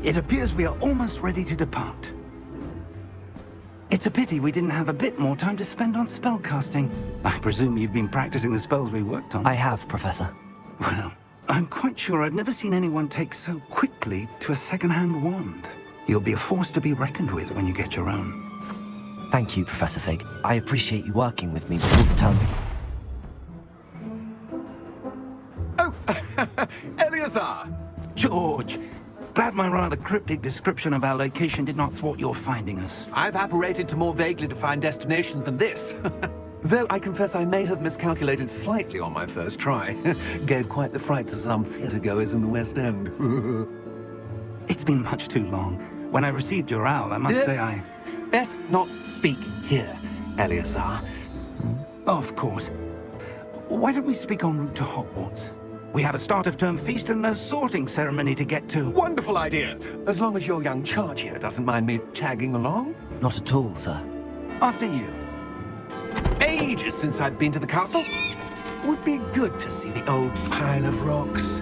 It appears we are almost ready to depart. It's a pity we didn't have a bit more time to spend on spellcasting. I presume you've been practicing the spells we worked on. I have, Professor. Well, I'm quite sure I've never seen anyone take so quickly to a second-hand wand. You'll be a force to be reckoned with when you get your own. Thank you, Professor Fig. I appreciate you working with me before the term. Oh, Eleazar! George, glad my rather cryptic description of our location did not thwart your finding us. I've apparated to more vaguely defined destinations than this. Though I confess I may have miscalculated slightly on my first try. Gave quite the fright to some theatre-goers in the West End. It's been much too long. When I received your owl, I must say I... Best not speak here, Eleazar. Of course. Why don't we speak en route to Hogwarts? We have a start-of-term feast and a sorting ceremony to get to. Wonderful idea! As long as your young charge here doesn't mind me tagging along. Not at all, sir. After you. Ages since I'd been to the castle. Would be good to see the old pile of rocks.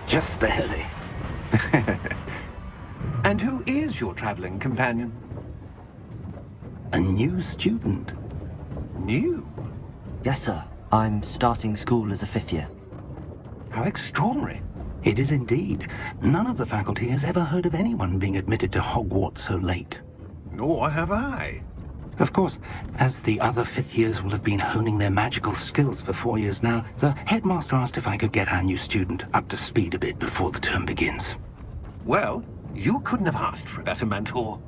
Just barely. And who is your traveling companion? A new student. New? Yes, sir. I'm starting school as a 5th year. How extraordinary. It is indeed. None of the faculty has ever heard of anyone being admitted to Hogwarts so late. Nor have I. Of course, as the other 5th years will have been honing their magical skills for 4 years now, the headmaster asked if I could get our new student up to speed a bit before the term begins. Well, you couldn't have asked for a better mentor.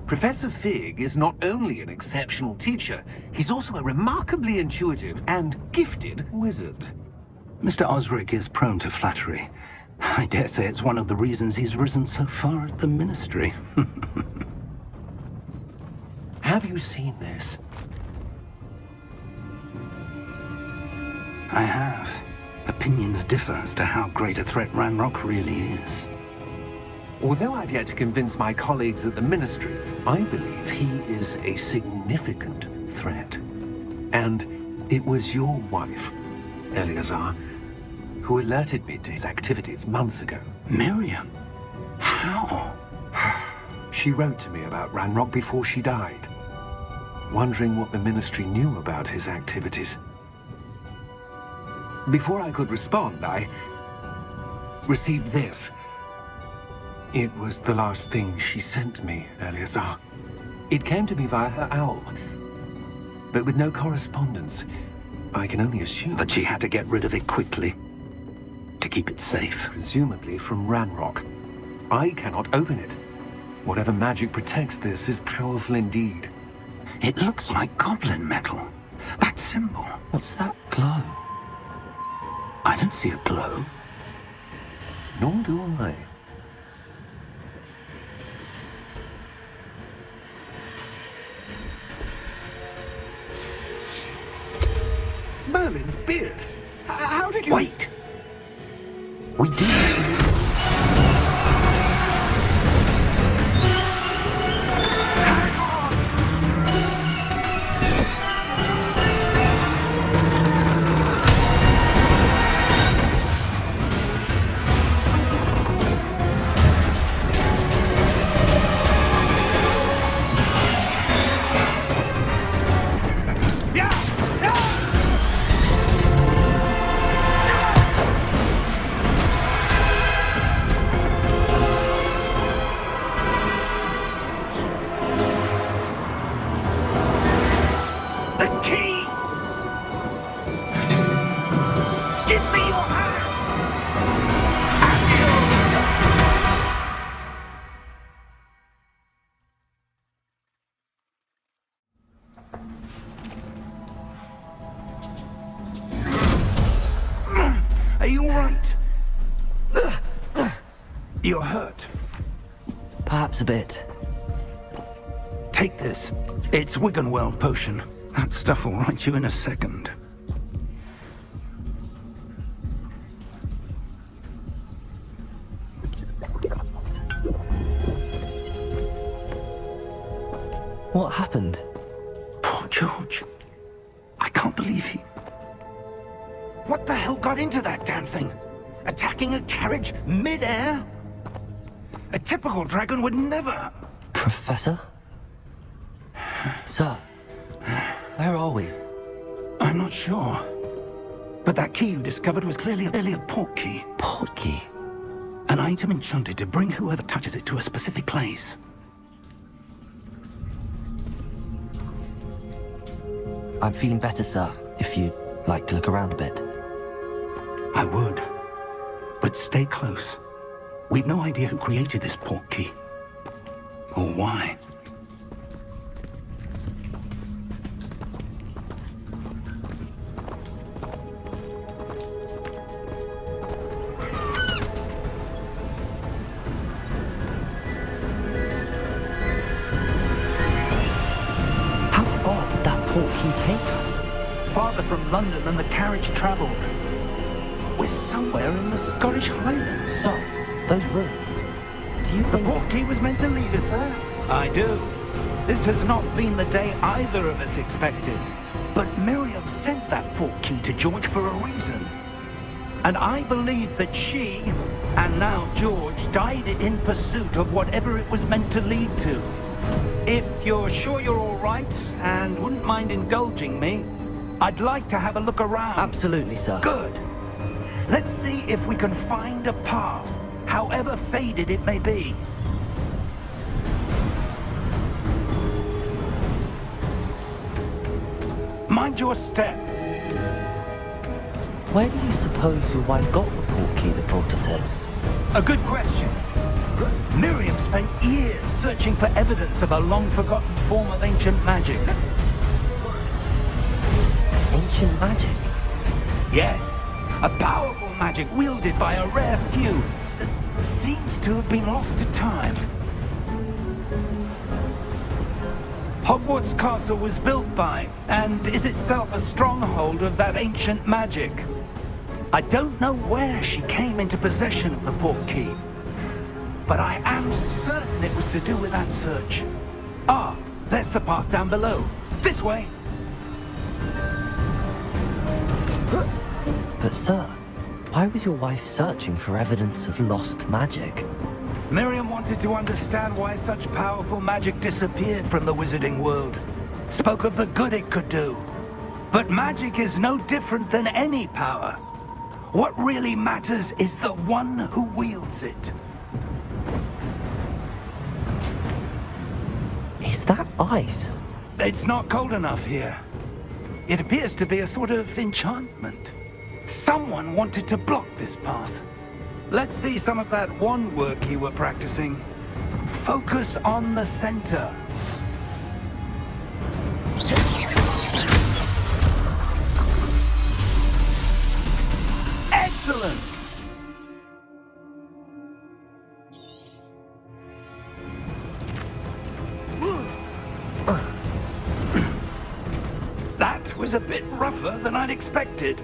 Professor Fig is not only an exceptional teacher, he's also a remarkably intuitive and gifted wizard. Mr. Osric is prone to flattery. I dare say it's one of the reasons he's risen so far at the Ministry. Have you seen this? I have. Opinions differ as to how great a threat Ranrock really is. Although I've yet to convince my colleagues at the Ministry, I believe he is a significant threat. And it was your wife, Eleazar, who alerted me to his activities months ago. Miriam? How? She wrote to me about Ranrock before she died, wondering what the Ministry knew about his activities. Before I could respond, I received this. It was the last thing she sent me, Eleazar. It came to me via her owl, but with no correspondence. I can only assume That she had to get rid of it quickly, to keep it safe. presumably from Ranrock. I cannot open it. Whatever magic protects this is powerful indeed. It looks like goblin metal. That symbol. What's that glow? I don't see a glow. Nor do I. Merlin's beard. How did you... Wait! We do. right? You're hurt. Perhaps a bit. Take this. It's Wiggenweld potion. That stuff will right you in a second. What happened? Poor George. I can't believe he... What the hell got into that damn thing? Attacking a carriage mid-air? A typical dragon would never... Professor? Sir, where are we? I'm not sure. But that key you discovered was clearly a port key. Port key? An item enchanted to bring whoever touches it to a specific place. I'm feeling better, sir, if you'd like to look around a bit. I would. But stay close. We've no idea who created this port key. Or why. How far did that port key take us? Farther from London than the carriage travelled. We're somewhere in the Scottish Highlands. Sir, those ruins. Do you The think... port key was meant to lead us there? I do. This has not been the day either of us expected. But Miriam sent that port key to George for a reason. And I believe that she, and now George, died in pursuit of whatever it was meant to lead to. If you're sure you're all right, and wouldn't mind indulging me, I'd like to have a look around. Absolutely, sir. Good. Let's see if we can find a path, however faded it may be. Mind your step. Where do you suppose your wife got the port key that brought us here? A good question. Miriam spent years searching for evidence of a long-forgotten form of ancient magic. Ancient magic? Yes, a powerful magic wielded by a rare few that seems to have been lost to time. Hogwarts Castle was built by, and is itself a stronghold of that ancient magic. I don't know where she came into possession of the port key, but I am certain it was to do with that search. Ah, there's the path down below. This way. But sir, why was your wife searching for evidence of lost magic? Miriam wanted to understand why such powerful magic disappeared from the wizarding world. Spoke of the good it could do. But magic is no different than any power. What really matters is the one who wields it. Is that ice? It's not cold enough here. It appears to be a sort of enchantment. Someone wanted to block this path. Let's see some of that wand work you were practicing. Focus on the center. Excellent! That was a bit rougher than I'd expected.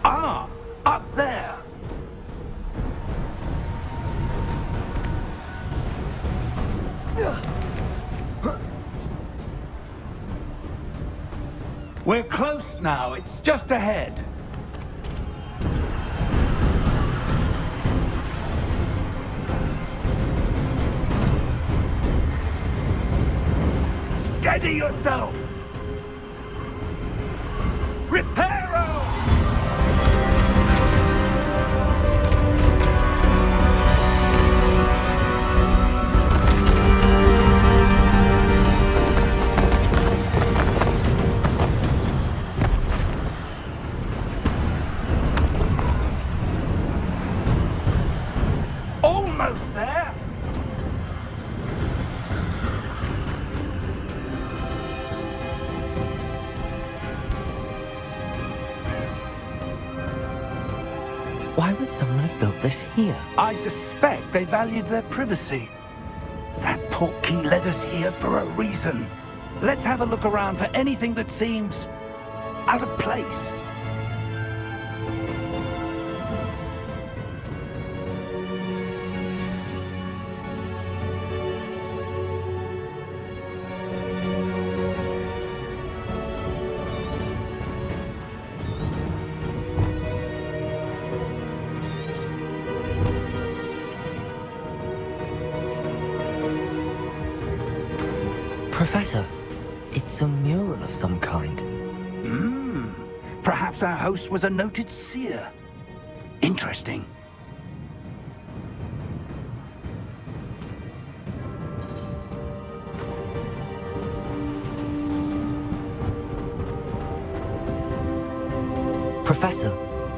Ah, up there. We're close now. It's just ahead. Steady yourself. Reparo! Why would someone have built this here? I suspect they valued their privacy. That portkey led us here for a reason. Let's have a look around for anything that seems out of place. Professor, it's a mural of some kind. Perhaps our host was a noted seer. Interesting. Professor,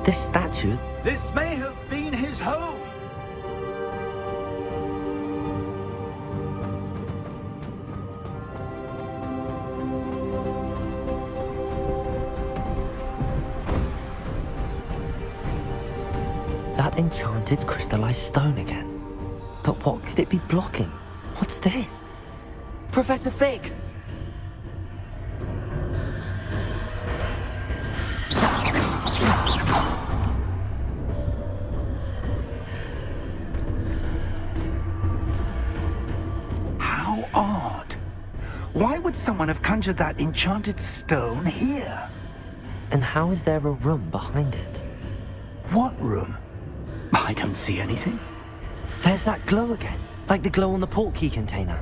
this statue... This may have been his home. That enchanted crystallized stone again. But what could it be blocking? What's this? Professor Fig! How odd. Why would someone have conjured that enchanted stone here? And how is there a room behind it? What room? I don't see anything. There's that glow again, like the glow on the portkey container.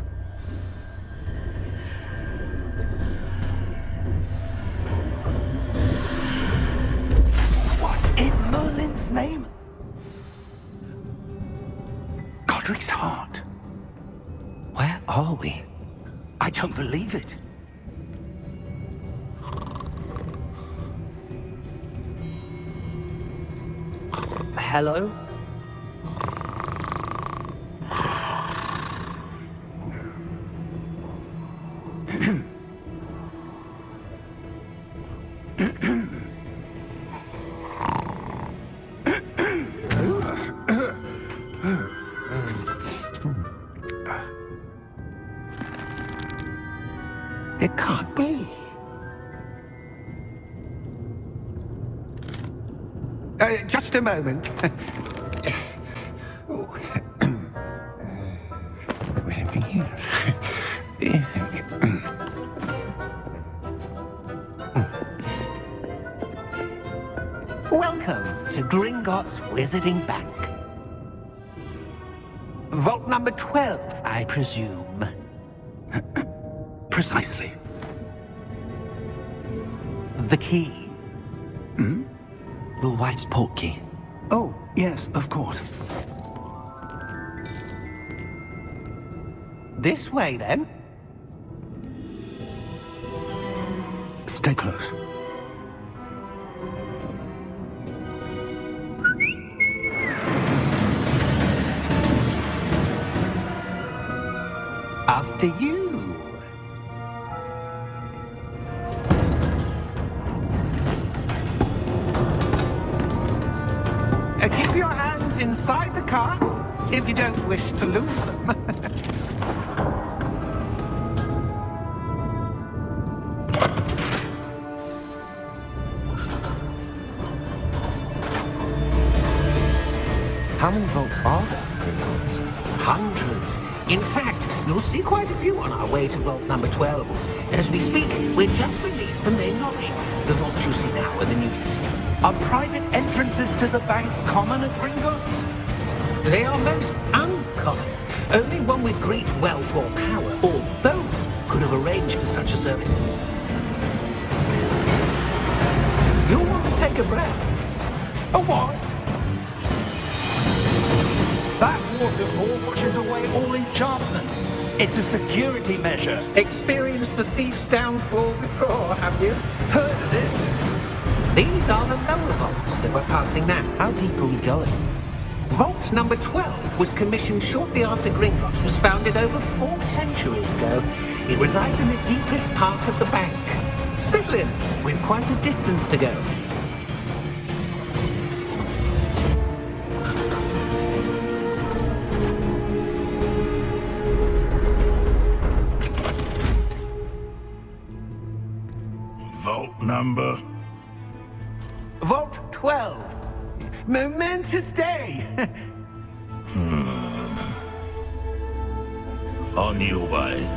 What in Merlin's name? Godric's heart. Where are we? I don't believe it. Hello? It can't be. Just a moment. Welcome to Gringotts Wizarding Bank. Vault number 12, I presume. Precisely. The key. Your wife's portkey. Oh, yes, of course. This way, then. Stay close. After you. Keep your hands inside the cart if you don't wish to lose them. How many vaults are there, Gringotts? Hundreds. In fact, you'll see quite a few on our way to vault number 12. As we speak, we're just beneath the main lobby. The vaults you see now are the newest. Are private entrances to the bank common at Gringotts? They are most uncommon. Only one with great wealth or power, or both, could have arranged for such a service. You'll want to take a breath. A what? That waterfall washes away all enchantments. It's a security measure. Experienced the thief's downfall before, have you? Heard of it? These are the lower vaults that we're passing now. How deep are we going? Vault number 12 was commissioned shortly after Gringotts was founded over 4 centuries ago. It resides in the deepest part of the bank. Settle in, we've quite a distance to go. vault number? Vault 12. Momentous day. On your way.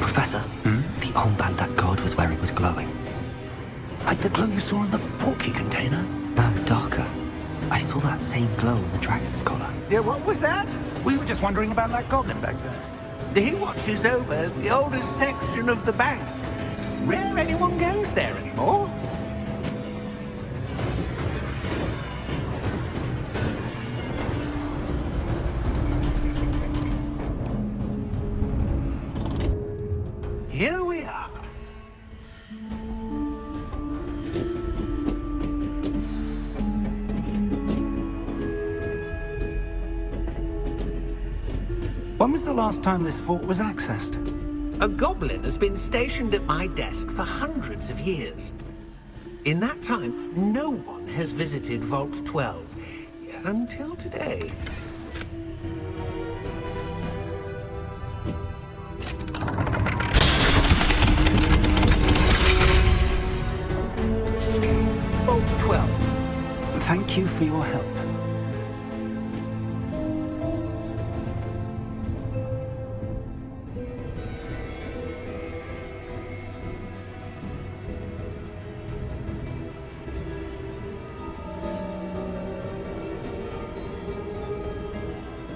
Professor, the armband that god was wearing was glowing. Like the glow you saw in the portkey container? No, darker. I saw that same glow on the dragon's collar. Yeah, what was that? We were just wondering about that goblin back there. He watches over the oldest section of the bank. Rare anyone goes there anymore. Here we are. When was the last time this vault was accessed? A goblin has been stationed at my desk for hundreds of years. In that time, no one has visited Vault 12 until today. Vault 12. Thank you for your help.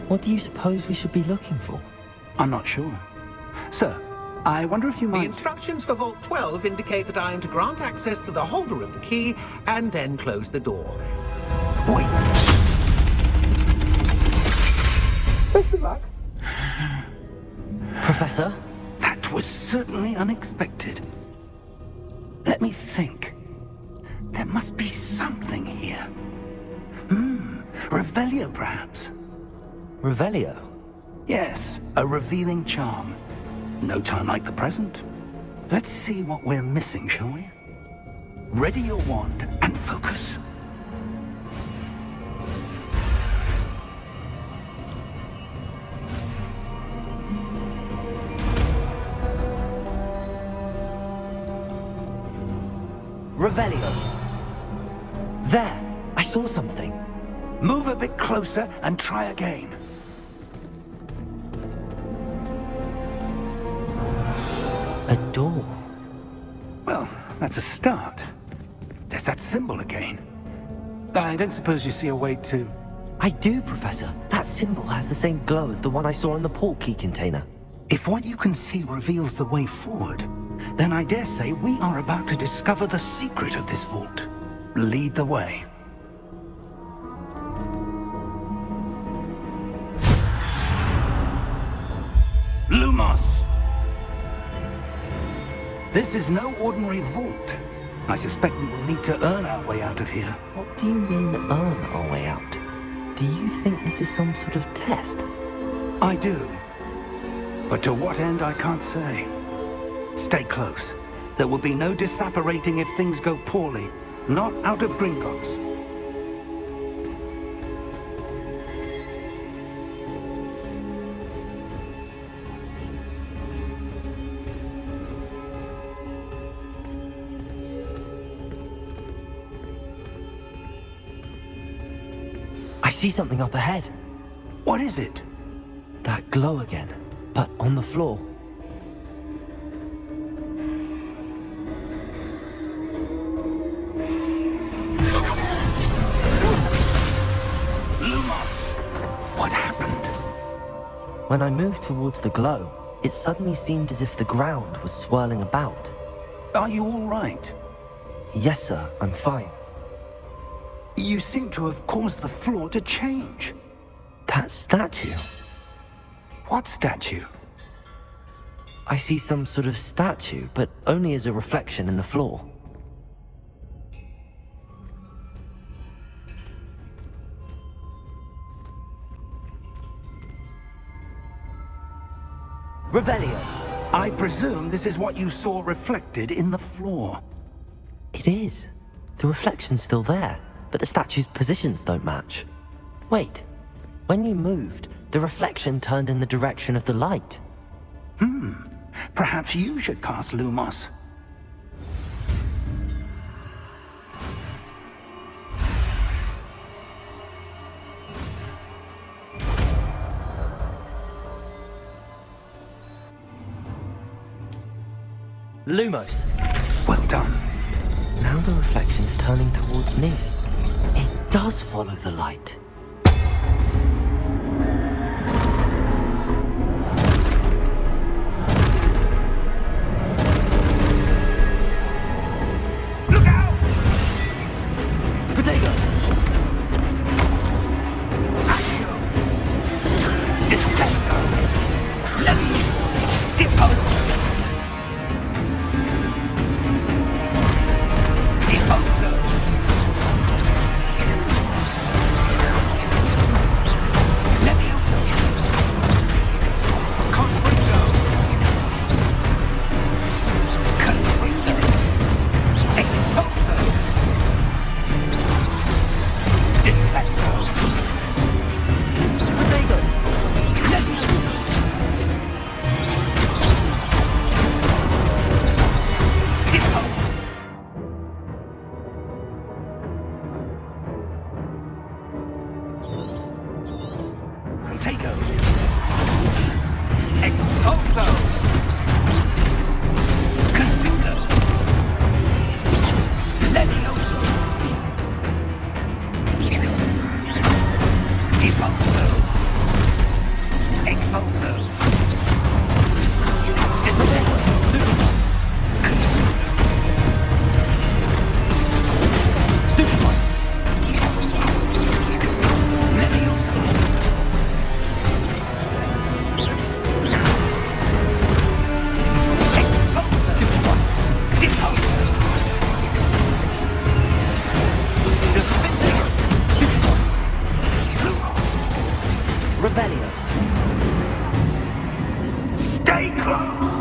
What do you suppose we should be looking for? I'm not sure. Sir, I wonder if you The might... instructions for Vault 12 indicate that I am to grant access to the holder of the key and then close the door. Wait! Professor? That was certainly unexpected. Let me think. There must be something here. Revelio, perhaps? Revelio? Yes, a revealing charm. No time like the present. Let's see what we're missing, shall we? Ready your wand and focus. Revelio. There! I saw something. Move a bit closer and try again. A door. Well, that's a start. There's that symbol again. I don't suppose you see a way to... I do, Professor. That symbol has the same glow as the one I saw in the portkey container. If what you can see reveals the way forward, then I dare say we are about to discover the secret of this vault. Lead the way. Lumos! This is no ordinary vault. I suspect we will need to earn our way out of here. What do you mean, earn our way out? Do you think this is some sort of test? I do. But to what end, I can't say. Stay close. There will be no disapparating if things go poorly. Not out of Gringotts. I see something up ahead. What is it? That glow again, but on the floor. What happened? When I moved towards the glow, it suddenly seemed as if the ground was swirling about. Are you all right? Yes, sir, I'm fine. You seem to have caused the floor to change. That statue. What statue? I see some sort of statue, but only as a reflection in the floor. Revelio. I presume this is what you saw reflected in the floor. It is. The reflection's still there, but the statue's positions don't match. Wait, when you moved, the reflection turned in the direction of the light. Perhaps you should cast Lumos. Lumos. Well done. Now the reflection's turning towards me. It does follow the light. Look out! Protego! Accio! Descendo! Levies! Deposo! Deposo! Levioso! Confringo! Confringo! Expulso! Descendo! Protego! Levioso! Deposo! Protego! Expulso! Confringo! Levioso! Deposo! Expulso! Descendo! Stupid one! Levioso! Expulso! Deposo! Defendo! Revelio! Stay close!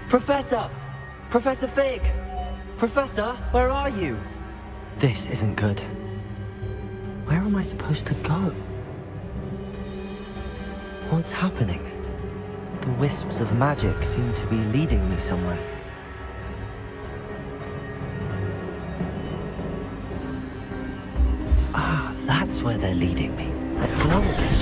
Professor! Professor Fig! Professor, where are you? This isn't good. Where am I supposed to go? What's happening? The wisps of magic seem to be leading me somewhere. Ah, that's where they're leading me. That glow again.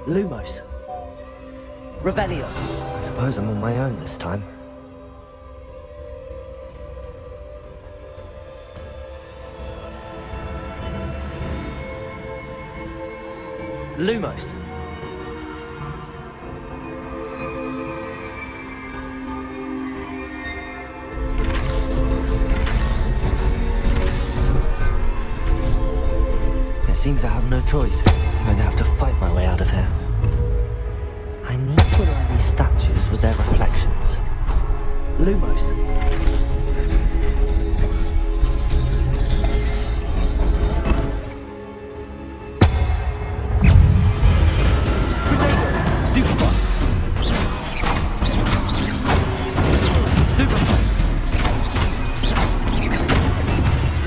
Lumos. Revelio. I suppose I'm on my own this time. Lumos. It seems I have no choice. I'm going to have to fight my way out of here. I need to align these statues with their reflections. Lumos. Protego! Stupid one! Stupid one!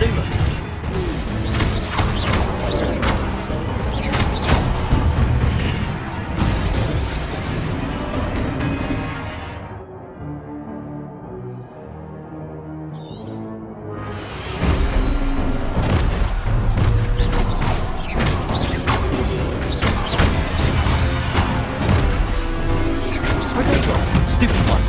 Lumos. Protego! Stupid one!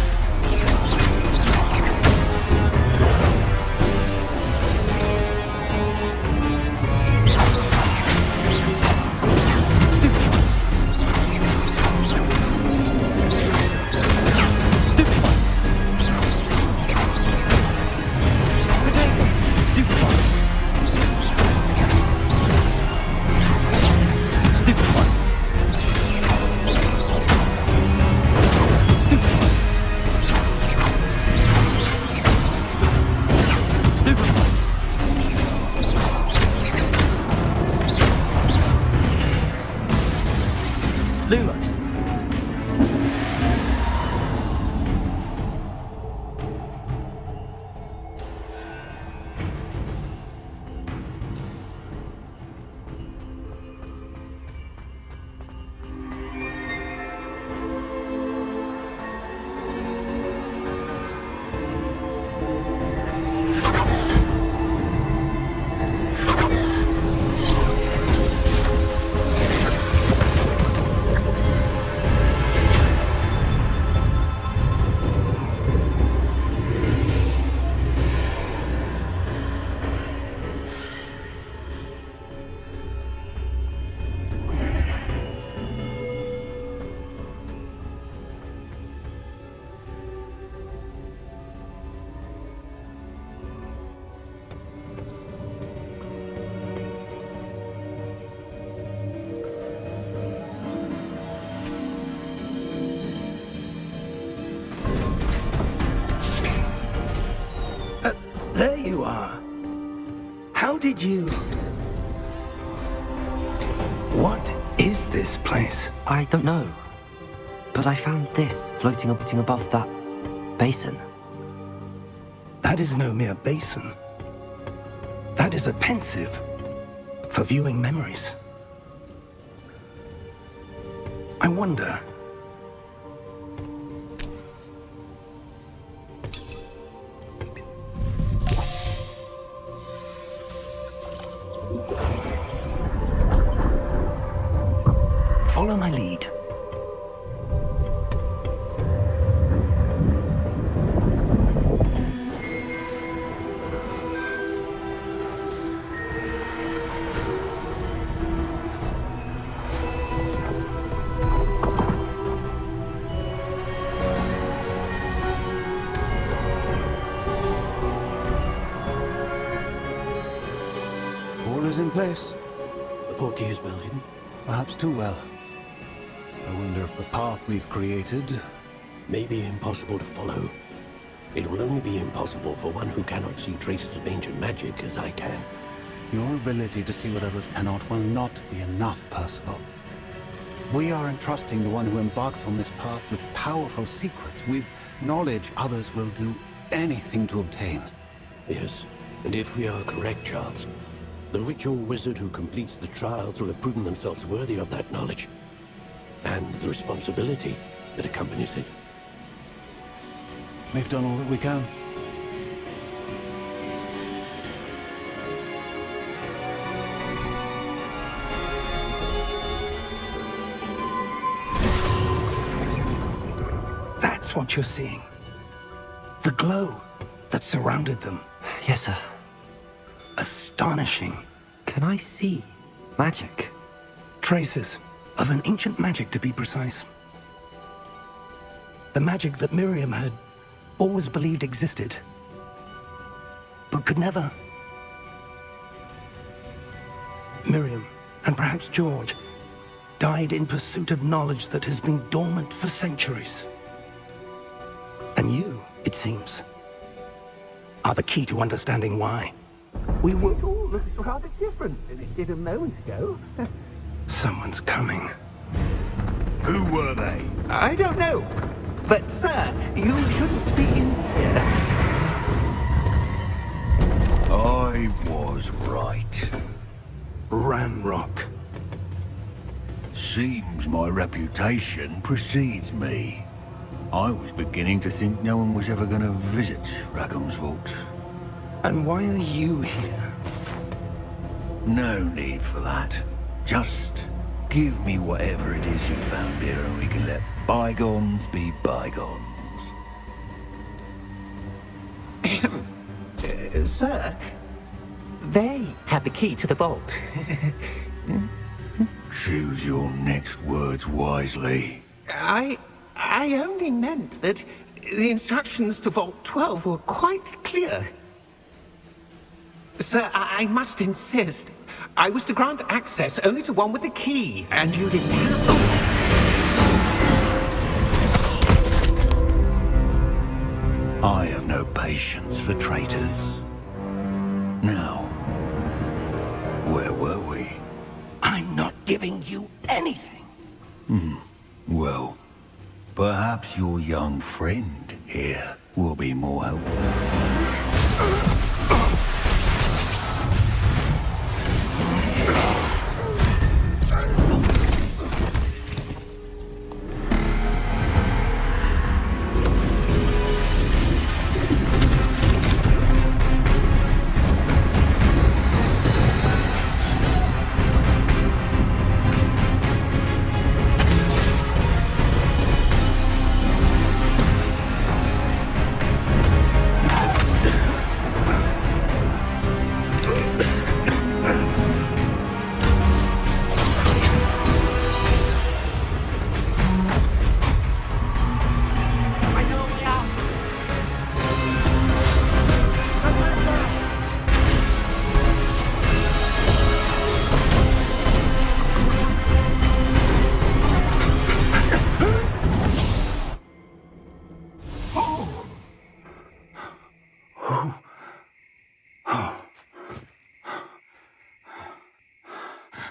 Stupid one! Stupid one! Protego! Stupid one! Stupid one! Stupid one! did you... What is this place? I don't know. But I found this floating above that basin. That is no mere basin. That is a pensive for viewing memories. I wonder... Follow my lead. All is in place. The portkey is well hidden. Perhaps too well. I wonder if the path we've created... May be impossible to follow. It will only be impossible for one who cannot see traces of ancient magic as I can. Your ability to see what others cannot will not be enough, Percival. We are entrusting the one who embarks on this path with powerful secrets, with knowledge others will do anything to obtain. Yes, and if we are correct, Charles, the ritual wizard who completes the trials will have proven themselves worthy of that knowledge, and the responsibility that accompanies it. We've done all that we can. That's what you're seeing. The glow that surrounded them. Yes, sir. Astonishing. Can I see magic? Traces of an ancient magic, to be precise. The magic that Miriam had always believed existed, but could never. Miriam, and perhaps George, died in pursuit of knowledge that has been dormant for centuries. And you, it seems, are the key to understanding why. We were... It all looks rather different than it did a moment ago. Someone's coming. Who were they? I don't know. But, sir, you shouldn't be in here. I was right. Ranrock. Seems my reputation precedes me. I was beginning to think no one was ever going to visit Rackham's vault. And why are you here? No need for that. Just give me whatever it is you found here and we can let bygones be bygones. Sir, they have the key to the vault. Choose your next words wisely. I only meant that the instructions to Vault 12 were quite clear. Sir, I must insist. I was to grant access only to one with the key, and you didn't have them. I have no patience for traitors. Now, where were we? I'm not giving you anything. Well, perhaps your young friend here will be more helpful.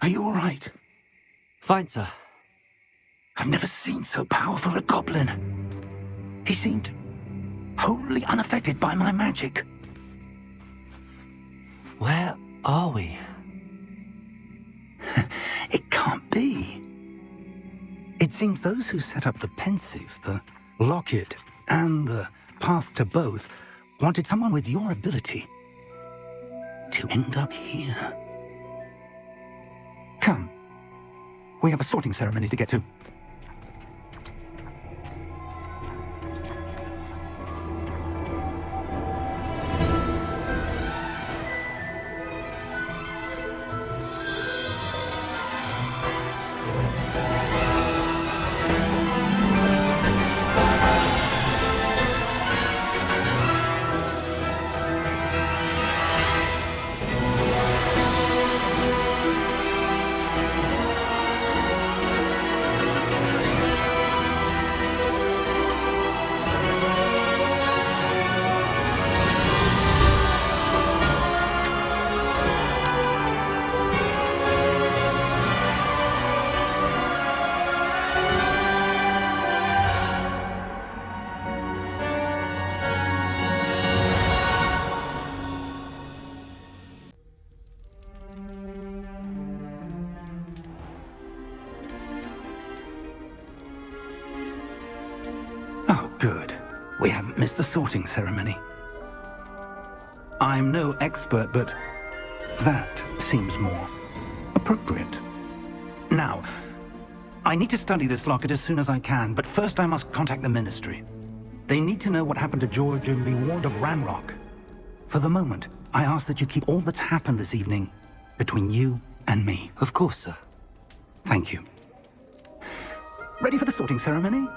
Are you all right? Fine, sir. I've never seen so powerful a goblin. He seemed wholly unaffected by my magic. Where are we? It can't be. It seems those who set up the pensive, the locket, and the path to both wanted someone with your ability to end up here. Come. We have a sorting ceremony to get to. Oh, good. We haven't missed the sorting ceremony. I'm no expert, but that seems more appropriate. Now, I need to study this locket as soon as I can, but first I must contact the Ministry. They need to know what happened to George and be warned of Ranrock. For the moment, I ask that you keep all that's happened this evening between you and me. Of course, sir. Thank you. Ready for the sorting ceremony?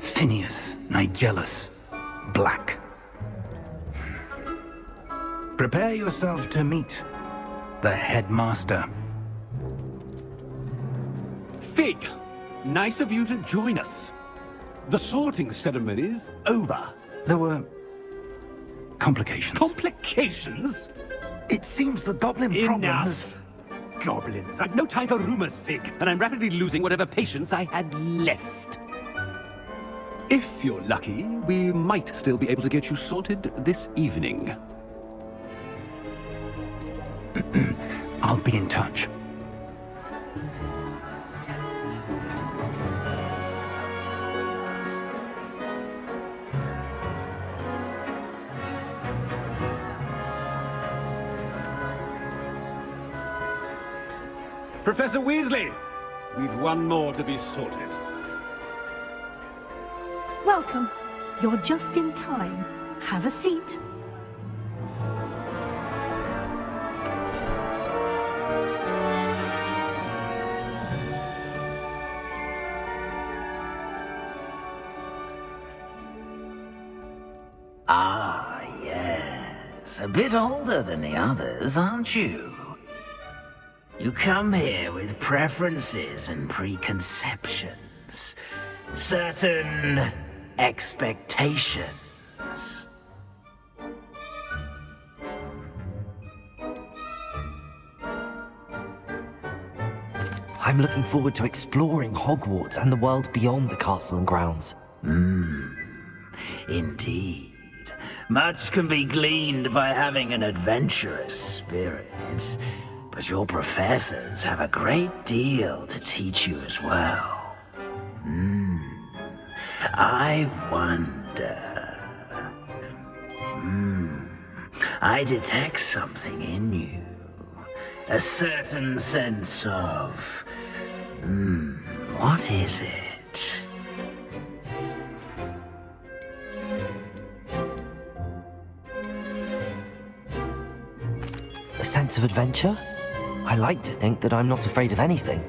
Phineas, Nigellus, Black. Prepare yourself to meet the headmaster. Fig, nice of you to join us. The sorting ceremony's over. There were complications. Complications? It seems the goblin problem has... Enough! Goblins. I've no time for rumors, Fig, and I'm rapidly losing whatever patience I had left. If you're lucky, we might still be able to get you sorted this evening. I'll be in touch. Professor Weasley, we've one more to be sorted. Welcome. You're just in time. Have a seat. Ah, yes. A bit older than the others, aren't you? You come here with preferences and preconceptions. Certain expectations. I'm looking forward to exploring Hogwarts and the world beyond the castle and grounds. Indeed. Much can be gleaned by having an adventurous spirit, but your professors have a great deal to teach you as well. I wonder... I detect something in you. A certain sense of... what is it? A sense of adventure? I like to think that I'm not afraid of anything.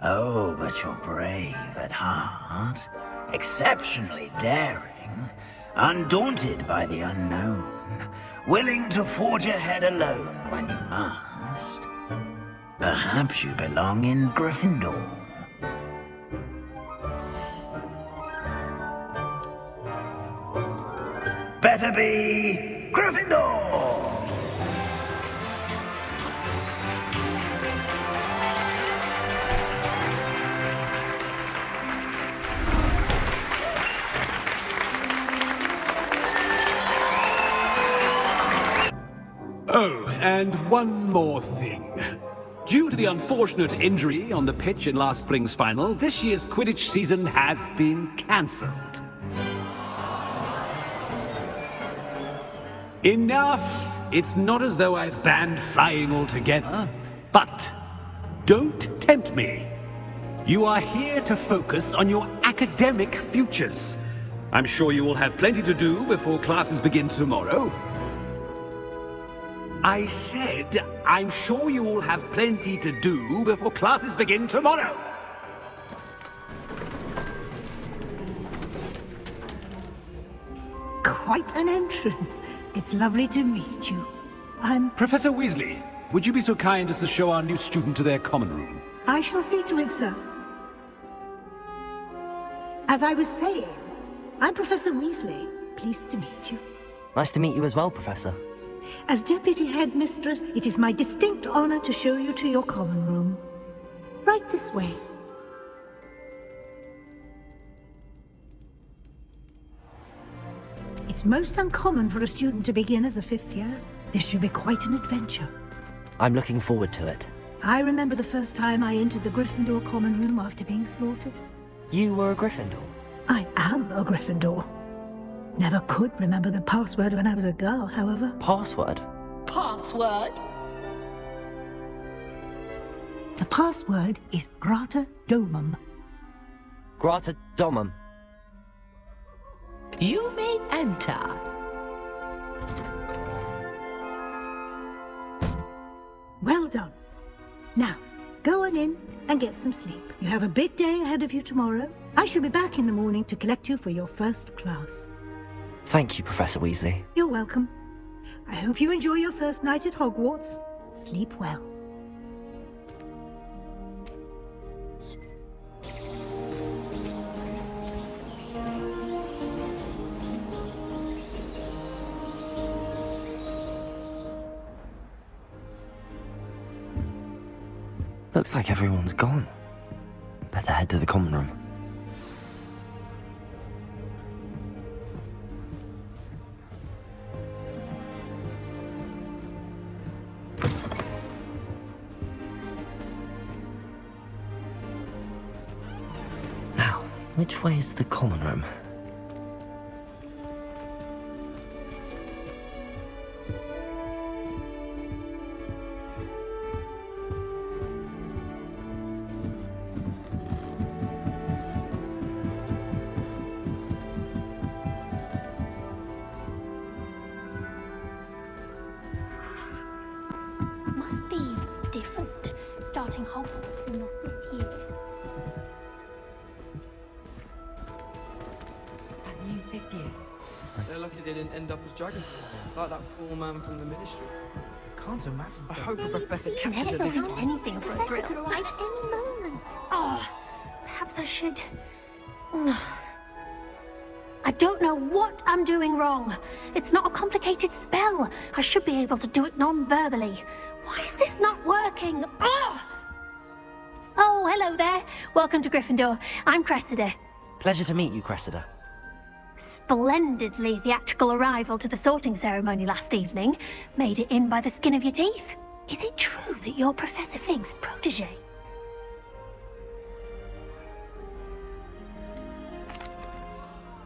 Oh, but you're brave at heart. Exceptionally daring. Undaunted by the unknown. willing to forge ahead alone when you must. Perhaps you belong in Gryffindor. Better be Gryffindor! Oh, and one more thing. Due to the unfortunate injury on the pitch in last spring's final, this year's Quidditch season has been cancelled. Enough! It's not as though I've banned flying altogether, but don't tempt me. You are here to focus on your academic futures. I'm sure you will have plenty to do before classes begin tomorrow. I said, I'm sure you will have plenty to do before classes begin tomorrow. Quite an entrance. It's lovely to meet you. Professor Weasley, would you be so kind as to show our new student to their common room? I shall see to it, sir. As I was saying, I'm Professor Weasley. Pleased to meet you. Nice to meet you as well, Professor. As Deputy Headmistress, it is my distinct honor to show you to your common room. Right this way. It's most uncommon for a student to begin as a fifth year. This should be quite an adventure. I'm looking forward to it. I remember the first time I entered the Gryffindor common room after being sorted. You were a Gryffindor? I am a Gryffindor. Never could remember the password when I was a girl, however. Password? Password? The password is Grata Domum. Grata Domum. You may enter. Well done. Now, go on in and get some sleep. You have a big day ahead of you tomorrow. I shall be back in the morning to collect you for your first class. Thank you, Professor Weasley. You're welcome. I hope you enjoy your first night at Hogwarts. Sleep well. Looks like everyone's gone. Better head to the common room. Now, which way is the common room? Must be different, starting Hogwarts and not here. That new 50th. They're lucky they didn't end up as dragon, like that poor man from the Ministry. Can't imagine. I hope a professor catches her this time. Anything for a thrill. Could arrive at any moment. Oh, perhaps I should. I don't know what I'm doing wrong. It's not a complicated spell. I should be able to do it non-verbally. Why is this not working? Oh, hello there. Welcome to Gryffindor. I'm Cressida. Pleasure to meet you, Cressida. Splendidly theatrical arrival to the sorting ceremony last evening. Made it in by the skin of your teeth. Is it true that you're Professor Fig's protege?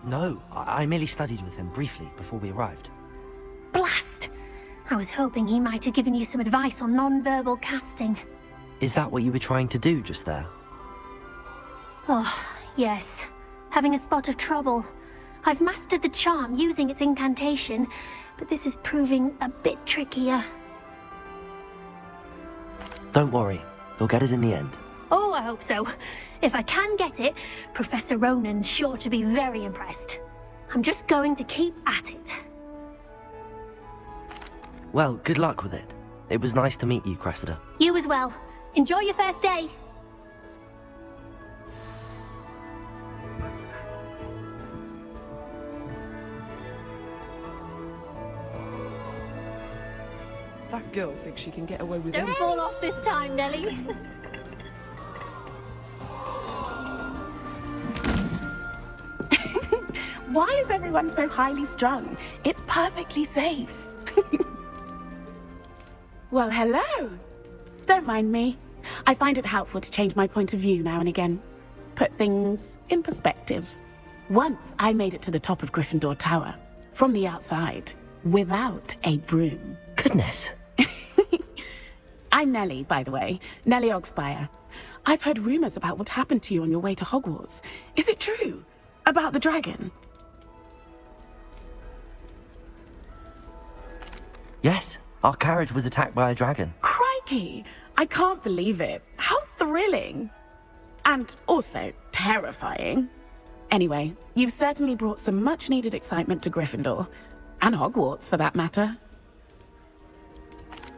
No, I merely studied with him briefly before we arrived. Blast! I was hoping he might have given you some advice on non-verbal casting. Is that what you were trying to do just there? Oh, yes. Having a spot of trouble. I've mastered the charm using its incantation, but this is proving a bit trickier. Don't worry, you'll get it in the end. Oh, I hope so. If I can get it, Professor Ronan's sure to be very impressed. I'm just going to keep at it. Well, good luck with it. It was nice to meet you, Cressida. You as well. Enjoy your first day. That girl thinks she can get away with Don't anything. fall off this time, Nellie. Why is everyone so highly strung? It's perfectly safe. Well, hello. Don't mind me. I find it helpful to change my point of view now and again. Put things in perspective. Once I made it to the top of Gryffindor Tower, from the outside, without a broom. Goodness. I'm Nellie, by the way. Nellie Ogspire. I've heard rumors about what happened to you on your way to Hogwarts. Is it true? About the dragon? Yes, our carriage was attacked by a dragon. Crikey! I can't believe it. How thrilling! And also terrifying. Anyway, you've certainly brought some much-needed excitement to Gryffindor. And Hogwarts, for that matter.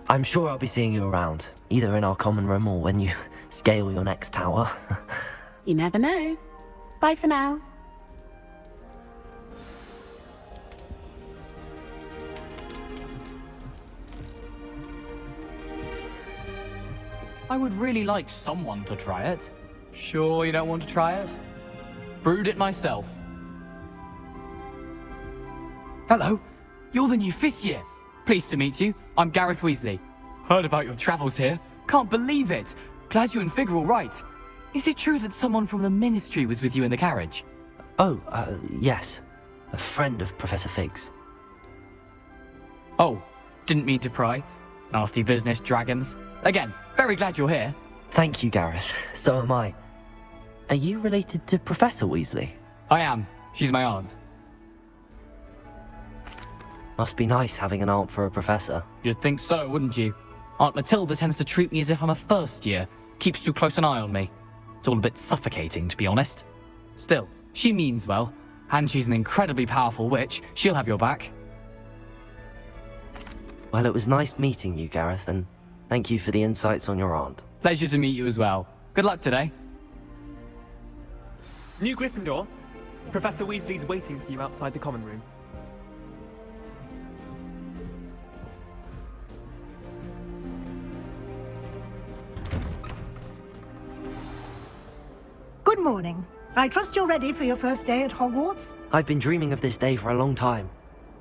I'm sure I'll be seeing you around, either in our common room or when you scale your next tower. You never know. Bye for now. I would really like someone to try it. Sure you don't want to try it? Brewed it myself. Hello, you're the new 5th year. Pleased to meet you. I'm Gareth Weasley. Heard about your travels here. Can't believe it. Glad you and Fig are all right. Is it true that someone from the Ministry was with you in the carriage? Oh, yes. A friend of Professor Fig's. Oh, didn't mean to pry. Nasty business, dragons. Again, very glad you're here. Thank you, Gareth. So am I. Are you related to Professor Weasley? I am. She's my aunt. Must be nice having an aunt for a professor. You'd think so, wouldn't you? Aunt Matilda tends to treat me as if I'm a first year. Keeps too close an eye on me. It's all a bit suffocating, to be honest. Still, she means well. And she's an incredibly powerful witch. She'll have your back. Well, it was nice meeting you, Gareth, and thank you for the insights on your aunt. Pleasure to meet you as well. Good luck today. New Gryffindor. Professor Weasley's waiting for you outside the common room. Good morning. I trust you're ready for your first day at Hogwarts? I've been dreaming of this day for a long time.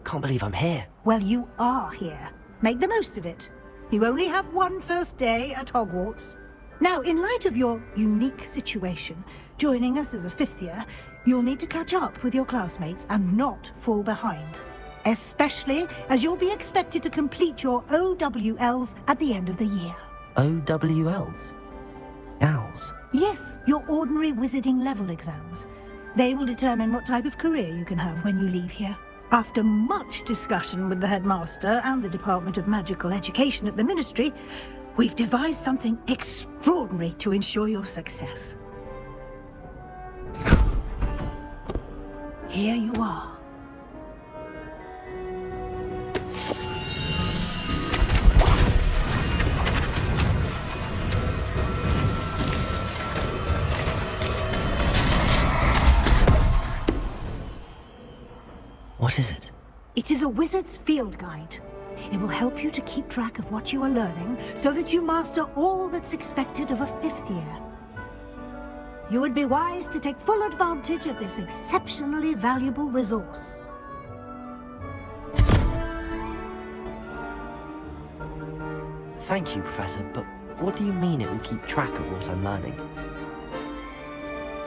Can't believe I'm here. Well, you are here. Make the most of it. You only have one first day at Hogwarts. Now, in light of your unique situation, joining us as a 5th year, you'll need to catch up with your classmates and not fall behind. Especially as you'll be expected to complete your OWLs at the end of the year. OWLs? Owls? Yes, your ordinary wizarding level exams. They will determine what type of career you can have when you leave here. After much discussion with the headmaster and the Department of Magical Education at the Ministry, we've devised something extraordinary to ensure your success. Here you are. What is it? It is a wizard's field guide. It will help you to keep track of what you are learning so that you master all that's expected of a 5th year. You would be wise to take full advantage of this exceptionally valuable resource. Thank you, Professor, but what do you mean it will keep track of what I'm learning?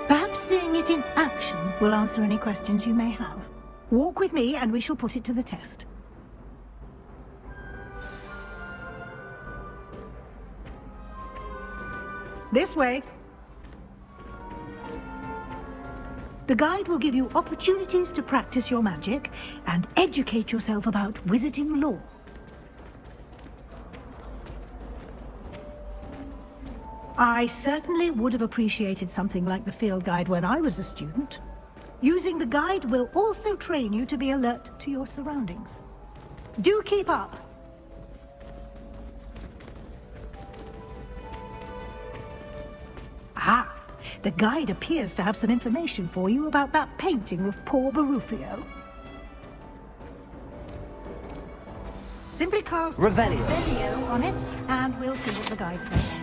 Perhaps seeing it in action will answer any questions you may have. Walk with me and we shall put it to the test. This way. The guide will give you opportunities to practice your magic and educate yourself about wizarding lore. I certainly would have appreciated something like the field guide when I was a student. Using the guide will also train you to be alert to your surroundings. Do keep up. The guide appears to have some information for you about that painting of poor Barufio. Simply cast Revelio. Revelio on it, and we'll see what the guide says.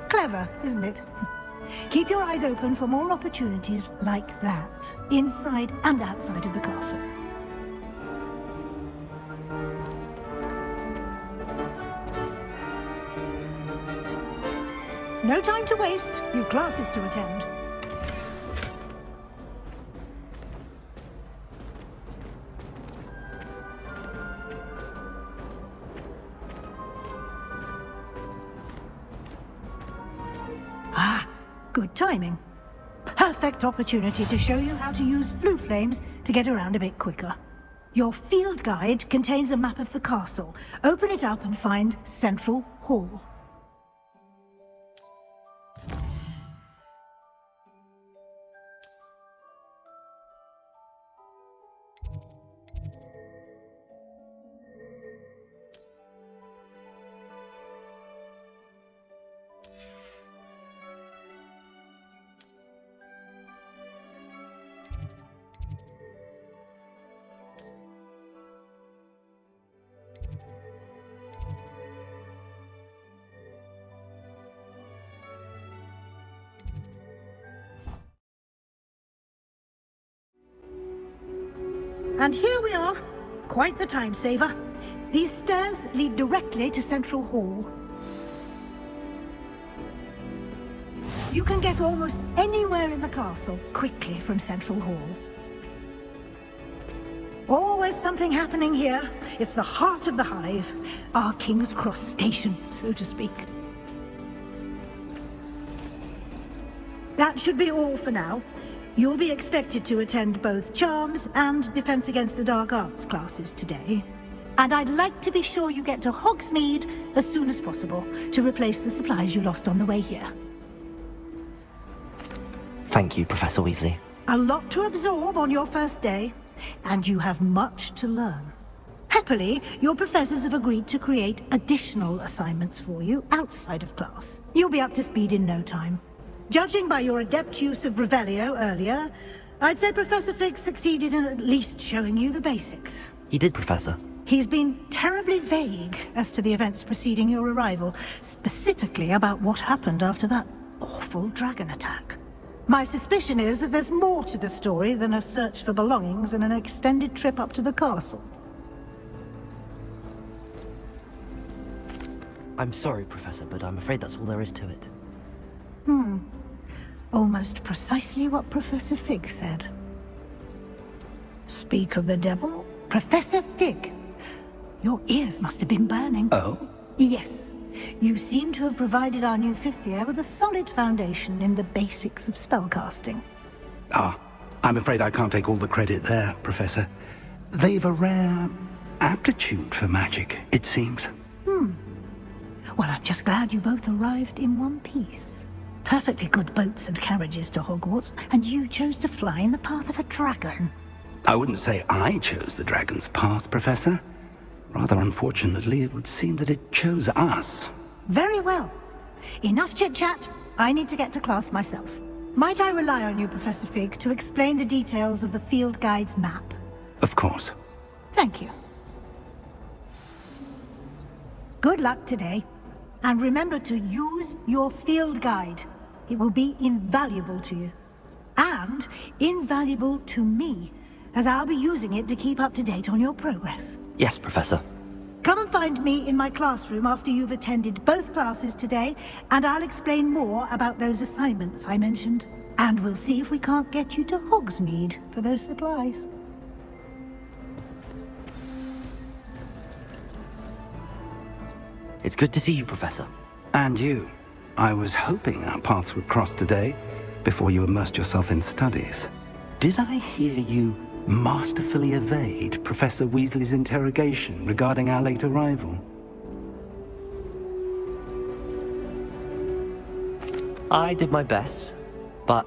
Clever, isn't it? Keep your eyes open for more opportunities like that, inside and outside of the castle. No time to waste. You've classes to attend. Good timing. Perfect opportunity to show you how to use flue flames to get around a bit quicker. Your field guide contains a map of the castle. Open it up and find Central Hall. And here we are. Quite the time saver. These stairs lead directly to Central Hall. You can get almost anywhere in the castle quickly from Central Hall. Always something happening here. It's the heart of the hive. Our King's Cross station, so to speak. That should be all for now. You'll be expected to attend both Charms and Defense Against the Dark Arts classes today. And I'd like to be sure you get to Hogsmeade as soon as possible to replace the supplies you lost on the way here. Thank you, Professor Weasley. A lot to absorb on your first day, and you have much to learn. Happily, your professors have agreed to create additional assignments for you outside of class. You'll be up to speed in no time. Judging by your adept use of Revelio earlier, I'd say Professor Fig succeeded in at least showing you the basics. He did, Professor. He's been terribly vague as to the events preceding your arrival, specifically about what happened after that awful dragon attack. My suspicion is that there's more to the story than a search for belongings and an extended trip up to the castle. I'm sorry, Professor, but I'm afraid that's all there is to it. Almost precisely what Professor Fig said. Speak of the devil, Professor Fig. Your ears must have been burning. Oh? Yes. You seem to have provided our new fifth year with a solid foundation in the basics of spellcasting. I'm afraid I can't take all the credit there, Professor. They've a rare aptitude for magic, it seems. Well, I'm just glad you both arrived in one piece. Perfectly good boats and carriages to Hogwarts, and you chose to fly in the path of a dragon. I wouldn't say I chose the dragon's path, Professor. Rather unfortunately, it would seem that it chose us. Very well. Enough chit-chat. I need to get to class myself. Might I rely on you, Professor Fig, to explain the details of the field guide's map? Of course. Thank you. Good luck today. And remember to use your field guide. It will be invaluable to you. And invaluable to me, as I'll be using it to keep up to date on your progress. Yes, Professor. Come and find me in my classroom after you've attended both classes today, and I'll explain more about those assignments I mentioned. And we'll see if we can't get you to Hogsmeade for those supplies. It's good to see you, Professor. And you. I was hoping our paths would cross today, before you immersed yourself in studies. Did I hear you masterfully evade Professor Weasley's interrogation regarding our late arrival? I did my best, but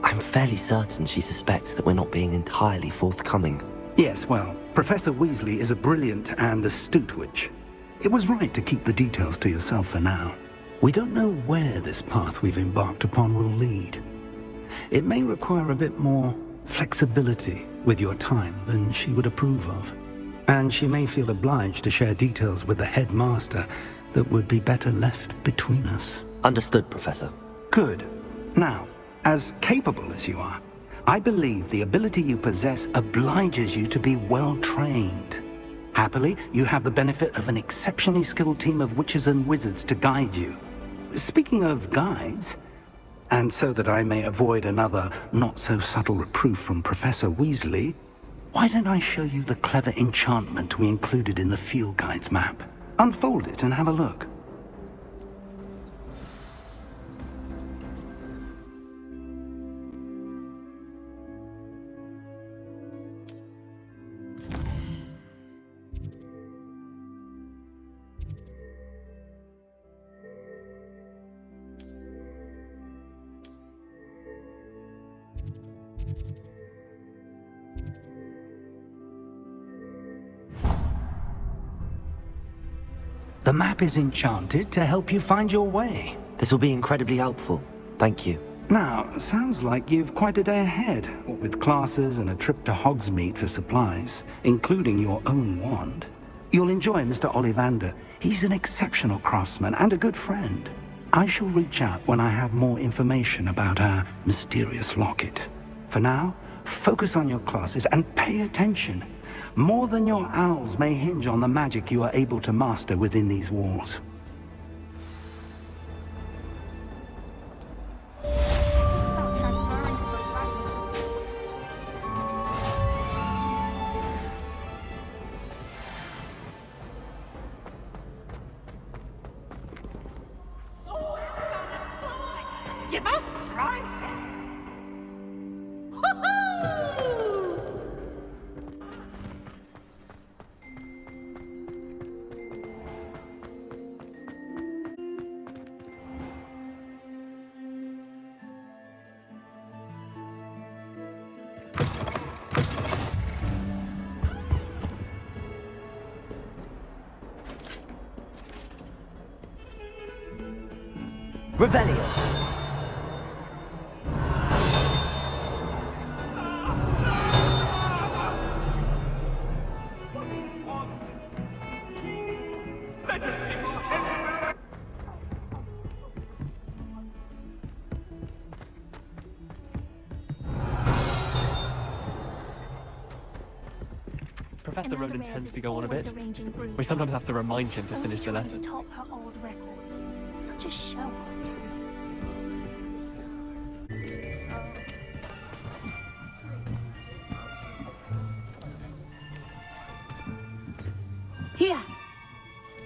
I'm fairly certain she suspects that we're not being entirely forthcoming. Yes, well, Professor Weasley is a brilliant and astute witch. It was right to keep the details to yourself for now. We don't know where this path we've embarked upon will lead. It may require a bit more flexibility with your time than she would approve of. And she may feel obliged to share details with the headmaster that would be better left between us. Understood, Professor. Good. Now, as capable as you are, I believe the ability you possess obliges you to be well trained. Happily, you have the benefit of an exceptionally skilled team of witches and wizards to guide you. Speaking of guides, and so that I may avoid another not-so-subtle reproof from Professor Weasley, why don't I show you the clever enchantment we included in the field guide's map? Unfold it and have a look. The map is enchanted to help you find your way. This will be incredibly helpful. Thank you. Now, sounds like you've quite a day ahead, what with classes and a trip to Hogsmeade for supplies, including your own wand. You'll enjoy Mr. Ollivander. He's an exceptional craftsman and a good friend. I shall reach out when I have more information about our mysterious locket. For now, focus on your classes and pay attention. More than your owls may hinge on the magic you are able to master within these walls. You must try. Revelio! Professor Roden tends to go on a bit. We sometimes have to remind him to finish the lesson. Top her old records. Such a show. Here!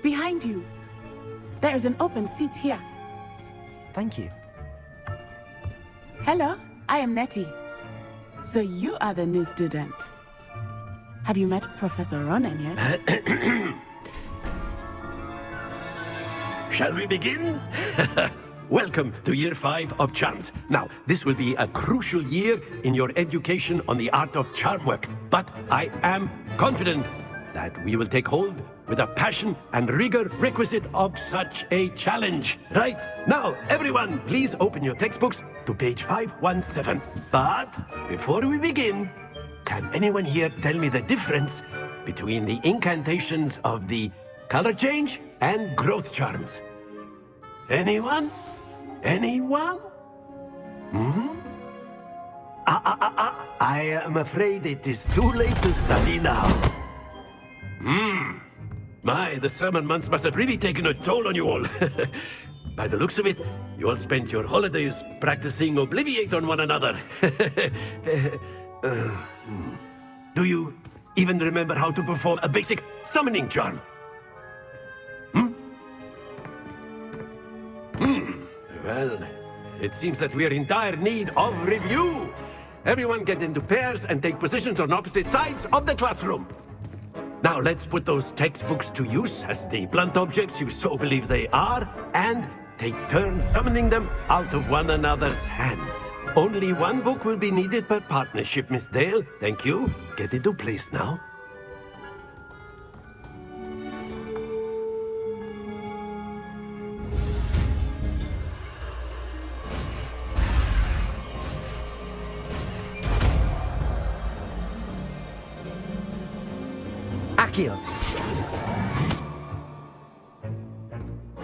Behind you! There is an open seat here. Thank you. Hello, I am Nettie. So you are the new student. Have you met Professor Ronen yet? Shall we begin? Welcome to Year 5 of Charms. Now, this will be a crucial year in your education on the art of charm work, but I am confident that we will take hold with the passion and rigor requisite of such a challenge. Right, now, everyone, please open your textbooks to page 517. But before we begin, can anyone here tell me the difference between the incantations of the color change and growth charms? Anyone? Anyone? I am afraid it is too late to study now. My, the summer months must have really taken a toll on you all. By the looks of it, you all spent your holidays practicing Obliviate on one another. Do you even remember how to perform a basic summoning charm? Well, it seems that we are in dire need of review. Everyone get into pairs and take positions on opposite sides of the classroom. Now let's put those textbooks to use as the blunt objects you so believe they are, and take turns summoning them out of one another's hands. Only one book will be needed per partnership, Miss Dale. Thank you. Get into place now. Accio!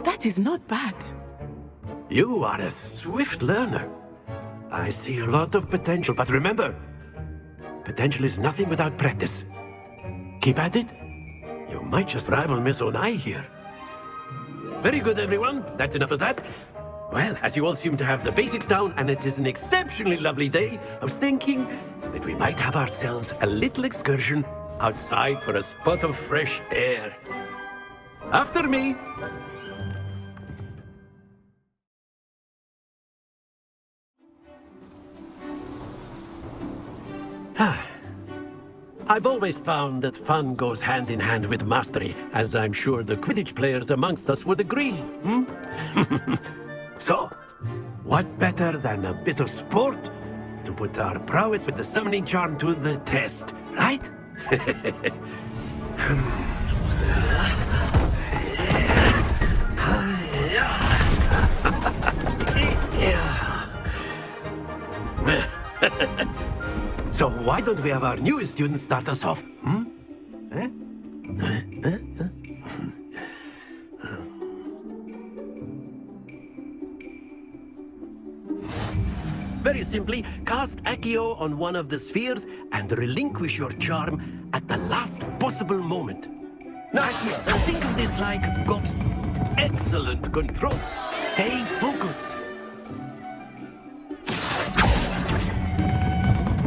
That is not bad. You are a swift learner. I see a lot of potential, but remember, potential is nothing without practice. Keep at it. You might just rival Miss Onai here. Very good, everyone. That's enough of that. Well, as you all seem to have the basics down, and it is an exceptionally lovely day, I was thinking that we might have ourselves a little excursion outside for a spot of fresh air. After me. I've always found that fun goes hand in hand with mastery, as I'm sure the Quidditch players amongst us would agree. So, what better than a bit of sport to put our prowess with the summoning charm to the test, right? So why don't we have our newest student start us off? Very simply, cast Accio on one of the spheres and relinquish your charm at the last possible moment. Now, think of this like got excellent control. Stay focused.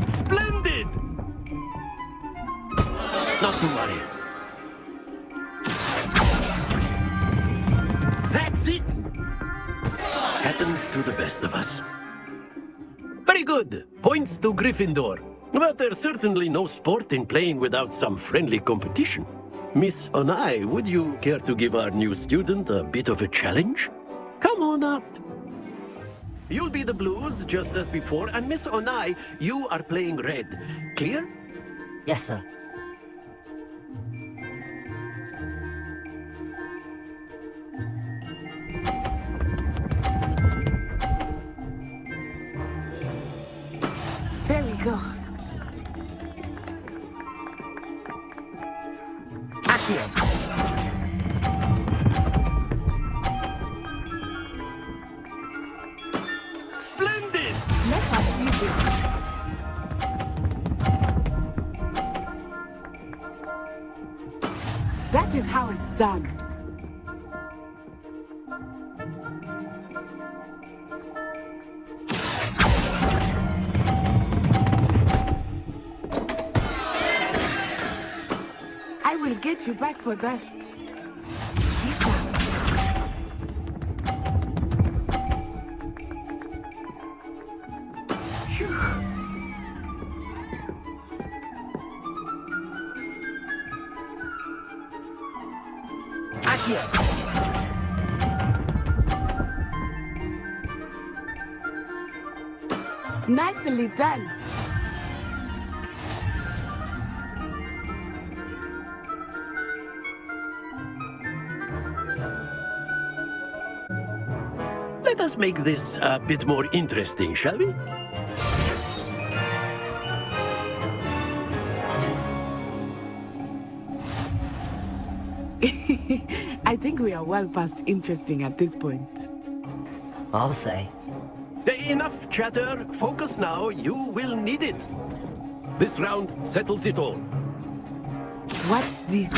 Splendid! Not to worry. That's it! Happens to the best of us. Very good. Points to Gryffindor. But there's certainly no sport in playing without some friendly competition. Miss Onai, would you care to give our new student a bit of a challenge? Come on up. You'll be the blues, just as before, and Miss Onai, you are playing red. Clear? Yes, sir. There we go. Accio! Splendid! Let us see this. That is how it's done. I will get you back for that. Nicely done. Let us make this a bit more interesting, shall we? I think we are well past interesting at this point. I'll say. Enough chatter. Focus now. You will need it. This round settles it all. Watch this.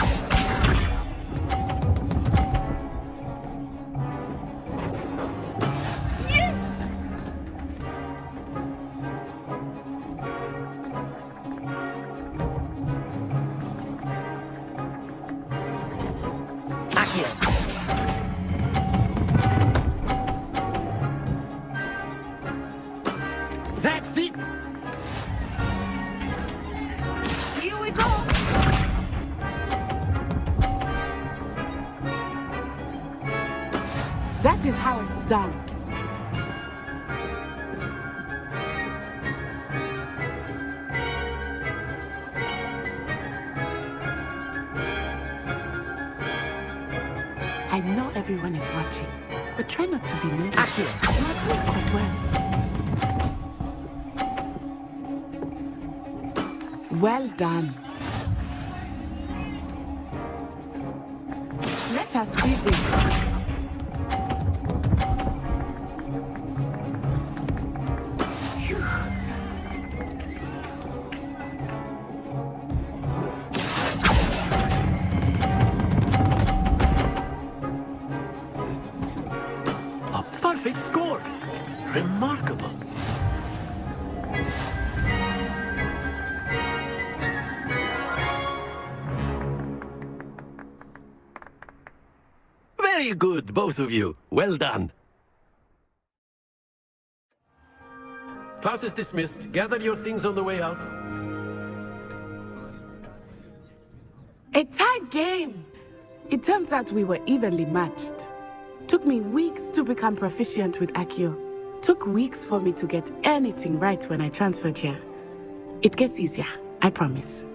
That's it! Here we go! That is how it's done. I know everyone is watching, but try not to be nervous. You are doing quite well. Well done. Let us see this. A perfect score! Remarkable. Very good, both of you. Well done. Class is dismissed. Gather your things on the way out. A tight game. It turns out we were evenly matched. Took me weeks to become proficient with Accio. Took weeks for me to get anything right when I transferred here. It gets easier, I promise.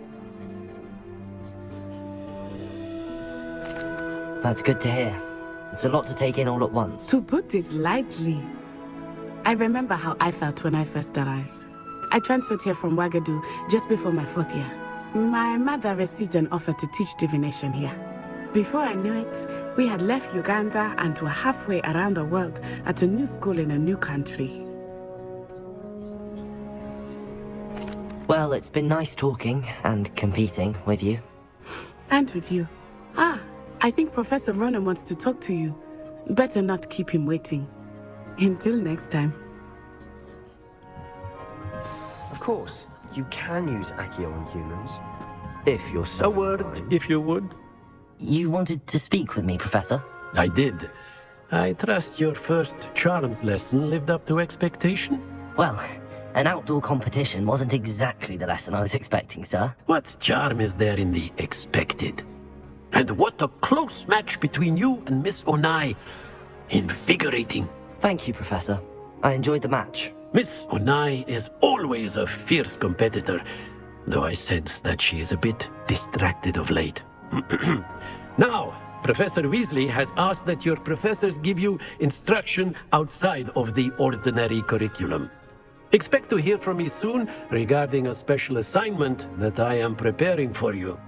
That's good to hear. It's a lot to take in all at once. To put it lightly, I remember how I felt when I first arrived. I transferred here from Ouagadougou just before my 4th year. My mother received an offer to teach divination here. Before I knew it, we had left Uganda and were halfway around the world at a new school in a new country. Well, it's been nice talking and competing with you. And with you. I think Professor Ronan wants to talk to you. Better not keep him waiting. Until next time. Of course, you can use Accio on humans. If you're so... A word, if you would. You wanted to speak with me, Professor? I did. I trust your first charms lesson lived up to expectation? Well, an outdoor competition wasn't exactly the lesson I was expecting, sir. What charm is there in the expected? And what a close match between you and Miss Onai. Invigorating. Thank you, Professor. I enjoyed the match. Miss Onai is always a fierce competitor, though I sense that she is a bit distracted of late. Now, Professor Weasley has asked that your professors give you instruction outside of the ordinary curriculum. Expect to hear from me soon regarding a special assignment that I am preparing for you.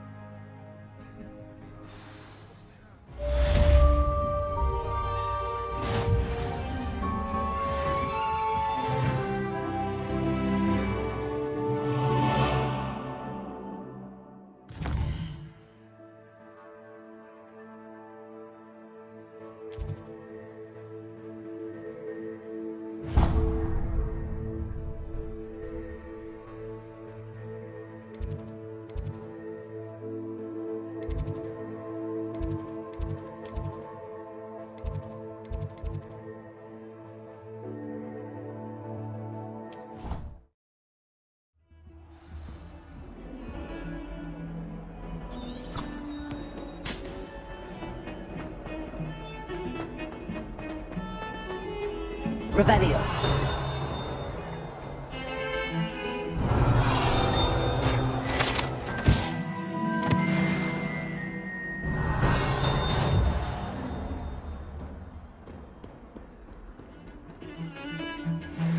Revelio.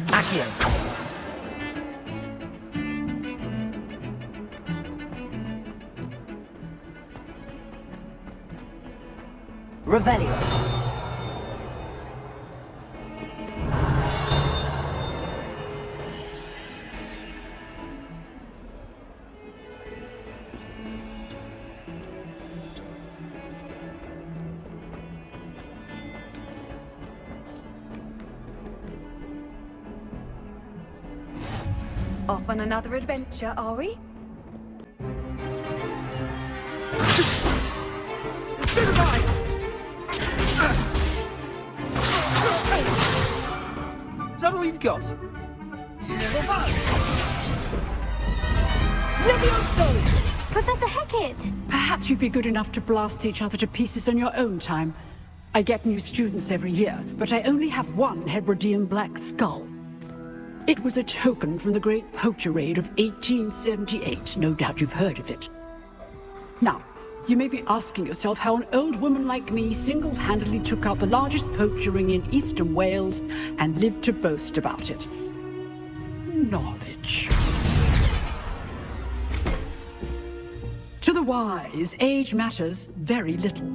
Accio. Revelio. Off on another adventure, are we? Is that all you've got? Levioso! Professor Hecat! Perhaps you'd be good enough to blast each other to pieces on your own time. I get new students every year, but I only have one Hebridean black skull. It was a token from the Great Poacher Raid of 1878. No doubt you've heard of it. Now, you may be asking yourself how an old woman like me single-handedly took out the largest poacher ring in eastern Wales and lived to boast about it. Knowledge. To the wise, age matters very little.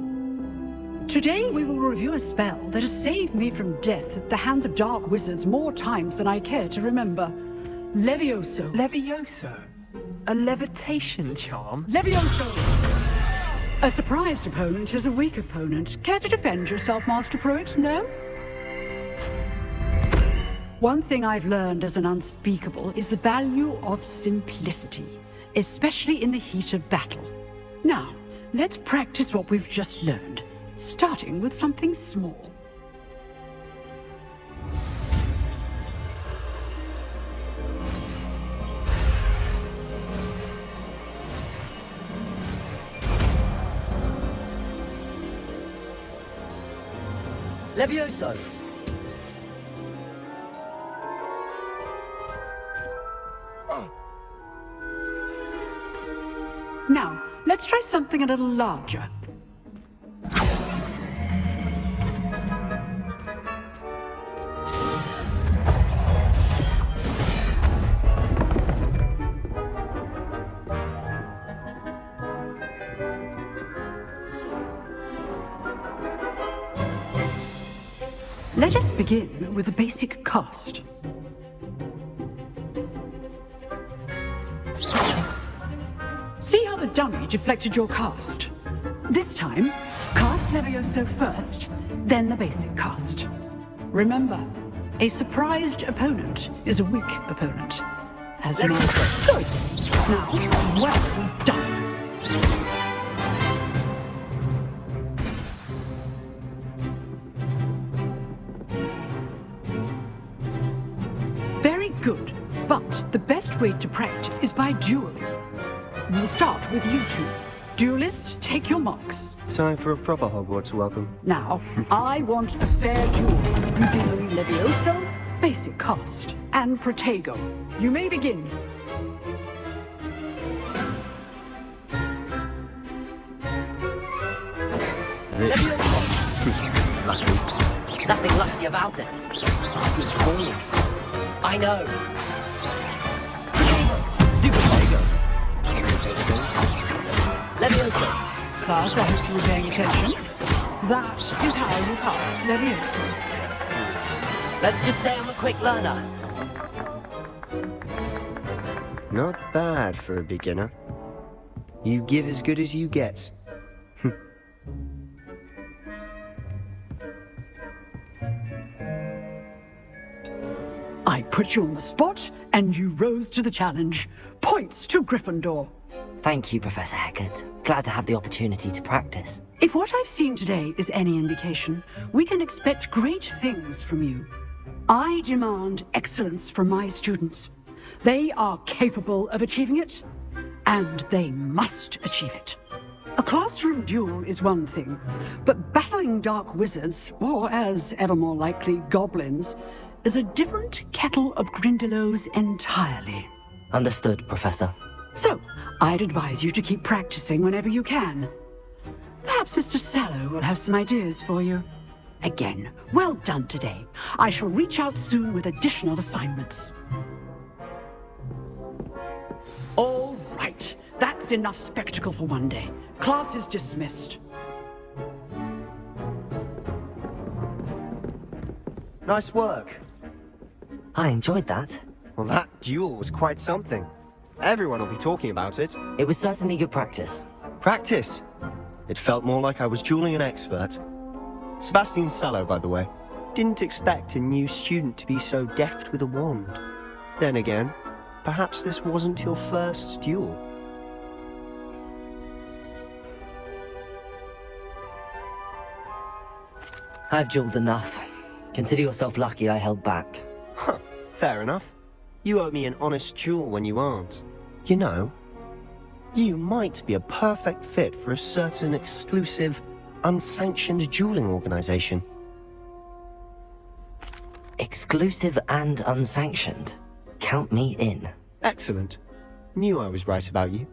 Today we will review a spell that has saved me from death at the hands of dark wizards more times than I care to remember. Levioso. Levioso? A levitation charm? Levioso! A surprised opponent is a weak opponent. Care to defend yourself, Master Pruitt? No? One thing I've learned as an unspeakable is the value of simplicity, especially in the heat of battle. Now, let's practice what we've just learned, starting with something small. Levioso! Now, let's try something a little larger. Let us begin with the basic cast. See how the dummy deflected your cast? This time, cast Levioso first, then the basic cast. Remember, a surprised opponent is a weak opponent. As good. Now, well done. Very good, but the best way to practice is by dueling. We'll start with you two. Duelists, take your marks. Time for a proper Hogwarts welcome. Now, I want a fair duel using only Levioso, basic cast, and Protego. You may begin. Lucky. Nothing lucky about it. Good form. I know. Stupid Protego. Levioso. Class, I hope you were paying attention. That is how you pass Levioso. Let's just say I'm a quick learner. Not bad for a beginner. You give as good as you get. I put you on the spot, and you rose to the challenge. Points to Gryffindor. Thank you, Professor Hecat. Glad to have the opportunity to practice. If what I've seen today is any indication, we can expect great things from you. I demand excellence from my students. They are capable of achieving it, and they must achieve it. A classroom duel is one thing, but battling dark wizards, or as ever more likely, goblins, is a different kettle of Grindylows entirely. Understood, Professor. So, I'd advise you to keep practicing whenever you can. Perhaps Mr. Sallow will have some ideas for you. Again, well done today. I shall reach out soon with additional assignments. All right, that's enough spectacle for one day. Class is dismissed. Nice work. I enjoyed that. Well, that duel was quite something. Everyone will be talking about it. It was certainly good practice. Practice? It felt more like I was dueling an expert. Sebastian Sallow, by the way. Didn't expect a new student to be so deft with a wand. Then again, perhaps this wasn't your first duel. I've dueled enough. Consider yourself lucky I held back. Huh, fair enough. You owe me an honest duel when you aren't. You know, you might be a perfect fit for a certain exclusive, unsanctioned dueling organization. Exclusive and unsanctioned. Count me in. Excellent. Knew I was right about you.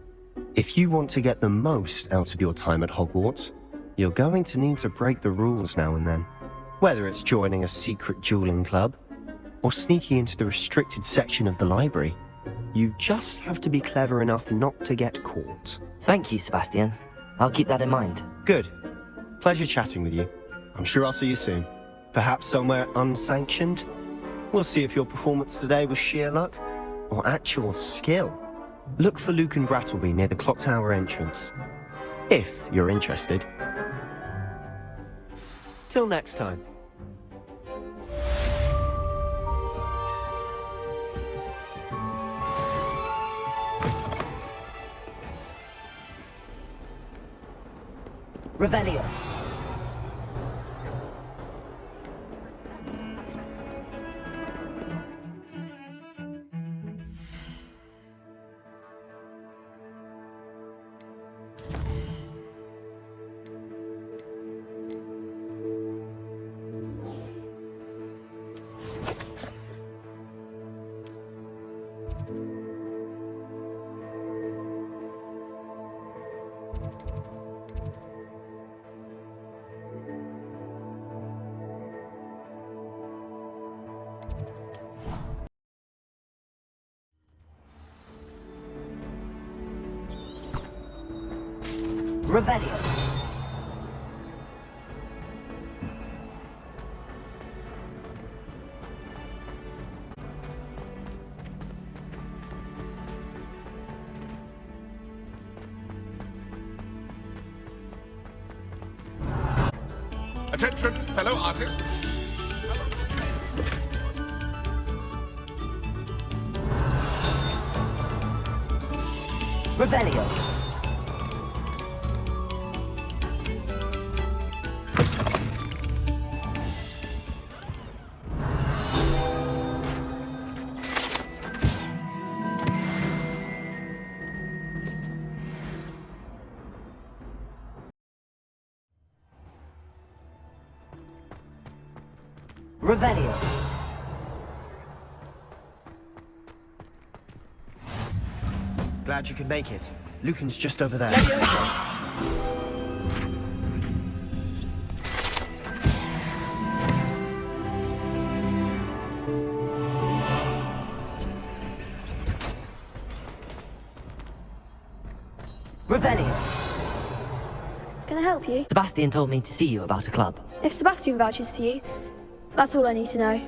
If you want to get the most out of your time at Hogwarts, you're going to need to break the rules now and then. Whether it's joining a secret dueling club, or sneaking into the restricted section of the library, you just have to be clever enough not to get caught. Thank you, Sebastian. I'll keep that in mind. Good. Pleasure chatting with you. I'm sure I'll see you soon. Perhaps somewhere unsanctioned? We'll see if your performance today was sheer luck, or actual skill. Look for Luke and Brattleby near the clock tower entrance, if you're interested. Till next time. Revelio. Revelio. Attention, fellow artists. Revelio. Revelio. Glad you could make it. Lucan's just over there. Revelio. Can I help you? Sebastian told me to see you about a club. If Sebastian vouches for you, that's all I need to know.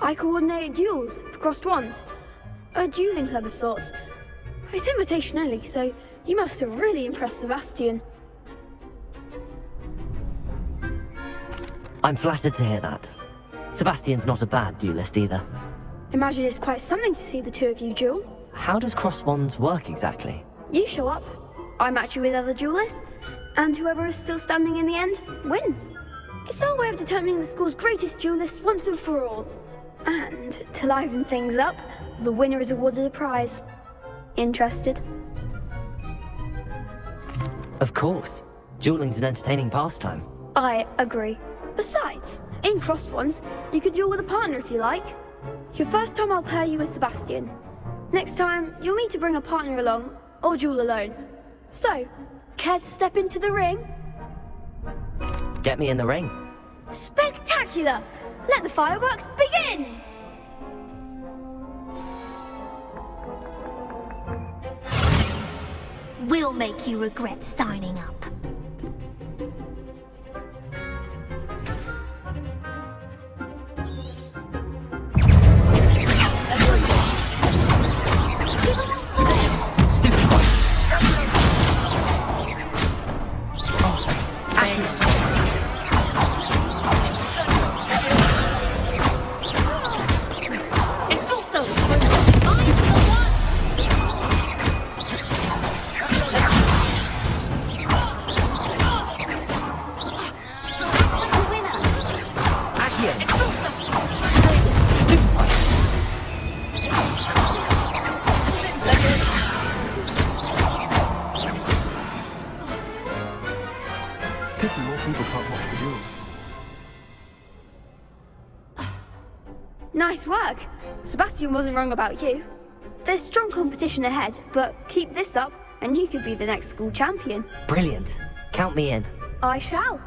I coordinate duels for crossed wands. A dueling club of sorts. It's invitation only, so you must have really impressed Sebastian. I'm flattered to hear that. Sebastian's not a bad duelist either. Imagine it's quite something to see the two of you duel. How does cross wands work exactly? You show up, I match you with other duelists, and whoever is still standing in the end wins. It's our way of determining the school's greatest duelist once and for all. And to liven things up, the winner is awarded a prize. Interested? Of course. Dueling's an entertaining pastime. I agree. Besides, in crossed ones, you could duel with a partner if you like. Your first time I'll pair you with Sebastian. Next time, you'll need to bring a partner along, or duel alone. So, care to step into the ring? Get me in the ring. Spectacular! Let the fireworks begin! We'll make you regret signing up. work. Sebastian wasn't wrong about you. There's strong competition ahead, but keep this up and you could be the next school champion. Brilliant. Count me in. I shall.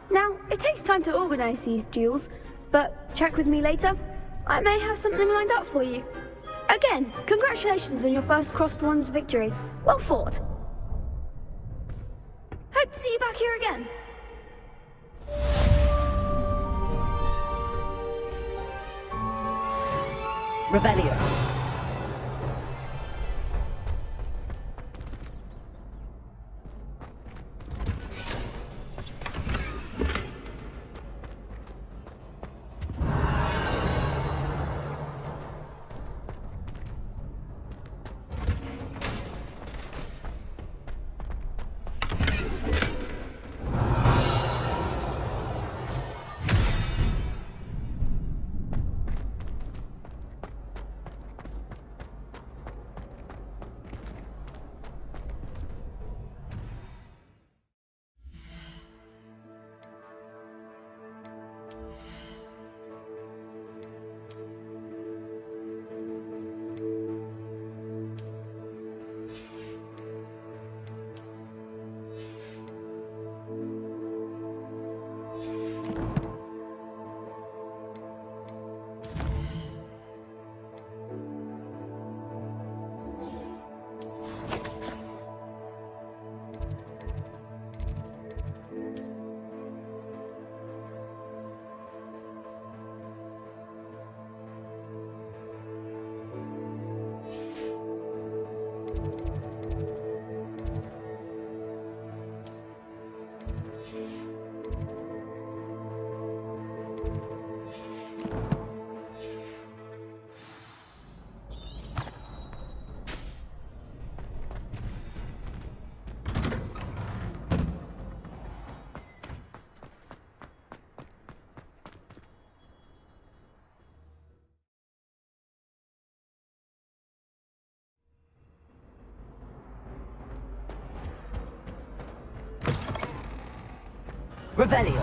Now, it takes time to organise these duels, but check with me later. I may have something lined up for you. Again, congratulations on your first Crossed Wands victory. Well fought. Hope to see you back here again. Revelio. Revelio.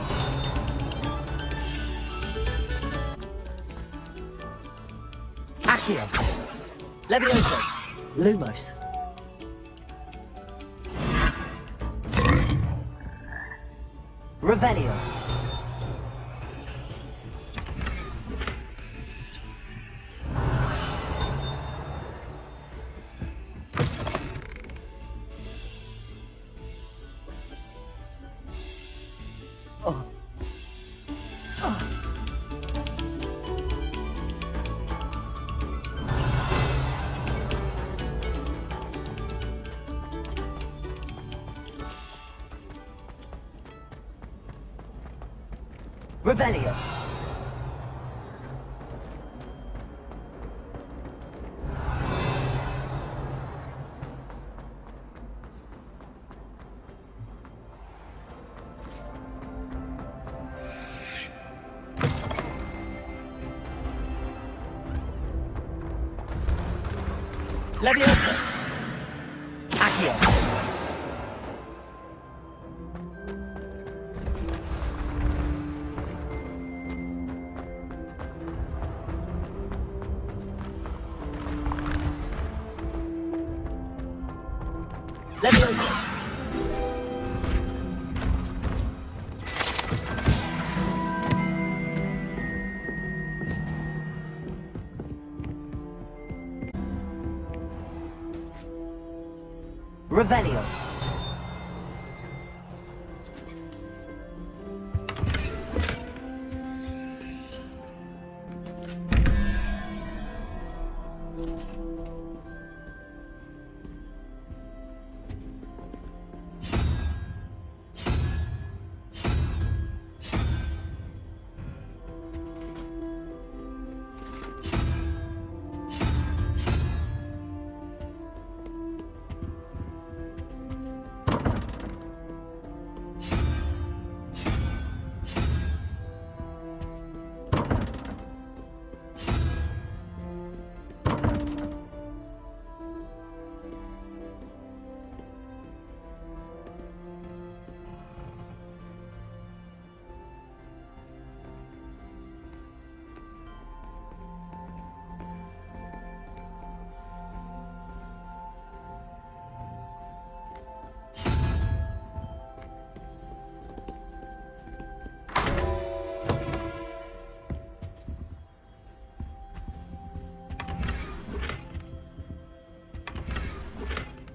Accio. Levioso. Lumos. Revelio. Revelio. Levioso. Accio. Levioso. Revelio.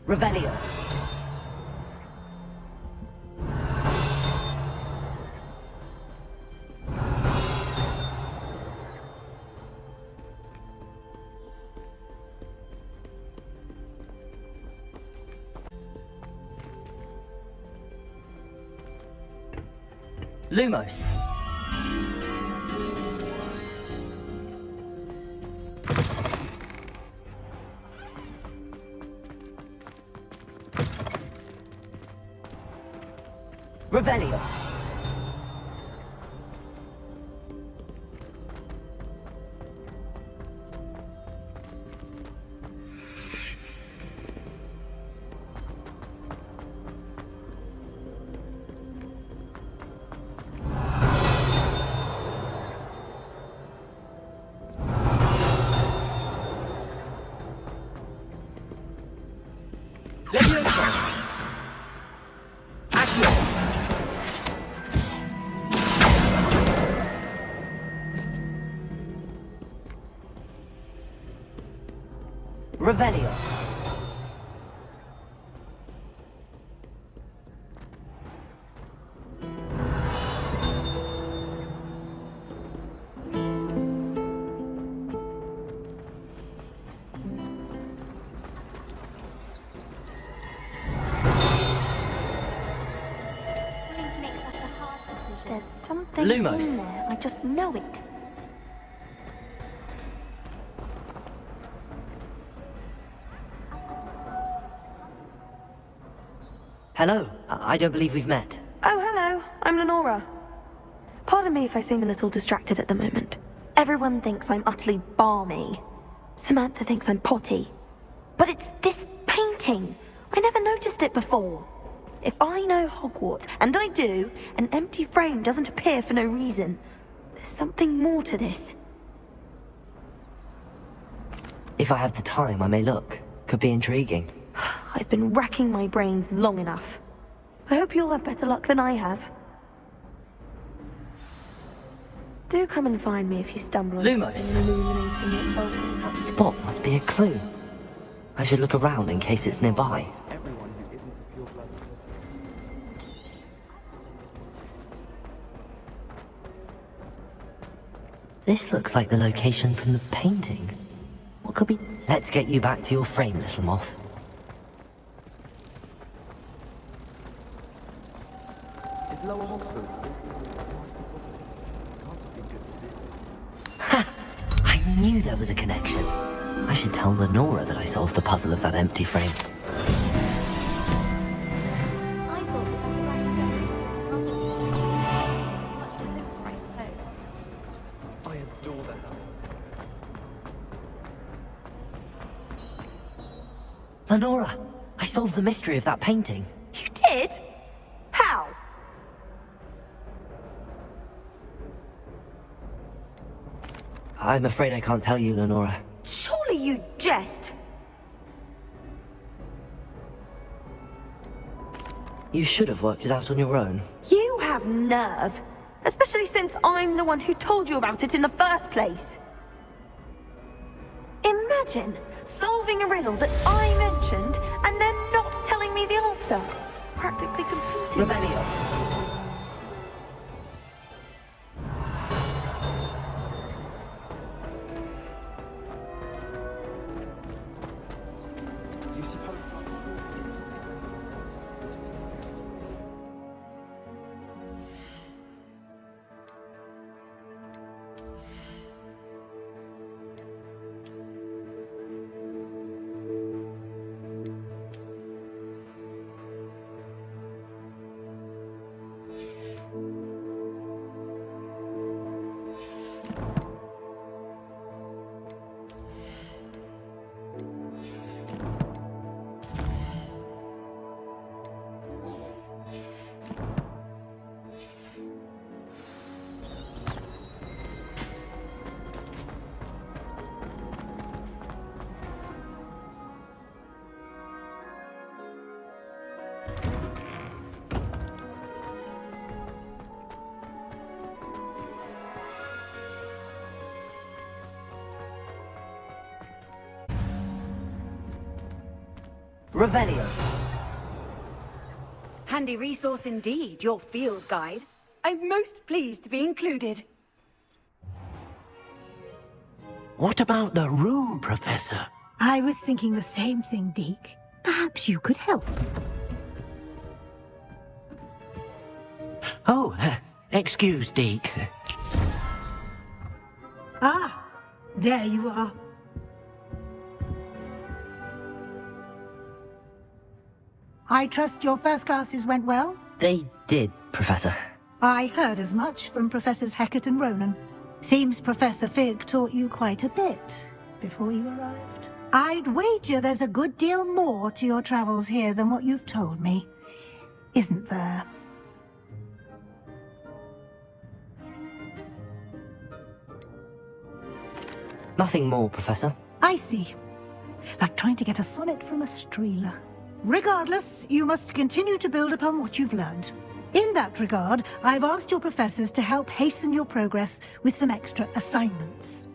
Revelio. Lumos. Revelio. Revelio. There's something Lumos. in there. I just know it. Hello. I don't believe we've met. Oh, hello. I'm Lenora. Pardon me if I seem a little distracted at the moment. Everyone thinks I'm utterly balmy. Samantha thinks I'm potty. But it's this painting. I never noticed it before. If I know Hogwarts, and I do, an empty frame doesn't appear for no reason. There's something more to this. If I have the time, I may look. Could be intriguing. I've been racking my brains long enough. I hope you'll have better luck than I have. Do come and find me if you stumble on Lumos. something illuminating itself. That spot must be a clue. I should look around in case it's nearby. This looks like the location from the painting. What could be... Let's get you back to your frame, little moth. It's Lower Oxford. Ha! I knew there was a connection. I should tell Lenora that I solved the puzzle of that empty frame. I adore that. Lenora, I solved the mystery of that painting. You did? How? I'm afraid I can't tell you, Lenora. Surely you jest. You should have worked it out on your own. You have nerve. Especially since I'm the one who told you about it in the first place. Imagine solving a riddle that I mentioned and then not telling me the answer. Practically completed. Revelio. Revelio. Handy resource indeed, your field guide. I'm most pleased to be included. What about the room, Professor? I was thinking the same thing, Deke. Perhaps you could help. Oh, excuse, Deke. Ah, there you are. I trust your first classes went well? They did, Professor. I heard as much from Professors Hecat and Ronan. Seems Professor Fig taught you quite a bit before you arrived. I'd wager there's a good deal more to your travels here than what you've told me, isn't there? Nothing more, Professor. I see. Like trying to get a sonnet from a streeler. Regardless, you must continue to build upon what you've learned. In that regard, I've asked your professors to help hasten your progress with some extra assignments.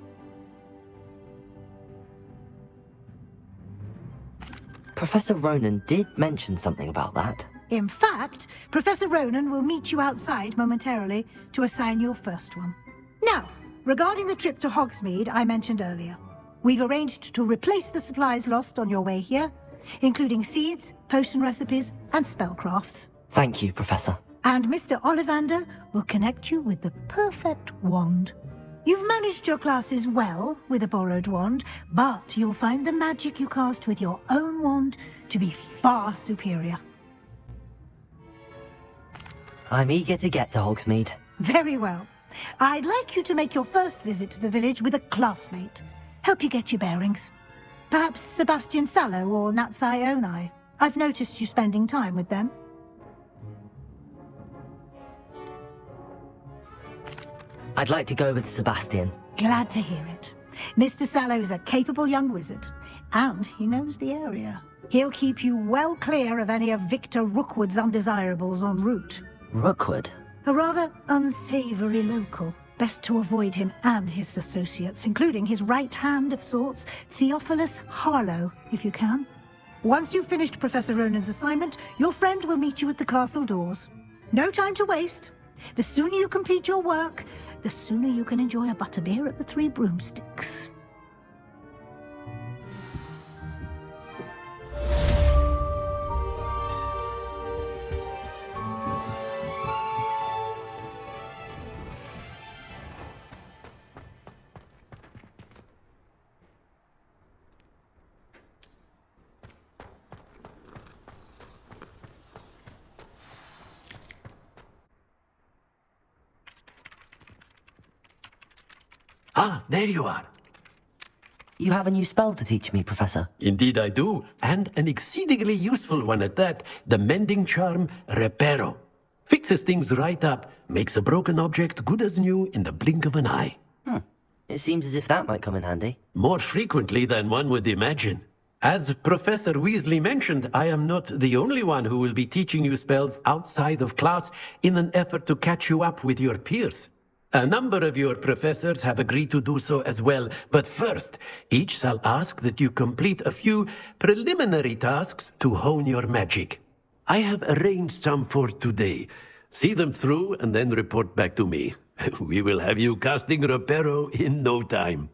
Professor Ronan did mention something about that. In fact, Professor Ronan will meet you outside momentarily to assign your first one. Now, regarding the trip to Hogsmeade I mentioned earlier, we've arranged to replace the supplies lost on your way here, including seeds, potion recipes, and spellcrafts. Thank you, Professor. And Mr. Ollivander will connect you with the perfect wand. You've managed your classes well with a borrowed wand, but you'll find the magic you cast with your own wand to be far superior. I'm eager to get to Hogsmeade. Very well. I'd like you to make your first visit to the village with a classmate. Help you get your bearings. Perhaps Sebastian Sallow or Natsai Onai. I've noticed you spending time with them. I'd like to go with Sebastian. Glad to hear it. Mr. Sallow is a capable young wizard, and he knows the area. He'll keep you well clear of any of Victor Rookwood's undesirables en route. Rookwood? A rather unsavory local. Best to avoid him and his associates, including his right hand of sorts, Theophilus Harlow, if you can. Once you've finished Professor Ronan's assignment, your friend will meet you at the castle doors. No time to waste. The sooner you complete your work, the sooner you can enjoy a butterbeer at the Three Broomsticks. Ah, there you are. You have a new spell to teach me, Professor. Indeed I do, and an exceedingly useful one at that. The mending charm, Reparo. Fixes things right up, makes a broken object good as new in the blink of an eye. It seems as if that might come in handy. More frequently than one would imagine. As Professor Weasley mentioned, I am not the only one who will be teaching you spells outside of class in an effort to catch you up with your peers. A number of your professors have agreed to do so as well, but first, each shall ask that you complete a few preliminary tasks to hone your magic. I have arranged some for today. See them through and then report back to me. We will have you casting Reparo in no time.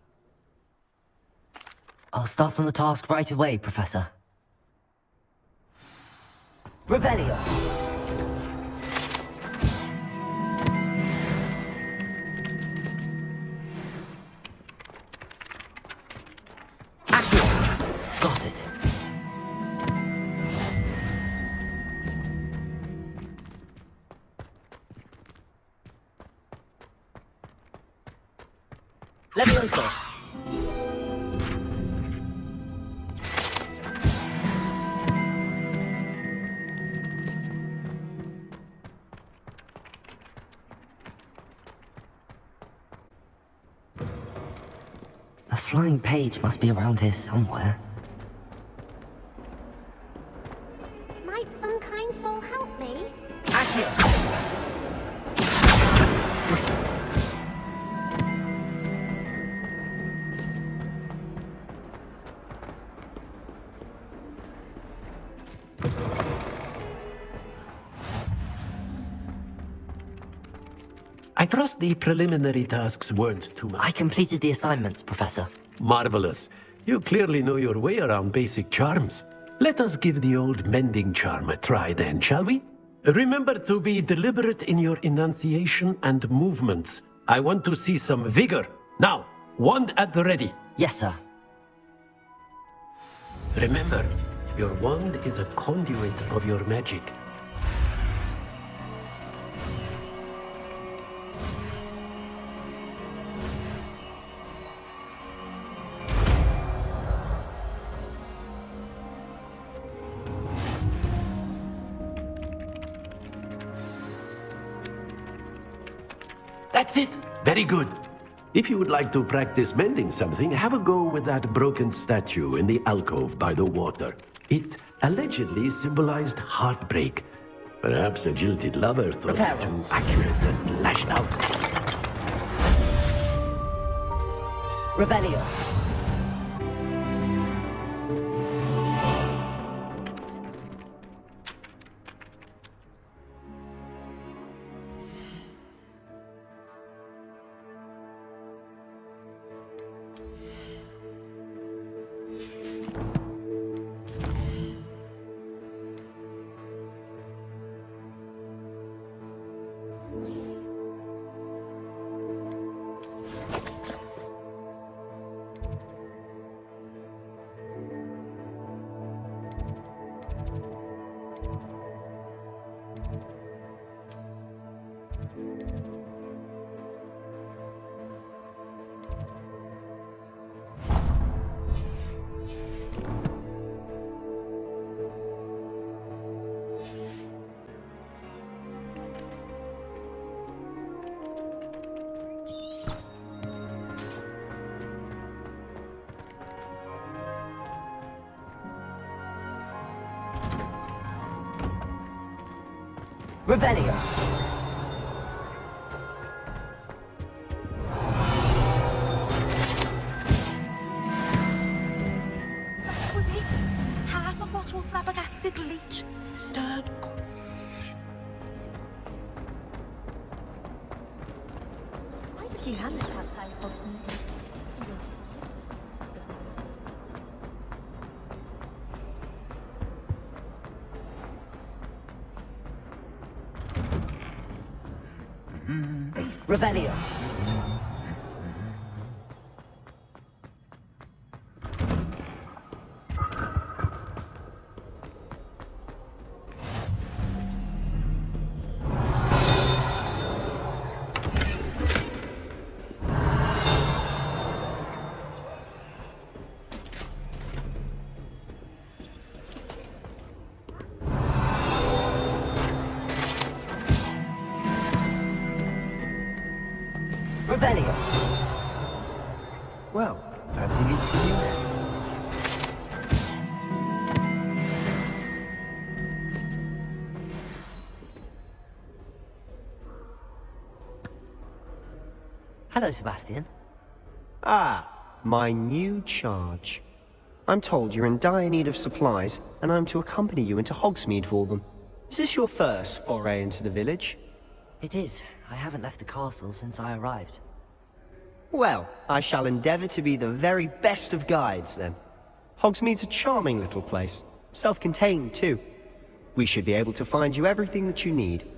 I'll start on the task right away, Professor. Revelio! Got it. Levioso. A flying page must be around here somewhere. Might some kind soul help me? I trust the preliminary tasks weren't too much. I completed the assignments, Professor. Marvelous. You clearly know your way around basic charms. Let us give the old mending charm a try then, shall we? Remember to be deliberate in your enunciation and movements. I want to see some vigor. Now, wand at the ready. Yes, sir. Remember, your wand is a conduit of your magic. That's it. Very good. If you would like to practice mending something, have a go with that broken statue in the alcove by the water. It allegedly symbolized heartbreak. Perhaps a jilted lover thought it too accurate and lashed out. Revelio. Revelio. That was it. Half a bottle of flabbergasted leech. Stirred. Why did you hand this outside of me? Revelio. Revelio. Well, fancy meeting you then. Hello, Sebastian. Ah, my new charge. I'm told you're in dire need of supplies, and I'm to accompany you into Hogsmeade for them. Is this your first foray into the village? It is. I haven't left the castle since I arrived. Well, I shall endeavour to be the very best of guides, then. Hogsmeade's a charming little place. Self-contained, too. We should be able to find you everything that you need.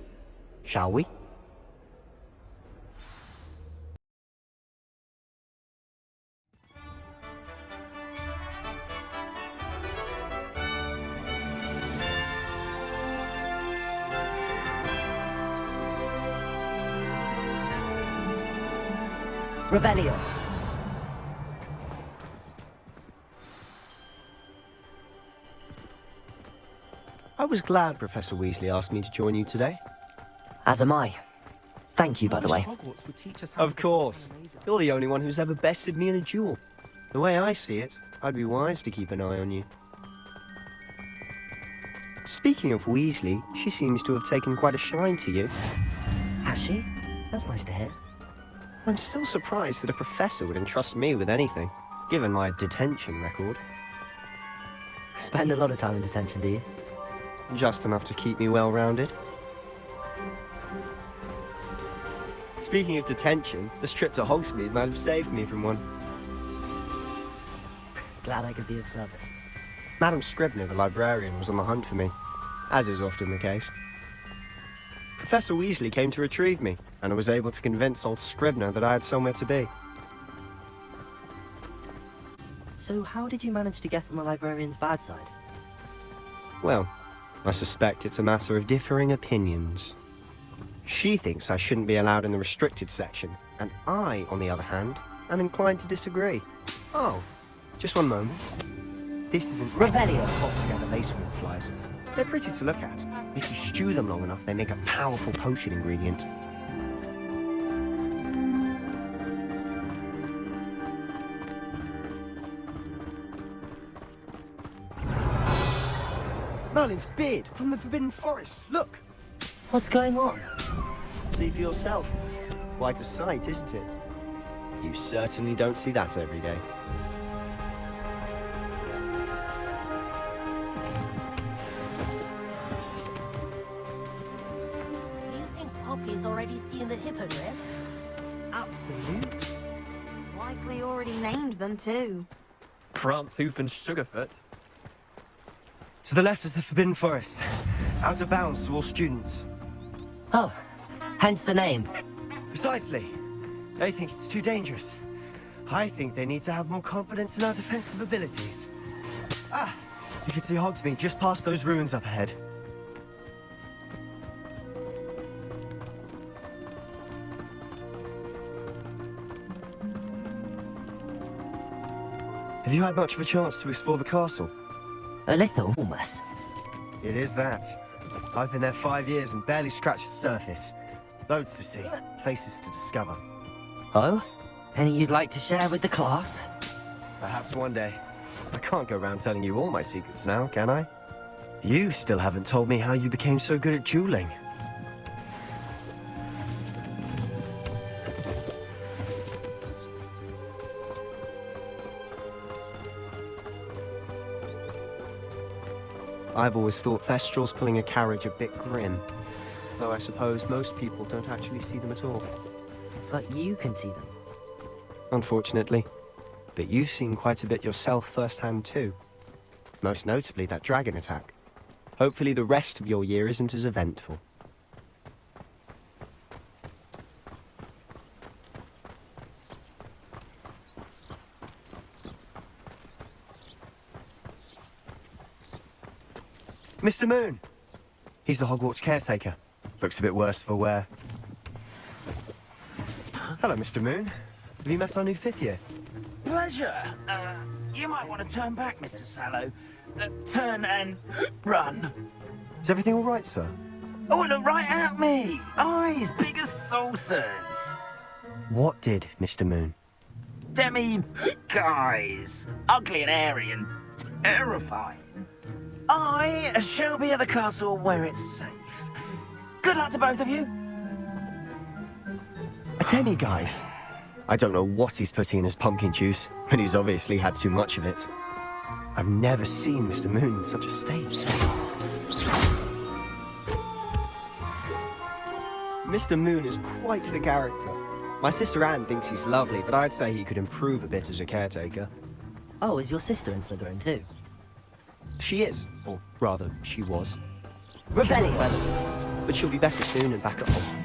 Shall we? Revelio. I was glad Professor Weasley asked me to join you today. As am I. Thank you, by the way. Of course. You're the only one who's ever bested me in a duel. The way I see it, I'd be wise to keep an eye on you. Speaking of Weasley, she seems to have taken quite a shine to you. Has she? That's nice to hear. I'm still surprised that a professor would entrust me with anything, given my detention record. Spend a lot of time in detention, do you? Just enough to keep me well-rounded. Speaking of detention, this trip to Hogsmeade might have saved me from one. Glad I could be of service. Madam Scribner, the librarian, was on the hunt for me, as is often the case. Professor Weasley came to retrieve me, and I was able to convince old Scribner that I had somewhere to be. So how did you manage to get on the librarian's bad side? Well, I suspect it's a matter of differing opinions. She thinks I shouldn't be allowed in the restricted section, and I, on the other hand, am inclined to disagree. Oh, just one moment. This isn't Revelio spot together lacewing flies. They're pretty to look at. If you stew them long enough, they make a powerful potion ingredient. Merlin's beard from the Forbidden Forest. Look! What's going on? See for yourself. Quite a sight, isn't it? You certainly don't see that every day. Do you think Poppy's already seen the hippogriffs? Absolutely. Likely already named them too. Prancehoof and Sugarfoot. To the left is the Forbidden Forest. Out of bounds to all students. Oh, hence the name. Precisely. They think it's too dangerous. I think they need to have more confidence in our defensive abilities. Ah, you can see Hogsmeade just past those ruins up ahead. Have you had much of a chance to explore the castle? A little, almost. It is that. I've been there 5 years and barely scratched the surface. Loads to see, places to discover. Oh? Any you'd like to share with the class? Perhaps one day. I can't go around telling you all my secrets now, can I? You still haven't told me how you became so good at dueling. I've always thought Thestrals pulling a carriage a bit grim. Though I suppose most people don't actually see them at all. But you can see them. Unfortunately. But you've seen quite a bit yourself firsthand too. Most notably that dragon attack. Hopefully the rest of your year isn't as eventful. Mr. Moon! He's the Hogwarts caretaker. Looks a bit worse for wear. Hello, Mr. Moon. Have you met our new 5th year? Pleasure. You might want to turn back, Mr. Sallow. Turn and run. Is everything all right, sir? Oh, look right at me. Eyes big as saucers. What did, Mr. Moon? Guys. Ugly and airy and terrifying. I shall be at the castle where it's safe. Good luck to both of you. A demi-guise? I don't know what he's putting in his pumpkin juice, but he's obviously had too much of it. I've never seen Mr. Moon in such a state. Mr. Moon is quite the character. My sister Anne thinks he's lovely, but I'd say he could improve a bit as a caretaker. Oh, is your sister in Slytherin too? She is, or rather, she was. Revelio! But she'll be better soon and back at Hogwarts.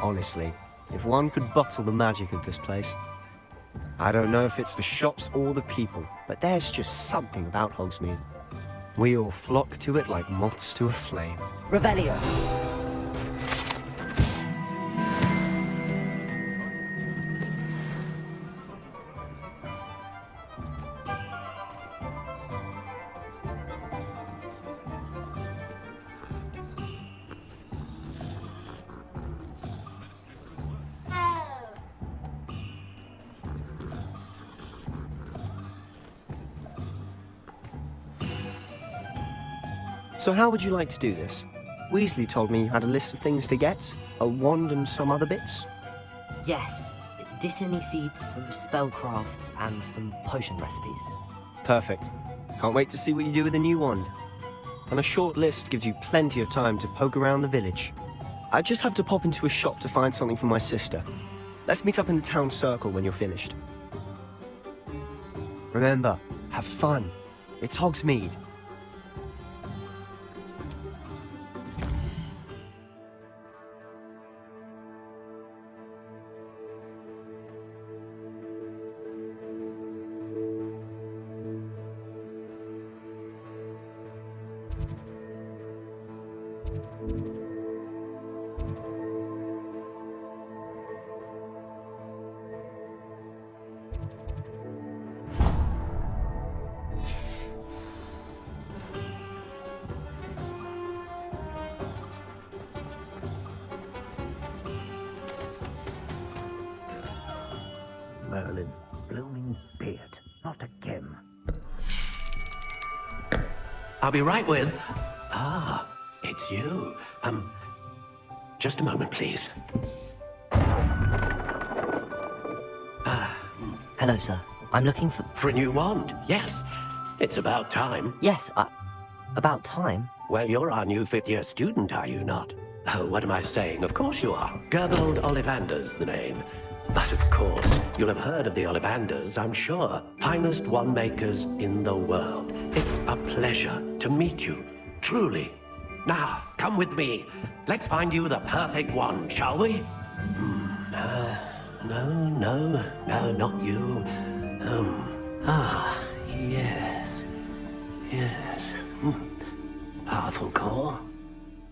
Honestly, if one could bottle the magic of this place. I don't know if it's the shops or the people, but there's just something about Hogsmeade. We all flock to it like moths to a flame. Revelio! So how would you like to do this? Weasley told me you had a list of things to get, a wand and some other bits. Yes, Dittany seeds, some spellcrafts, and some potion recipes. Perfect. Can't wait to see what you do with the new wand. And a short list gives you plenty of time to poke around the village. I just have to pop into a shop to find something for my sister. Let's meet up in the town circle when you're finished. Remember, have fun. It's Hogsmeade. Merlin's blooming beard. Not again. I'll be right with... Ah, it's you. Just a moment, please. Hello, sir. I'm looking for... For a new wand, yes. It's about time. Yes, about time? Well, you're our new fifth-year student, are you not? Oh, what am I saying? Of course you are. Gerbold Ollivander's the name. But of course, you'll have heard of the Ollivanders, I'm sure. Finest wand makers in the world. It's a pleasure to meet you, truly. Now, come with me. Let's find you the perfect wand, shall we? No, not you. Yes. Yes. Powerful core.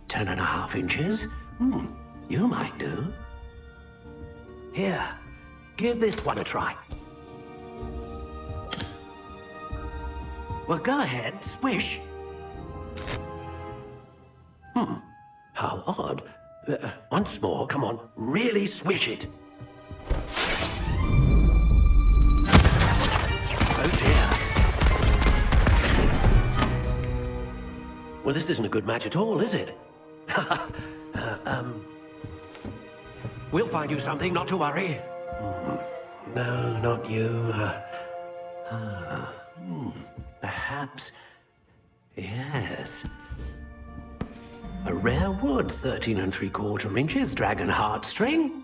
10.5 inches. You might do. Here, give this one a try. Well, go ahead, swish. How odd. Once more, come on, really swish it. Oh dear. Well, this isn't a good match at all, is it? We'll find you something, not to worry. No, not you. Perhaps... Yes. A rare wood, 13 3/4 inches, dragon heartstring.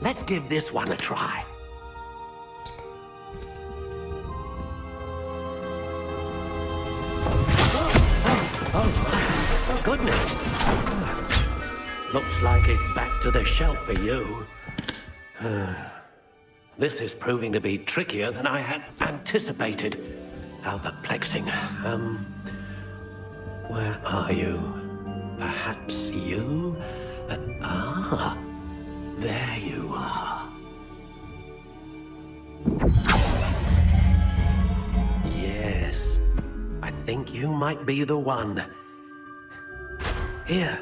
Let's give this one a try. Oh, goodness. Looks like it's back to the shelf for you. This is proving to be trickier than I had anticipated. How perplexing. Where are you? Perhaps you? There you are. Yes, I think you might be the one. Here,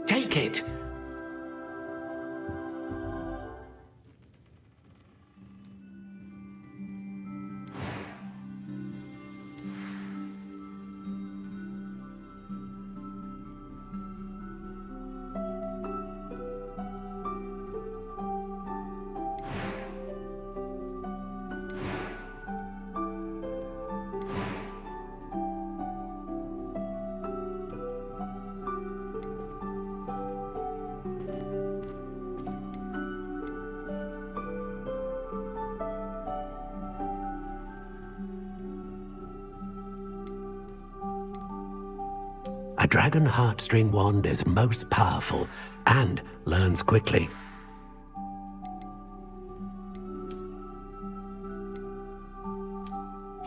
take it. A dragon heartstring wand is most powerful and learns quickly.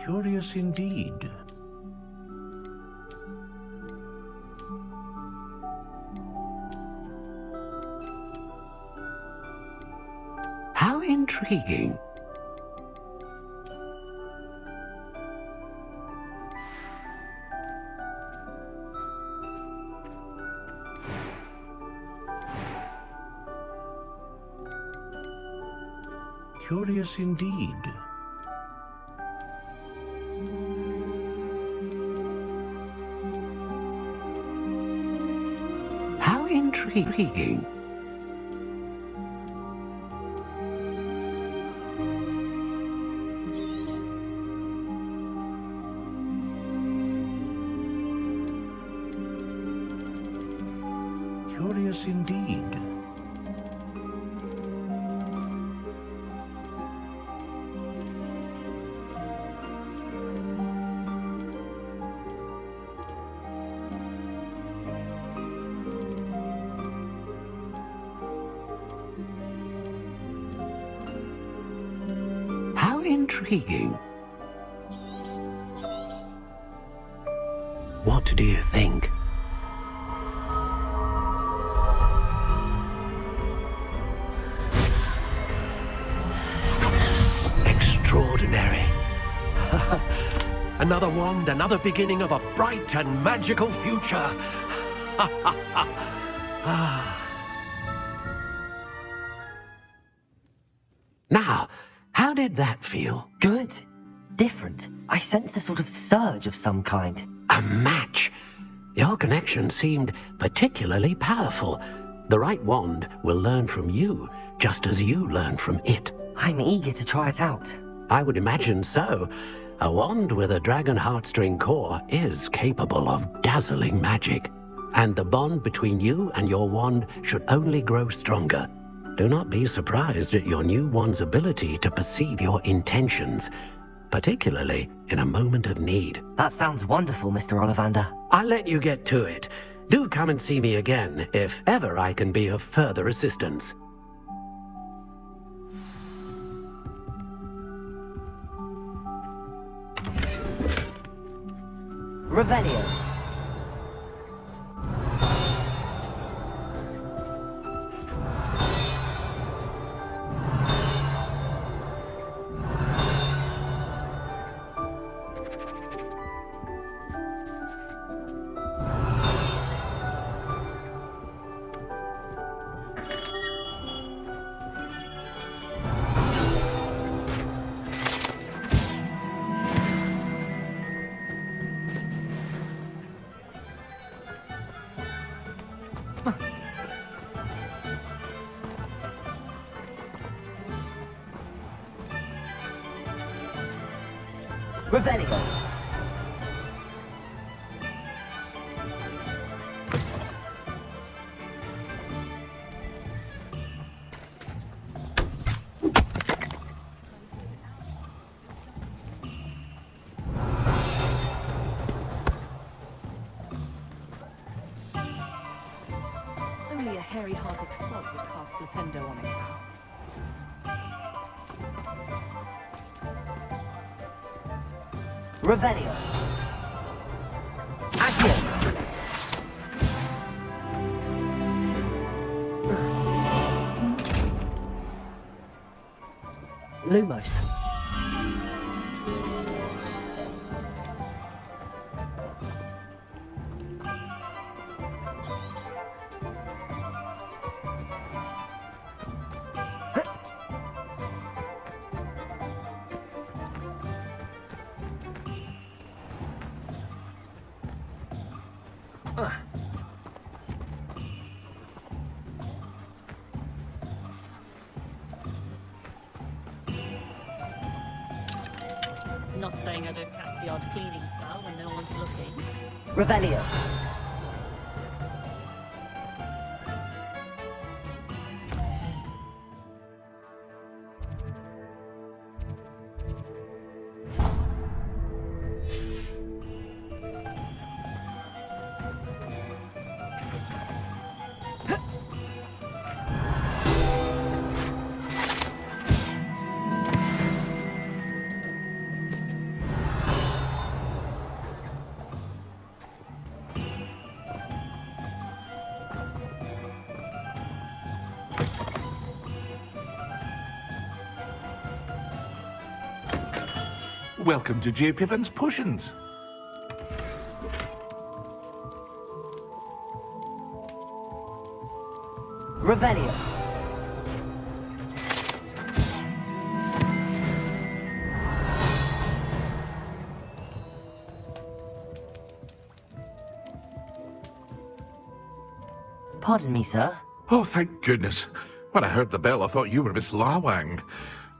Curious indeed. How intriguing. Curious indeed. intriguing. Curious indeed. How intriguing. What do you think? Extraordinary. Another wand, another beginning of a bright and magical future. Now, how did that feel? Good. Different. I sensed a sort of surge of some kind. A match. Your connection seemed particularly powerful. The right wand will learn from you, just as you learn from it. I'm eager to try it out. I would imagine so. A wand with a dragon heartstring core is capable of dazzling magic. And the bond between you and your wand should only grow stronger. Do not be surprised at your new wand's ability to perceive your intentions, particularly in a moment of need. That sounds wonderful, Mr. Ollivander. I'll let you get to it. Do come and see me again if ever I can be of further assistance. Revelio. Revelio. Only a hairy-hearted sod would cast Flipendo on a cow. Revelio. Accio. Lumos. Not saying I don't cast the odd cleaning spell when no one's looking. Revelio. Welcome to J. Pippin's Potions. Revelio. Pardon me, sir. Oh, thank goodness. When I heard the bell, I thought you were Miss Lawang.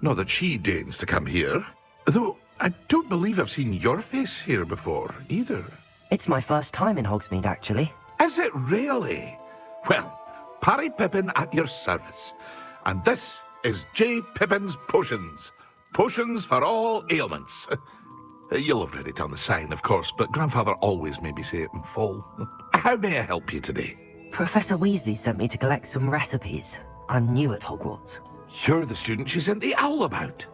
Not that she deigns to come here. Though, I don't believe I've seen your face here before, either. It's my first time in Hogsmeade, actually. Is it really? Well, Parry Pippin at your service. And this is J. Pippin's Potions. Potions for all ailments. You'll have read it on the sign, of course, but Grandfather always made me say it in full. How may I help you today? Professor Weasley sent me to collect some recipes. I'm new at Hogwarts. You're the student she sent the owl about.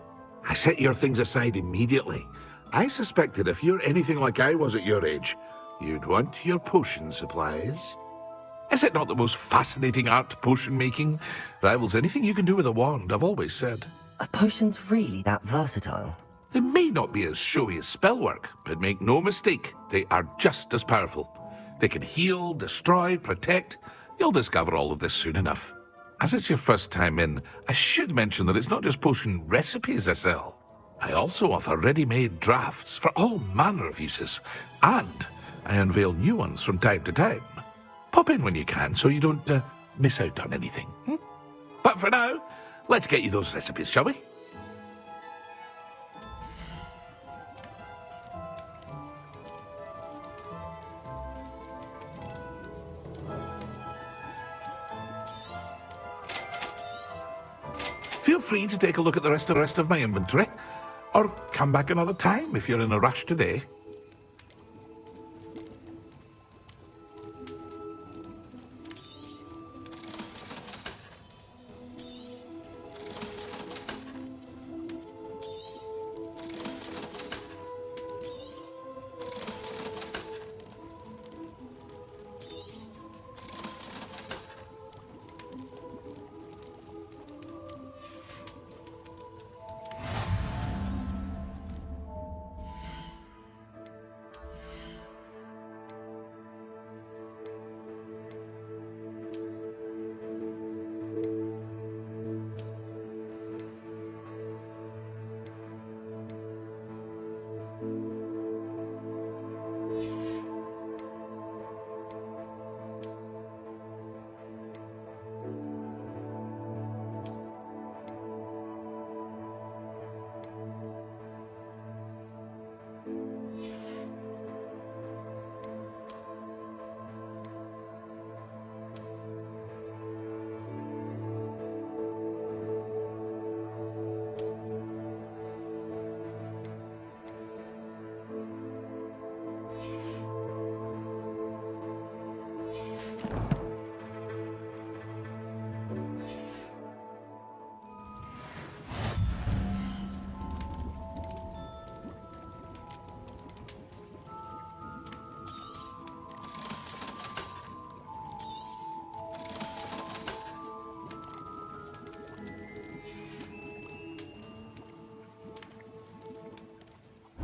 I set your things aside immediately. I suspected if you're anything like I was at your age, you'd want your potion supplies. Is it not the most fascinating art, potion making? Rivals anything you can do with a wand, I've always said. Are potions really that versatile? They may not be as showy as spellwork, but make no mistake, they are just as powerful. They can heal, destroy, protect. You'll discover all of this soon enough. As it's your first time in, I should mention that it's not just potion recipes I sell. I also offer ready-made drafts for all manner of uses, and I unveil new ones from time to time. Pop in when you can so you don't miss out on anything. But for now, let's get you those recipes, shall we? Feel free to take a look at the rest of my inventory, or come back another time if you're in a rush today.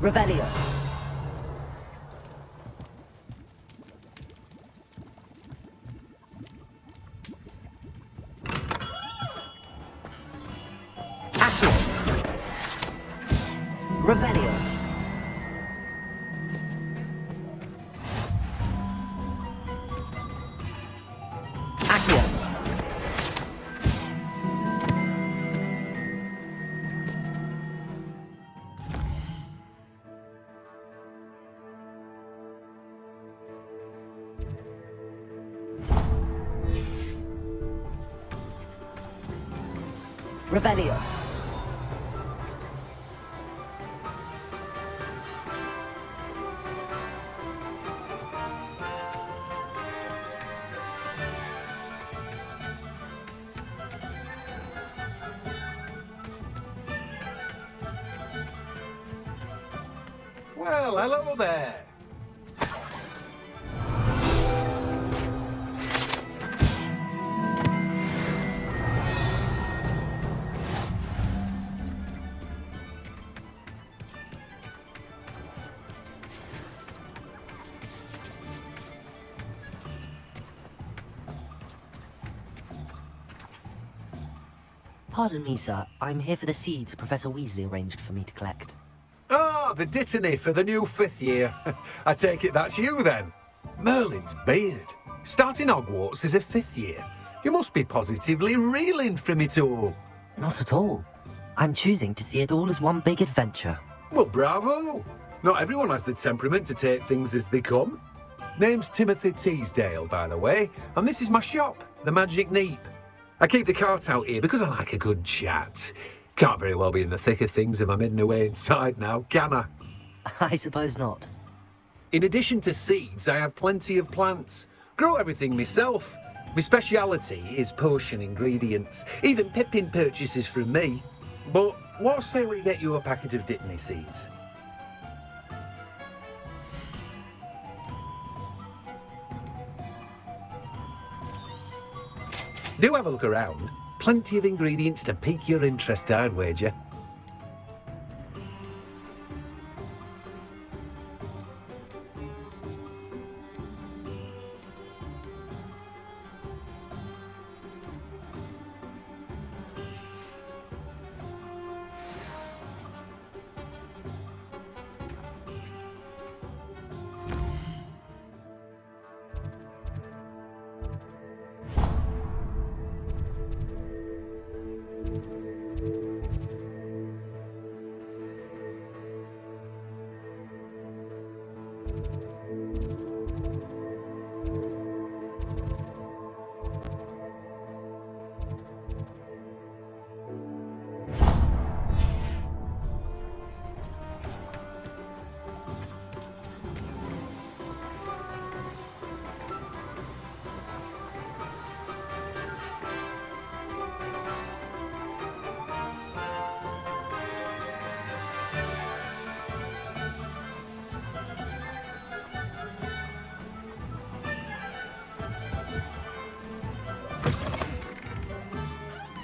Revelio. Revelio. Accio. Revelio. Well, hello there. Pardon me, sir. I'm here for the seeds Professor Weasley arranged for me to collect. Ah, the dittany for the new 5th year. I take it that's you then. Merlin's beard. Starting Hogwarts as a 5th year. You must be positively reeling from it all. Not at all. I'm choosing to see it all as one big adventure. Well, bravo. Not everyone has the temperament to take things as they come. Name's Timothy Teasdale, by the way, and this is my shop, the Magic Neep. I keep the cart out here because I like a good chat. Can't very well be in the thick of things if I'm hidden away inside now, can I? I suppose not. In addition to seeds, I have plenty of plants. Grow everything myself. My speciality is potion ingredients. Even Pippin purchases from me. But what say we get you a packet of Dittany seeds? Do have a look around. Plenty of ingredients to pique your interest, I'd wager.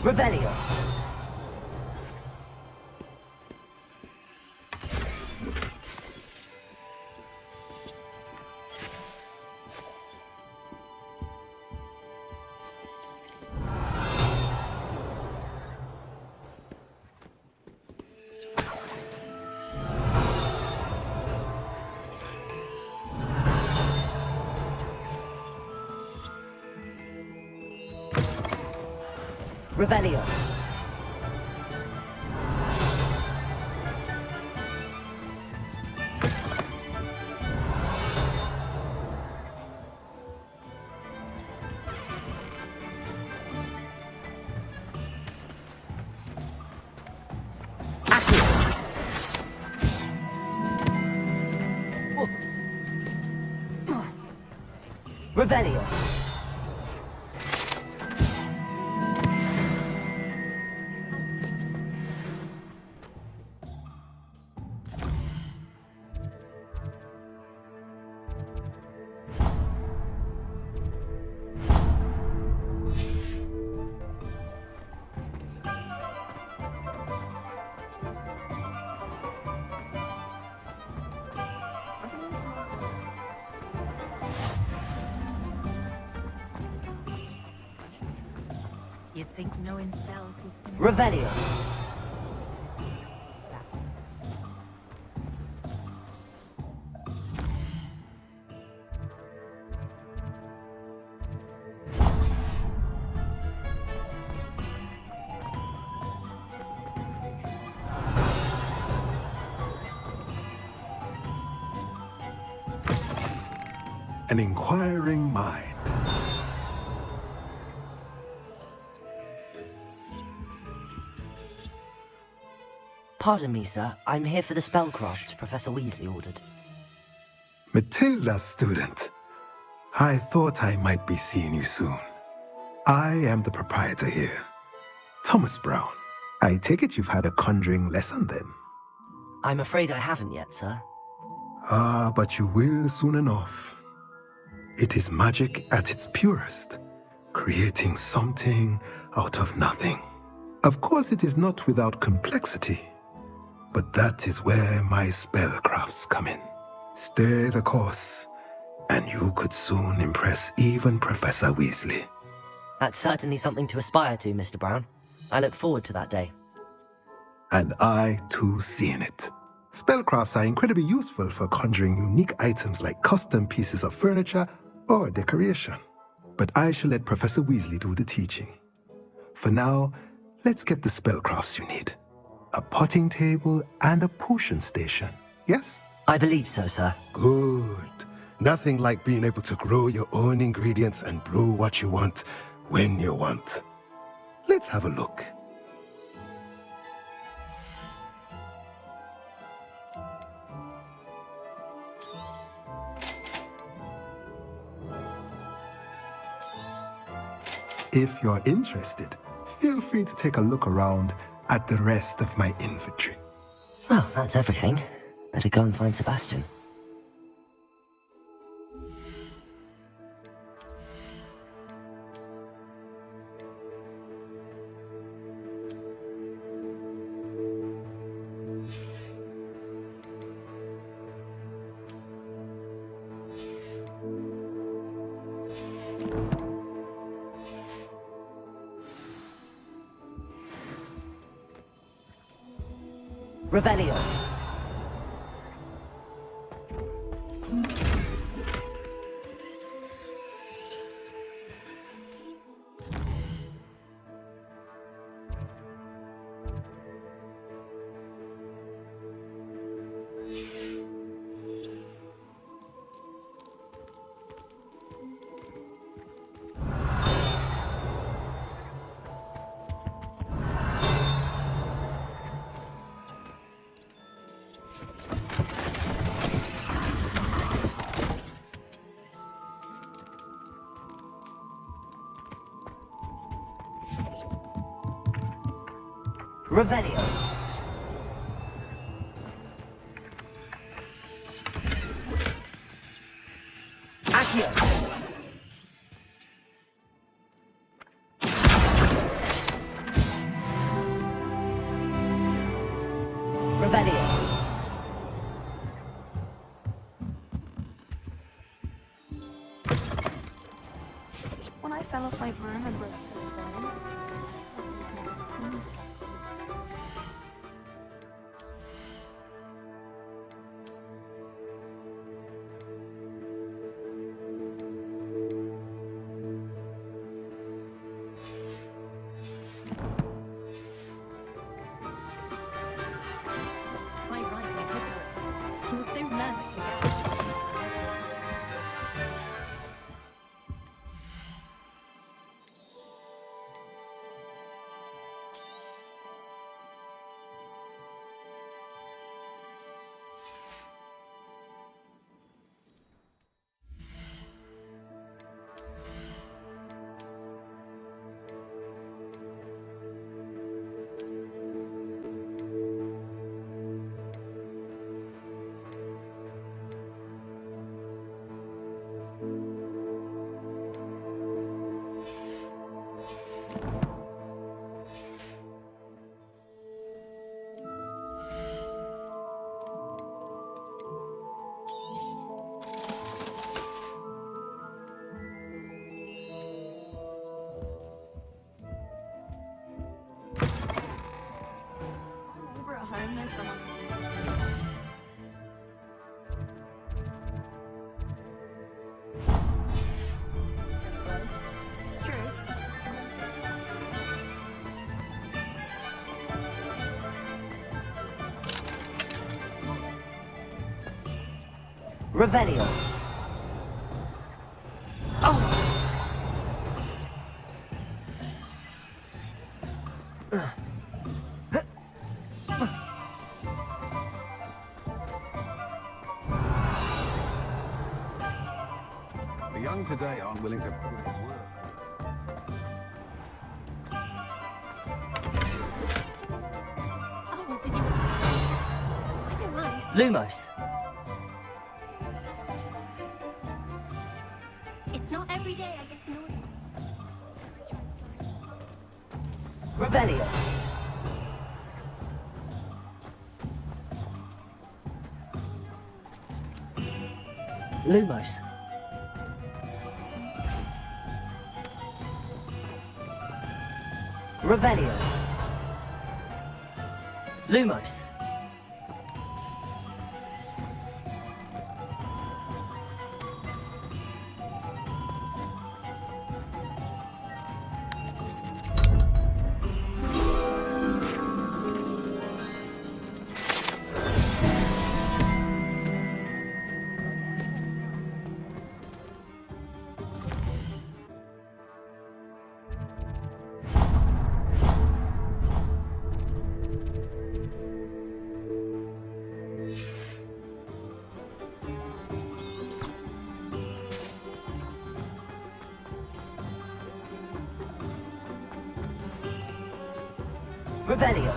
Revelio. Revelio. Revelio. You think knowing spells would... Revelio. An inquiring mind. Pardon me, sir. I'm here for the spellcrafts Professor Weasley ordered. Matilda, student. I thought I might be seeing you soon. I am the proprietor here. Thomas Brown. I take it you've had a conjuring lesson then? I'm afraid I haven't yet, sir. Ah, but you will soon enough. It is magic at its purest, creating something out of nothing. Of course, it is not without complexity. But that is where my spellcrafts come in. Stay the course, and you could soon impress even Professor Weasley. That's certainly something to aspire to, Mr. Brown. I look forward to that day. And I, too, seeing it. Spellcrafts are incredibly useful for conjuring unique items like custom pieces of furniture or decoration. But I shall let Professor Weasley do the teaching. For now, let's get the spellcrafts you need. A potting table and a potion station, yes? I believe so, sir. Good. Nothing like being able to grow your own ingredients and brew what you want, when you want. Let's have a look. If you're interested, feel free to take a look around at the rest of my inventory. Well, that's everything. Better go and find Sebastian. Revelio. Revelio. Accio. Revelio. When I fell off my broom and broke the bone, Revelio. Oh! The young today aren't willing to put in the work. Oh, did you... I don't mind. Lumos. It's not every day I get to know you. Revelio. Lumos. Revelio. Lumos. Revelio.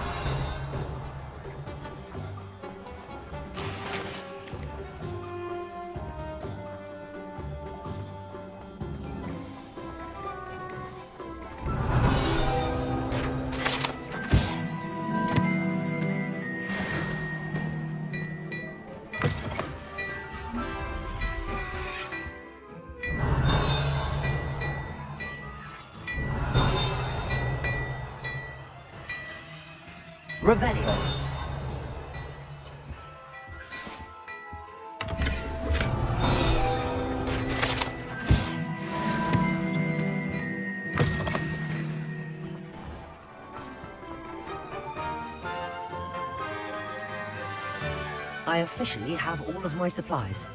Revelio. I officially have all of my supplies.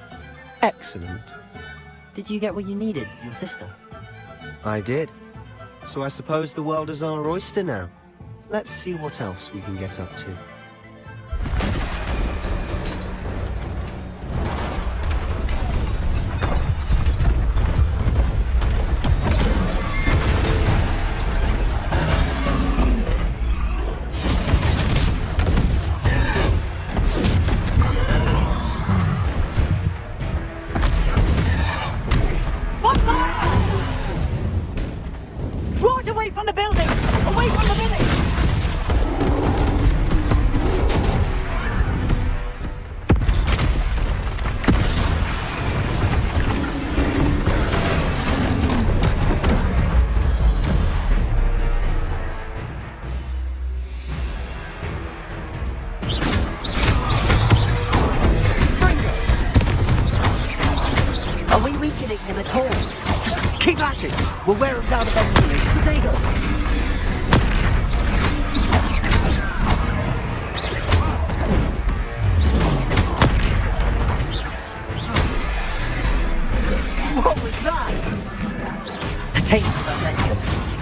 Excellent. Did you get what you needed for your sister? I did. So I suppose the world is our oyster now. Let's see what else we can get up to. Draw it away from the building! Away from the village! Are we weakening him at all? Keep at it! We'll wear him down eventually. Potato! What was that? Potato momentum.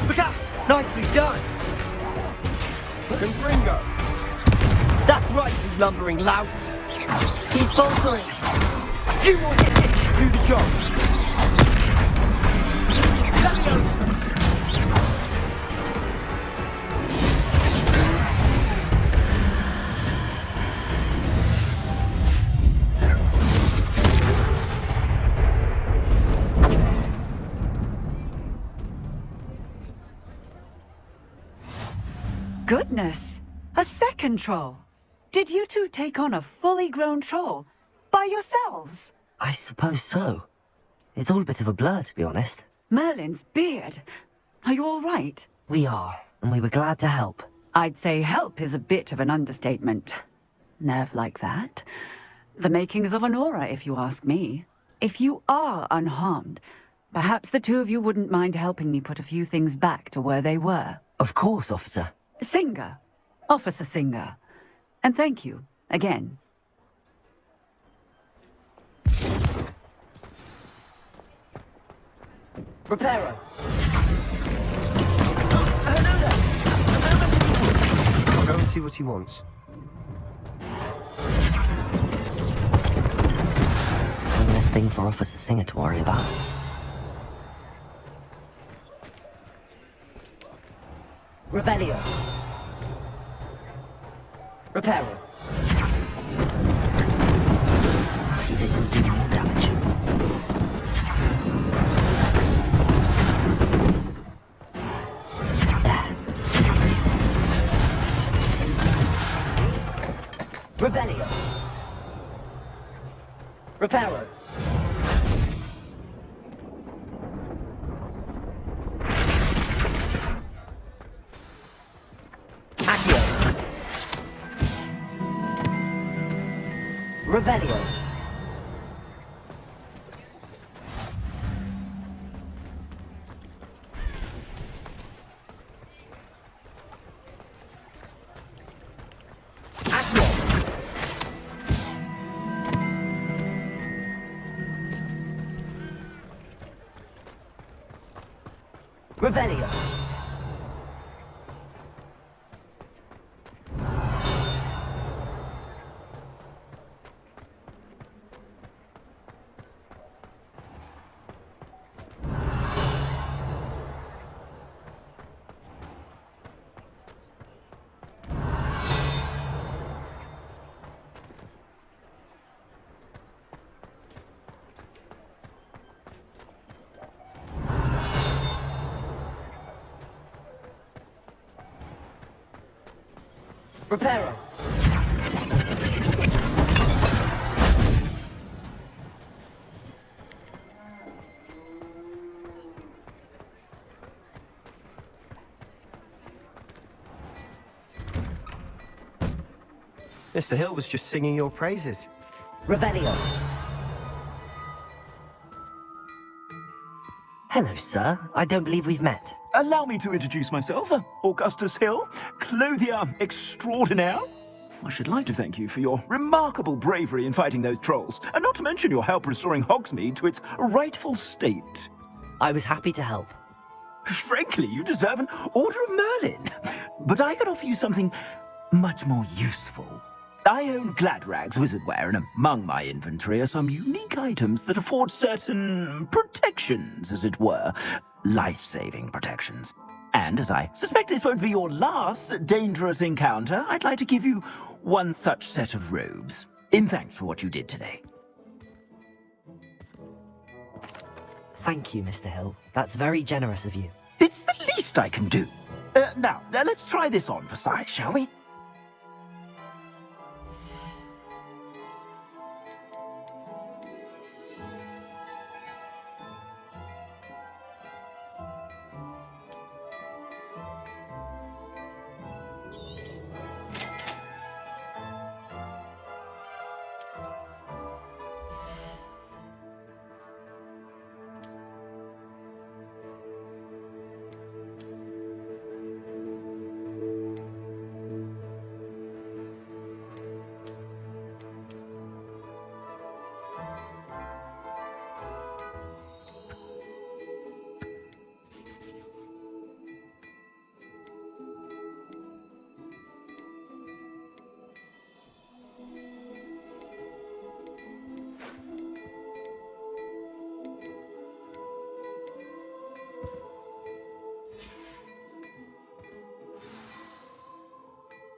Look out! Nicely done! Confringo! That's right, you lumbering lout! He's faltering! A few more hits to do the job! Goodness! A second troll! Did you two take on a fully grown troll? By yourselves? I suppose so. It's all a bit of a blur, to be honest. Merlin's beard. Are you all right? We are, and we were glad to help. I'd say help is a bit of an understatement. Nerve like that. The makings of an aura, if you ask me. If you are unharmed, perhaps the two of you wouldn't mind helping me put a few things back to where they were. Of course, officer. Singer. Officer Singer. And thank you, again. Reparo. I'll go and see what he wants. One less thing for Officer Singer to worry about. Revelio. Reparo. See, they can do more damage. Revelio. Reparo. Accio. Revelio. Revelio. Reparo. Mr. Hill was just singing your praises. Revelio. Hello, sir. I don't believe we've met. Allow me to introduce myself, Augustus Hill, clothier extraordinaire. I should like to thank you for your remarkable bravery in fighting those trolls, and not to mention your help restoring Hogsmeade to its rightful state. I was happy to help. Frankly, you deserve an Order of Merlin. But I can offer you something much more useful. I own Gladrag's wizardware, and among my inventory are some unique items that afford certain protections, as it were. Life-saving protections. And as I suspect this won't be your last dangerous encounter, I'd like to give you one such set of robes, in thanks for what you did today. Thank you, Mr. Hill. That's very generous of you. It's the least I can do. Now, let's try this on for size, shall we?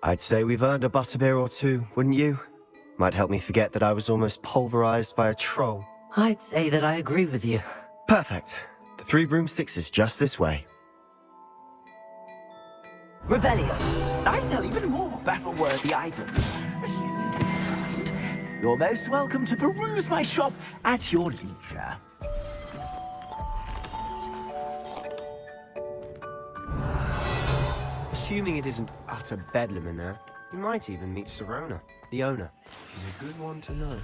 I'd say we've earned a butterbeer or two, wouldn't you? Might help me forget that I was almost pulverized by a troll. I'd say that I agree with you. Perfect. The 3 broomsticks is just this way. Revelio. I sell even more battle-worthy items. You're most welcome to peruse my shop at your leisure. Assuming it isn't utter bedlam in there, you might even meet Serona, the owner. She's a good one to know.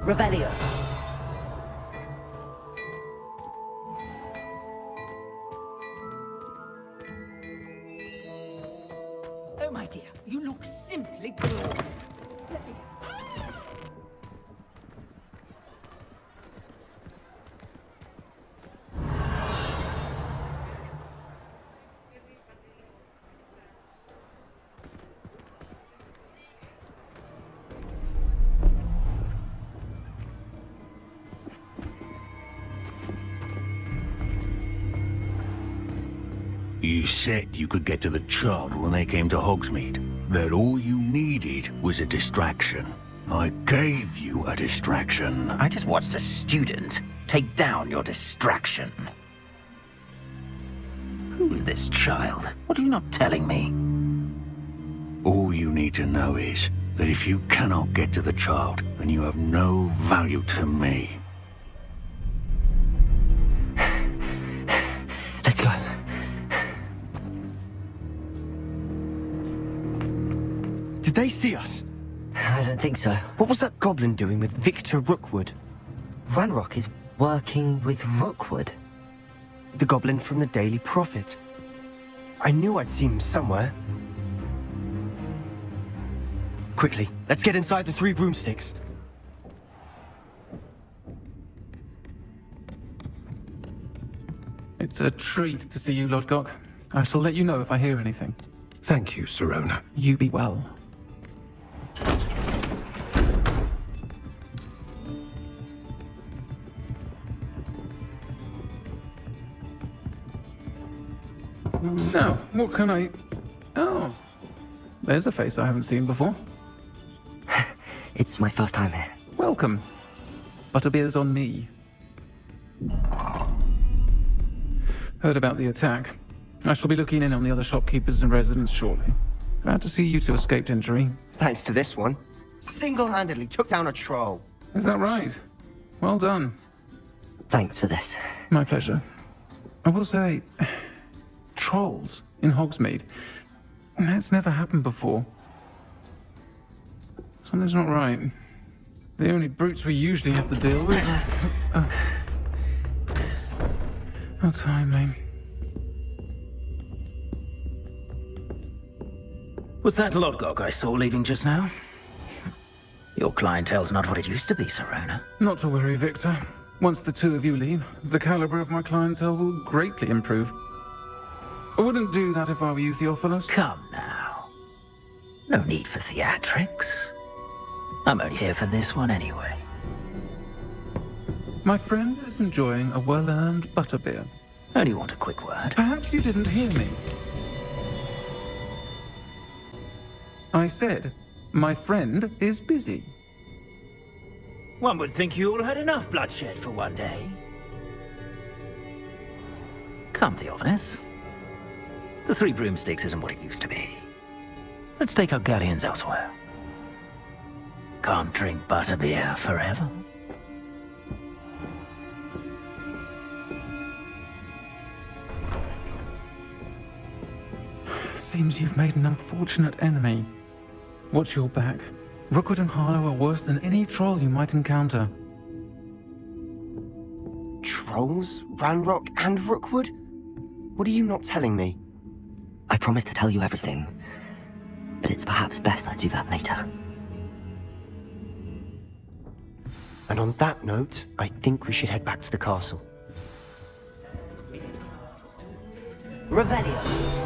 Revelio. Oh, my dear, you look simply good. You said you could get to the child when they came to Hogsmeade. That all you needed was a distraction. I gave you a distraction. I just watched a student take down your distraction. Who's this child? What are you not telling me? All you need to know is that if you cannot get to the child, then you have no value to me. Let's go. Did they see us? I don't don't think so. What was that goblin doing with Victor Rookwood? Ranrock is working with Rookwood. The goblin from the Daily Prophet. I knew I'd seen him somewhere. Quickly, let's get inside the 3 broomsticks. It's a treat to see you, Lodgok. I shall let you know if I hear anything. Thank you, Sirona. You be well. Now, what can I... Oh, there's a face I haven't seen before. It's my first time here. Welcome. Butterbeer's on me. Heard about the attack. I shall be looking in on the other shopkeepers and residents shortly. Glad to see you two escaped injury. Thanks to this one. Single-handedly took down a troll. Is that right? Well done. Thanks for this. My pleasure. I will say, trolls in Hogsmeade. That's never happened before. Something's not right. The only brutes we usually have to deal with... How timely. Was that Lodgok I saw leaving just now? Your clientele's not what it used to be, Sirona. Not to worry, Victor. Once the two of you leave, the caliber of my clientele will greatly improve. I wouldn't do that if I were you, Theophilus. Come now. No need for theatrics. I'm only here for this one anyway. My friend is enjoying a well-earned butterbeer. Only want a quick word. Perhaps you didn't hear me. I said, my friend is busy. One would think you all had enough bloodshed for one day. Come, Theophilus. The 3 broomsticks isn't what it used to be. Let's take our galleons elsewhere. Can't drink butterbeer forever. Seems you've made an unfortunate enemy. Watch your back. Rookwood and Harlow are worse than any troll you might encounter. Trolls? Ranrock and Rookwood? What are you not telling me? I promised to tell you everything, but it's perhaps best I do that later. And on that note, I think we should head back to the castle. Revelio.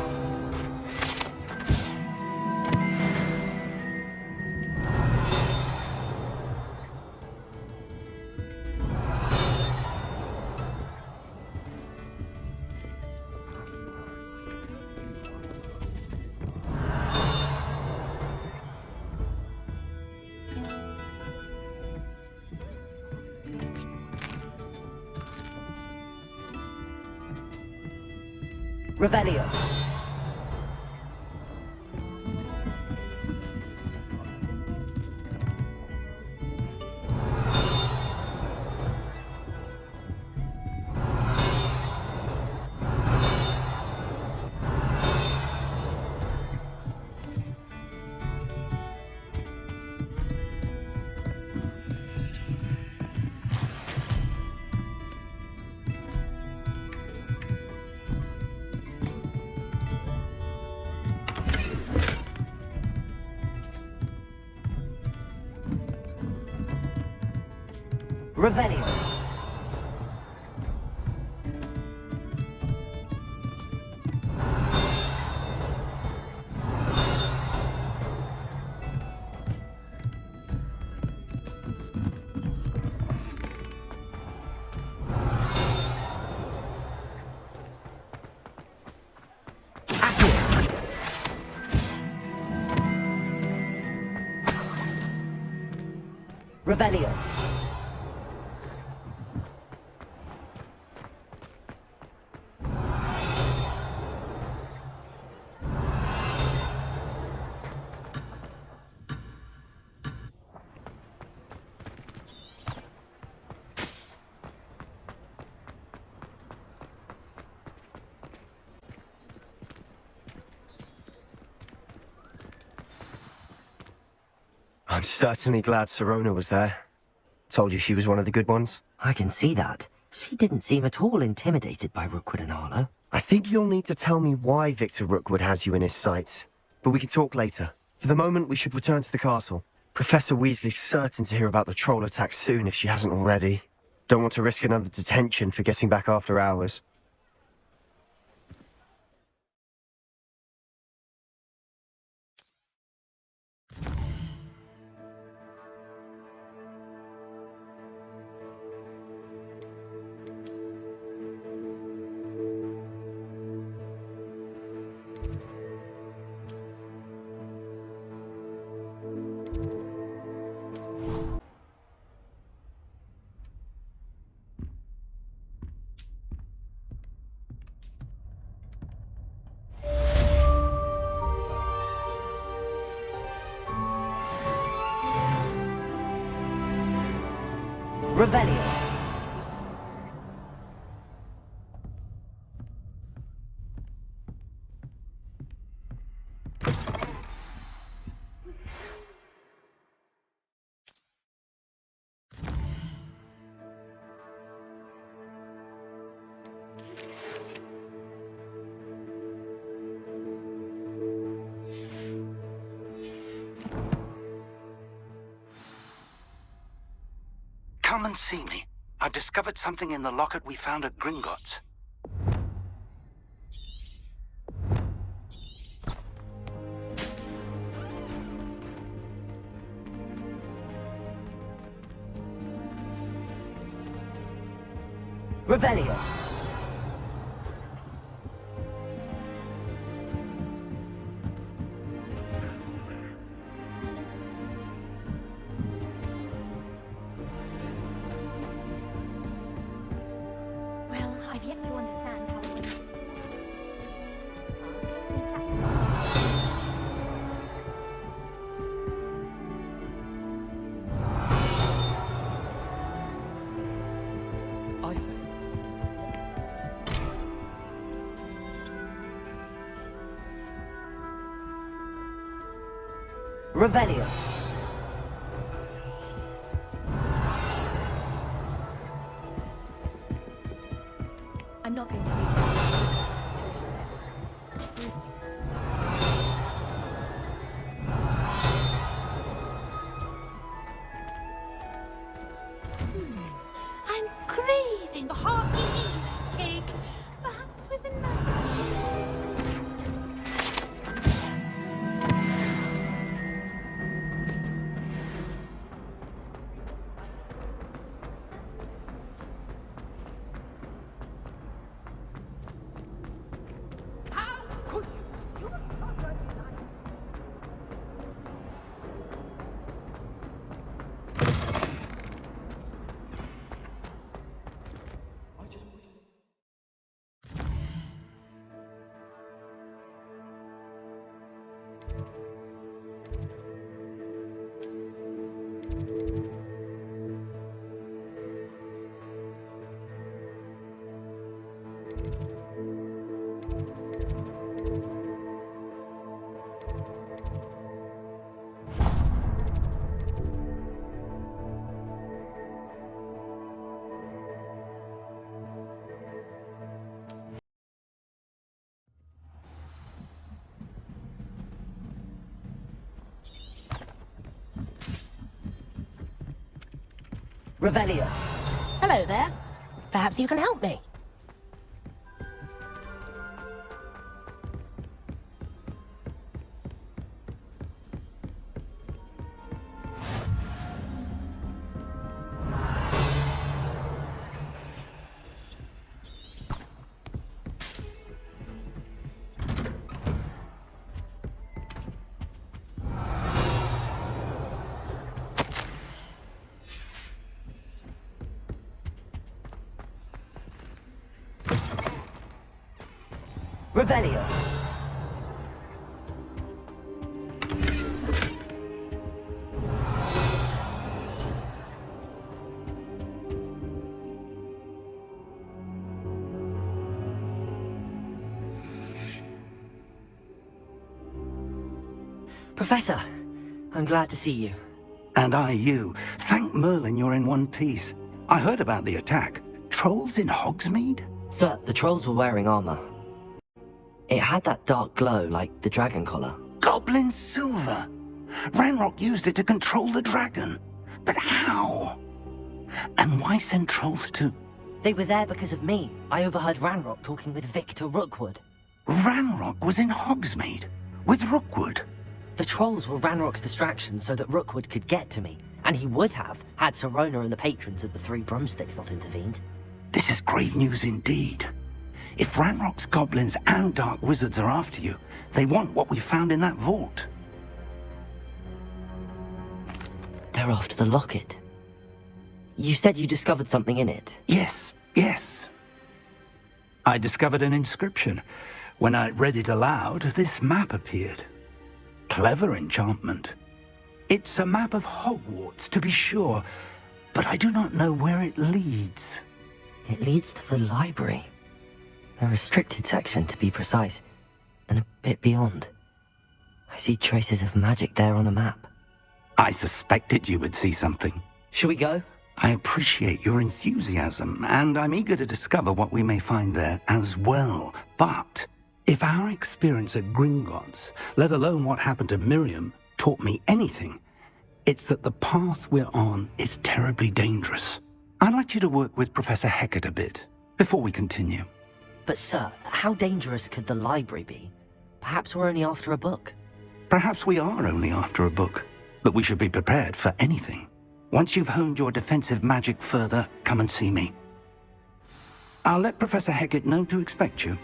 Revelio. Revelio. Revelio. I'm certainly glad Sirona was there. Told you she was one of the good ones. I can see that. She didn't seem at all intimidated by Rookwood and Arlo. I think you'll need to tell me why Victor Rookwood has you in his sights. But we can talk later. For the moment, we should return to the castle. Professor Weasley's certain to hear about the troll attack soon if she hasn't already. Don't want to risk another detention for getting back after hours. Revelio. Come and see me. I've discovered something in the locket we found at Gringotts. Revelio. Well, I've yet to understand how I see. Revelio. I'm not going to leave. I'm craving a hearty cake, perhaps with a Revelio. Hello there. Perhaps you can help me. Revelio. Professor, I'm glad to see you. And I you. Thank Merlin you're in one piece. I heard about the attack. Trolls in Hogsmeade? Sir, the trolls were wearing armor. It had that dark glow like the dragon collar. Goblin silver! Ranrock used it to control the dragon. But how? And why send trolls to... They were there because of me. I overheard Ranrock talking with Victor Rookwood. Ranrock was in Hogsmeade? With Rookwood? The trolls were Ranrock's distraction so that Rookwood could get to me. And he would have, had Sirona and the patrons of the Three Broomsticks not intervened. This is grave news indeed. If Ranrock's goblins and dark wizards are after you, they want what we found in that vault. They're after the locket. You said you discovered something in it. Yes. I discovered an inscription. When I read it aloud, this map appeared. Clever enchantment. It's a map of Hogwarts, to be sure, but I do not know where it leads. It leads to the library. A restricted section, to be precise, and a bit beyond. I see traces of magic there on the map. I suspected you would see something. Shall we go? I appreciate your enthusiasm, and I'm eager to discover what we may find there as well. But if our experience at Gringotts, let alone what happened to Miriam, taught me anything, it's that the path we're on is terribly dangerous. I'd like you to work with Professor Hecat a bit, before we continue. But sir, how dangerous could the library be? Perhaps we're only after a book. Perhaps we are only after a book, but we should be prepared for anything. Once you've honed your defensive magic further, come and see me. I'll let Professor Hecat know to expect you.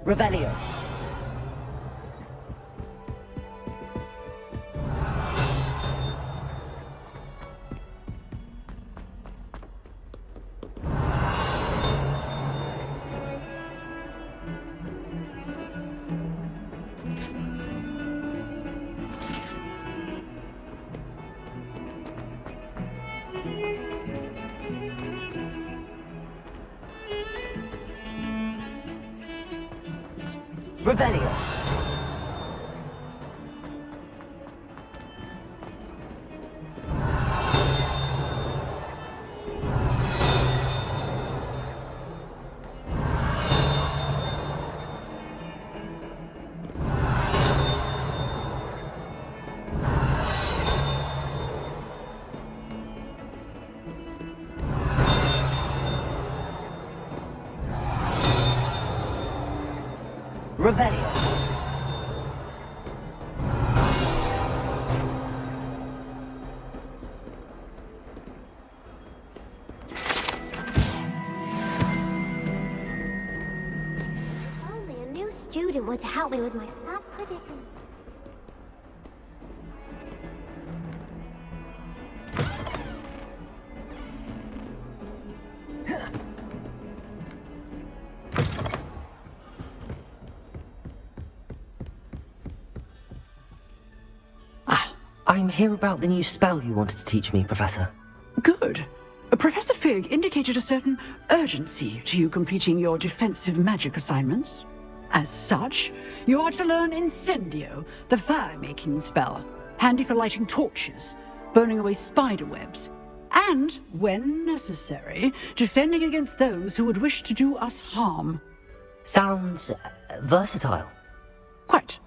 Revelio. Revelio. Revelio. If only a new student were to help me with my sad predicament. I'm here about the new spell you wanted to teach me, Professor. Good. Professor Fig indicated a certain urgency to you completing your defensive magic assignments. As such, you are to learn Incendio, the fire-making spell, handy for lighting torches, burning away spider webs, and, when necessary, defending against those who would wish to do us harm. Sounds versatile. Quite.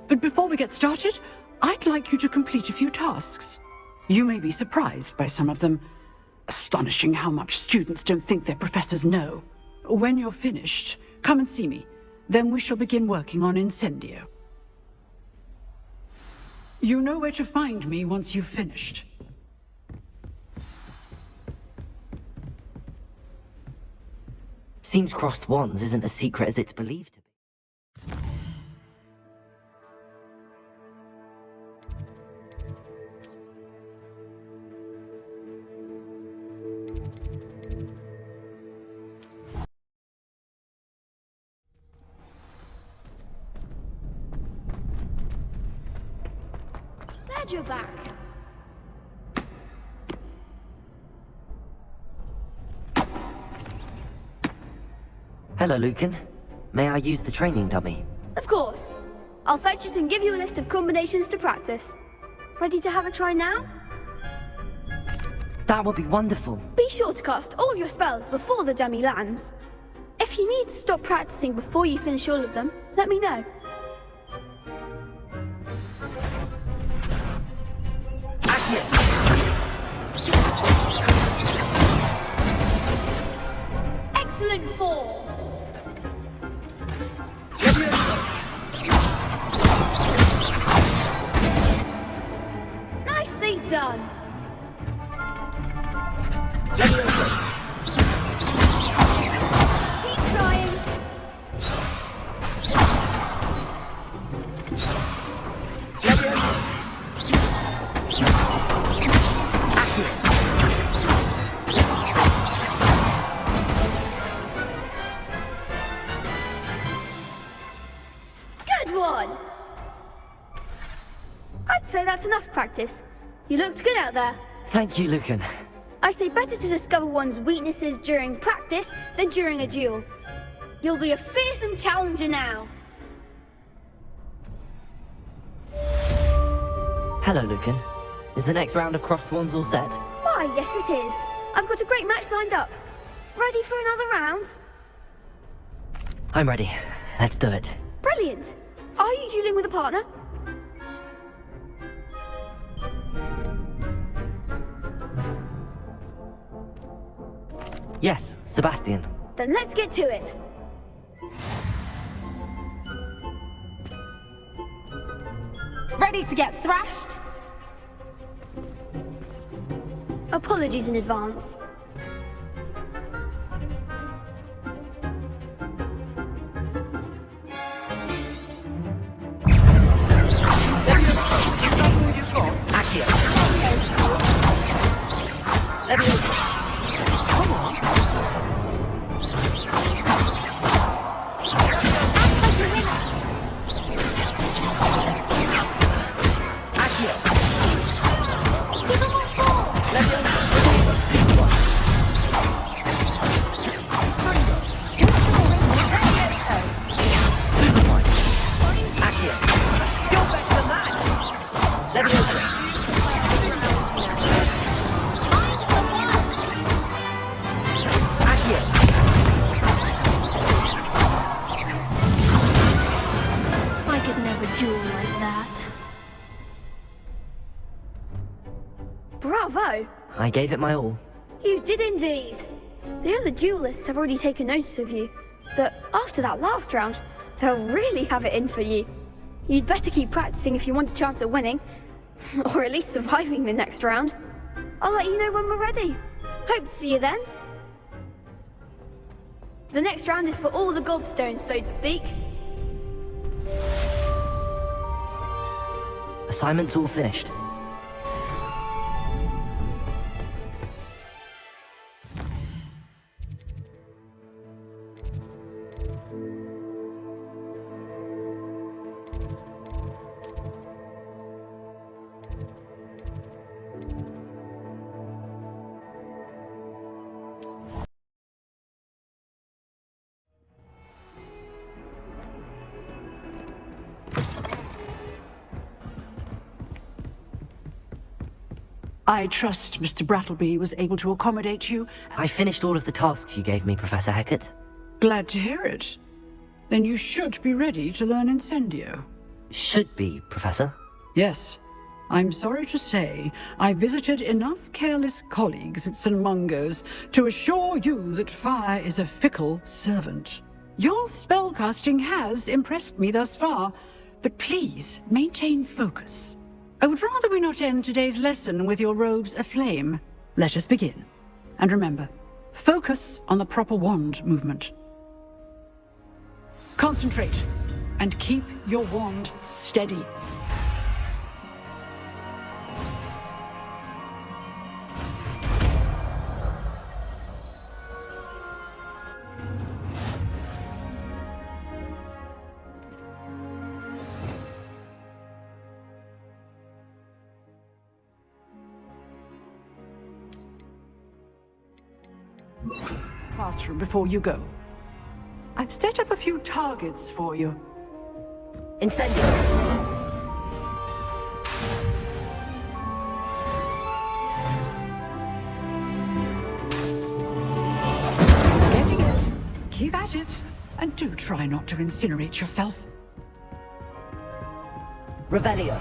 But before we get started, I'd like you to complete a few tasks. You may be surprised by some of them. Astonishing how much students don't think their professors know. When you're finished, come and see me. Then we shall begin working on Incendio. You know where to find me once you've finished. Seems crossed wands isn't as secret as it's believed to be. Glad you're back. Hello, Lucan. May I use the training dummy? Of course. I'll fetch it and give you a list of combinations to practice. Ready to have a try now? That would be wonderful. Be sure to cast all your spells before the dummy lands. If you need to stop practicing before you finish all of them, let me know. Excellent form! Nicely done! Keep trying! Good one! I'd say that's enough practice. You looked good out there. Thank you, Lucan. I say better to discover one's weaknesses during practice than during a duel. You'll be a fearsome challenger now. Hello, Lucan. Is the next round of crossed wands all set? Why, yes it is. I've got a great match lined up. Ready for another round? I'm ready. Let's do it. Brilliant. Are you dueling with a partner? Yes, Sebastian. Then let's get to it. Ready to get thrashed? Apologies in advance. Come on. I could never duel like that. Bravo! I gave it my all. You did indeed. The other duelists have already taken notice of you, but after that last round, they'll really have it in for you. You'd better keep practicing if you want a chance at winning, or at least surviving the next round. I'll let you know when we're ready. Hope to see you then. The next round is for all the gobstones, so to speak. Assignment's all finished. I trust Mr. Brattleby was able to accommodate you. I finished all of the tasks you gave me, Professor Hecat. Glad to hear it. Then you should be ready to learn Incendio. Should be, Professor. Yes. I'm sorry to say, I visited enough careless colleagues at St. Mungo's to assure you that fire is a fickle servant. Your spellcasting has impressed me thus far, but please maintain focus. I would rather we not end today's lesson with your robes aflame. Let us begin. And remember, focus on the proper wand movement. Concentrate, and keep your wand steady. Classroom before you go. I've set up a few targets for you. Incendio! Getting it. Keep at it. And do try not to incinerate yourself. Revelio.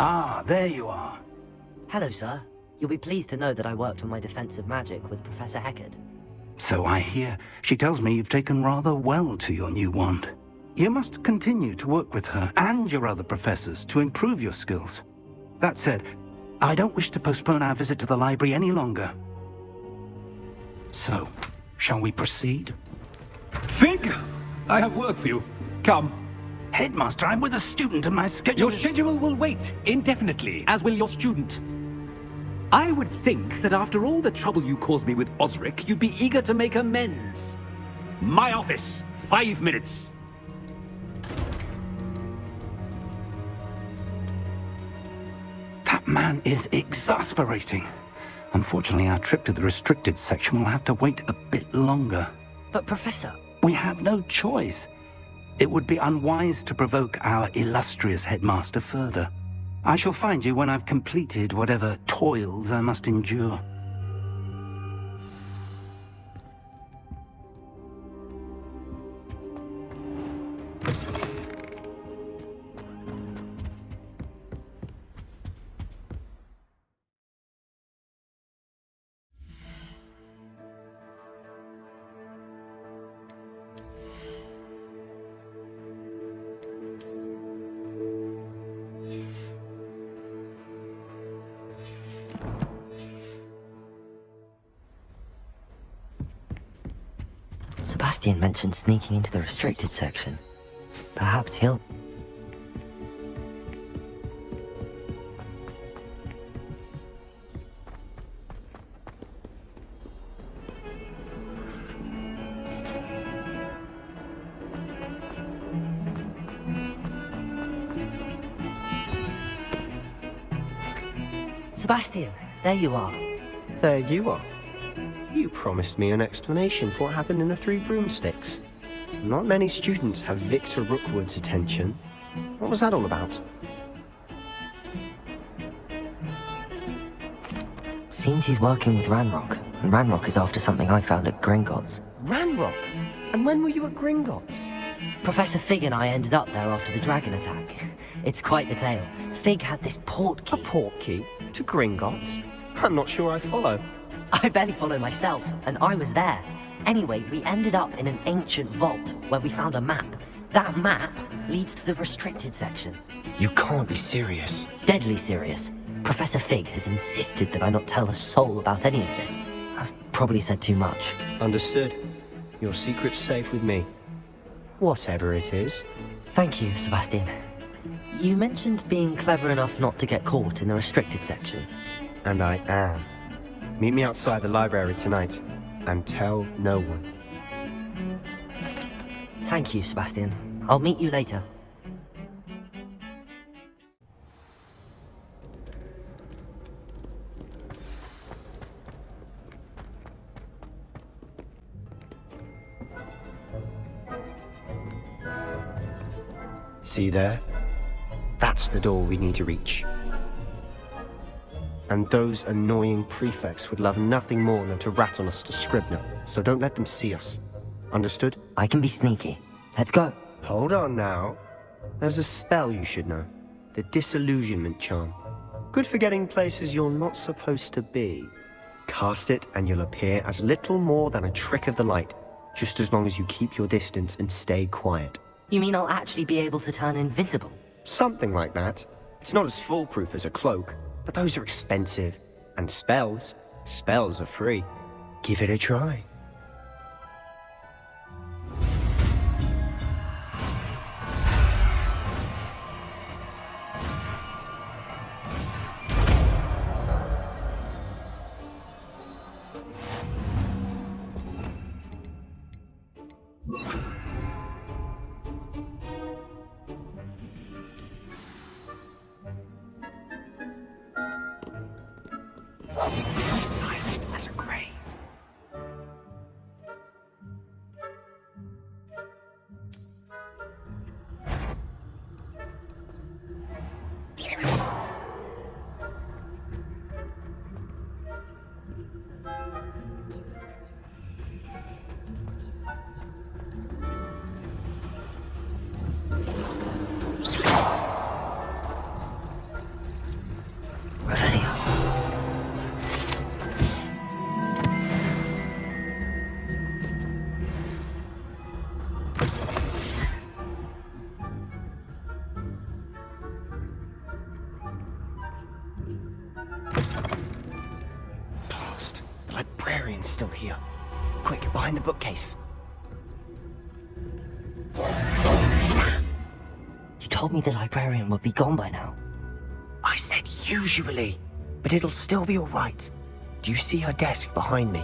Ah, there you are. Hello, sir. You'll be pleased to know that I worked on my defensive magic with Professor Heckard. So I hear. She tells me you've taken rather well to your new wand. You must continue to work with her and your other professors to improve your skills. That said, I don't wish to postpone our visit to the library any longer. So, shall we proceed? Fig! I have work for you. Come. Headmaster, I'm with a student and my schedule Your schedule will wait indefinitely, as will your student. I would think that after all the trouble you caused me with Osric, you'd be eager to make amends. My office, 5 minutes. That man is exasperating. Unfortunately, our trip to the restricted section will have to wait a bit longer. But Professor... We have no choice. It would be unwise to provoke our illustrious headmaster further. I shall find you when I've completed whatever toils I must endure. Sebastian mentioned sneaking into the restricted section. Perhaps he'll... Sebastian, there you are. There you are. You promised me an explanation for what happened in the Three Broomsticks. Not many students have Victor Rookwood's attention. What was that all about? Seems he's working with Ranrock, and Ranrock is after something I found at Gringotts. Ranrock? And when were you at Gringotts? Professor Fig and I ended up there after the dragon attack. It's quite the tale. Fig had this port key. A port key? To Gringotts? I'm not sure I follow. I barely follow myself, and I was there. Anyway, we ended up in an ancient vault where we found a map. That map leads to the restricted section. You can't be serious. Deadly serious. Professor Fig has insisted that I not tell a soul about any of this. I've probably said too much. Understood. Your secret's safe with me. Whatever it is. Thank you, Sebastian. You mentioned being clever enough not to get caught in the restricted section. And I am. Meet me outside the library tonight, and tell no one. Thank you, Sebastian. I'll meet you later. See there? That's the door we need to reach. And those annoying prefects would love nothing more than to rat on us to Scribner, so don't let them see us. Understood? I can be sneaky. Let's go. Hold on now. There's a spell you should know. The Disillusionment Charm. Good for getting places you're not supposed to be. Cast it and you'll appear as little more than a trick of the light, just as long as you keep your distance and stay quiet. You mean I'll actually be able to turn invisible? Something like that. It's not as foolproof as a cloak, but those are expensive. And spells are free. Give it a try. Silent as a grave. The librarian's still here. Quick, behind the bookcase. You told me the librarian would be gone by now. I said usually, but it'll still be all right. Do you see her desk behind me?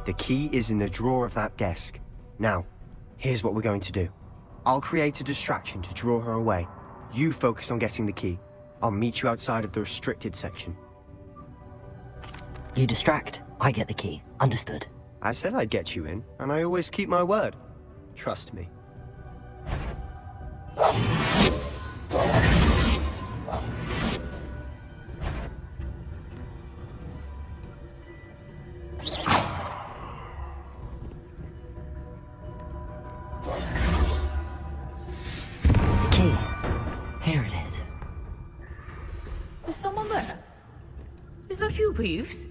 The key is in the drawer of that desk. Now, here's what we're going to do. I'll create a distraction to draw her away. You focus on getting the key. I'll meet you outside of the restricted section. You distract, I get the key. Understood. I said I'd get you in, and I always keep my word. Trust me. Key. Here it is. Is someone there? Is that you, Peeves?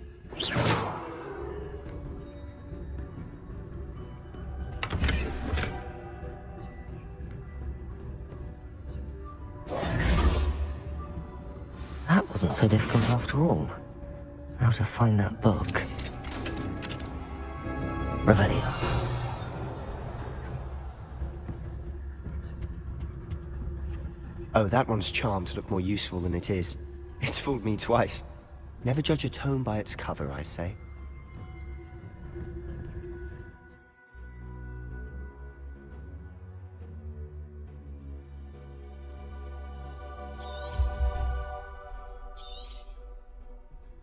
That wasn't so difficult after all. How to find that book. Revelio. Oh, that one's charmed to look more useful than it is. It's fooled me twice. Never judge a tome by its cover, I say.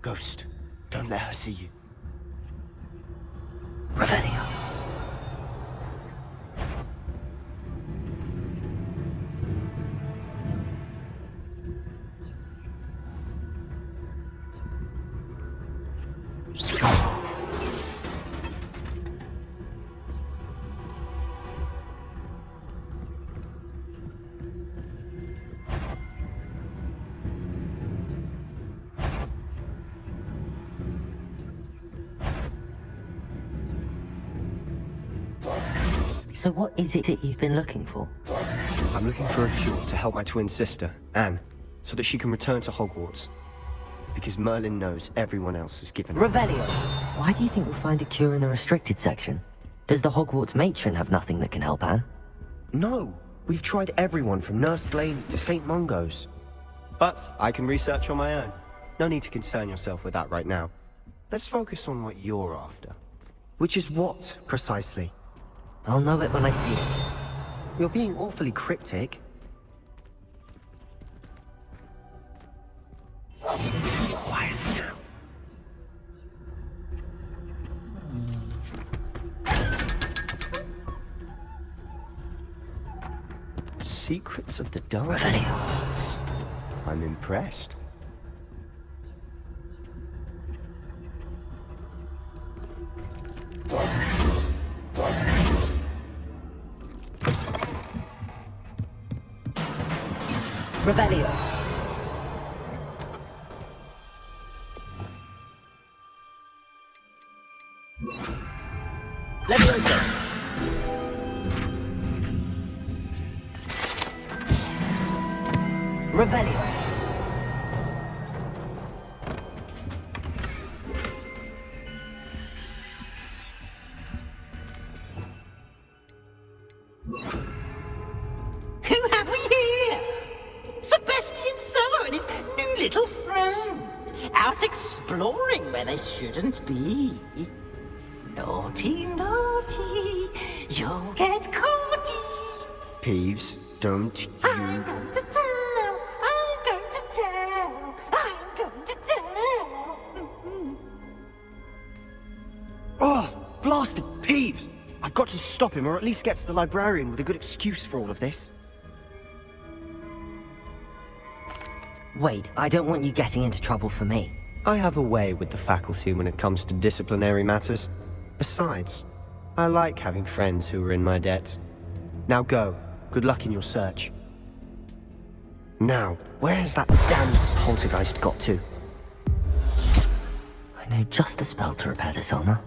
Ghost, don't let her see you. Revelio. So what is it that you've been looking for? I'm looking for a cure to help my twin sister, Anne, so that she can return to Hogwarts. Because Merlin knows everyone else is given up. Revelio! Why do you think we'll find a cure in the restricted section? Does the Hogwarts matron have nothing that can help Anne? No, We've tried everyone from Nurse Blaine to St. Mungo's. But I can research on my own. No need to concern yourself with that right now. Let's focus on what you're after. Which is what, precisely? I'll know it when I see it. You're being awfully cryptic. Quiet now. Secrets of the Darkness. I'm impressed. Revelio. Leviosa. Revelio. Who have we here? Sebastian Solo and his new little friend. Out exploring where they shouldn't be. Naughty, naughty, you'll get caughty. Peeves, don't you... I'm going to tell, I'm going to tell, I'm going to tell. Oh, blasted Peeves! I've got to stop him, or at least get to the librarian with a good excuse for all of this. Wait, I don't want you getting into trouble for me. I have a way with the faculty when it comes to disciplinary matters. Besides, I like having friends who are in my debt. Now go. Good luck in your search. Now, where's that damned poltergeist got to? I know just the spell to repair this armor.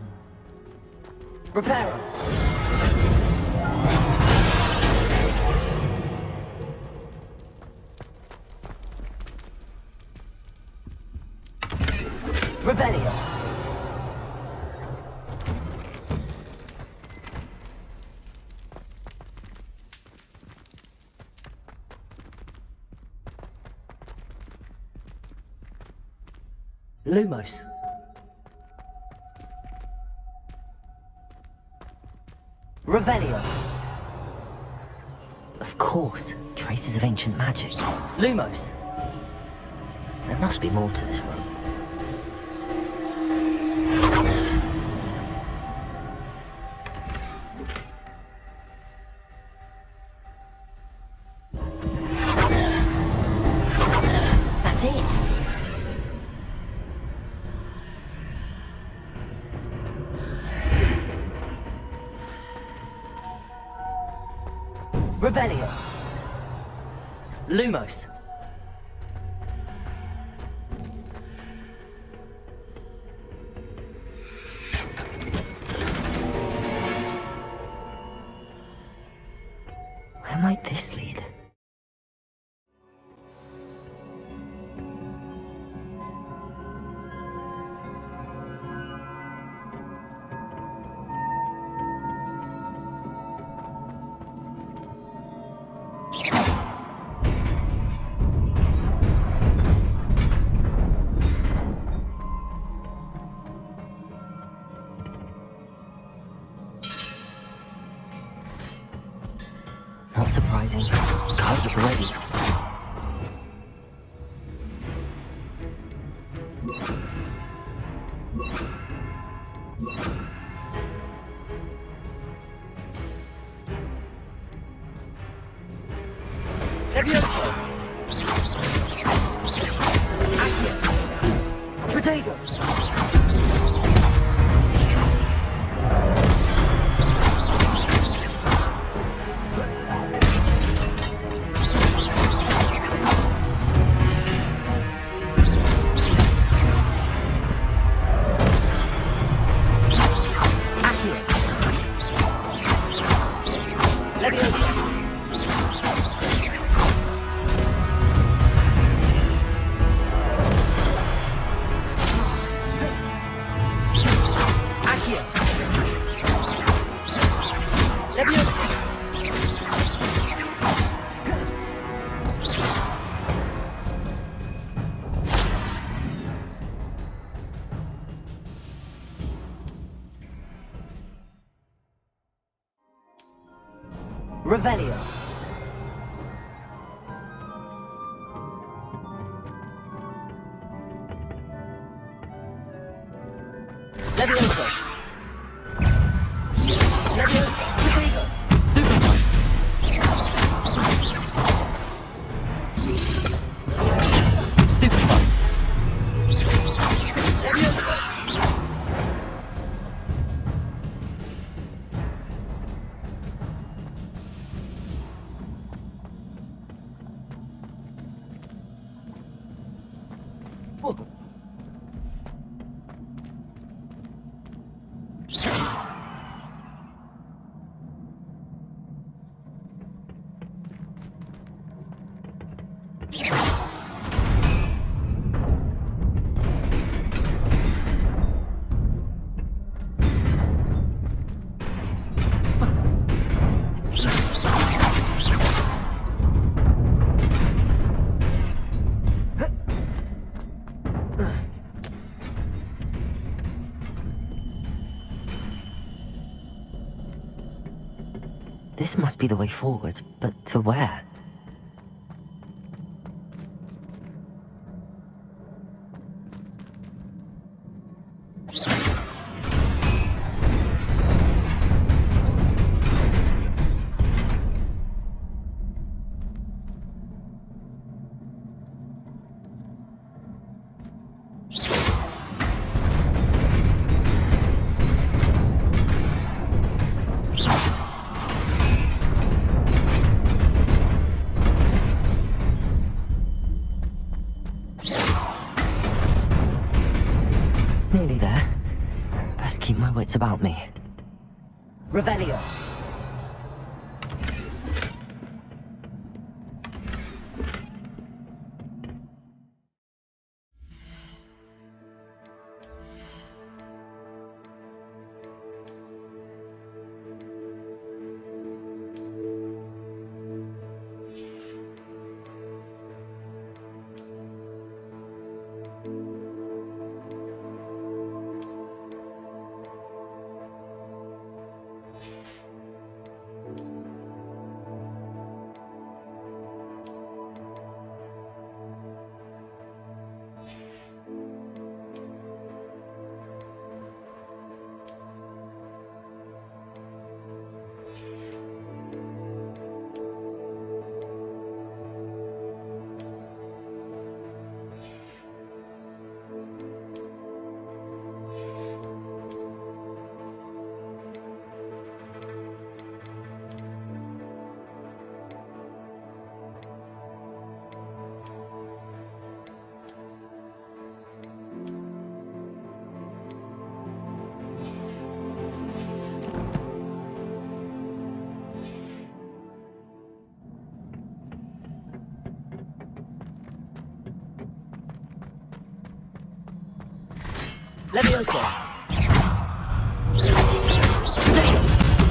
Repair it! Revelio. Lumos. Revelio. Of course, traces of ancient magic. Lumos. There must be more to this room. That's it. Revelio. Lumos. Where might this lead? Not surprising. Guards are ready. Leviosa! Accio! Potato! Revelio. Levioso. Levioso. Protego. Stupefy. Stupefy. Levioso. This must be the way forward, but to where? Nearly there. Best keep my wits about me. Revelio. Levioso.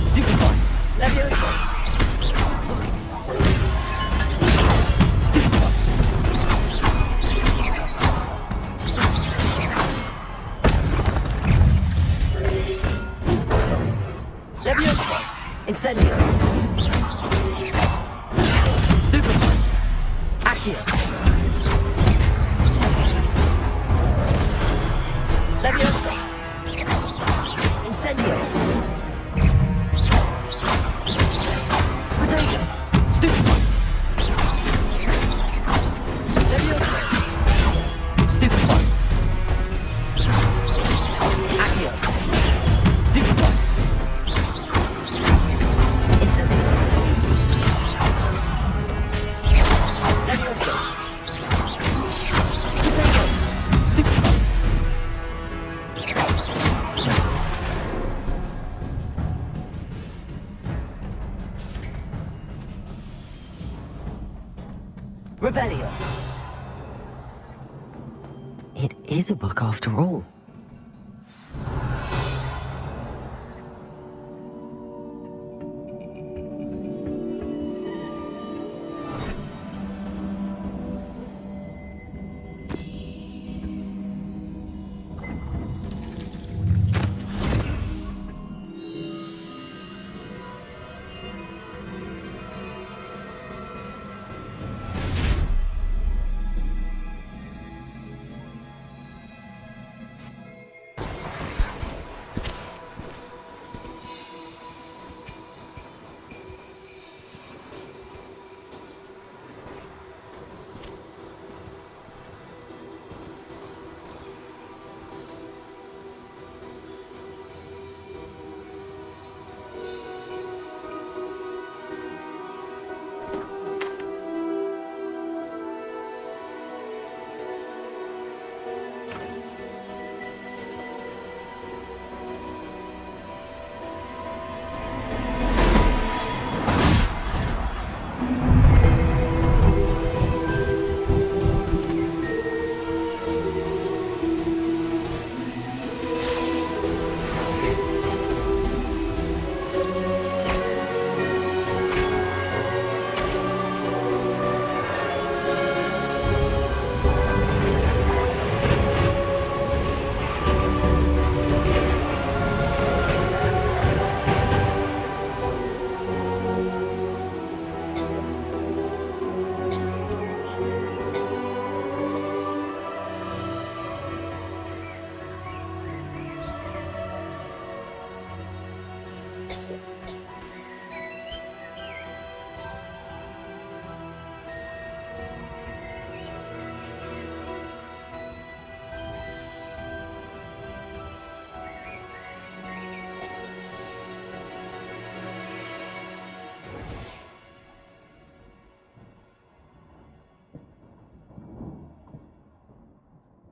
Stupefy. Levioso. Stupefy. Levioso. Incendio. Stupefy. Accio. Leviosa. Incendio. Protego. Stupefy. Leviosa. Stupefy. Accio. Stupefy. Incendio. Leviosa. Protego. Stupefy. Revelio. It is a book after all.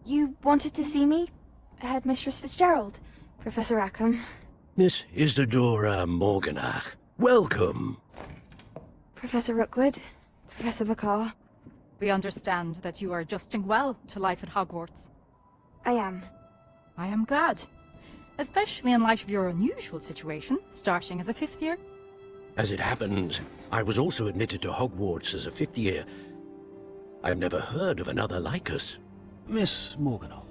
You wanted to see me? Headmistress Fitzgerald, Professor Rackham. Miss Isadora Morganach, welcome. Professor Rookwood, Professor Bakar. We understand that you are adjusting well to life at Hogwarts. I am. I am glad. Especially in light of your unusual situation, starting as a 5th year. As it happens, I was also admitted to Hogwarts as a 5th year. I've never heard of another like us. Miss Morganach,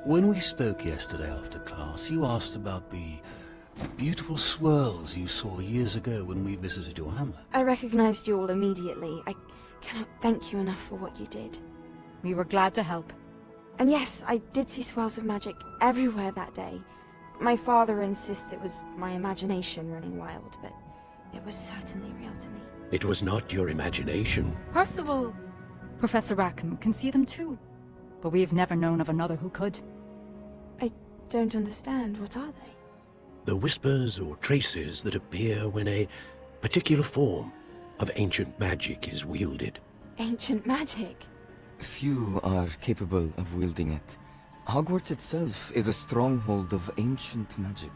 when we spoke yesterday after class, you asked about the beautiful swirls you saw years ago when we visited your hamlet. I recognized you all immediately. I cannot thank you enough for what you did. We were glad to help. And yes, I did see swirls of magic everywhere that day. My father insists it was my imagination running wild, but it was certainly real to me. It was not your imagination. Percival, Professor Rackham can see them too. But we have never known of another who could. I don't understand. What are they? The whispers or traces that appear when a particular form of ancient magic is wielded. Ancient magic? Few are capable of wielding it. Hogwarts itself is a stronghold of ancient magic.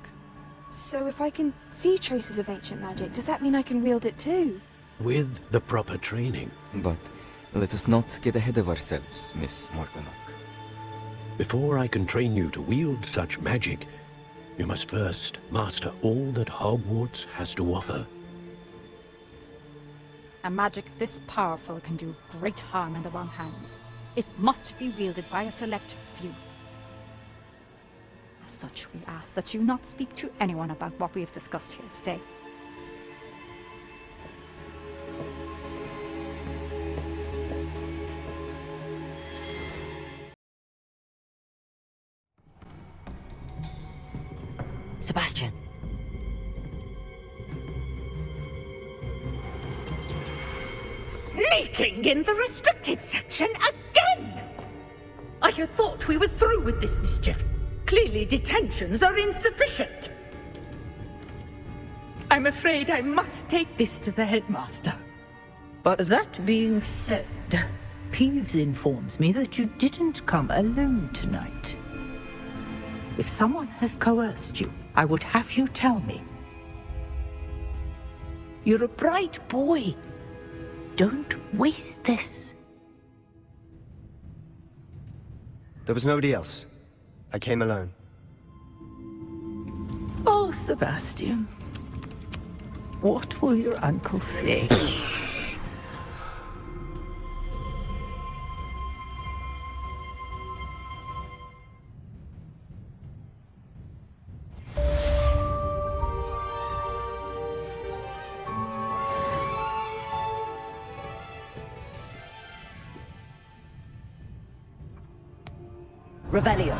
So if I can see traces of ancient magic, does that mean I can wield it too? With the proper training. But let us not get ahead of ourselves, Miss Morganach. Before I can train you to wield such magic, you must first master all that Hogwarts has to offer. A magic this powerful can do great harm in the wrong hands. It must be wielded by a select few. As such, we ask that you not speak to anyone about what we have discussed here today. Sebastian. Sneaking in the restricted section again! I had thought we were through with this mischief. Clearly detentions are insufficient. I'm afraid I must take this to the headmaster. But that being said, Peeves informs me that you didn't come alone tonight. If someone has coerced you, I would have you tell me. You're a bright boy. Don't waste this. There was nobody else. I came alone. Oh, Sebastian. What will your uncle say? Revelio.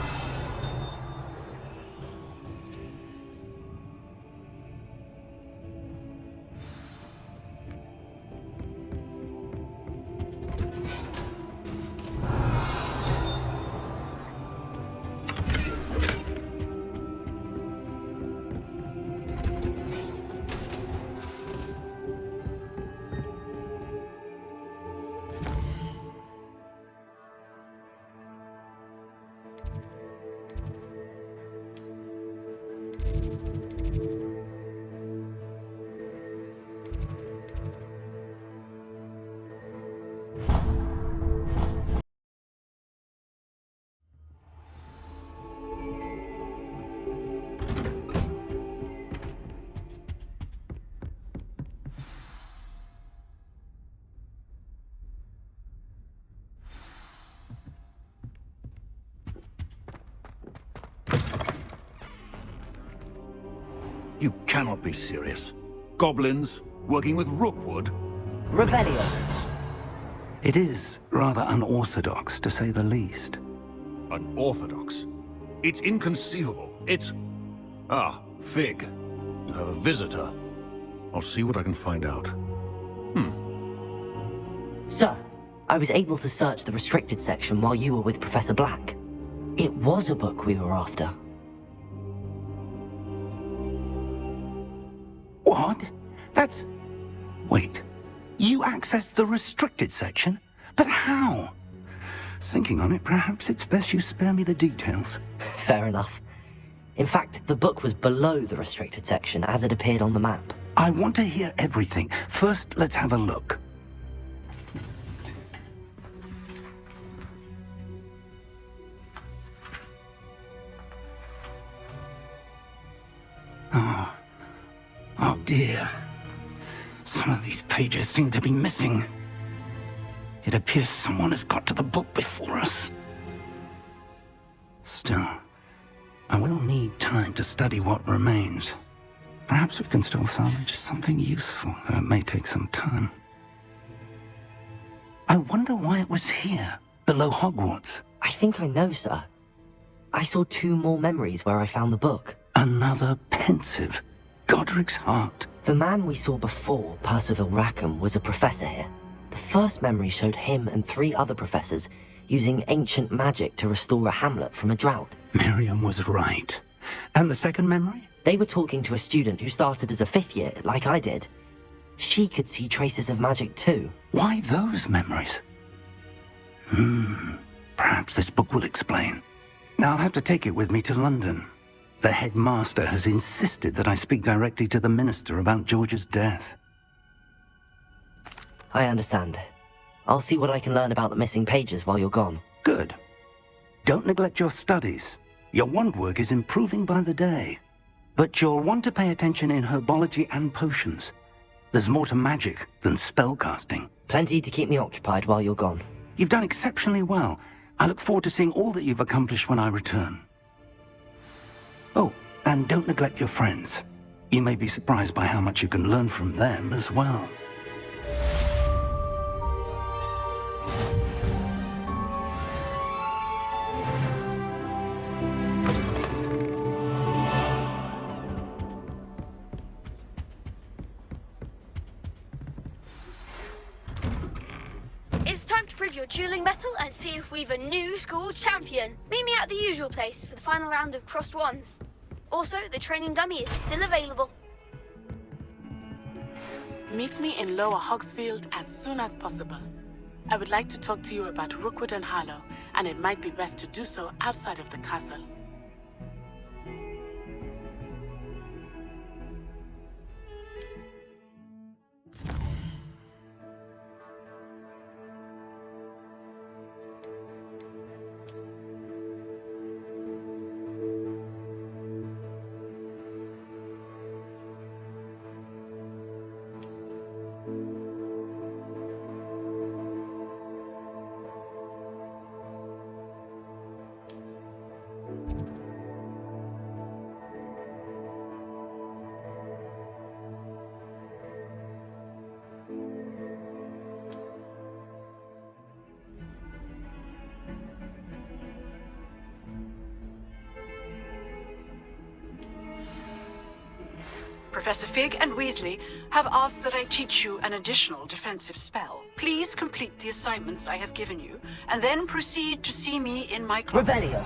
You cannot be serious. Goblins working with Rookwood? Revelio. It is rather unorthodox, to say the least. Unorthodox? It's inconceivable. It's... Ah, Fig. You have a visitor. I'll see what I can find out. Sir, I was able to search the restricted section while you were with Professor Black. It was a book we were after. What? That's... Wait. You accessed the restricted section? But how? thinking on it, perhaps it's best you spare me the details. Fair enough. In fact, the book was below the restricted section as it appeared on the map. I want to hear everything. First, let's have a look. Oh dear. Some of these pages seem to be missing. It appears someone has got to the book before us. Still, I will need time to study what remains. Perhaps we can still salvage something useful, though it may take some time. I wonder why it was here, below Hogwarts. I think I know, sir. I saw 2 more memories where I found the book. Another pensive. Godric's heart. The man we saw before, Percival Rackham, was a professor here. The first memory showed him and 3 other professors using ancient magic to restore a hamlet from a drought. Miriam was right. And the second memory? They were talking to a student who started as a 5th year, like I did. She could see traces of magic too. Why those memories? Perhaps this book will explain. I'll have to take it with me to London. The headmaster has insisted that I speak directly to the minister about George's death. I understand. I'll see what I can learn about the missing pages while you're gone. Good. Don't neglect your studies. Your wand work is improving by the day. But you'll want to pay attention in herbology and potions. There's more to magic than spellcasting. Plenty to keep me occupied while you're gone. You've done exceptionally well. I look forward to seeing all that you've accomplished when I return. Oh, and don't neglect your friends. You may be surprised by how much you can learn from them as well. It's time to prove your dueling mettle and see if we've a new school champion. Meet me at the usual place for the final round of crossed wands. Also, the training dummy is still available. Meet me in Lower Hogsfield as soon as possible. I would like to talk to you about Rookwood and Harlow, and it might be best to do so outside of the castle. Professor Fig and Weasley have asked that I teach you an additional defensive spell. Please complete the assignments I have given you, and then proceed to see me in my class. Revelio.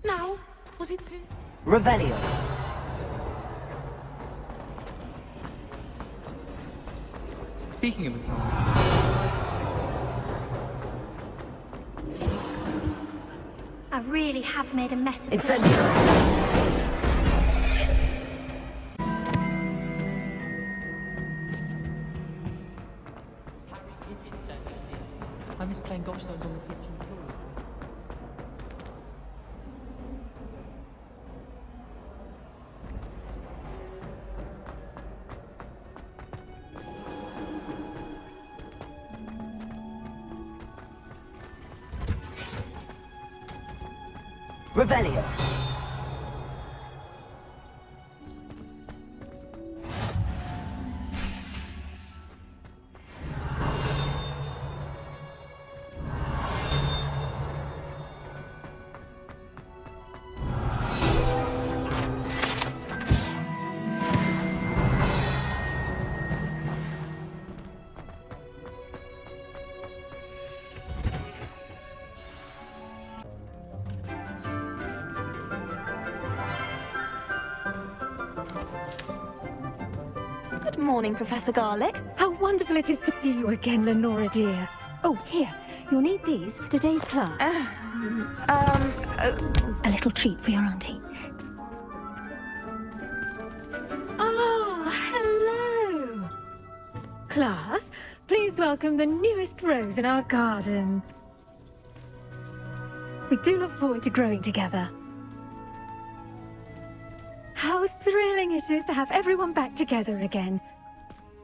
Now, was it Revelio. Speaking of it, I really have made a mess of it. I miss playing gobstones on the kitchen floor. Revelio. Good morning, Professor Garlic. How wonderful it is to see you again, Lenora dear. Oh, here, you'll need these for today's class. A little treat for your auntie. Ah, hello! Class, please welcome the newest rose in our garden. We do look forward to growing together. How thrilling it is to have everyone back together again.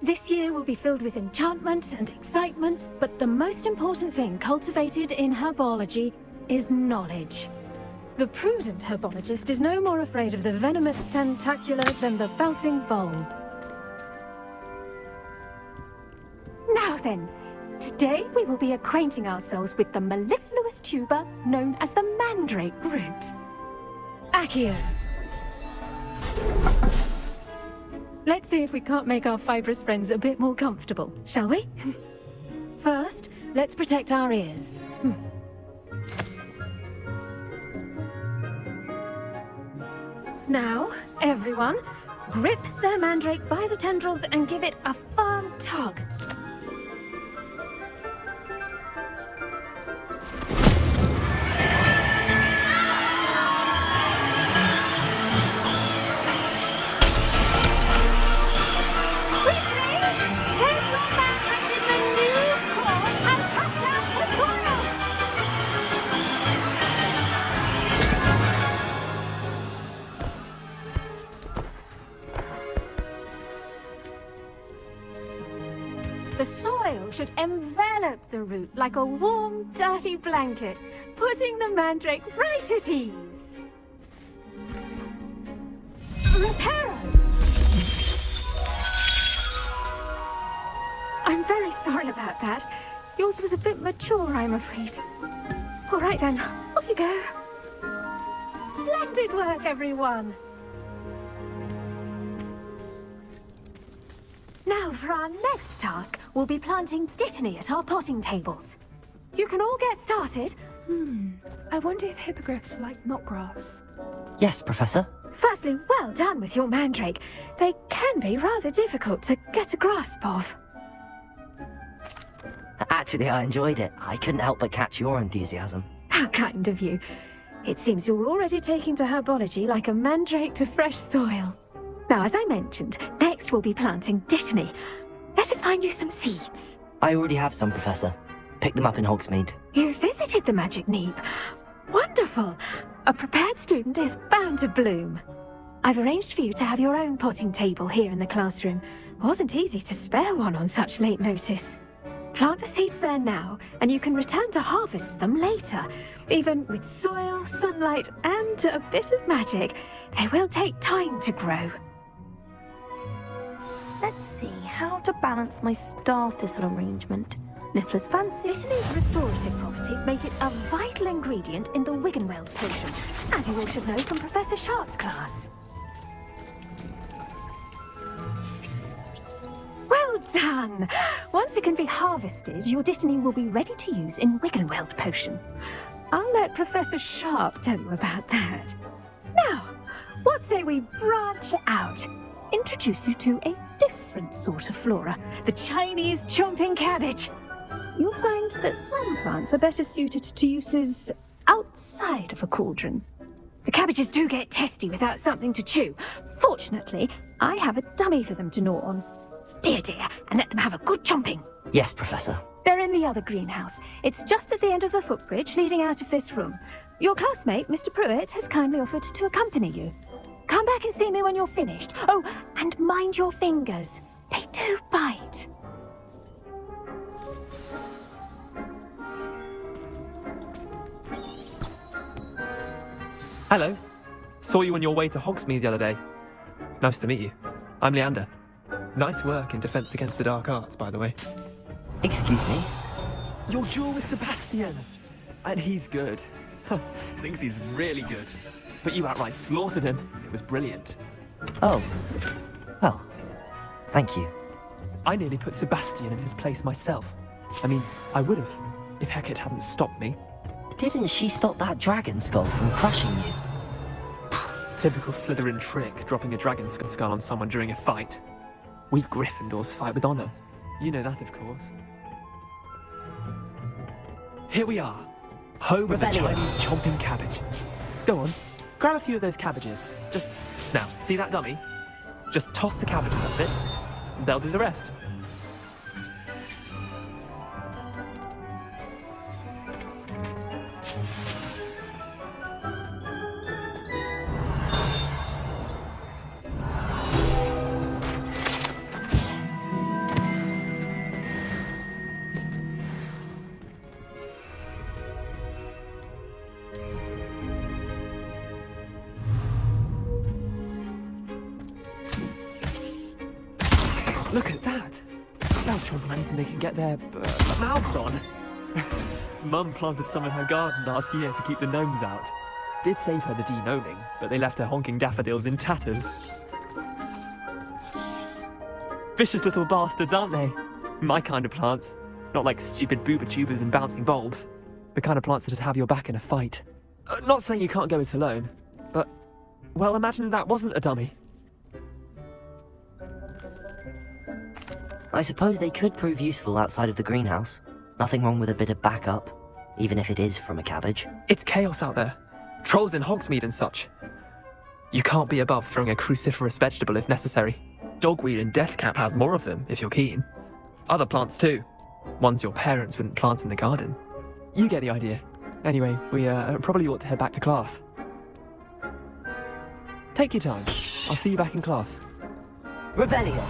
This year will be filled with enchantment and excitement, but the most important thing cultivated in herbology is knowledge. The prudent herbologist is no more afraid of the venomous tentacula than the bouncing bulb. Now then, today we will be acquainting ourselves with the mellifluous tuber known as the mandrake root. Accio. Let's see if we can't make our fibrous friends a bit more comfortable, shall we? First, let's protect our ears. Now, everyone, grip their mandrake by the tendrils and give it a firm tug. The soil should envelop the root like a warm, dirty blanket, putting the mandrake right at ease. Reparo! I'm very sorry about that. Yours was a bit mature, I'm afraid. All right then, off you go. Splendid work, everyone! Now, for our next task, we'll be planting dittany at our potting tables. You can all get started. I wonder if hippogriffs like knotgrass. Yes, Professor. Firstly, well done with your mandrake. They can be rather difficult to get a grasp of. Actually, I enjoyed it. I couldn't help but catch your enthusiasm. How kind of you. It seems you're already taking to herbology like a mandrake to fresh soil. Now, as I mentioned, next we'll be planting dittany. Let us find you some seeds. I already have some, Professor. Picked them up in Hogsmeade. You visited the Magic Neep. Wonderful! A prepared student is bound to bloom. I've arranged for you to have your own potting table here in the classroom. Wasn't easy to spare one on such late notice. Plant the seeds there now, and you can return to harvest them later. Even with soil, sunlight, and a bit of magic, they will take time to grow. Let's see how to balance my star thistle arrangement. Niffler's fancy. Dittany's restorative properties make it a vital ingredient in the Wiggenweld potion, as you all should know from Professor Sharp's class. Well done! Once it can be harvested, your dittany will be ready to use in Wiggenweld potion. I'll let Professor Sharp tell you about that. Now, what say we branch out? Introduce you to a different sort of flora, the Chinese chomping cabbage. You'll find that some plants are better suited to uses outside of a cauldron. The cabbages do get testy without something to chew. Fortunately, I have a dummy for them to gnaw on. Be a dear, and let them have a good chomping. Yes, Professor. They're in the other greenhouse. It's just at the end of the footbridge leading out of this room. Your classmate, Mr. Pruitt, has kindly offered to accompany you. Come back and see me when you're finished. Oh, and mind your fingers. They do bite. Hello. Saw you on your way to Hogsmeade the other day. Nice to meet you. I'm Leander. Nice work in Defense Against the Dark Arts, by the way. Excuse me? Your duel with Sebastian! And he's good. Thinks he's really good. But you outright slaughtered him. It was brilliant. Oh. Well, thank you. I nearly put Sebastian in his place myself. I mean, I would have, if Hecate hadn't stopped me. Didn't she stop that dragon skull from crushing you? Typical Slytherin trick, dropping a dragon skull on someone during a fight. We Gryffindors fight with honor. You know that, of course. Here we are, home of the Chinese chomping cabbage. Go on, grab a few of those cabbages. Just, now, see that dummy? Just toss the cabbages up it, and they'll do the rest. Look at that! They'll chomp on anything they can get their mouths on. Mum planted some in her garden last year to keep the gnomes out. Did save her the de-gnoming, but they left her honking daffodils in tatters. Vicious little bastards, aren't they? My kind of plants. Not like stupid booba tubers and bouncing bulbs. The kind of plants that'd have your back in a fight. Not saying you can't go it alone, but... well, imagine that wasn't a dummy. I suppose they could prove useful outside of the greenhouse. Nothing wrong with a bit of backup, even if it is from a cabbage. It's chaos out there. Trolls in Hogsmeade and such. You can't be above throwing a cruciferous vegetable if necessary. Dogweed and deathcap has more of them, if you're keen. Other plants too. Ones your parents wouldn't plant in the garden. You get the idea. Anyway, we probably ought to head back to class. Take your time. I'll see you back in class. Revelio.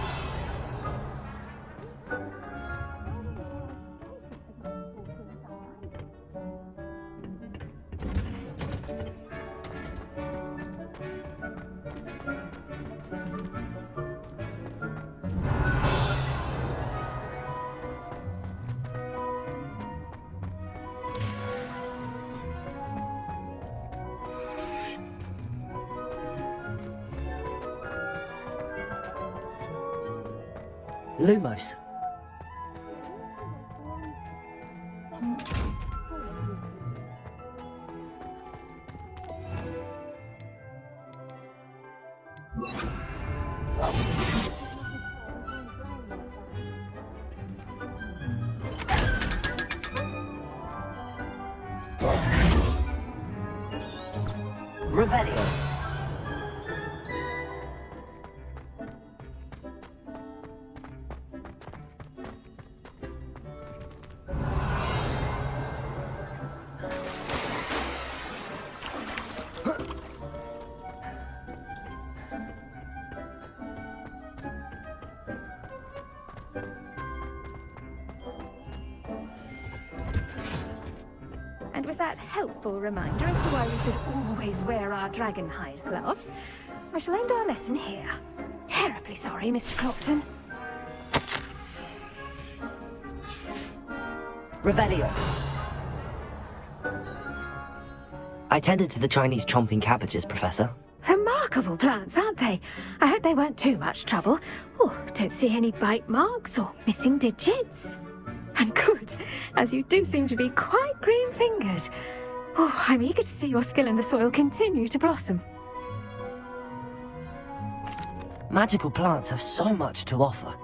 Lumos. Revelio. And with that helpful reminder as to why we should always wear our dragon hide gloves, I shall end our lesson here. Terribly sorry, Mr. Clopton. Revelio. I tended to the Chinese chomping cabbages, Professor. Remarkable plants, aren't they? I hope they weren't too much trouble. Oh, don't see any bite marks or missing digits. And good, as you do seem to be quite green-fingered. Oh, I'm eager to see your skill in the soil continue to blossom. Magical plants have so much to offer.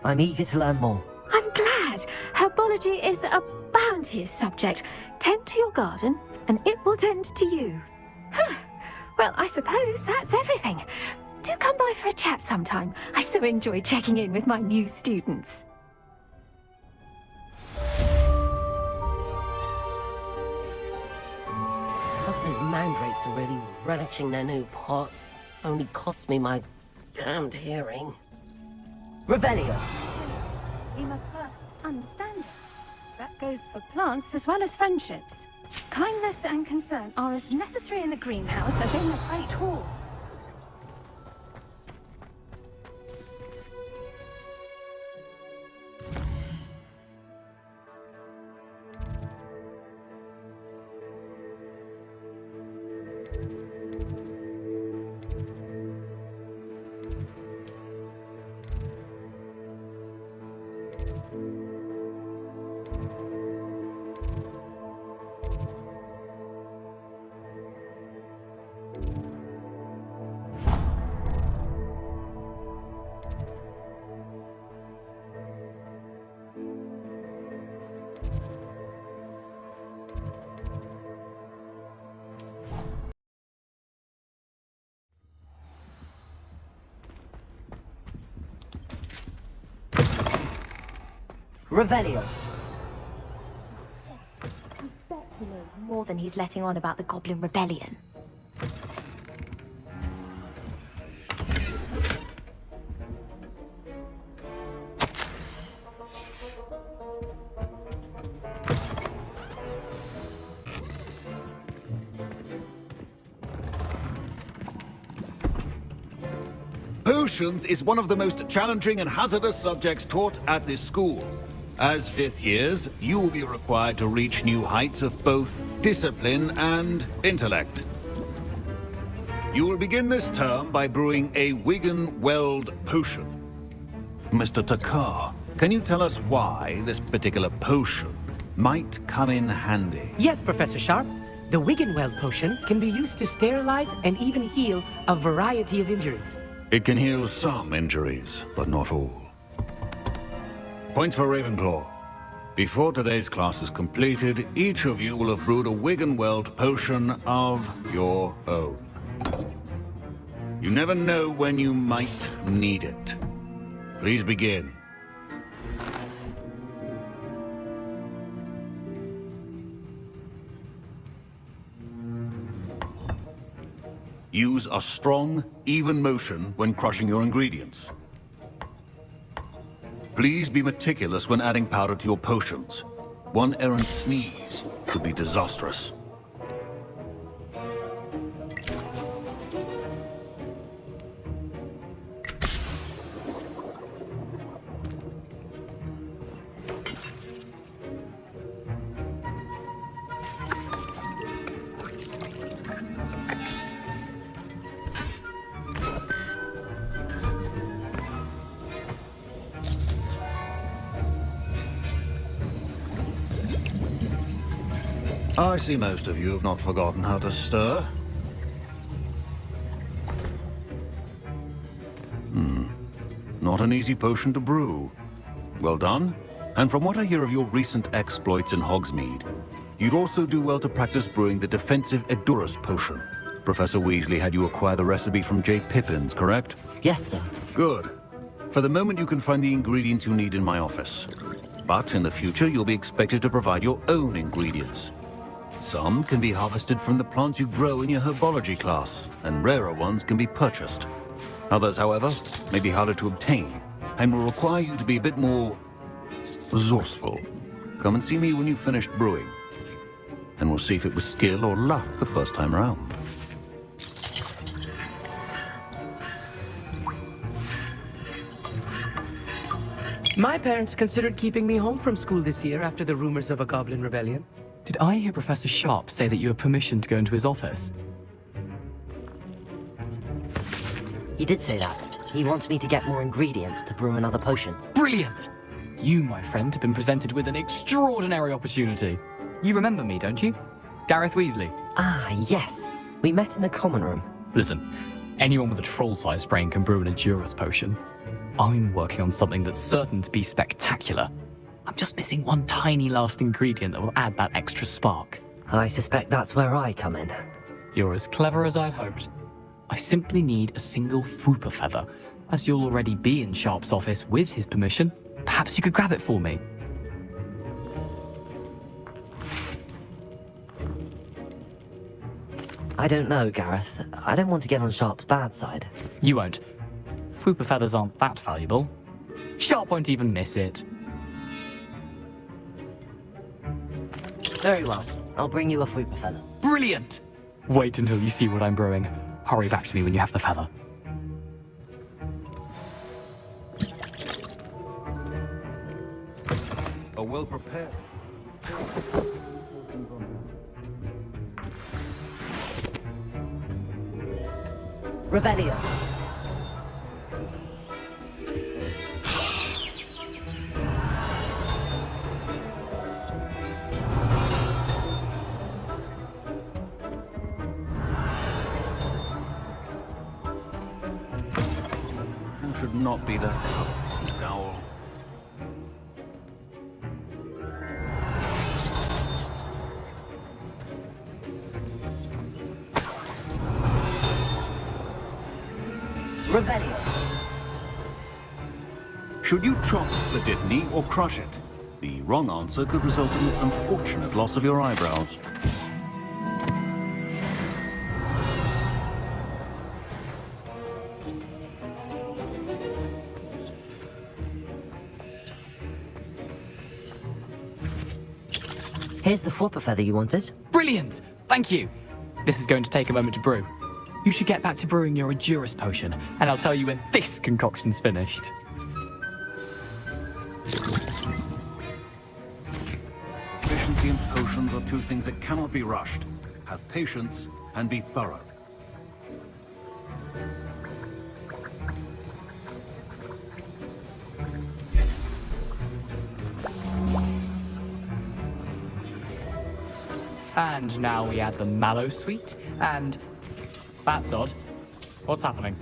I'm eager to learn more. I'm glad. Herbology is a bounteous subject. Tend to your garden, and it will tend to you. Well, I suppose that's everything. Do come by for a chat sometime. I so enjoy checking in with my new students. Those mandrakes are really relishing their new pots. Only cost me my damned hearing. Revelio. We must first understand it. That goes for plants as well as friendships. Kindness and concern are as necessary in the greenhouse as in the Great Hall. Revelio. More than he's letting on about the Goblin Rebellion. Potions is one of the most challenging and hazardous subjects taught at this school. As 5th years, you will be required to reach new heights of both discipline and intellect. You will begin this term by brewing a Wiggenweld potion. Mr. Takar, can you tell us why this particular potion might come in handy? Yes, Professor Sharp. The Wiggenweld potion can be used to sterilize and even heal a variety of injuries. It can heal some injuries, but not all. Points for Ravenclaw. Before today's class is completed, each of you will have brewed a Wiggenweld potion of your own. You never know when you might need it. Please begin. Use a strong, even motion when crushing your ingredients. Please be meticulous when adding powder to your potions. One errant sneeze could be disastrous. I see most of you have not forgotten how to stir. Not an easy potion to brew. Well done. And from what I hear of your recent exploits in Hogsmeade, you'd also do well to practice brewing the defensive Edurus potion. Professor Weasley had you acquire the recipe from J. Pippins, correct? Yes, sir. Good. For the moment, you can find the ingredients you need in my office. But in the future, you'll be expected to provide your own ingredients. Some can be harvested from the plants you grow in your herbology class, and rarer ones can be purchased. Others, however, may be harder to obtain, and will require you to be a bit more resourceful. Come and see me when you've finished brewing, and we'll see if it was skill or luck the first time around. My parents considered keeping me home from school this year after the rumors of a Goblin Rebellion. Did I hear Professor Sharp say that you have permission to go into his office? He did say that. He wants me to get more ingredients to brew another potion. Brilliant! You, my friend, have been presented with an extraordinary opportunity. You remember me, don't you? Gareth Weasley. Ah, yes. We met in the common room. Listen, anyone with a troll-sized brain can brew an Edurus potion. I'm working on something that's certain to be spectacular. I'm just missing one tiny last ingredient that will add that extra spark. I suspect that's where I come in. You're as clever as I'd hoped. I simply need a single Fwooper feather. As you'll already be in Sharp's office with his permission, perhaps you could grab it for me. I don't know, Gareth. I don't want to get on Sharp's bad side. You won't. Fwooper feathers aren't that valuable. Sharp won't even miss it. Very well. I'll bring you a fruit feather. Brilliant! Wait until you see what I'm brewing. Hurry back to me when you have the feather. A well-prepared... Revelio. Should not be the dowel. Revelio. Should you chop the Dittany or crush it? The wrong answer could result in the unfortunate loss of your eyebrows. Here's the flopper feather you wanted. Brilliant! Thank you! This is going to take a moment to brew. You should get back to brewing your Endurus potion, and I'll tell you when this concoction's finished. Efficiency and potions are two things that cannot be rushed. Have patience and be thorough. And now we add the mallow sweet, and... That's odd. What's happening?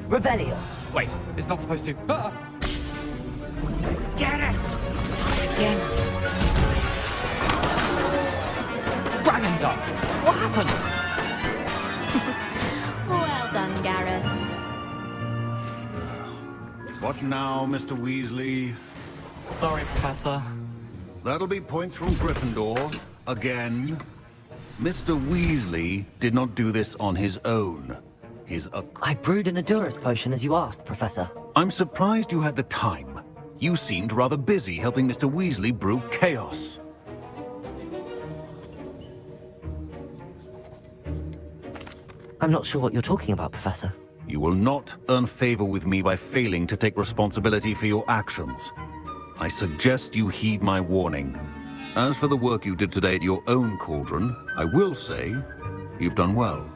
Revelio. Wait, it's not supposed to... Ah! Get it! Again. Dragon What happened? Well done, Gareth. What now, Mr. Weasley? Sorry, Professor. That'll be points from Gryffindor. Again. Mr. Weasley did not do this on his own. I brewed an Endurus potion as you asked, Professor. I'm surprised you had the time. You seemed rather busy helping Mr. Weasley brew chaos. I'm not sure what you're talking about, Professor. You will not earn favor with me by failing to take responsibility for your actions. I suggest you heed my warning. As for the work you did today at your own cauldron, I will say you've done well.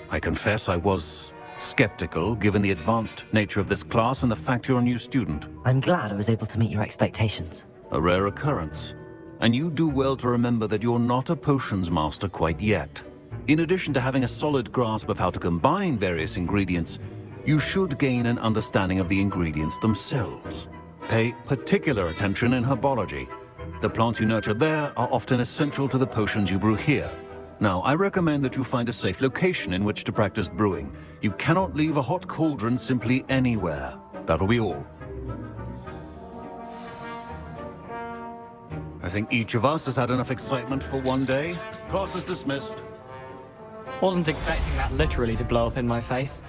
I confess I was skeptical, given the advanced nature of this class and the fact you're a new student. I'm glad I was able to meet your expectations. A rare occurrence. And you do well to remember that you're not a potions master quite yet. In addition to having a solid grasp of how to combine various ingredients, you should gain an understanding of the ingredients themselves. Pay particular attention in herbology. The plants you nurture there are often essential to the potions you brew here. Now, I recommend that you find a safe location in which to practice brewing. You cannot leave a hot cauldron simply anywhere. That'll be all. I think each of us has had enough excitement for one day. Class is dismissed. Wasn't expecting that literally to blow up in my face.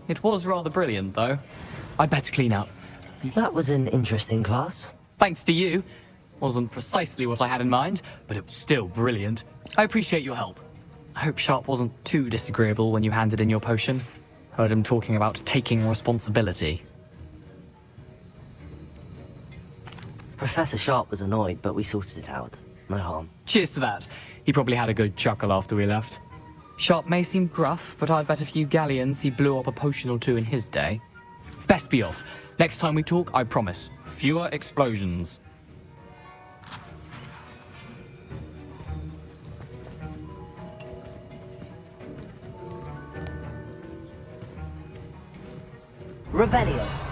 It was rather brilliant, though. I'd better clean up. That was an interesting class. Thanks to you. Wasn't precisely what I had in mind, but it was still brilliant. I appreciate your help. I hope Sharp wasn't too disagreeable when you handed in your potion. Heard him talking about taking responsibility. Professor Sharp was annoyed, but we sorted it out. No harm. Cheers to that. He probably had a good chuckle after we left. Sharp may seem gruff, but I'd bet a few galleons he blew up a potion or two in his day. Best be off. Next time we talk, I promise, fewer explosions. Revelio.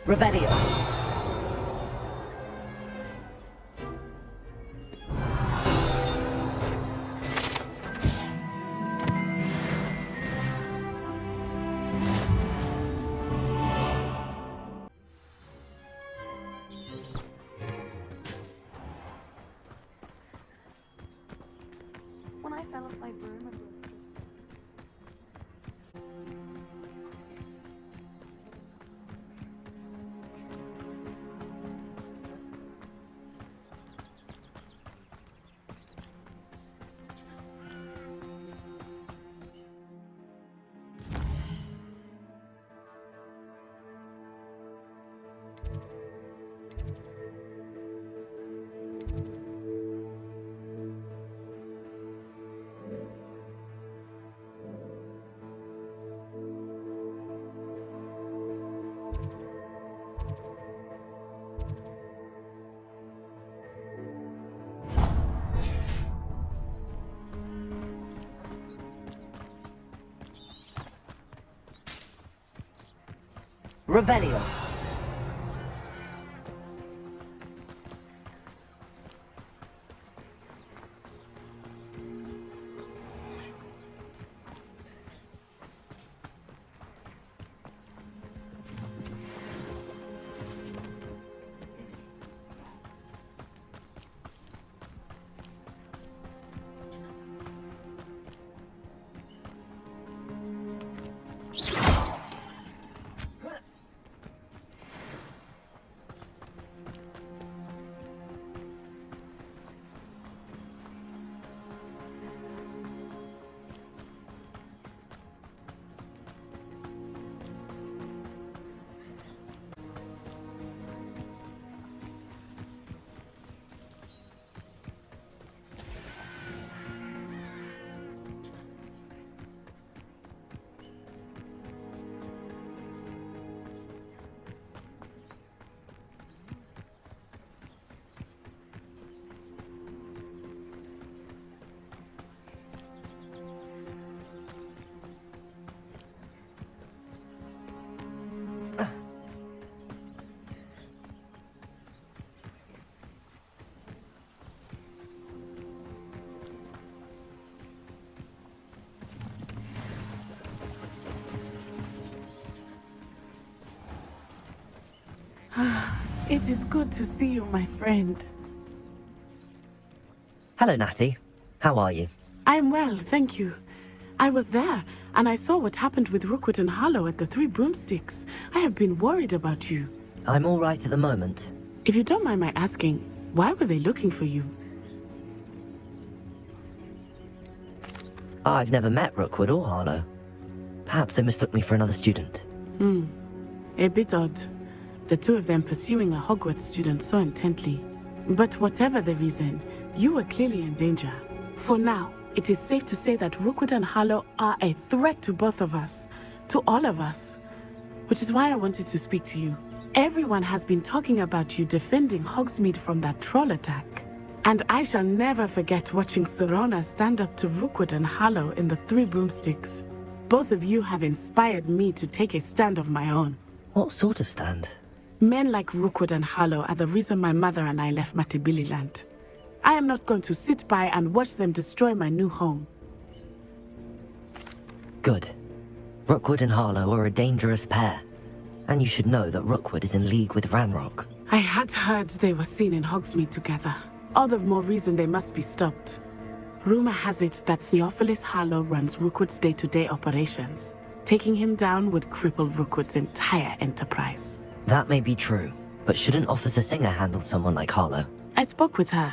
Revelio. When I fell off my broom and Revelio. It is good to see you, my friend. Hello, Natty. How are you? I am well, thank you. I was there, and I saw what happened with Rookwood and Harlow at the Three Broomsticks. I have been worried about you. I'm all right at the moment. If you don't mind my asking, why were they looking for you? I've never met Rookwood or Harlow. Perhaps they mistook me for another student. A bit odd. The two of them pursuing a Hogwarts student so intently. But whatever the reason, you were clearly in danger. For now, it is safe to say that Rookwood and Harlow are a threat to both of us. To all of us. Which is why I wanted to speak to you. Everyone has been talking about you defending Hogsmeade from that troll attack. And I shall never forget watching Serona stand up to Rookwood and Harlow in the Three Broomsticks. Both of you have inspired me to take a stand of my own. What sort of stand? Men like Rookwood and Harlow are the reason my mother and I left Matabeleland. I am not going to sit by and watch them destroy my new home. Good. Rookwood and Harlow are a dangerous pair. And you should know that Rookwood is in league with Ranrock. I had heard they were seen in Hogsmeade together. All the more reason they must be stopped. Rumor has it that Theophilus Harlow runs Rookwood's day-to-day operations. Taking him down would cripple Rookwood's entire enterprise. That may be true, but shouldn't Officer Singer handle someone like Harlow? I spoke with her.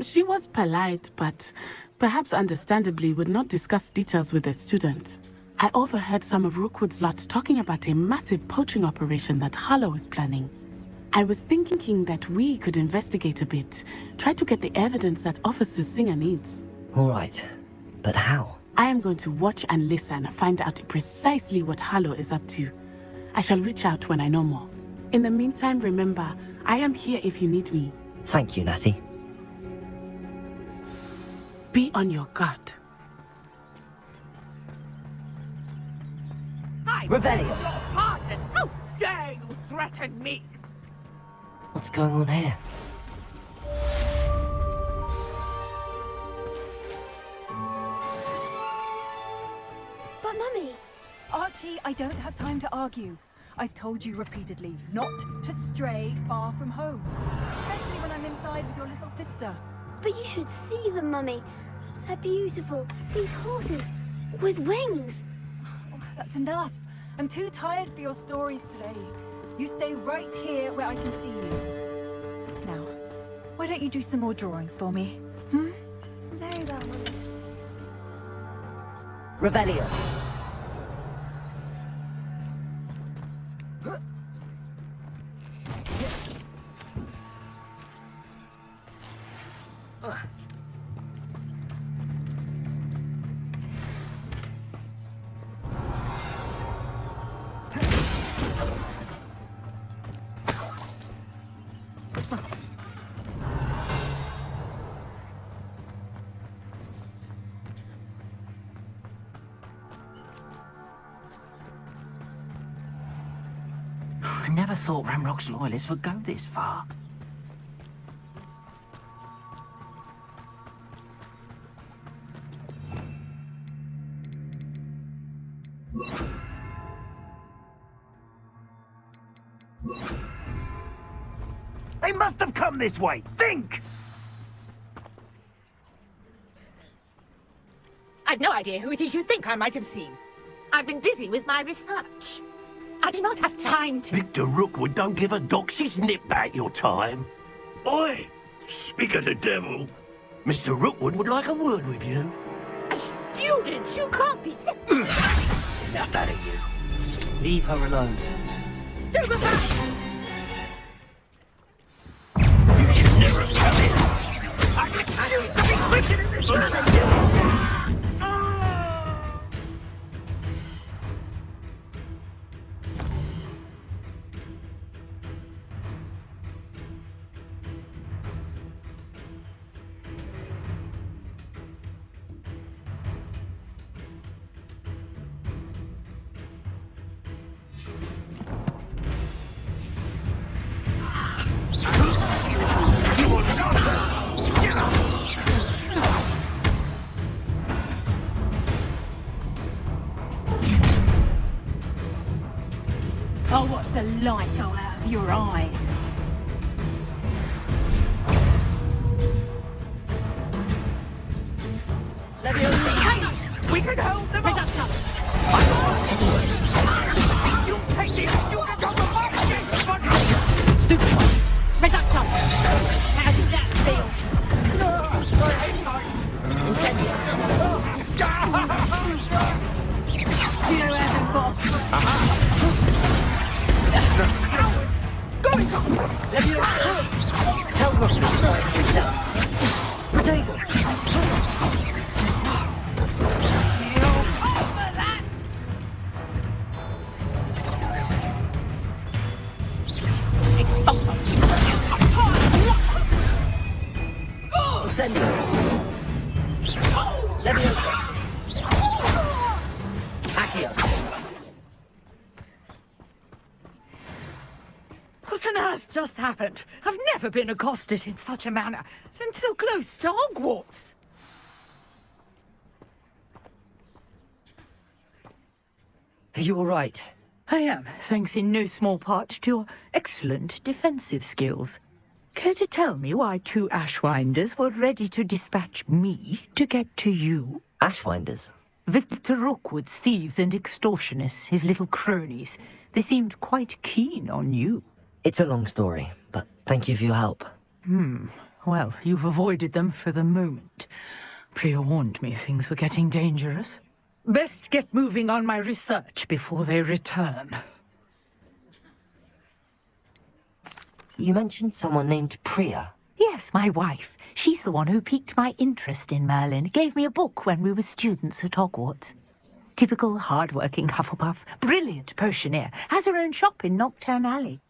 She was polite, but perhaps understandably would not discuss details with a student. I overheard some of Rookwood's lot talking about a massive poaching operation that Harlow is planning. I was thinking that we could investigate a bit, try to get the evidence that Officer Singer needs. All right, but how? I am going to watch and listen, find out precisely what Harlow is up to. I shall reach out when I know more. In the meantime, remember, I am here if you need me. Thank you, Natty. Be on your guard. Revelio. Pardon. Oh, dare you threaten me? What's going on here? But Mummy... Archie, I don't have time to argue. I've told you repeatedly not to stray far from home. Especially when I'm inside with your little sister. But you should see them, Mummy. They're beautiful. These horses with wings. Oh, that's enough. I'm too tired for your stories today. You stay right here where I can see you. Now, why don't you do some more drawings for me? Hmm? Very well, Mummy. Revelio. I never thought Ramrock's loyalists would go this far. They must have come this way! Think! I've no idea who it is you think I might have seen. I've been busy with my research. I do not have time to... Victor Rookwood don't give a doxy's nip back your time. Oi! Speak of the devil. Mr. Rookwood would like a word with you. A student? You can't be... Enough out of you. Leave her alone. Stupefy! You should never have come in. I can tell you it's nothing wicked in this room. I'll watch the light go out of your eyes. Leviosa! We can hold them off! You'll take these students on the market! Stupid! Reductor! How does that feel? I hate lights! Incendio! You haven't got... Cowards! Going on! Leviosa! Tell Rook to start yourself. Potato! Incendio! Leviosa! Accio! What on earth just happened? I've never been accosted in such a manner, and so close to Hogwarts. Are you all right? I am, thanks in no small part to your excellent defensive skills. Care to tell me why two Ashwinders were ready to dispatch me to get to you? Ashwinders? Victor Rookwood's thieves and extortionists, his little cronies. They seemed quite keen on you. It's a long story, but thank you for your help. Well, you've avoided them for the moment. Priya warned me things were getting dangerous. Best get moving on my research before they return. You mentioned someone named Priya. Yes, my wife. She's the one who piqued my interest in Merlin. Gave me a book when we were students at Hogwarts. Typical hard-working Hufflepuff. Brilliant potioneer. Has her own shop in Knockturn Alley.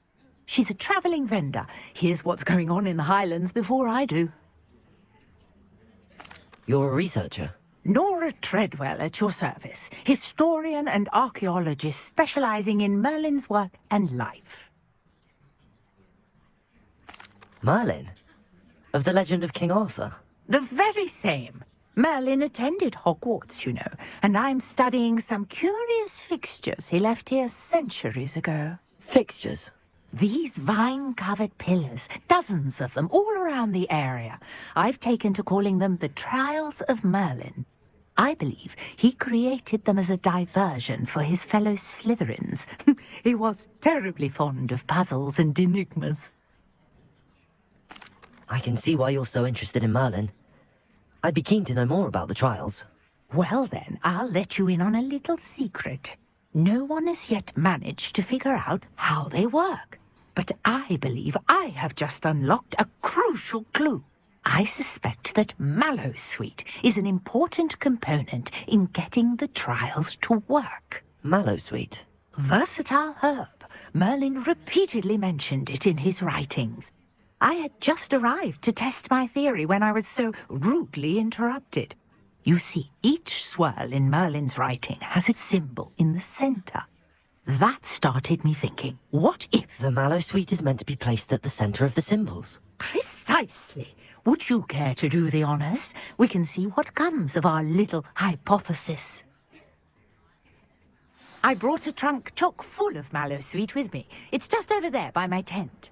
She's a travelling vendor. Hears what's going on in the Highlands before I do. You're a researcher? Nora Treadwell at your service, historian and archaeologist specializing in Merlin's work and life. Merlin? Of the legend of King Arthur? The very same. Merlin attended Hogwarts, you know, and I'm studying some curious fixtures he left here centuries ago. Fixtures? These vine-covered pillars, dozens of them, all around the area. I've taken to calling them the Trials of Merlin. I believe he created them as a diversion for his fellow Slytherins. He was terribly fond of puzzles and enigmas. I can see why you're so interested in Merlin. I'd be keen to know more about the trials. Well then, I'll let you in on a little secret. No one has yet managed to figure out how they work. But I believe I have just unlocked a crucial clue. I suspect that Mallowsweet is an important component in getting the trials to work. Mallowsweet? Versatile herb. Merlin repeatedly mentioned it in his writings. I had just arrived to test my theory when I was so rudely interrupted. You see, each swirl in Merlin's writing has a symbol in the center. That started me thinking, what if... The Mallowsweet is meant to be placed at the center of the symbols. Precisely. Would you care to do the honors? We can see what comes of our little hypothesis. I brought a trunk chock full of Mallowsweet with me. It's just over there by my tent.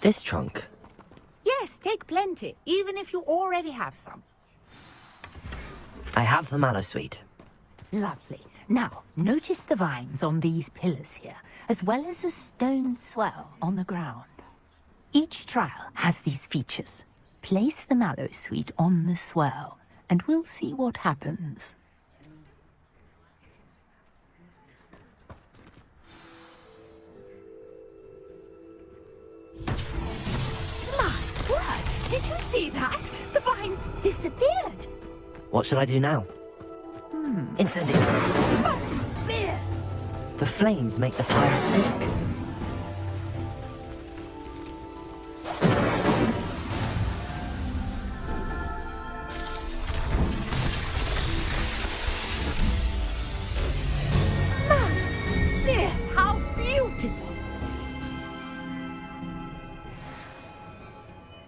This trunk? Yes, take plenty, even if you already have some. I have the Mallowsweet. Lovely. Now, notice the vines on these pillars here, as well as a stone swell on the ground. Each trial has these features. Place the Mallowsweet on the swell, and we'll see what happens. Did you see that? The vines disappeared. What should I do now? Incendiary. The flames make the pyre sink. Yes, how beautiful.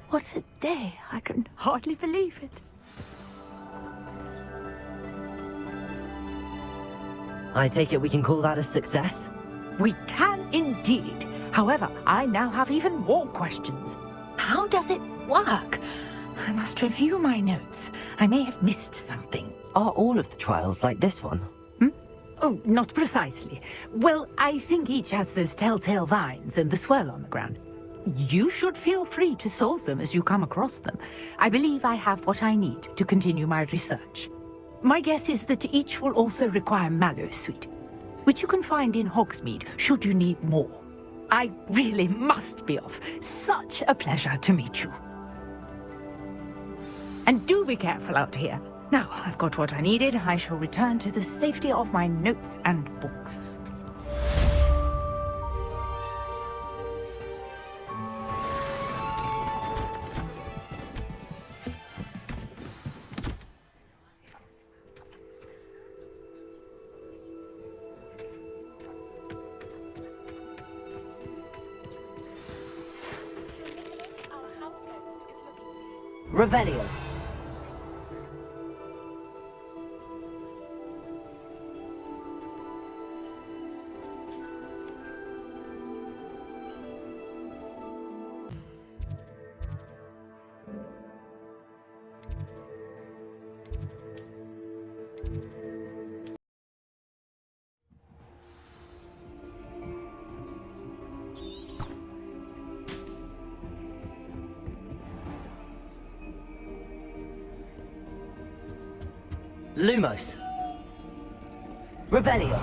What a day. I can hardly believe it. I take it we can call that a success? We can indeed. However, I now have even more questions. How does it work? I must review my notes. I may have missed something. Are all of the trials like this one? Oh, not precisely. Well, I think each has those telltale vines and the swirl on the ground. You should feel free to solve them as you come across them. I believe I have what I need to continue my research. My guess is that each will also require Mallowsweet, which you can find in Hogsmeade should you need more. I really must be off. Such a pleasure to meet you. And do be careful out here. Now I've got what I needed, I shall return to the safety of my notes and books. Revelio. Lumos. Revelio.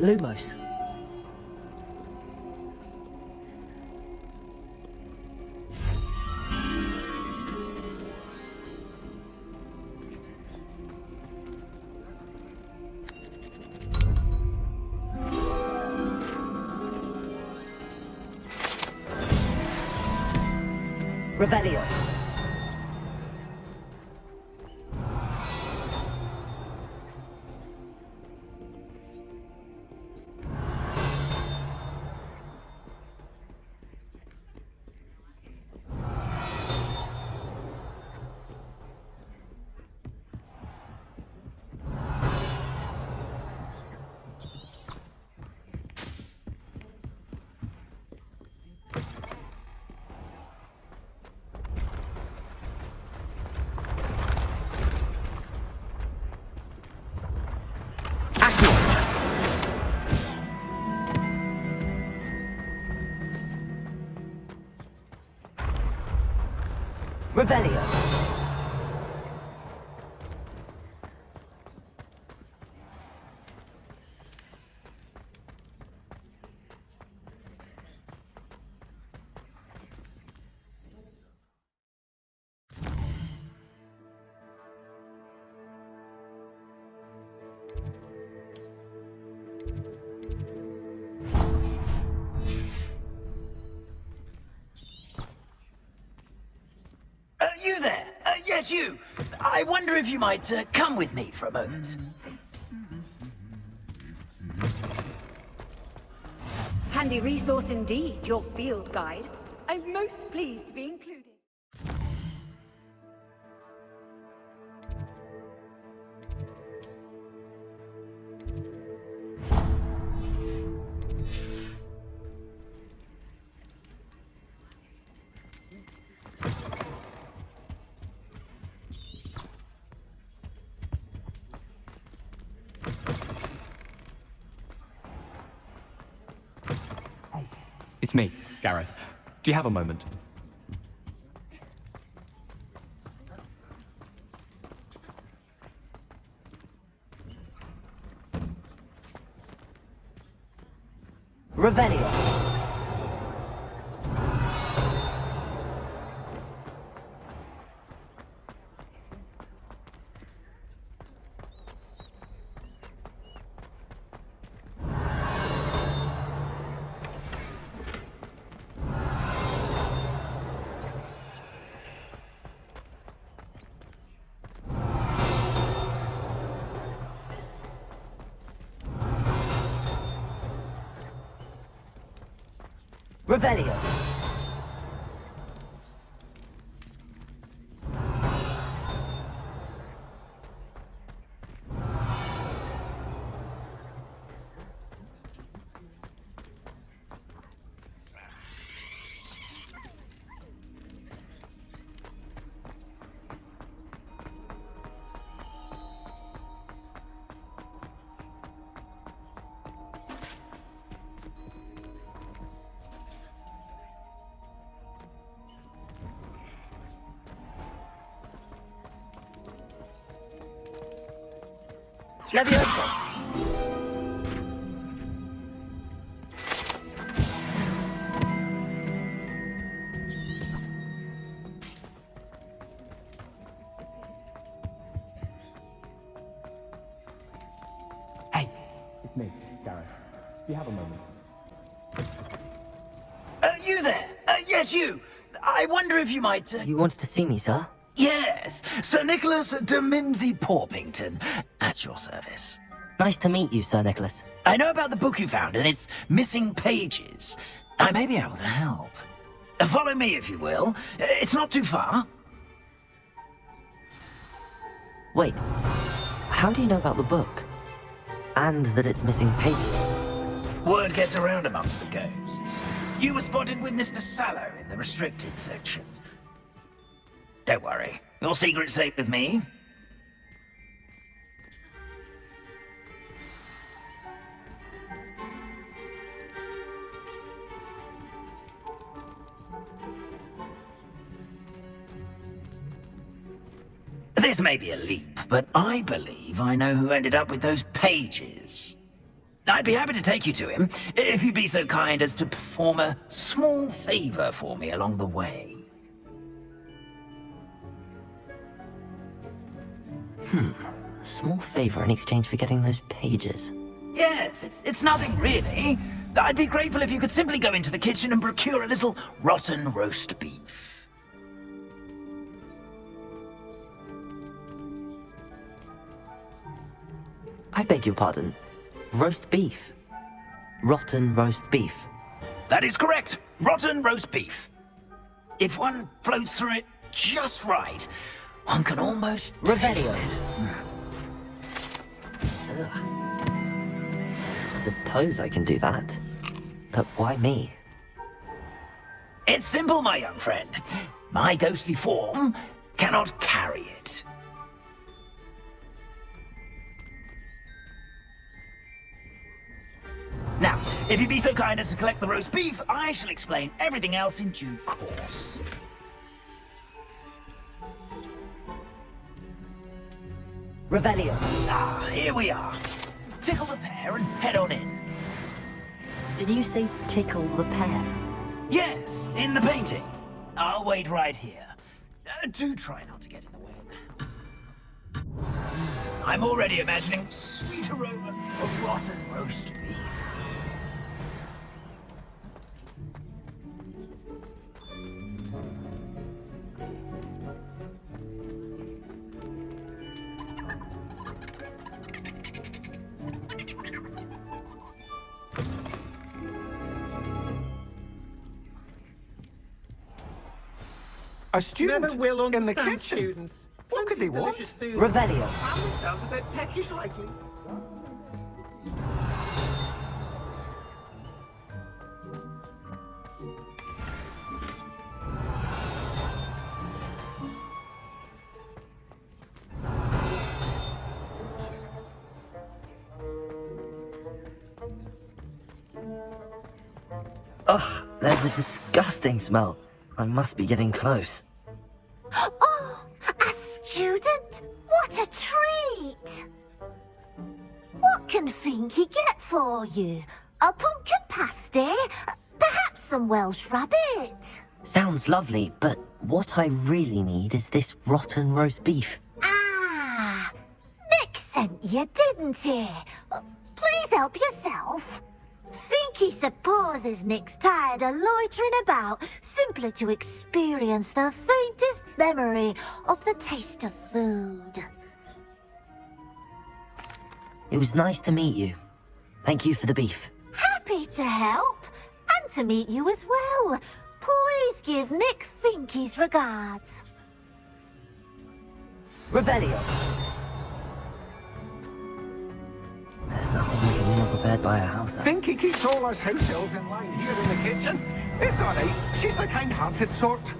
Lumos. Revelio. Revelio. You there? Yes, you. I wonder if you might come with me for a moment. Handy resource indeed, your field guide. I'm most pleased to be included. It's me, Gareth. Do you have a moment? Revelio. Revelio. Levioso. It's me, Gareth. Do you have a moment? You there? Yes, you. I wonder if you might... You wanted to see me, sir? Yes, Sir Nicholas de Mimsy Porpington, at your service. Nice to meet you, Sir Nicholas. I know about the book you found and its missing pages. I may be able to help. Follow me, if you will. It's not too far. Wait, how do you know about the book? And that it's missing pages? Word gets around amongst the ghosts. You were spotted with Mr. Sallow in the restricted section. Don't worry, your secret's safe with me. This may be a leap, but I believe I know who ended up with those pages. I'd be happy to take you to him, if you'd be so kind as to perform a small favor for me along the way. A small favor in exchange for getting those pages. Yes, it's nothing really. I'd be grateful if you could simply go into the kitchen and procure a little rotten roast beef. I beg your pardon. Roast beef. Rotten roast beef. That is correct. Rotten roast beef. If one floats through it just right, one can almost taste it. Suppose I can do that. But why me? It's simple, my young friend. My ghostly form cannot carry it. Now, if you'd be so kind as to collect the roast beef, I shall explain everything else in due course. Revelio. Ah, here we are. Tickle the pear and head on in. Did you say tickle the pear? Yes, in the painting. I'll wait right here. Do try not to get in the way of that. I'm already imagining the sweet aroma of rotten roast beef. A student Never will in the understand kitchen. students. What could they want? Delicious food. Revelio. Found themselves a bit peckish lately. Ugh, there's a disgusting smell. I must be getting close. Oh, a student? What a treat! What can Finky get for you? A pumpkin pasty? Perhaps some Welsh rabbit? Sounds lovely, but what I really need is this rotten roast beef. Ah, Nick sent you, didn't he? Please help yourself. Finky supposes Nick's tired of loitering about simply to experience the faintest memory of the taste of food. It was nice to meet you. Thank you for the beef. Happy to help, and to meet you as well. Please give Nick Finky's regards. Revelio. There's nothing like a meal prepared by a house elf. Finky keeps all us house elves in line here in the kitchen. It's all right. She's the kind-hearted sort.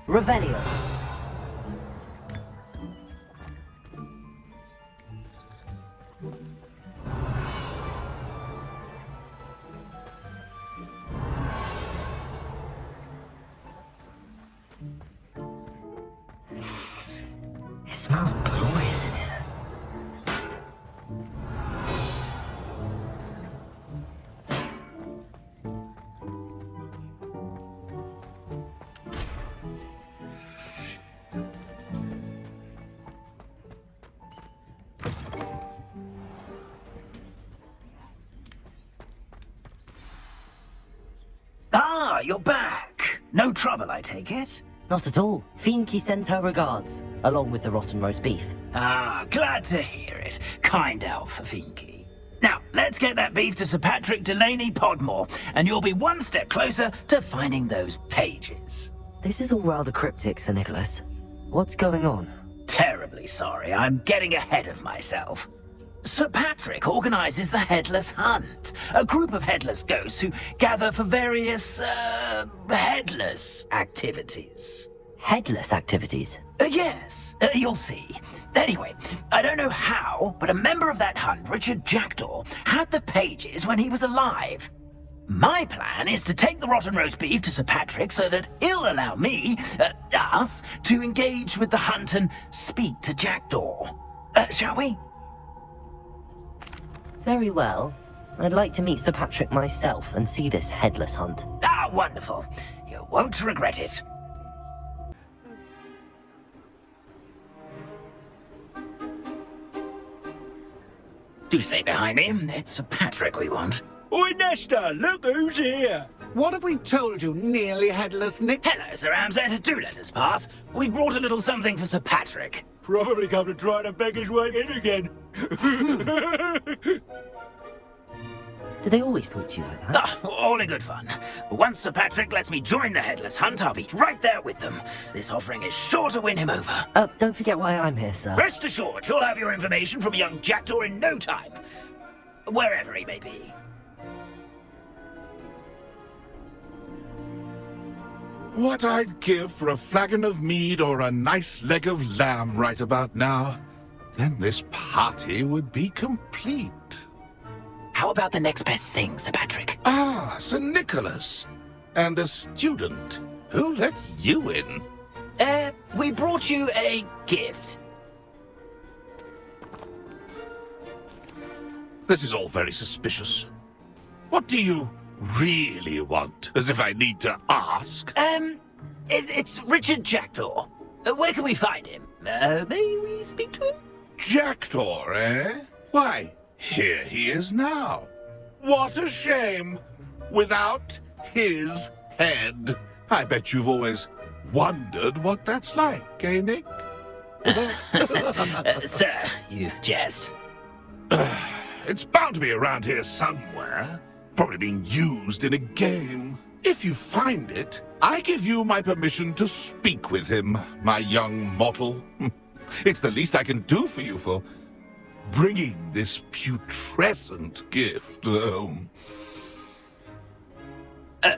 Revelio. It smells glorious in here. Ah, you're back. No trouble, I take it? Not at all. Finky sends her regards, along with the rotten roast beef. Ah, glad to hear it. Kind elf for Finky. Now, let's get that beef to Sir Patrick Delaney Podmore, and you'll be one step closer to finding those pages. This is all rather cryptic, Sir Nicholas. What's going on? Terribly sorry, I'm getting ahead of myself. Sir Patrick organizes the Headless Hunt, a group of headless ghosts who gather for various, headless activities. headless activities? Yes, you'll see. Anyway, I don't know how, but a member of that hunt, Richard Jackdaw, had the pages when he was alive. My plan is to take the rotten roast beef to Sir Patrick so that he'll allow me, us, to engage with the hunt and speak to Jackdaw. Shall we? Very well. I'd like to meet Sir Patrick myself and see this headless hunt. Ah, wonderful. You won't regret it. Do stay behind me. It's Sir Patrick we want. Oi, Nesta, look who's here. What have we told you, nearly headless Nick? Hello, Sir Ramsay. Do let us pass. We brought a little something for Sir Patrick. Probably come to try to beg his way in again. Do they always talk to you like that? Ah, all in good fun. Once Sir Patrick lets me join the headless hunt, I'll be right there with them. This offering is sure to win him over. Don't forget why I'm here, sir. Rest assured, you'll have your information from young Jackdaw in no time. Wherever he may be. What I'd give for a flagon of mead or a nice leg of lamb right about now. Then this party would be complete. How about the next best thing, Sir Patrick? Ah, Sir Nicholas. And a student. Who let you in? We brought you a gift. This is all very suspicious. What do you really want? As if I need to ask. It's Richard Jackdaw. Where can we find him? May we speak to him? Jackdaw, eh? Why, here he is now. What a shame. Without his head. I bet you've always wondered what that's like, eh, Nick? Sir, you jest. It's bound to be around here somewhere. Probably being used in a game. If you find it, I give you my permission to speak with him, my young mortal. It's the least I can do for you for bringing this putrescent gift home.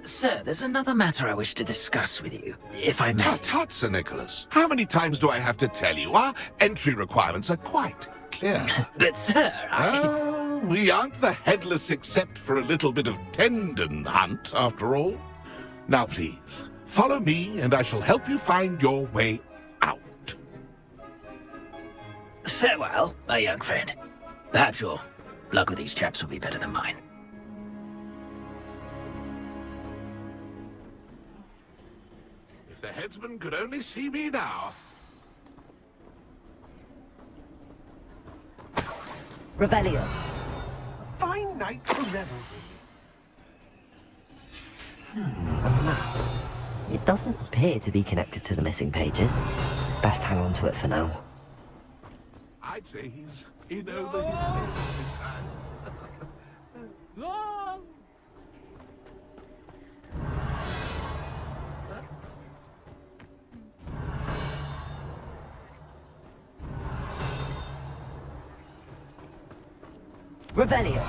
Sir, there's another matter I wish to discuss with you, if I may. Tut, Sir Nicholas. How many times do I have to tell you? Our entry requirements are quite clear. But, sir, we aren't the headless except for a little bit of tendon hunt, after all. Now, please, follow me, and I shall help you find your way out. Farewell, my young friend. Perhaps your luck with these chaps will be better than mine. If the headsman could only see me now. Revelio. Fine night for revel. A map. It doesn't appear to be connected to the missing pages. Best hang on to it for now. I'd say he's in over his head this time. Revelio.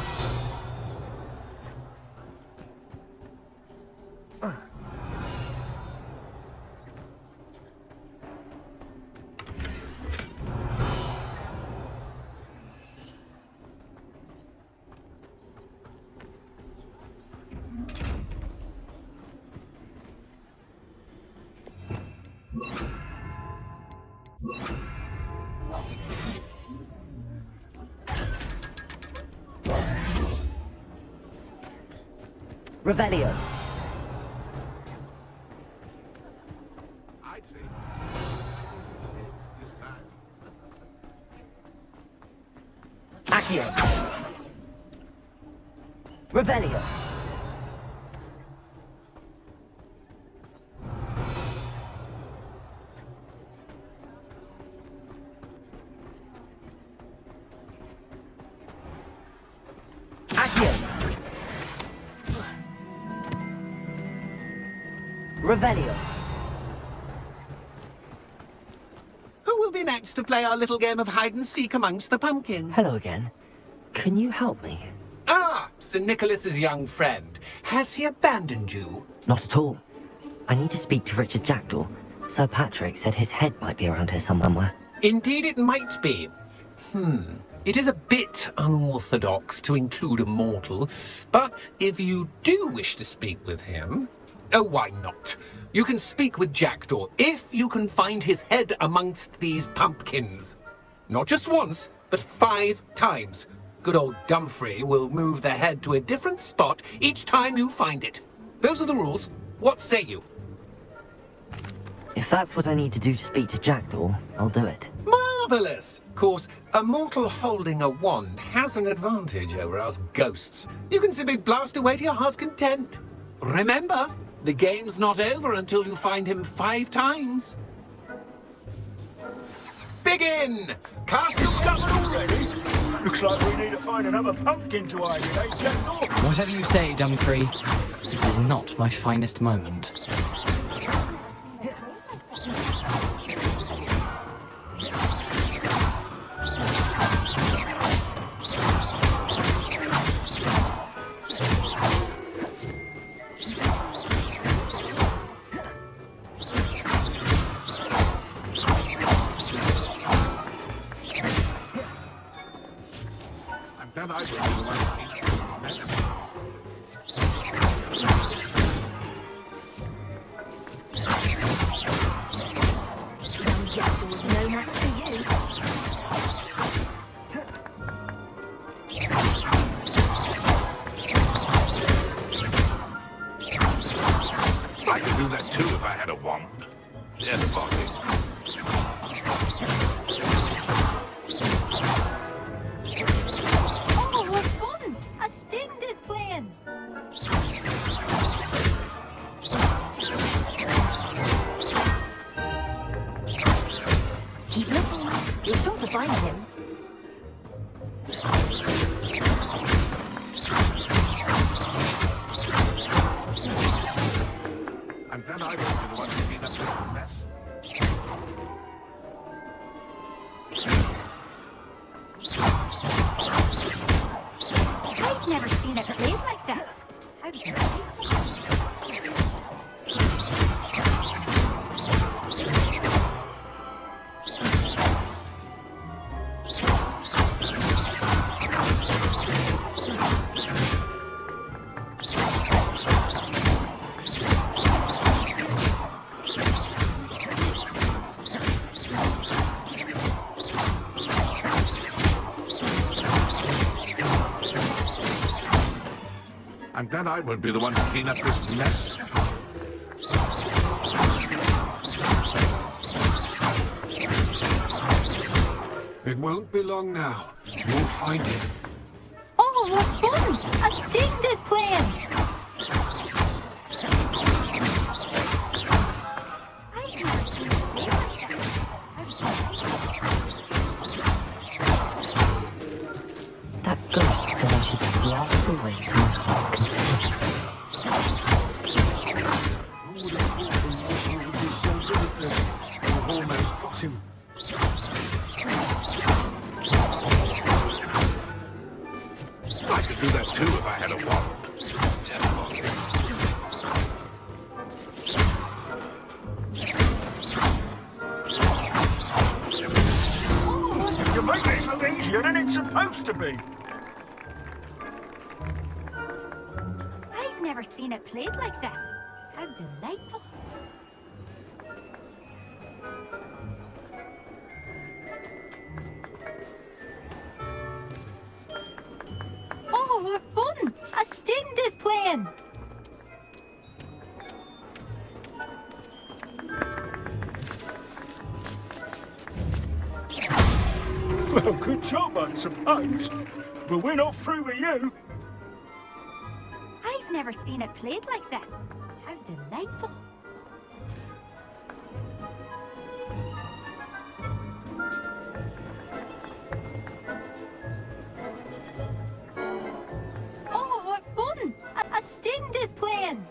Revelio. I'd say this time. Accio. Revelio. Accio. Revelio. Who will be next to play our little game of hide-and-seek amongst the pumpkins? Hello again. Can you help me? Ah, Sir Nicholas's young friend. Has he abandoned you? Not at all. I need to speak to Richard Jackdaw. Sir Patrick said his head might be around here somewhere. Indeed it might be. It is a bit unorthodox to include a mortal, but if you do wish to speak with him, oh, why not? You can speak with Jackdaw if you can find his head amongst these pumpkins. Not just once, but 5 times. Good old Dumfrey will move the head to a different spot each time you find it. Those are the rules. What say you? If that's what I need to do to speak to Jackdaw, I'll do it. Marvelous! Of course, a mortal holding a wand has an advantage over us ghosts. You can simply blast away to your heart's content. Remember, the game's not over until you find him 5 times. Begin! Cast your stubborn already! Looks like we need to find another pumpkin to hide in, eh, Jackdaw? Whatever you say, Dumfrey. This is not my finest moment. Then I will be the one to keep Young Jackdaw's no match for you. I could do that too if I had a wand. Yes, Bobby. Oh, what fun! A sting is playing. Keep looking. You're sure to find him. And then I will be the one to clean up this mess. I've never seen it played like this. How do you And then I will be the one to clean up this mess. It won't be long now. You'll find him. Oh, what fun! A sting is playing. That ghost said I should blast away to my heart's content. You've almost got him. I could do that too if I had a wand. You make this look easier than it's supposed to be. I've never seen it played like this. How delightful. Oh, what fun! A sting is playing. Well, good job, I suppose. But we're not through with you. I've never seen it played like this. How delightful. Oh, what fun! A sting is playing.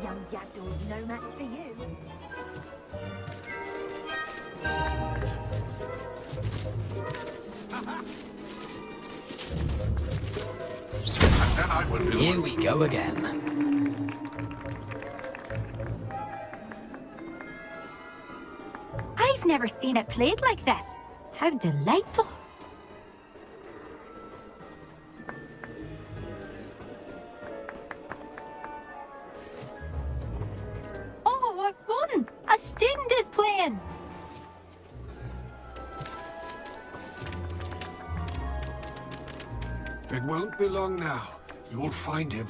Young Jackdaw's no match for you. I would be. Here we go again. I've never seen it played like this. How delightful. Oh, what fun! A student is playing. It won't be long now. You'll find him.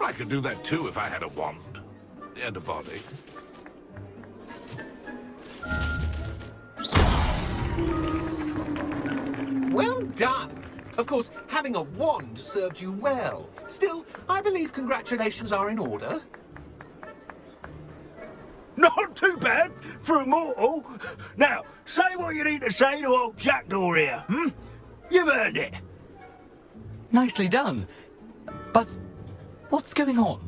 I could do that too if I had a wand. And a body. Well done! Of course, having a wand served you well. Still, I believe congratulations are in order. Not too bad for a mortal. Now, say what you need to say to old Jackdaw here, hmm? You've earned it. Nicely done. But what's going on?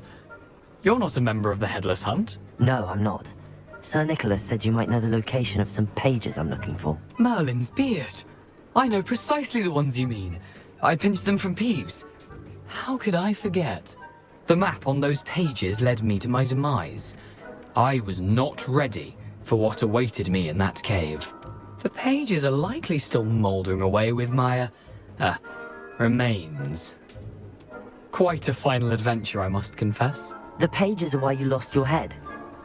You're not a member of the Headless Hunt. No, I'm not. Sir Nicholas said you might know the location of some pages I'm looking for. Merlin's beard. I know precisely the ones you mean. I pinched them from Peeves. How could I forget? The map on those pages led me to my demise. I was not ready for what awaited me in that cave. The pages are likely still mouldering away with my, remains. Quite a final adventure, I must confess. The pages are why you lost your head,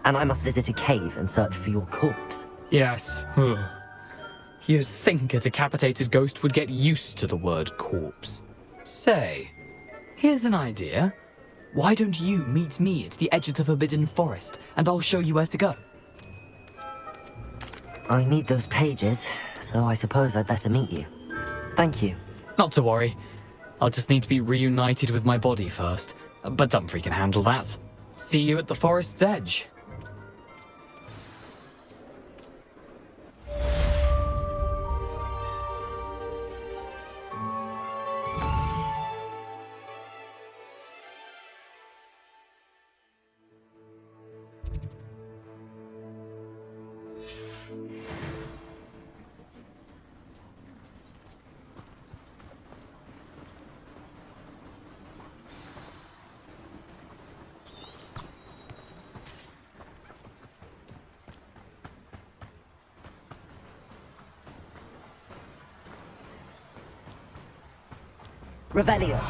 and I must visit a cave and search for your corpse. Yes. You'd think a decapitated ghost would get used to the word corpse. Say, here's an idea. Why don't you meet me at the edge of the Forbidden Forest, and I'll show you where to go? I need those pages, so I suppose I'd better meet you. Thank you. Not to worry. I'll just need to be reunited with my body first. But Dumfries can handle that. See you at the forest's edge. Revelio.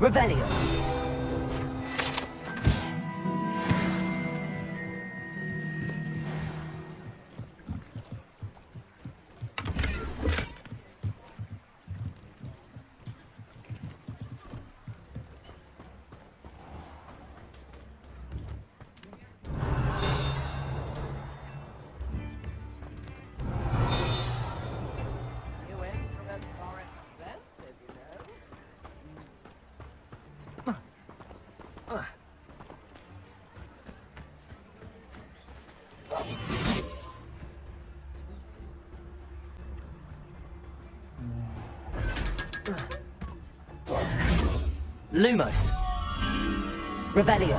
Revelio. Lumos. Revelio.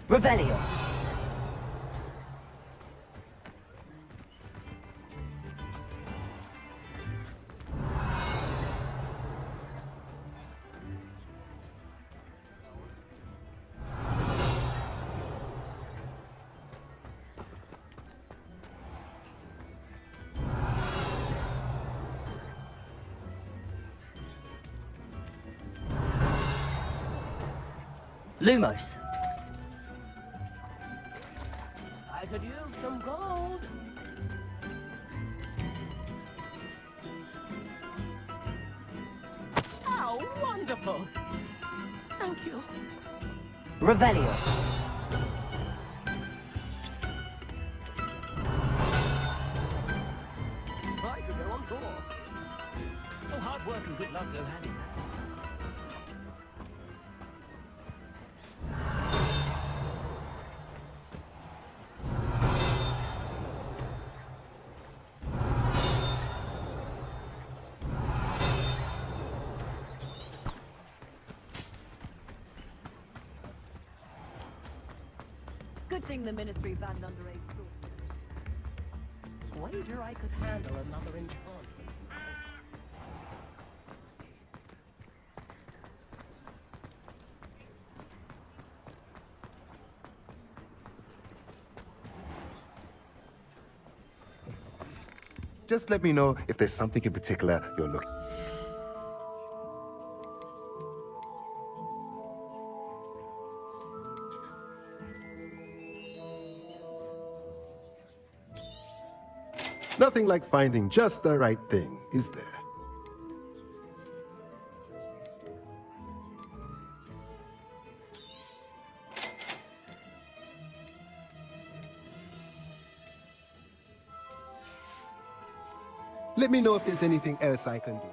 Revelio. Lumos. I could use some gold. How wonderful! Thank you. Revelio. I could go on tour. Oh, hard work and good luck go hand in hand. Good thing the Ministry banned underage cruelty. Wager I could handle another enchantment. Just let me know if there's something in particular you're looking. Nothing like finding just the right thing, is there? Let me know if there's anything else I can do.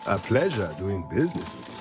A pleasure doing business with you.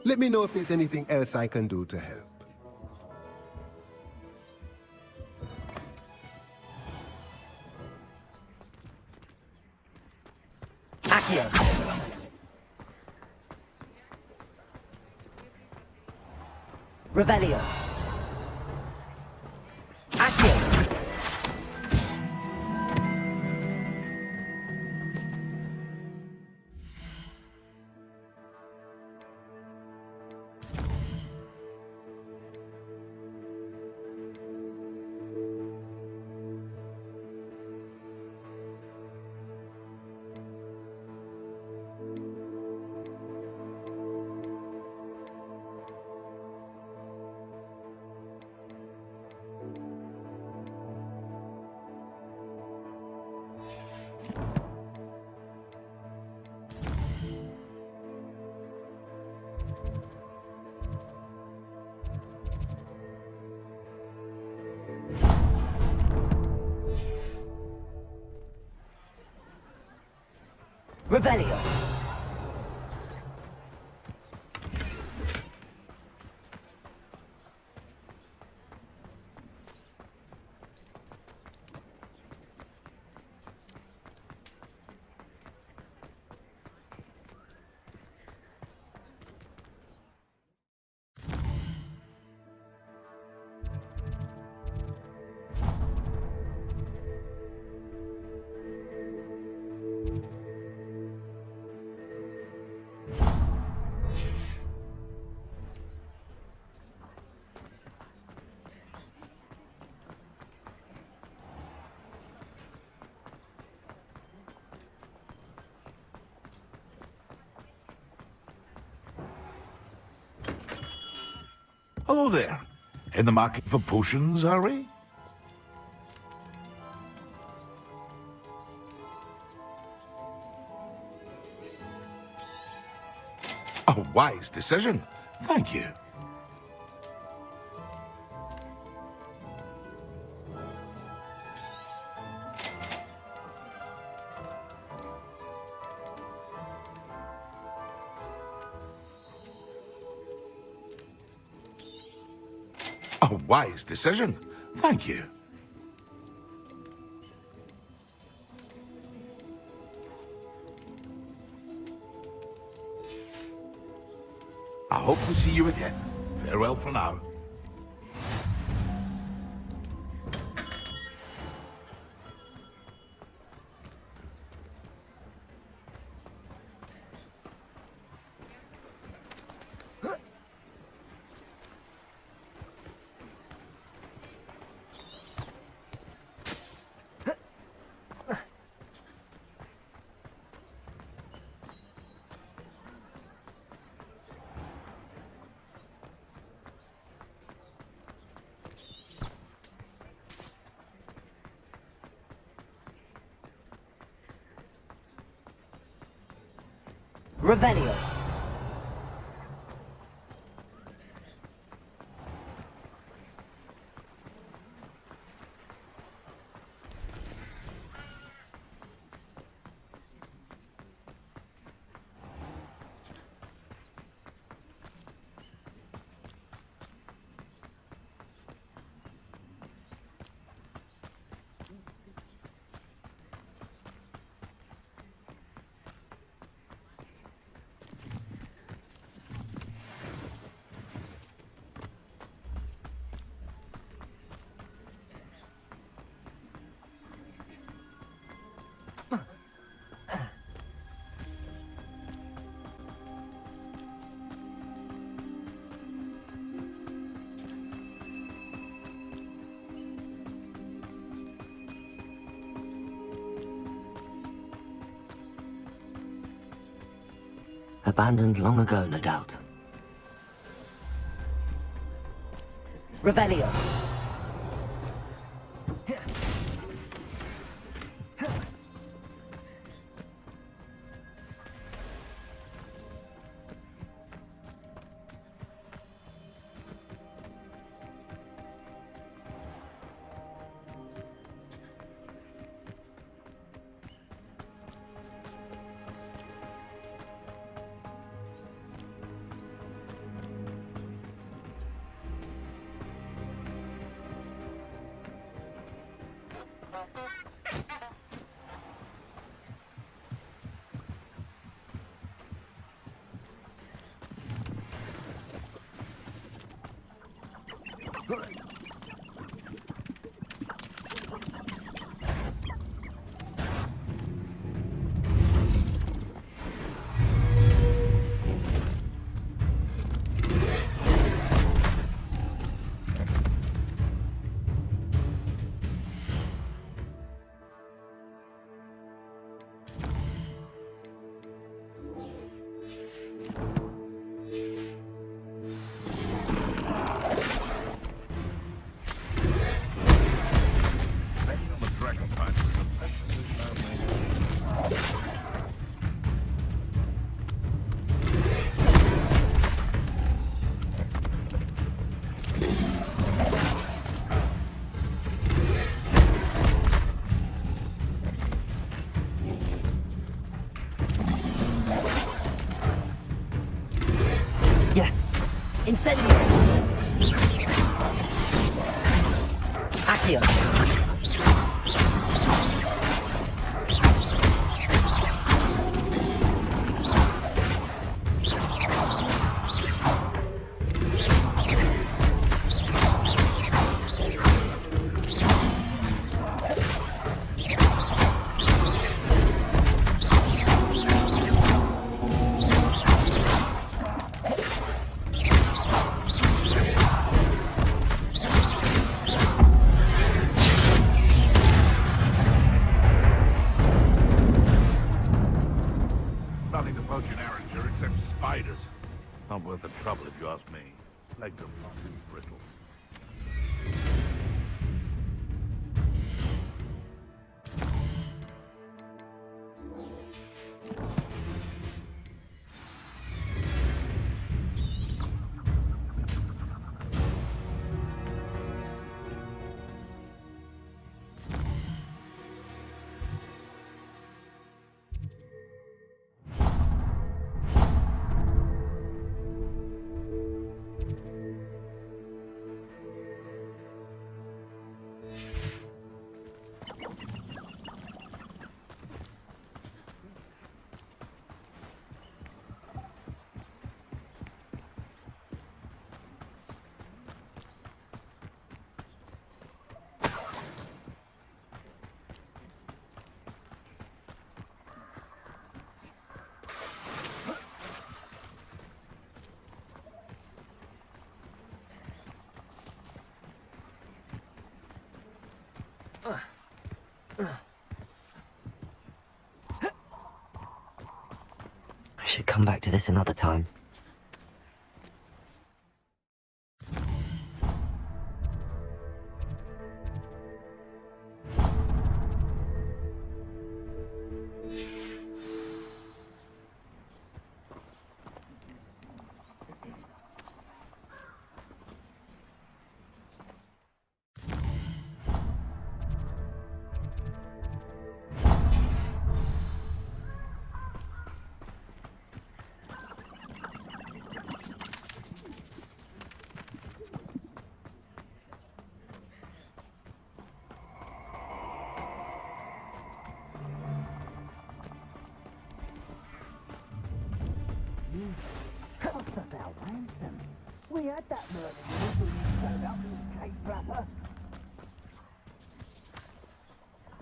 Let me know if there's anything else I can do to help. Accio. Revelio. Accio. Revelio. Hello there. In the market for potions, are we? A wise decision. Thank you. A wise decision. Thank you. I hope to see you again. Farewell for now. Revelio. Abandoned long ago, no doubt. Revelio. Incendio! Accio! Nothing to poach an Arranger except spiders. Not worth the trouble if you ask me. Legs are far too brittle. I should come back to this another time. We had that murder when you turned up in the cake wrapper.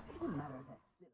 It wouldn't matter if that's still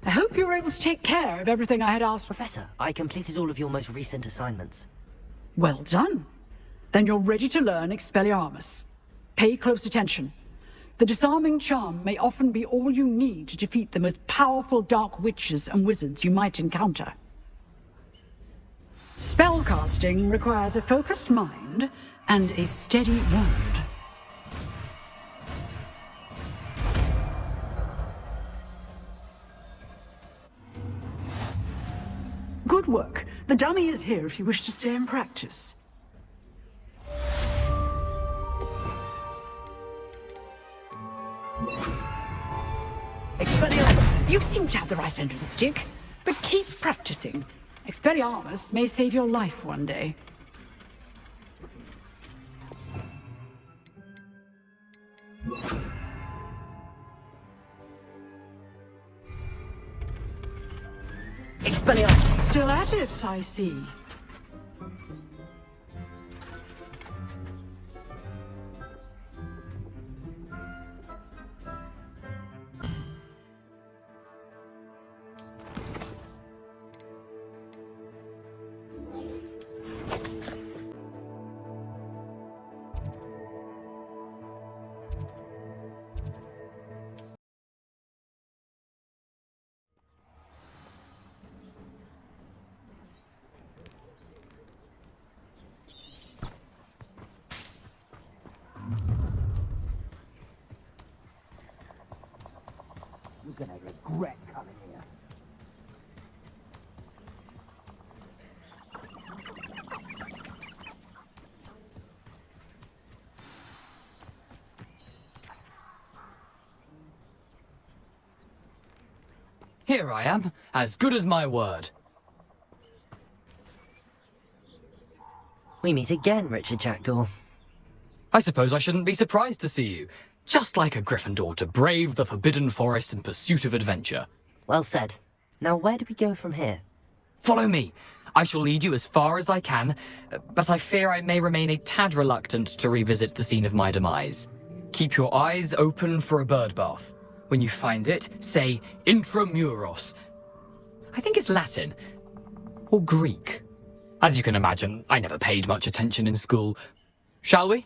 I hope you were able to take care of everything I had asked for. Professor, I completed all of your most recent assignments. Well done. Then you're ready to learn Expelliarmus. Pay close attention. The disarming charm may often be all you need to defeat the most powerful dark witches and wizards you might encounter. Spellcasting requires a focused mind and a steady wand. Good work. The dummy is here if you wish to stay and practice. Expelliarmus, you seem to have the right end of the stick, but keep practicing. Expelliarmus may save your life one day. Expelliarmus! Still at it, I see. You're gonna regret coming here. Here I am, as good as my word. We meet again, Richard Jackdaw. I suppose I shouldn't be surprised to see you. Just like a Gryffindor to brave the Forbidden Forest in pursuit of adventure. Well said. Now where do we go from here? Follow me. I shall lead you as far as I can, but I fear I may remain a tad reluctant to revisit the scene of my demise. Keep your eyes open for a bird bath. When you find it, say intramuros. I think it's Latin. Or Greek. As you can imagine, I never paid much attention in school. Shall we?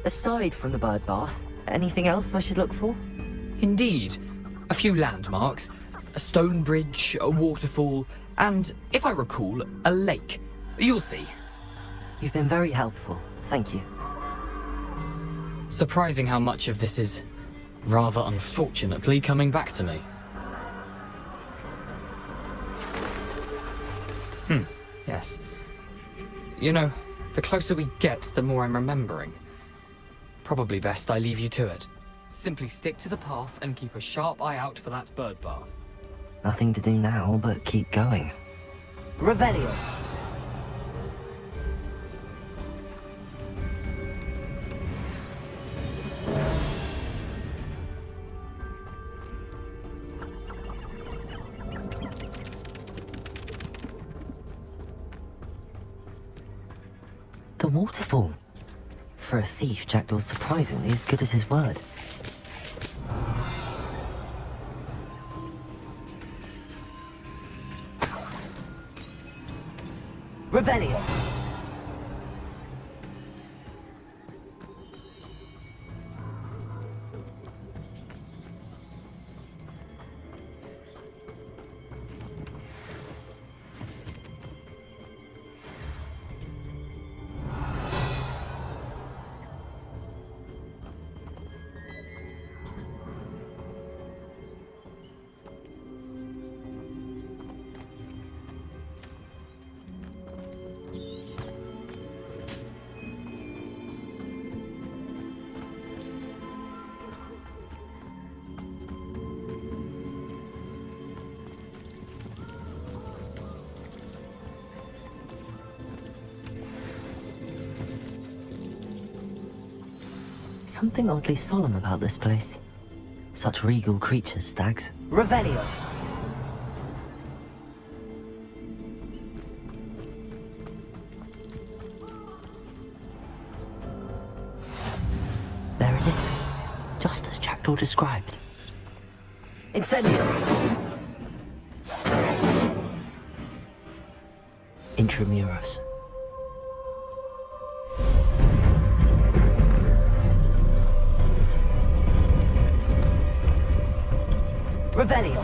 Aside from the bird bath, anything else I should look for? Indeed. A few landmarks. A stone bridge, a waterfall, and, if I recall, a lake. You'll see. You've been very helpful. Thank you. Surprising how much of this is, rather unfortunately, coming back to me. Yes. You know, the closer we get, the more I'm remembering. Probably best I leave you to it. Simply stick to the path and keep a sharp eye out for that bird bath. Nothing to do now but keep going. Revelio! The waterfall. For a thief, Jackdaw's surprisingly as good as his word. Revelio! Something oddly solemn about this place. Such regal creatures, stags. Revelio! There it is. Just as Jackdaw described. Incendio! Intramuros. Revelio.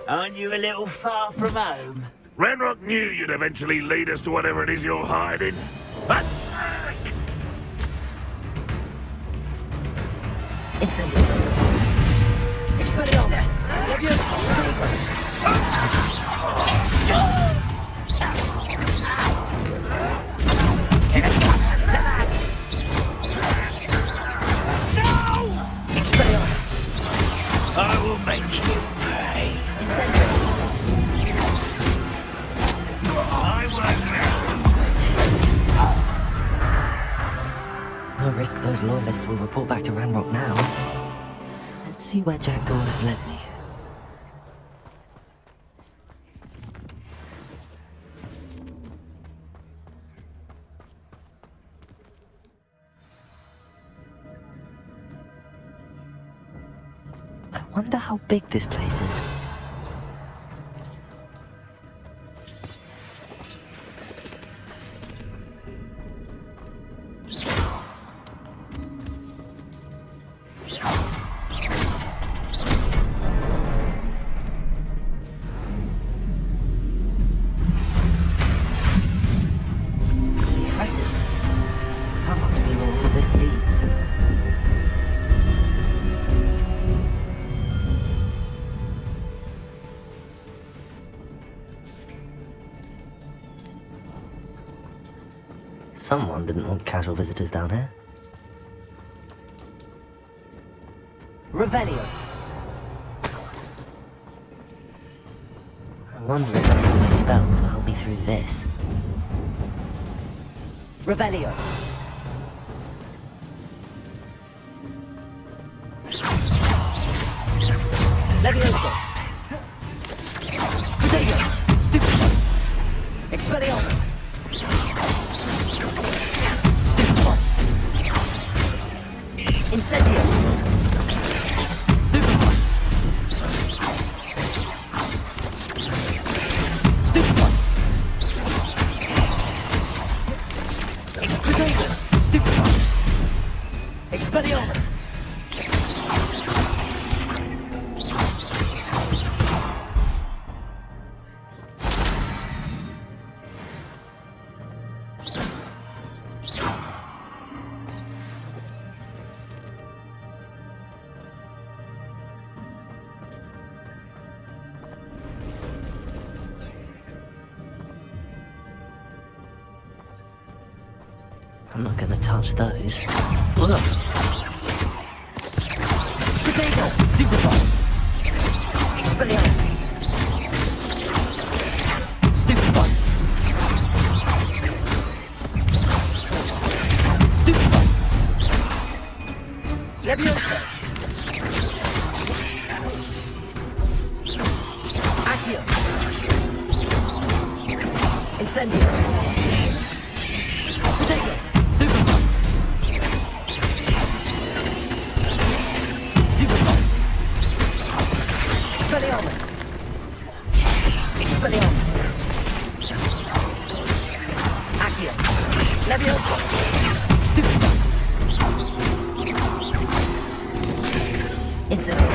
Aren't you a little far from home? Renrock knew you'd eventually lead us to whatever it is you're hiding. Incendio. Expelliarmus. Leviosa. I will make you pay. I won't rest. No risk those loyalists will report back to Ranrock now. Let's see where Jackdaw has led me. I wonder how big this place is. Impressive. That must be where all this leads. Someone didn't want casual visitors down here. Revelio. I wonder if any of my spells will help me through this. Revelio. Leviosa. Protego. Stupefy. Expelliarmus. Stupefy. Incendio. Stupefy. Stupefy. Protego. Stupefy. Expelliarmus. I'm not gonna touch those. Potato! Stupefy! Expelliarmus! Stupefy! Stupefy! Leviosa! Accio! Incendio! Potato! Stupefy! Stupefy! Expelliarmus! Expelliarmus! Accio! Leviosa! Stupefy! Incendio!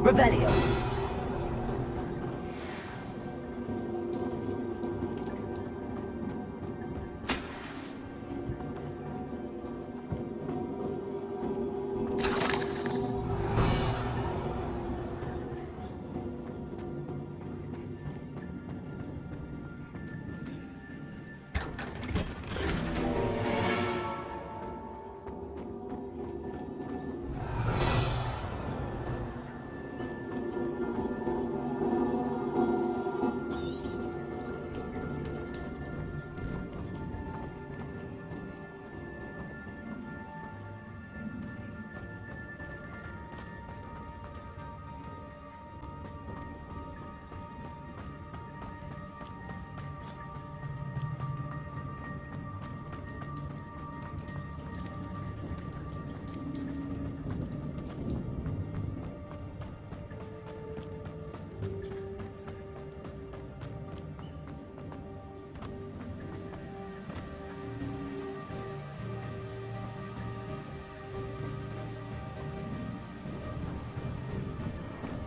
Revelio.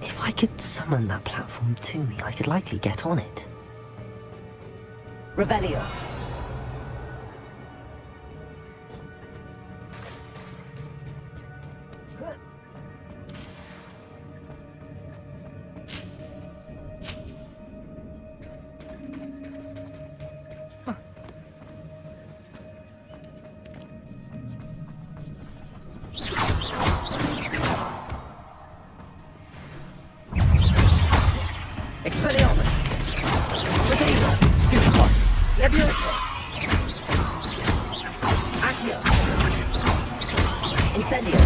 If I could summon that platform to me, I could likely get on it. Revelio. Expelliarmus! Potato! Stupefy! Leviosa! Accio! Incendio!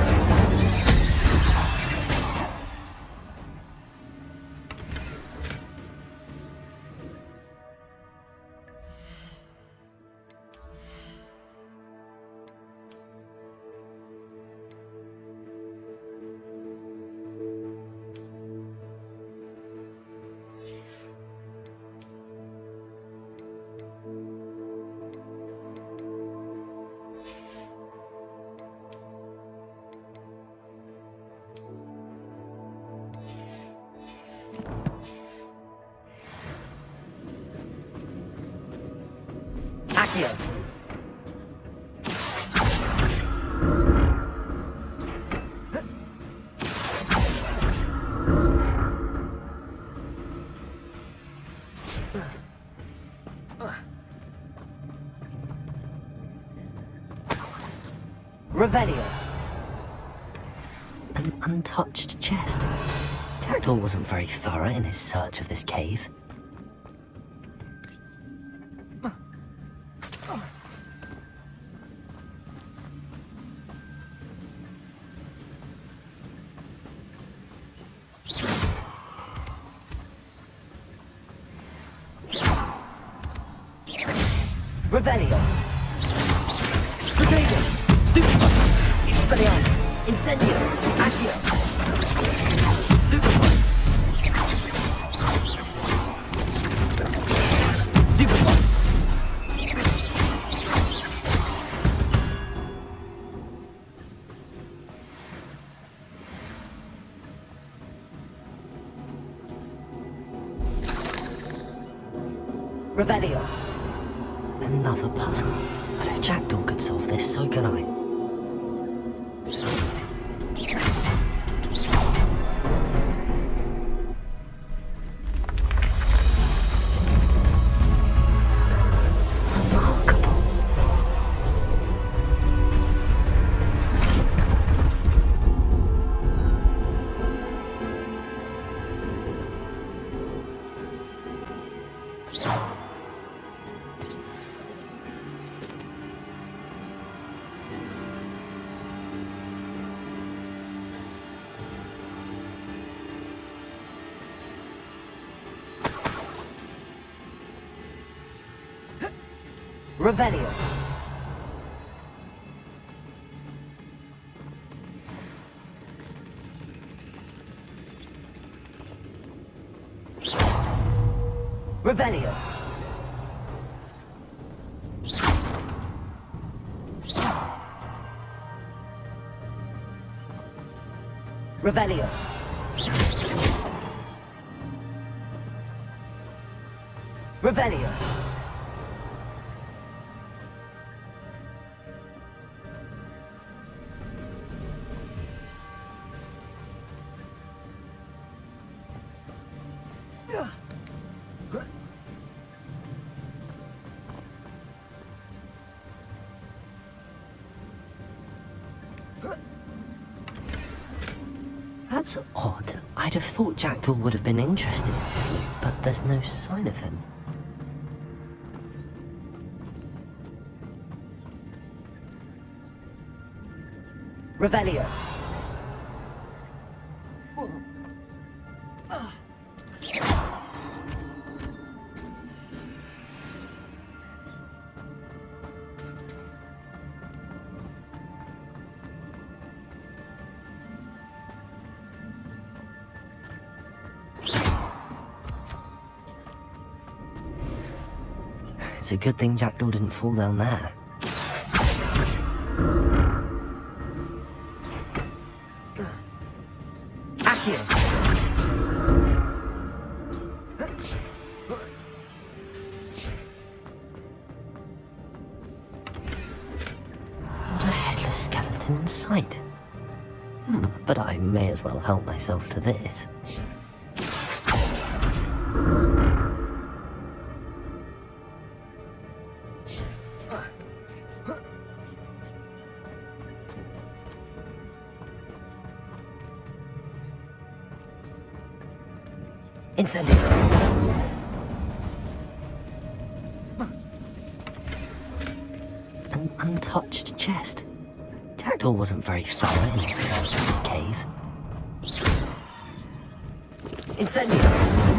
Accio! Revelio. An untouched chest. Jackdaw wasn't very thorough in his search of this cave. Revelio. Potato. Stupefy. Expelliarmus. Incendio. Accio. Stupefy. Stupefy. Revelio. Another puzzle. But if Jackdaw could solve this, so can I. Revelio. Revelio. Revelio. Revelio. That's odd. I'd have thought Jackdaw would have been interested in this loot, but there's no sign of him. Revelio. It's a good thing Jackdaw didn't fall down there. Accio. sight. But I may as well help myself to this. Incendio. An untouched chest. Jackdaw wasn't very thorough in his cave. Incendio.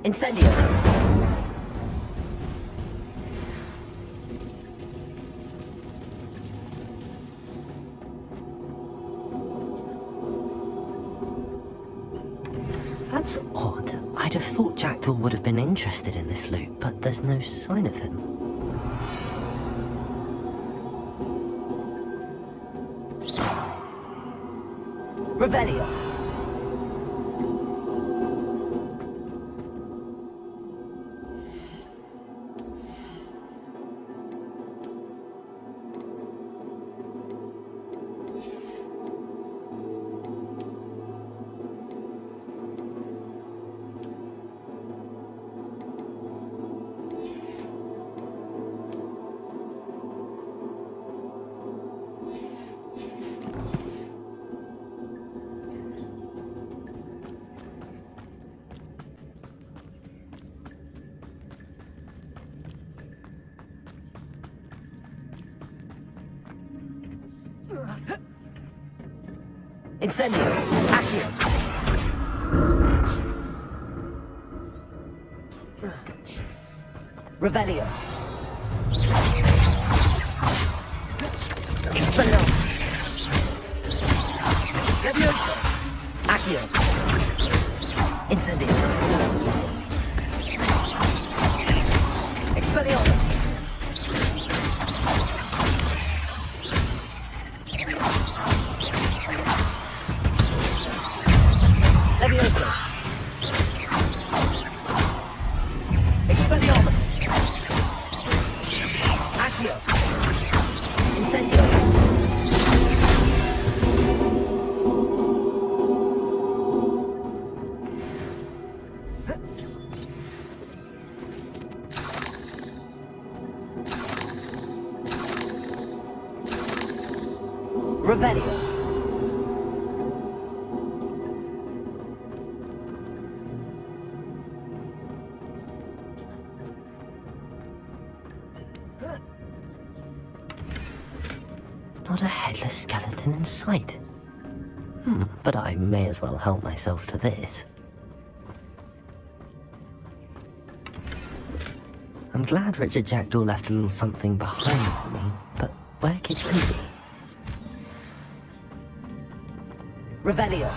Incendio. That's odd. I'd have thought Jackdaw would have been interested in this loot, but there's no sign of him. Revelio. Incendio. Accio. Revelio. Expello. Levioso. Accio. Incendio. Expelliarmus. Levioso. Expelliarmus. Accio. Incendio. Revelio. Not a headless skeleton in sight. But I may as well help myself to this. I'm glad Richard Jackdaw left a little something behind for me, but where could he be? Revelio.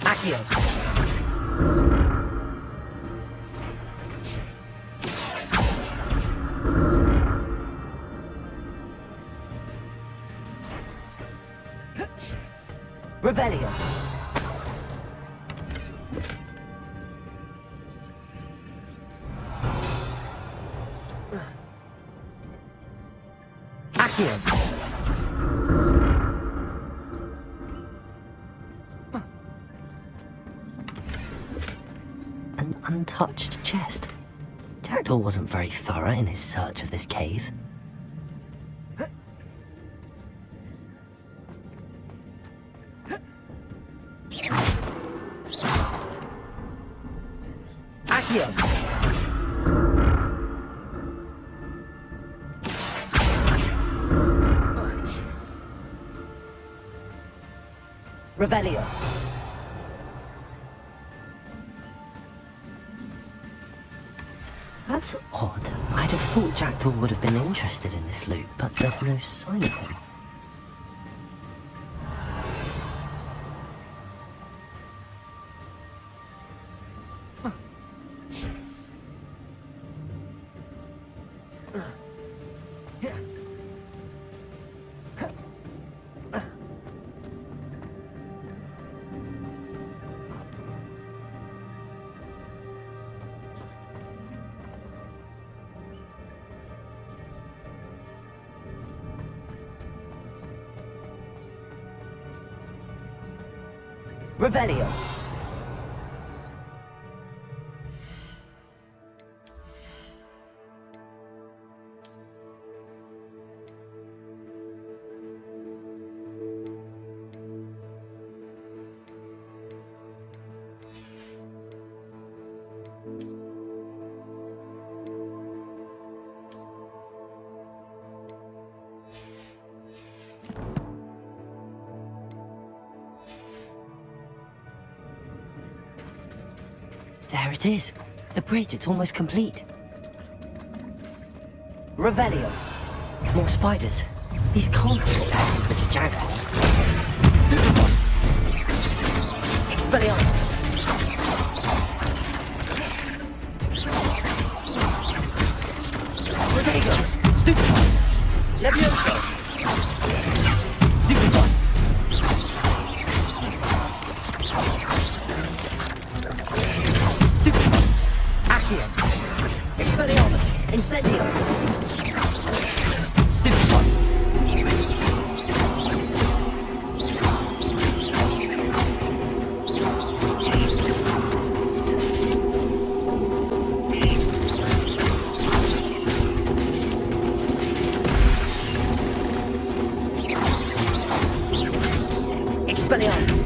Accio. Revelio. Accio. An untouched chest. Jackdaw wasn't very thorough in his search of this cave. Accio. Revelio. That's odd. I'd have thought Jackdaw would have been interested in this loot, but there's no sign of him. Revelio. There it is. The bridge, it's almost complete. Revelio. More spiders. These can't be for the Jackdaw. Stupefy. Expelliarmus. Protego. Stupefy. Levioso. Stupefy. Expelliarmus! Incendio! Stupefy! Expelliarmus!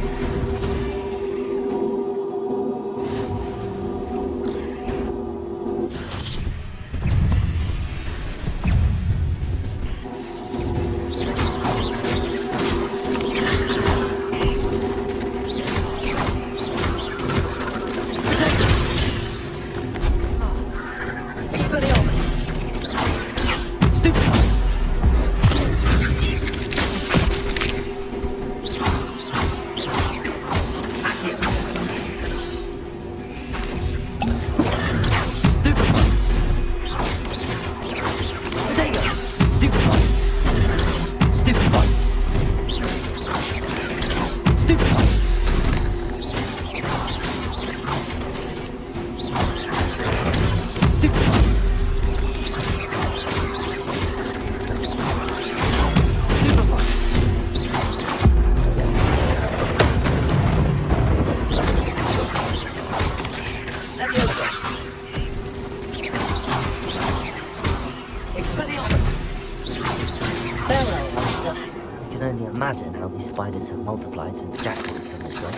Imagine how these spiders have multiplied since Jackdaw came this way.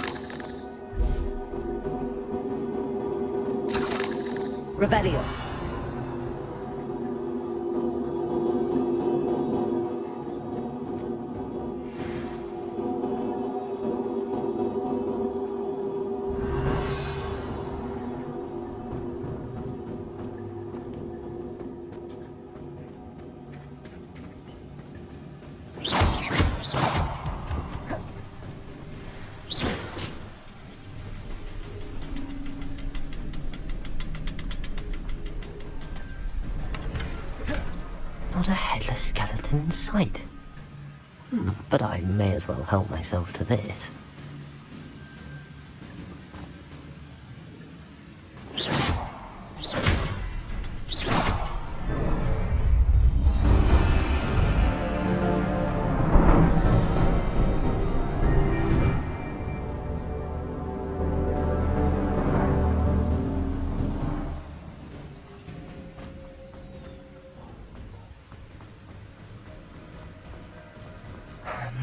Revelio. Not a headless skeleton in sight. But I may as well help myself to this.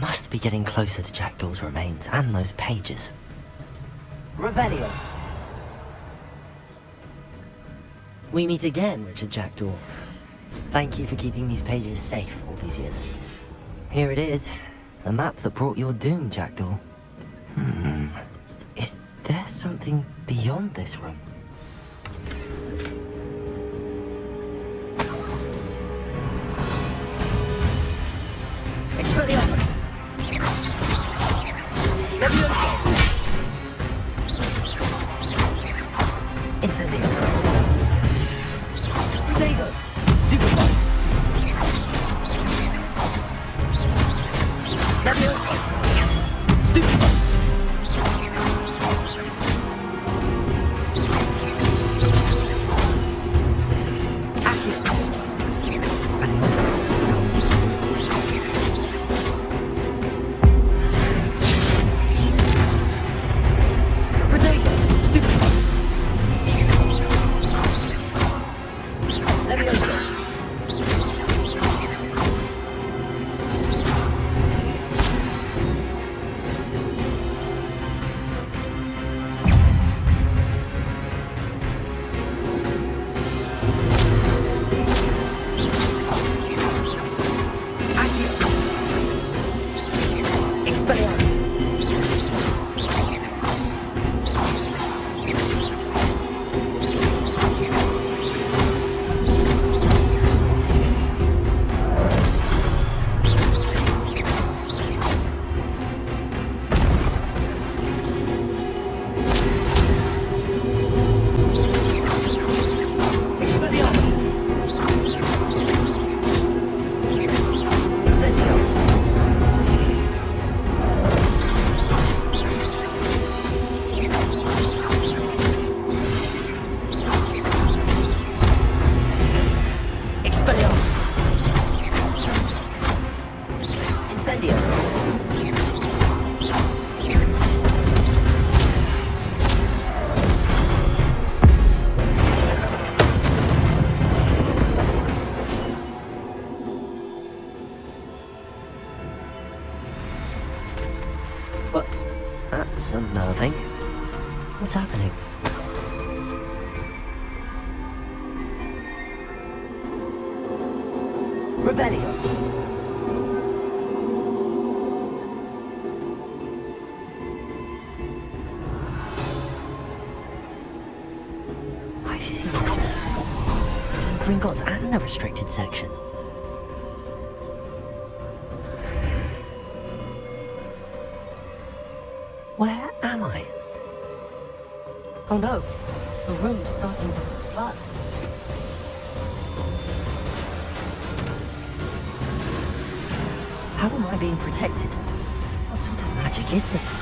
must be getting closer to Jackdaw's remains and those pages. Revelio. We meet again, Richard Jackdaw. Thank you for keeping these pages safe all these years. Here it is, the map that brought your doom, Jackdaw. Is there something beyond this room? Expelliarmus! Levioso! Incendio! Protego! Stupefy! Levioso! Stupefy! That's unnerving. What's happening? Revelio! I've seen this before. Gringotts and the restricted section. Where am I? Oh no, the room's starting to flood. How am I being protected? What sort of magic is this?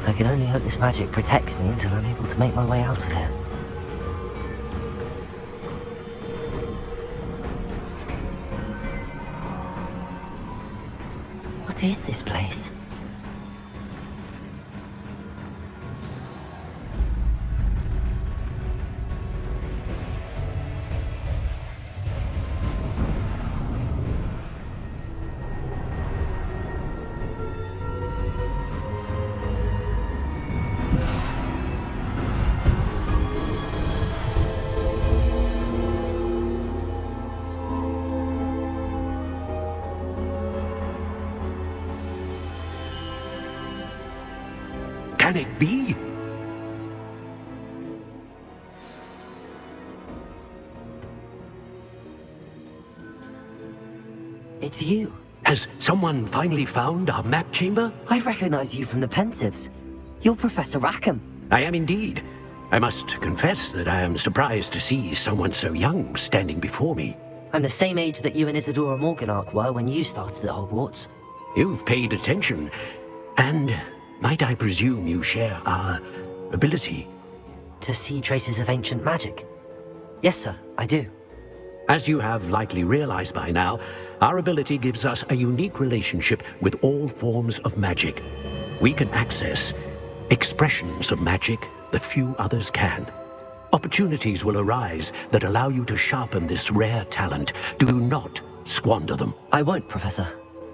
I can only hope this magic protects me until I'm able to make my way out of here. What is this place? Can it be? It's you. Has someone finally found our map chamber? I recognize you from the Pensives. You're Professor Rackham. I am indeed. I must confess that I am surprised to see someone so young standing before me. I'm the same age that you and Isadora Morganach were when you started at Hogwarts. You've paid attention, and might I presume you share our ability? To see traces of ancient magic? Yes, sir, I do. As you have likely realized by now, our ability gives us a unique relationship with all forms of magic. We can access expressions of magic that few others can. Opportunities will arise that allow you to sharpen this rare talent. Do not squander them. I won't, Professor.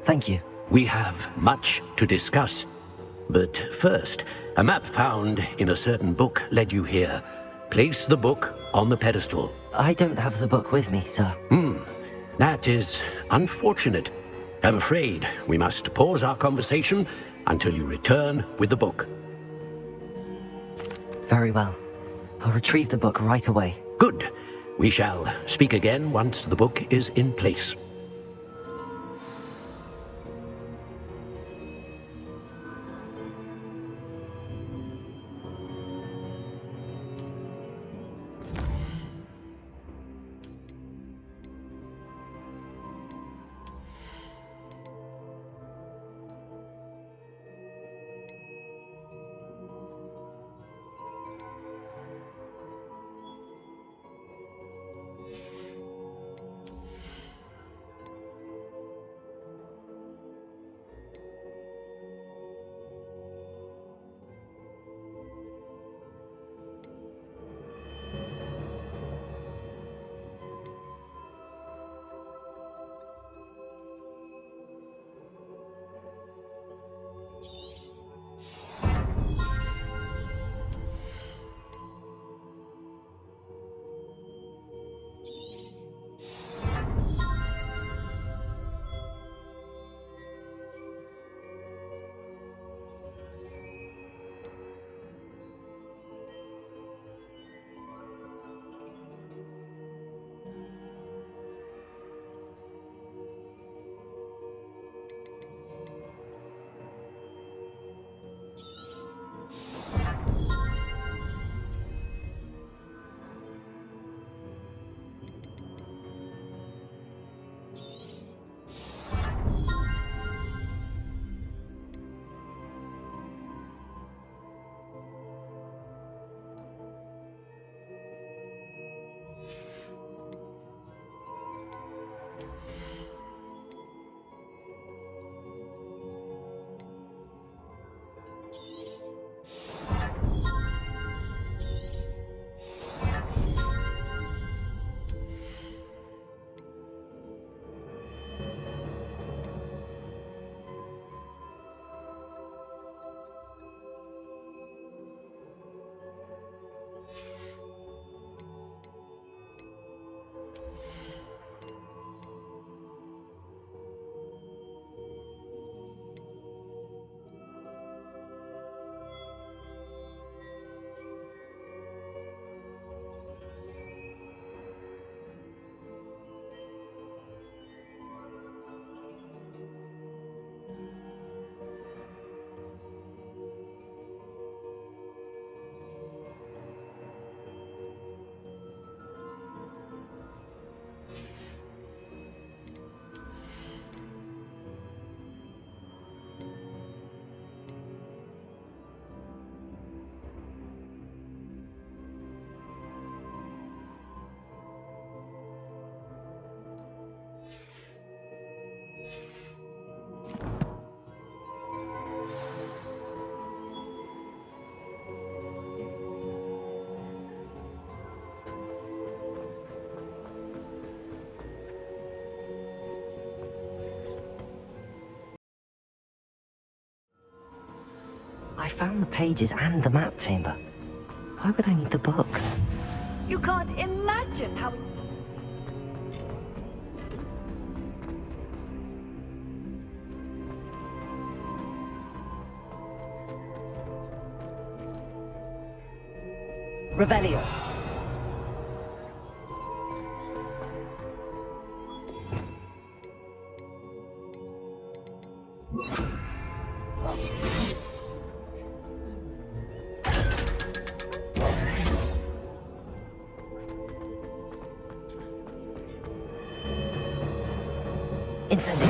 Thank you. We have much to discuss. But first, a map found in a certain book led you here. Place the book on the pedestal. I don't have the book with me, sir. That is unfortunate. I'm afraid we must pause our conversation until you return with the book. Very well. I'll retrieve the book right away. Good. We shall speak again once the book is in place. I found the pages and the map chamber. Why would I need the book? You can't imagine how... Revelio. Incendio.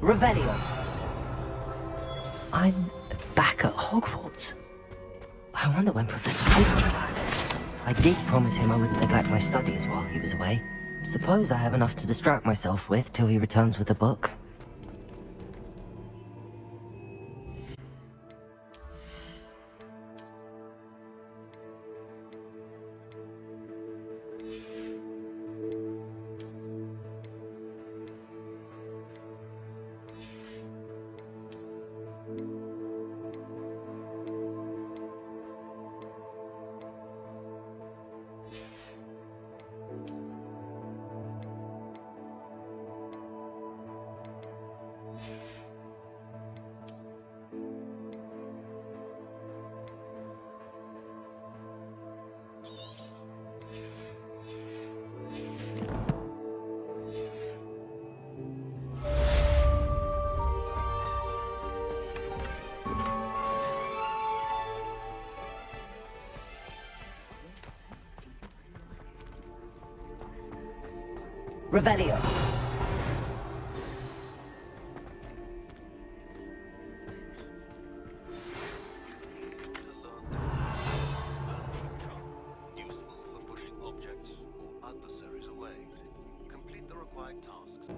Revelio. I'm back at Hogwarts. I wonder when Professor Hogwarts... I did promise him I wouldn't neglect my studies while he was away. Suppose I have enough to distract myself with till he returns with a book. Revelio. Useful for pushing objects or adversaries away. Complete the required tasks.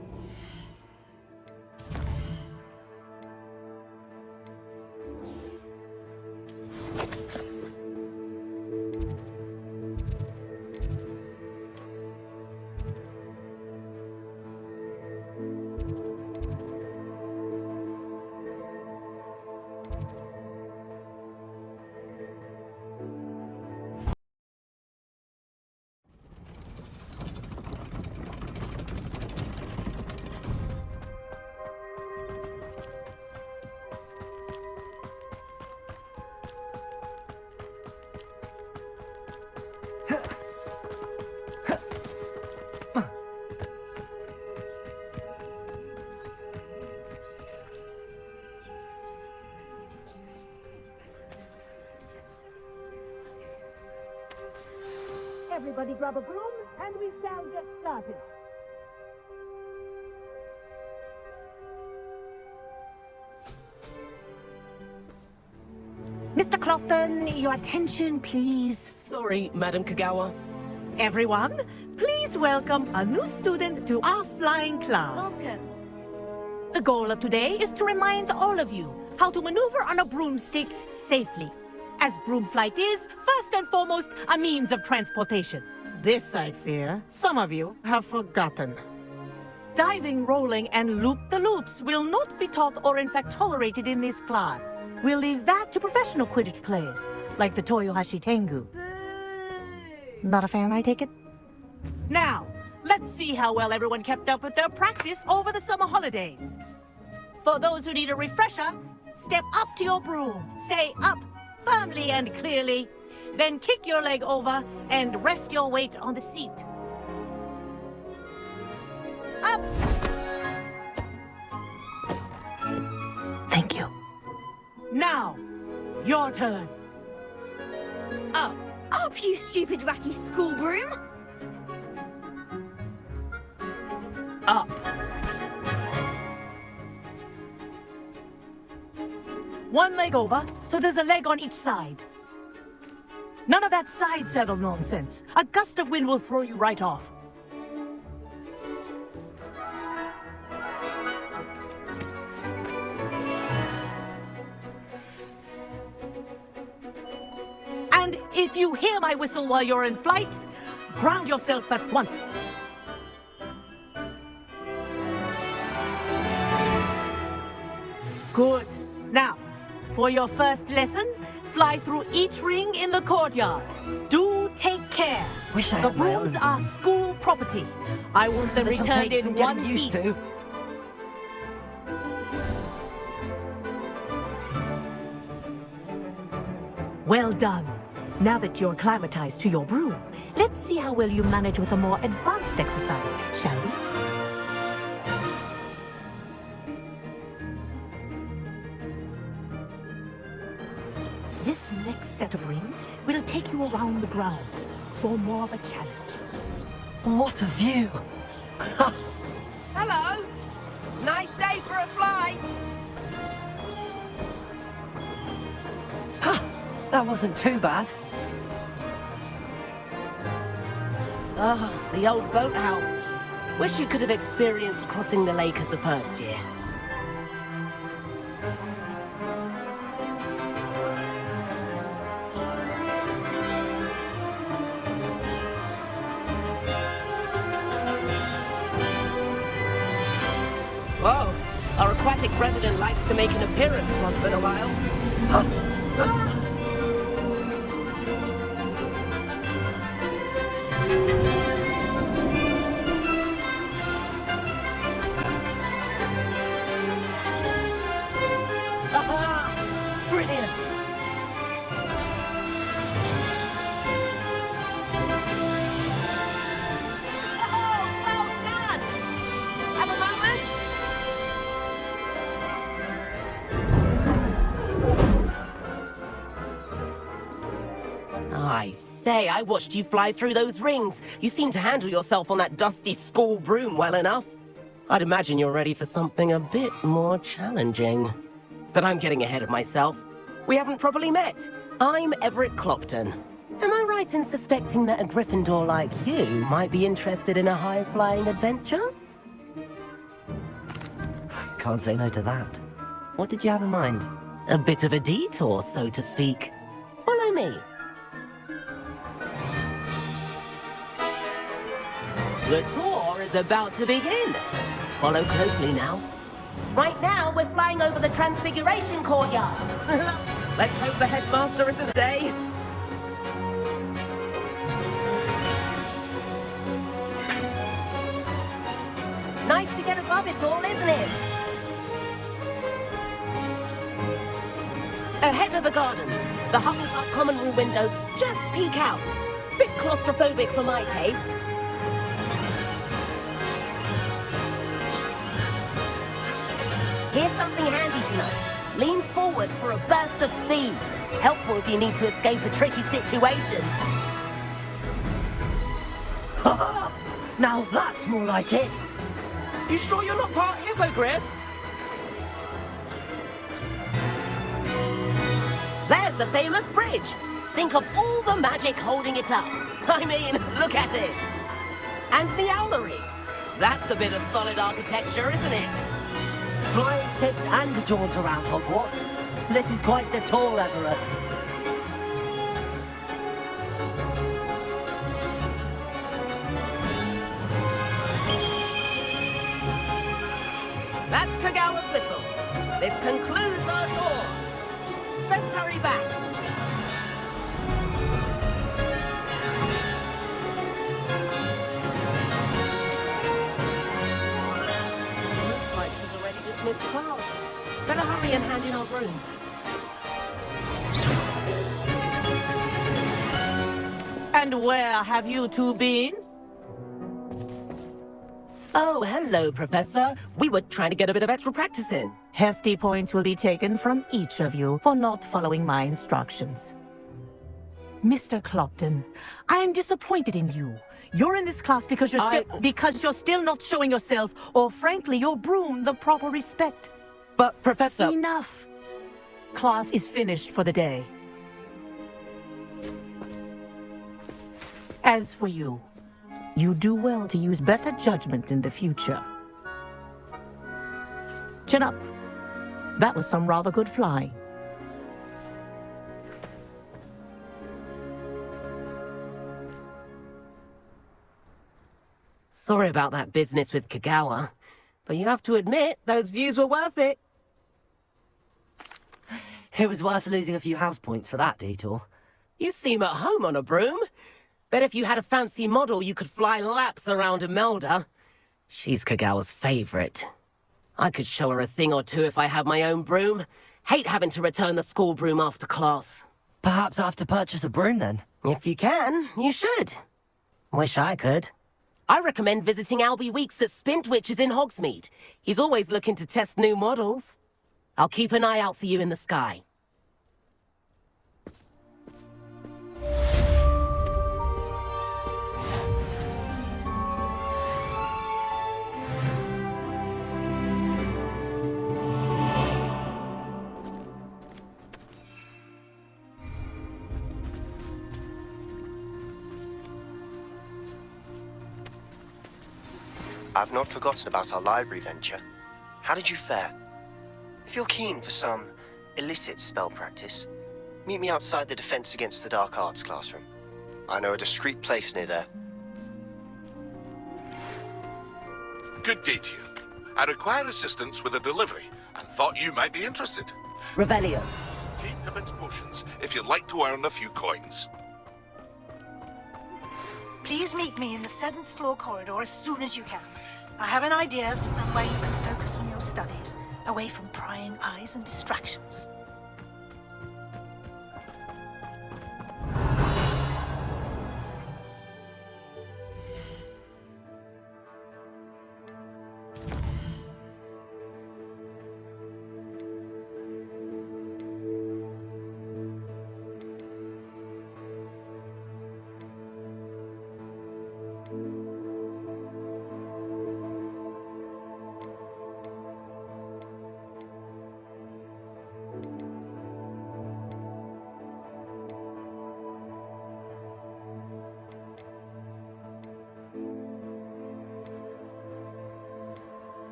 Everybody grab a broom, and we shall get started. Mr. Clopton, your attention, please. Sorry, Madam Kagawa. Everyone, please welcome a new student to our flying class. Welcome. The goal of today is to remind all of you how to maneuver on a broomstick safely, as broom flight is, first and foremost, a means of transportation. This, I fear, some of you have forgotten. Diving, rolling, and loop-the-loops will not be taught or in fact tolerated in this class. We'll leave that to professional Quidditch players, like the Toyohashi Tengu. Not a fan, I take it? Now, let's see how well everyone kept up with their practice over the summer holidays. For those who need a refresher, step up to your broom, say up firmly and clearly, then kick your leg over and rest your weight on the seat. Up! Thank you. Now, your turn. Up. Up, you stupid ratty school broom! Up. One leg over, so there's a leg on each side. None of that side saddle nonsense. A gust of wind will throw you right off. And if you hear my whistle while you're in flight, ground yourself at once. Good. Now, for your first lesson, fly through each ring in the courtyard. Do take care. Wish I The had my brooms own. are school property. I want them This'll returned take some in one getting used piece. to. Well done. Now that you're acclimatized to your broom, let's see how well you manage with a more advanced exercise, shall we? This next set of rings will take you around the grounds for more of a challenge. What a view! Hello! Nice day for a flight! That wasn't too bad. Ah, the old boathouse. Wish you could have experienced crossing the lake as a first year. Whoa, our aquatic resident likes to make an appearance once in a while. Brilliant! Oh, well done! Have a moment? I say, I watched you fly through those rings. You seem to handle yourself on that dusty school broom well enough. I'd imagine you're ready for something a bit more challenging. But I'm getting ahead of myself. We haven't properly met. I'm Everett Clopton. Am I right in suspecting that a Gryffindor like you might be interested in a high-flying adventure? Can't say no to that. What did you have in mind? A bit of a detour, so to speak. Follow me. The tour is about to begin. Follow closely now. Right now, we're flying over the Transfiguration Courtyard. Let's hope the headmaster isn't today. Nice to get above it all, isn't it? Ahead of the gardens, the Hufflepuff common room windows just peek out. Bit claustrophobic for my taste. Here's something handy to know. Lean forward for a burst of speed. Helpful if you need to escape a tricky situation. Now that's more like it. You sure you're not part hippogriff? There's the famous bridge. Think of all the magic holding it up. I mean, look at it. And the owlery. That's a bit of solid architecture, isn't it? Flying tips and a jaunt around Hogwarts. This is quite the tour, Everett. That's Kagawa's whistle. This concludes our tour. Best hurry back. Looks like she's already dismissed the class. Better hurry and hand in our brooms. And where have you two been? Oh, hello, Professor. We were trying to get a bit of extra practice in. Hefty points will be taken from each of you for not following my instructions. Mr. Clopton, I am disappointed in you. You're in this class because you're still not showing yourself, or frankly, your broom the proper respect. But, Professor... Enough! Class is finished for the day. As for you, you do well to use better judgment in the future. Chin up. That was some rather good flying. Sorry about that business with Kagawa, but you have to admit, those views were worth it. It was worth losing a few house points for that detour. You seem at home on a broom. Bet if you had a fancy model, you could fly laps around Imelda. She's Kagawa's favorite. I could show her a thing or two if I had my own broom. Hate having to return the school broom after class. Perhaps I have to purchase a broom then? If you can, you should. Wish I could. I recommend visiting Albie Weeks at Spintwitches in Hogsmeade. He's always looking to test new models. I'll keep an eye out for you in the sky. I've not forgotten about our library venture. How did you fare? If you're keen for some illicit spell practice, meet me outside the Defense Against the Dark Arts classroom. I know a discreet place near there. Good day to you. I require assistance with a delivery and thought you might be interested. Revelio. Jacobin's potions, if you'd like to earn a few coins. Please meet me in the 7th floor corridor as soon as you can. I have an idea for somewhere you can focus on your studies, away from prying eyes and distractions.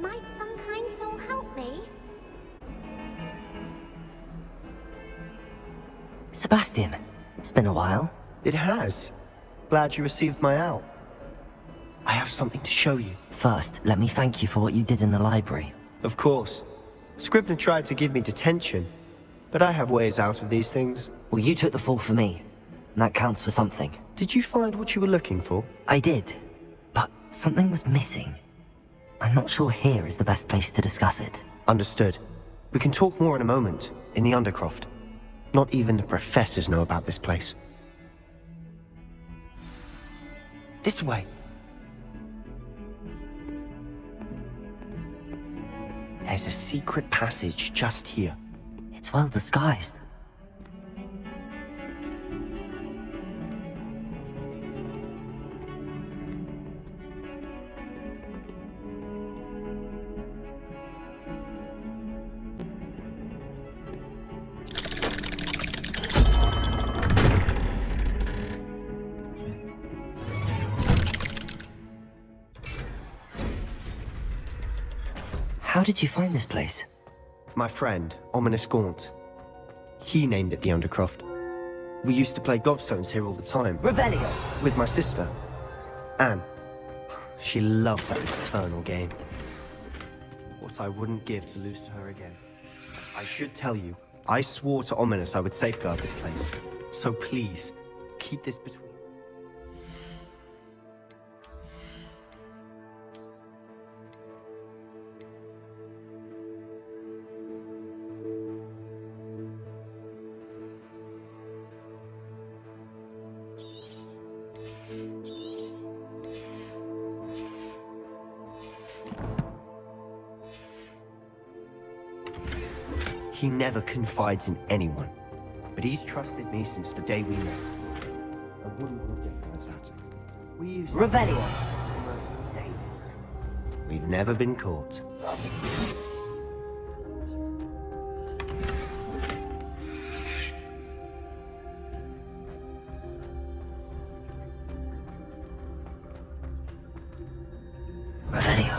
Might some kind soul help me? Sebastian, it's been a while. It has. Glad you received my owl. I have something to show you. First, let me thank you for what you did in the library. Of course. Scribner tried to give me detention, but I have ways out of these things. Well, you took the fall for me, and that counts for something. Did you find what you were looking for? I did, but something was missing. I'm not sure here is the best place to discuss it. Understood. We can talk more in a moment, in the Undercroft. Not even the professors know about this place. This way. There's a secret passage just here. It's well disguised. How did you find this place? My friend, Ominous Gaunt. He named it the Undercroft. We used to play gobstones here all the time. Revelio. With my sister, Anne. She loved that infernal game. What I wouldn't give to lose to her again. I should tell you, I swore to Ominous I would safeguard this place. So please, keep this between. He never confides in anyone, but he's trusted me since the day we met. I wouldn't jeopardize that. We used Revelio. We've never been caught. Revelio.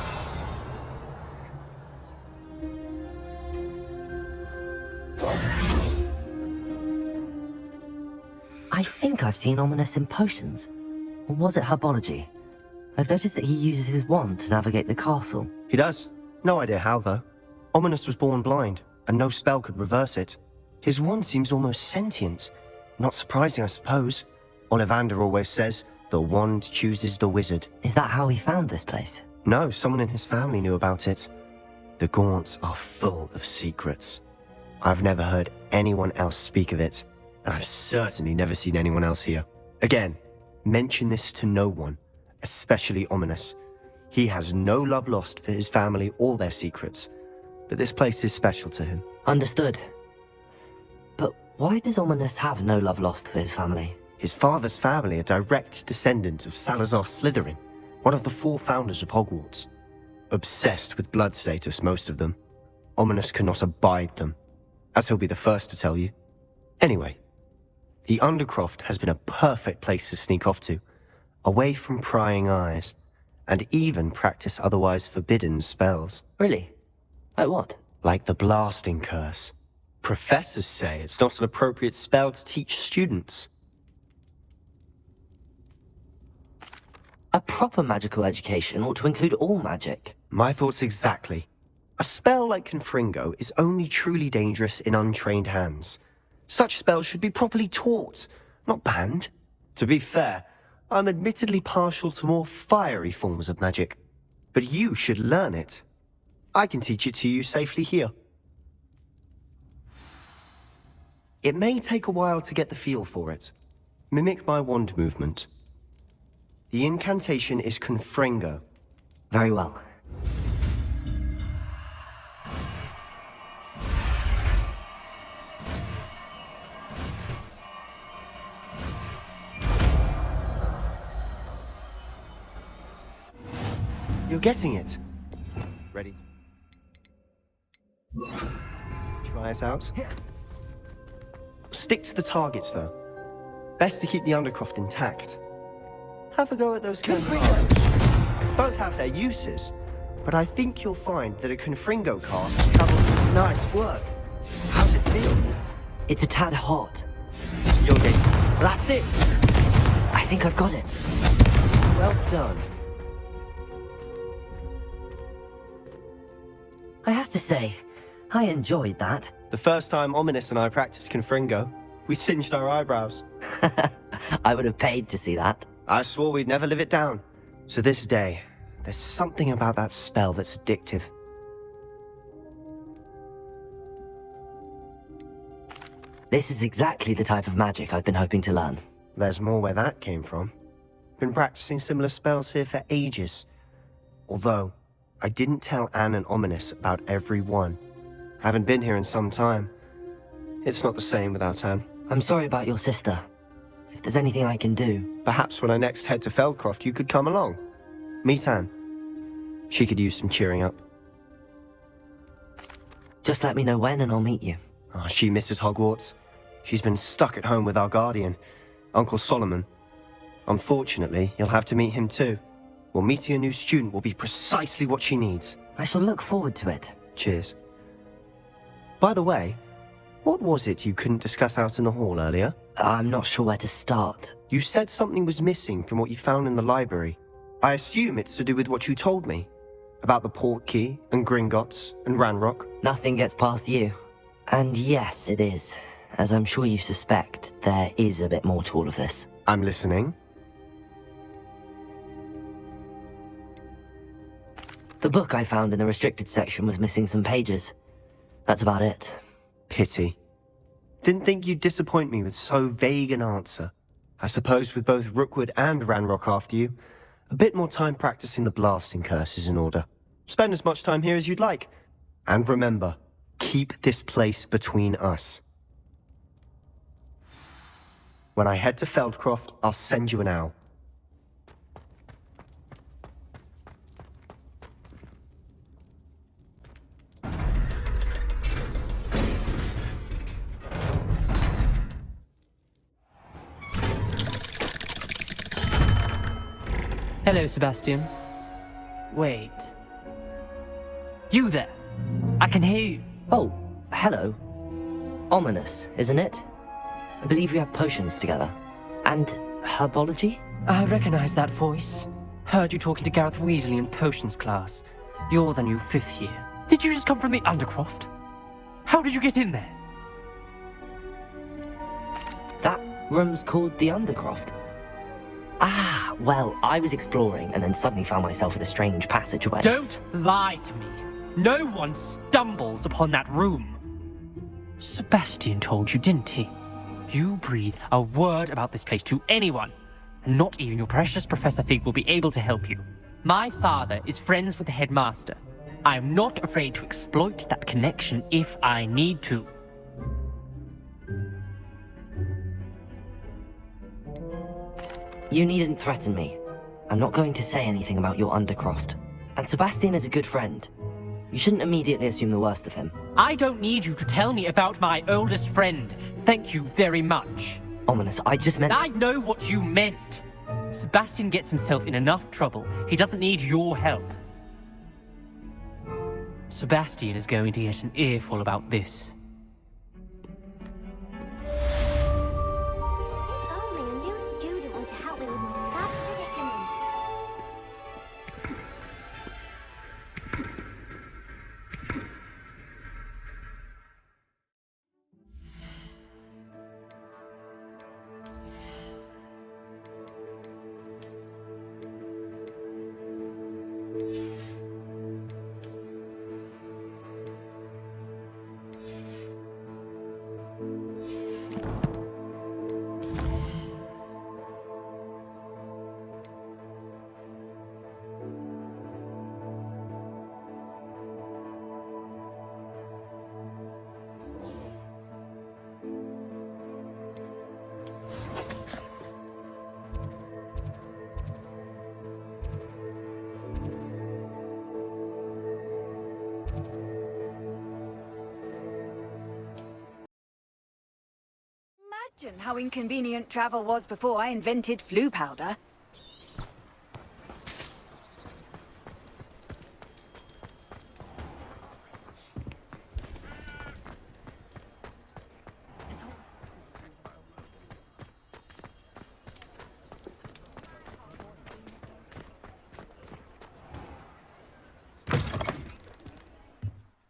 I think I've seen Ominous in potions. Or was it herbology? I've noticed that he uses his wand to navigate the castle. He does. No idea how, though. Ominous was born blind, and no spell could reverse it. His wand seems almost sentient. Not surprising, I suppose. Ollivander always says, The wand chooses the wizard. Is that how he found this place? No, someone in his family knew about it. The Gaunts are full of secrets. I've never heard anyone else speak of it, and I've certainly never seen anyone else here. Again, mention this to no one, especially Ominous. He has no love lost for his family or their secrets, but this place is special to him. Understood. But why does Ominous have no love lost for his family? His father's family are direct descendants of Salazar Slytherin, one of the 4 founders of Hogwarts. Obsessed with blood status, most of them. Ominous cannot abide them, as he'll be the first to tell you. Anyway, the Undercroft has been a perfect place to sneak off to, away from prying eyes, and even practice otherwise forbidden spells. Really? Like what? Like the Blasting Curse. Professors say it's not an appropriate spell to teach students. A proper magical education ought to include all magic. My thoughts exactly. A spell like Confringo is only truly dangerous in untrained hands. Such spells should be properly taught, not banned. To be fair, I'm admittedly partial to more fiery forms of magic. But you should learn it. I can teach it to you safely here. It may take a while to get the feel for it. Mimic my wand movement. The incantation is Confringo. Very well. You're getting it. Ready? Try it out. Stick to the targets, though. Best to keep the Undercroft intact. Have a go at those Confringos. Both have their uses, but I think you'll find that a Confringo cast travels with nice work. How's it feel? It's a tad hot. You're getting... That's it! I think I've got it. Well done. I have to say, I enjoyed that. The first time Ominous and I practiced Confringo, we singed our eyebrows. I would have paid to see that. I swore we'd never live it down. To this day, there's something about that spell that's addictive. This is exactly the type of magic I've been hoping to learn. There's more where that came from. Been practicing similar spells here for ages. Although, I didn't tell Anne and Ominous about every one. Haven't been here in some time. It's not the same without Anne. I'm sorry about your sister. If there's anything I can do... Perhaps when I next head to Feldcroft, you could come along. Meet Anne. She could use some cheering up. Just let me know when and I'll meet you. Oh, she misses Hogwarts. She's been stuck at home with our guardian, Uncle Solomon. Unfortunately, you'll have to meet him too. Well, meeting a new student will be precisely what she needs. I shall look forward to it. Cheers. By the way, what was it you couldn't discuss out in the hall earlier? I'm not sure where to start. You said something was missing from what you found in the library. I assume it's to do with what you told me. About the Portkey, and Gringotts, and Ranrock. Nothing gets past you. And yes, it is. As I'm sure you suspect, there is a bit more to all of this. I'm listening. The book I found in the restricted section was missing some pages. That's about it. Pity. Didn't think you'd disappoint me with so vague an answer. I suppose with both Rookwood and Ranrock after you, a bit more time practicing the blasting curse is in order. Spend as much time here as you'd like. And remember, keep this place between us. When I head to Feldcroft, I'll send you an owl. Hello, Sebastian. Wait. You there? I can hear you. Oh, hello. Ominous, isn't it? I believe we have potions together. And herbology? I recognize that voice. Heard you talking to Gareth Weasley in potions class. You're the new 5th year. Did you just come from the Undercroft? How did you get in there? That room's called the Undercroft. Ah, well, I was exploring and then suddenly found myself in a strange passageway. Don't lie to me. No one stumbles upon that room. Sebastian told you, didn't he? You breathe a word about this place to anyone, and not even your precious Professor Fig will be able to help you. My father is friends with the headmaster. I am not afraid to exploit that connection if I need to. You needn't threaten me. I'm not going to say anything about your Undercroft. And Sebastian is a good friend. You shouldn't immediately assume the worst of him. I don't need you to tell me about my oldest friend. Thank you very much. Ominous, I just meant... I know what you meant. Sebastian gets himself in enough trouble. He doesn't need your help. Sebastian is going to get an earful about this. Imagine how inconvenient travel was before I invented flu powder.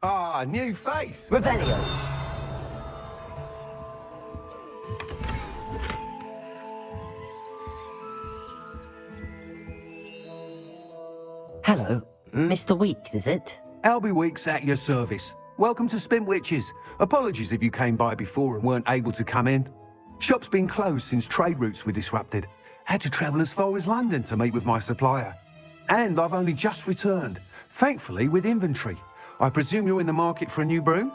Ah, new face. Revelio. Hello, Mr. Weeks, is it? Albie Weeks at your service. Welcome to Spin Witches. Apologies if you came by before and weren't able to come in. Shop's been closed since trade routes were disrupted. Had to travel as far as London to meet with my supplier. And I've only just returned, thankfully with inventory. I presume you're in the market for a new broom?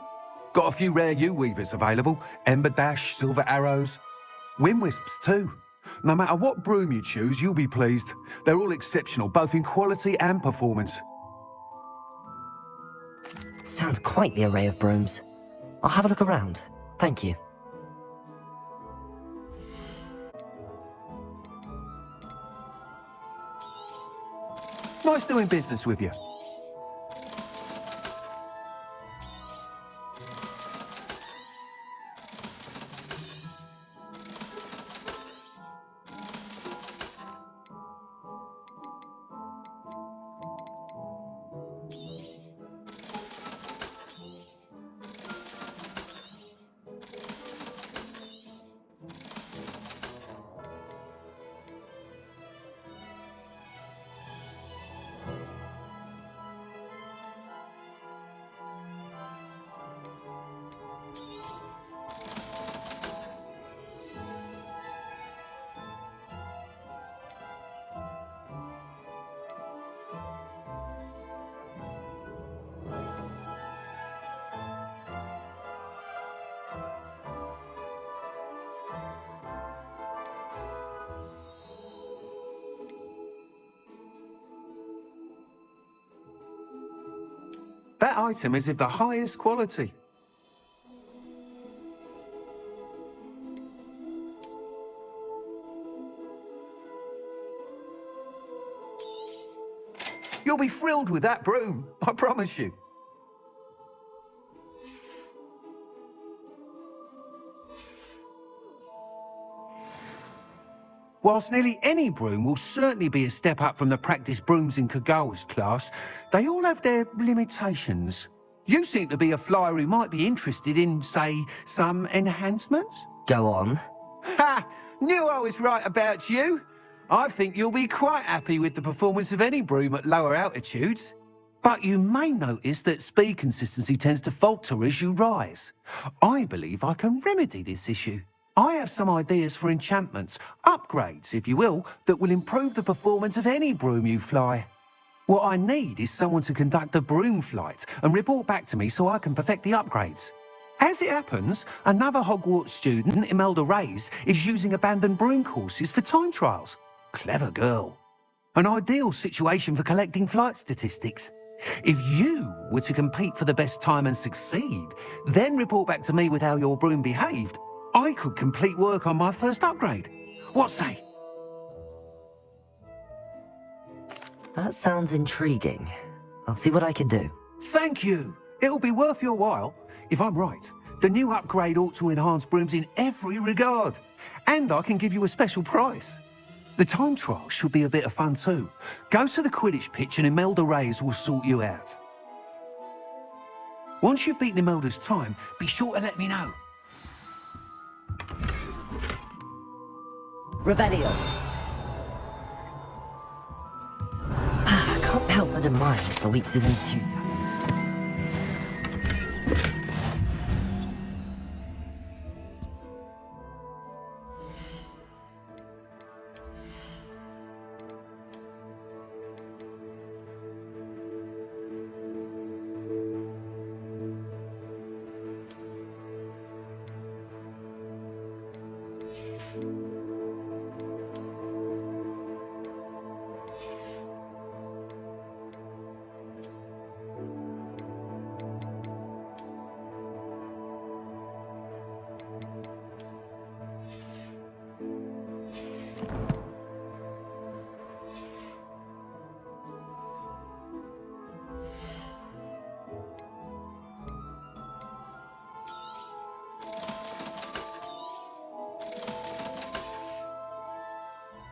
Got a few rare yew-weavers available. Ember Dash, Silver Arrows. Wind Wisps too. No matter what broom you choose, you'll be pleased. They're all exceptional, both in quality and performance. Sounds quite the array of brooms. I'll have a look around. Thank you. Nice doing business with you. That item is of the highest quality. You'll be thrilled with that broom, I promise you. Whilst nearly any broom will certainly be a step up from the practice brooms in Kagawa's class, they all have their limitations. You seem to be a flyer who might be interested in, say, some enhancements? Go on. Ha! Knew I was right about you. I think you'll be quite happy with the performance of any broom at lower altitudes. But you may notice that speed consistency tends to falter as you rise. I believe I can remedy this issue. I have some ideas for enchantments, upgrades, if you will, that will improve the performance of any broom you fly. What I need is someone to conduct a broom flight and report back to me so I can perfect the upgrades. As it happens, another Hogwarts student, Imelda Reyes, is using abandoned broom courses for time trials. Clever girl. An ideal situation for collecting flight statistics. If you were to compete for the best time and succeed, then report back to me with how your broom behaved, I could complete work on my first upgrade. What say? That sounds intriguing. I'll see what I can do. Thank you. It'll be worth your while. If I'm right, the new upgrade ought to enhance brooms in every regard. And I can give you a special price. The time trial should be a bit of fun too. Go to the Quidditch pitch and Imelda Reyes will sort you out. Once you've beaten Imelda's time, be sure to let me know. Revelio. I can't help but admire Mr. Weeks' enthusiasm.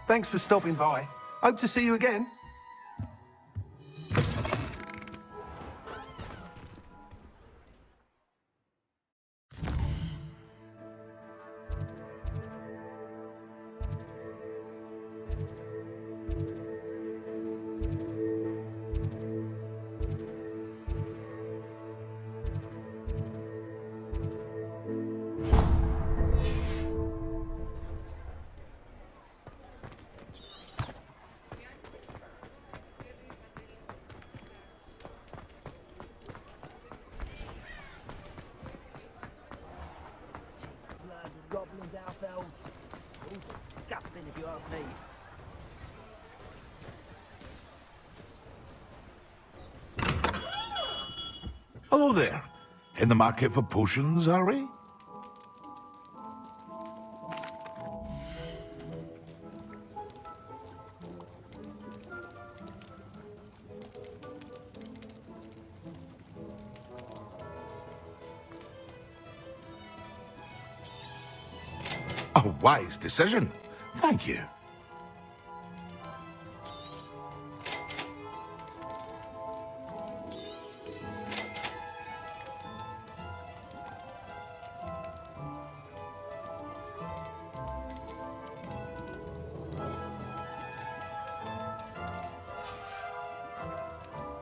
Thanks for stopping by. Hope to see you again. Goblins, half elves. Disgusting if you ask me. Hello there. In the market for potions, are we? A wise decision. Thank you.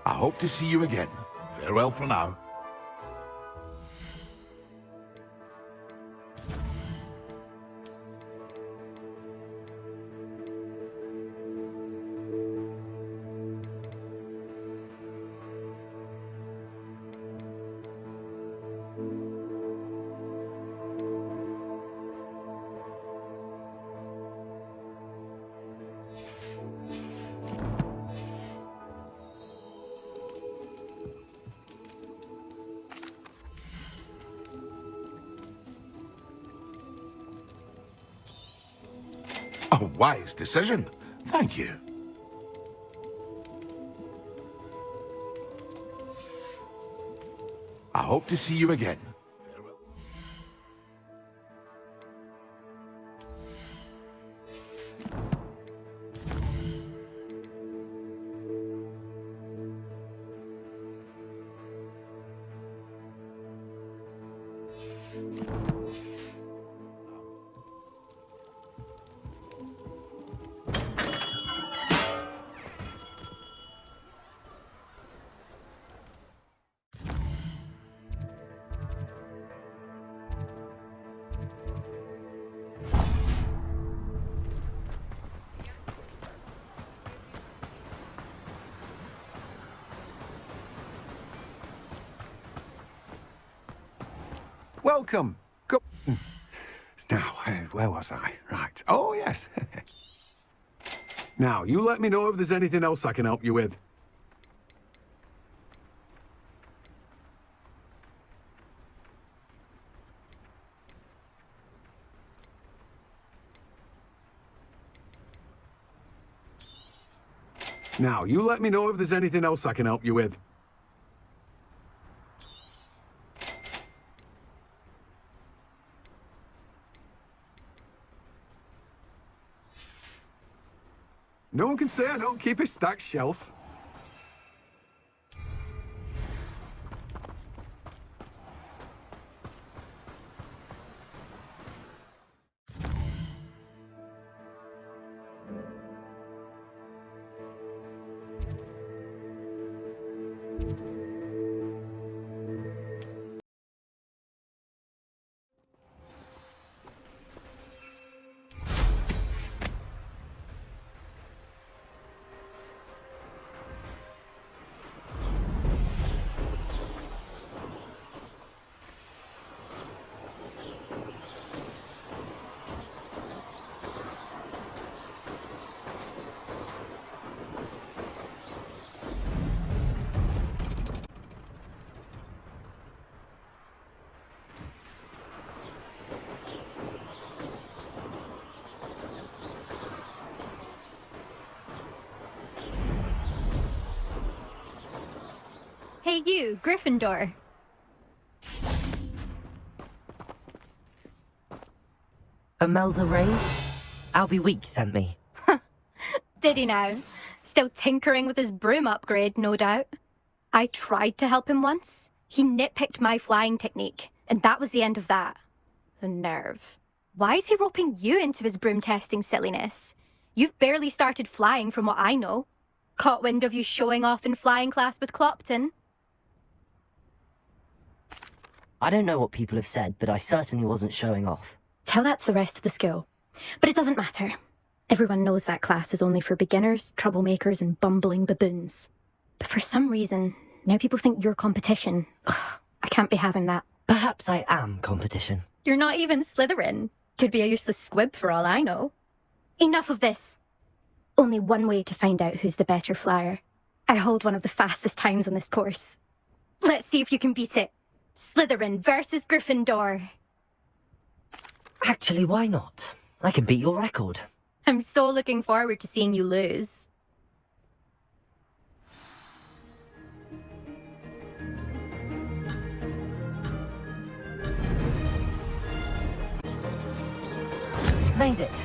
I hope to see you again. Farewell for now. A wise decision. Thank you. I hope to see you again. Farewell. welcome. Go. Now, where was I? Right. Oh, yes. Now, you let me know if there's anything else I can help you with. Now, you let me know if there's anything else I can help you with. No one can say I don't keep a stacked shelf. Hey you, Gryffindor. Imelda Reyes? Albie Week sent me. Did he now? Still tinkering with his broom upgrade, no doubt. I tried to help him once. He nitpicked my flying technique, and that was the end of that. The nerve. Why is he roping you into his broom testing silliness? You've barely started flying from what I know. Caught wind of you showing off in flying class with Clopton. I don't know what people have said, but I certainly wasn't showing off. Tell that to the rest of the school. But it doesn't matter. Everyone knows that class is only for beginners, troublemakers, and bumbling baboons. But for some reason, now people think you're competition. Ugh, I can't be having that. Perhaps I am competition. You're not even Slytherin. Could be a useless squib for all I know. Enough of this. Only one way to find out who's the better flyer. I hold one of the fastest times on this course. Let's see if you can beat it. Slytherin versus Gryffindor. Actually, why not? I can beat your record. I'm so looking forward to seeing you lose. Made it.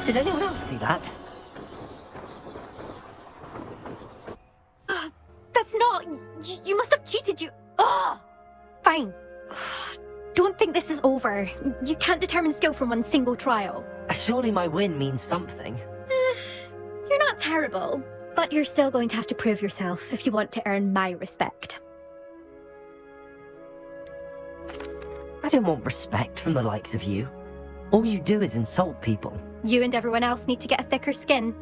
Did anyone else see that? That's not... You must have cheated, you... Ugh! Fine. Don't think this is over. You can't determine skill from one single trial. Surely my win means something. You're not terrible, but you're still going to have to prove yourself if you want to earn my respect. I don't want respect from the likes of you. All you do is insult people. You and everyone else need to get a thicker skin.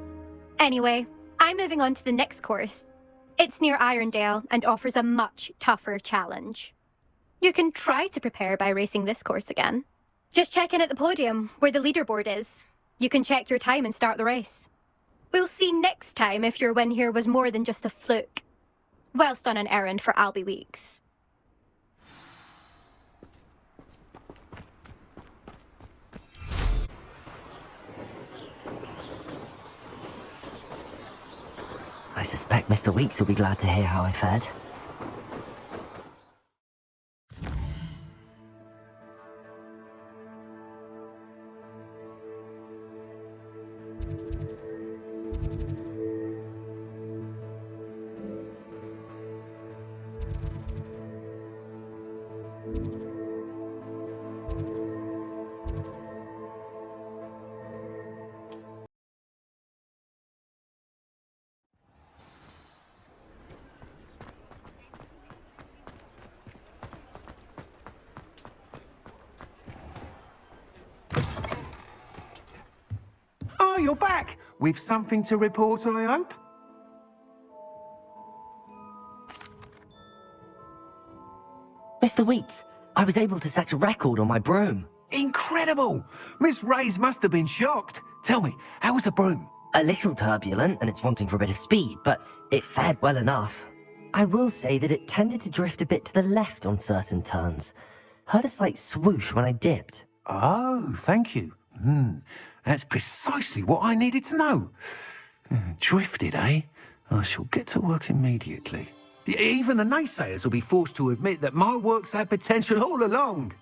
Anyway, I'm moving on to the next course. It's near Irondale and offers a much tougher challenge. You can try to prepare by racing this course again. Just check in at the podium, where the leaderboard is. You can check your time and start the race. We'll see next time if your win here was more than just a fluke. Whilst on an errand for Albie Weeks. I suspect Mr. Weeks will be glad to hear how I fared. Oh, you're back! With something to report, I hope? Mr. Weeks, I was able to set a record on my broom. Incredible! Miss Reyes must have been shocked. Tell me, how was the broom? A little turbulent, and it's wanting for a bit of speed, but it fared well enough. I will say that it tended to drift a bit to the left on certain turns. Heard a slight swoosh when I dipped. Oh, thank you. That's precisely what I needed to know. Drifted, eh? I shall get to work immediately. Even the naysayers will be forced to admit that my work's had potential all along.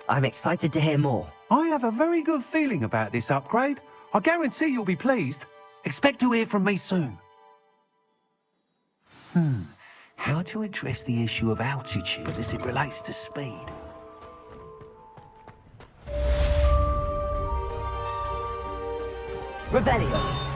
I'm excited to hear more. I have a very good feeling about this upgrade. I guarantee you'll be pleased. Expect to hear from me soon. How to address the issue of altitude as it relates to speed? Revelio.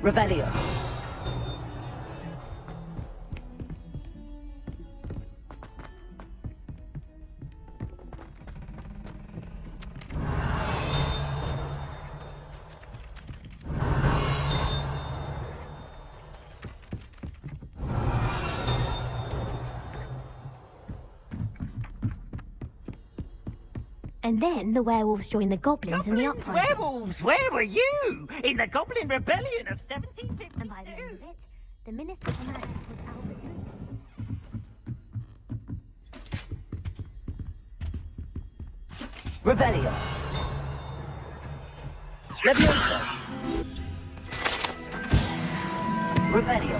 Revelio. And then the werewolves joined the goblins in the uprising. Werewolves, where were you? In the Goblin Rebellion of 1752. And by the end of it, the Minister for Magic was Albert. Revelio. Leviosa. Revelio.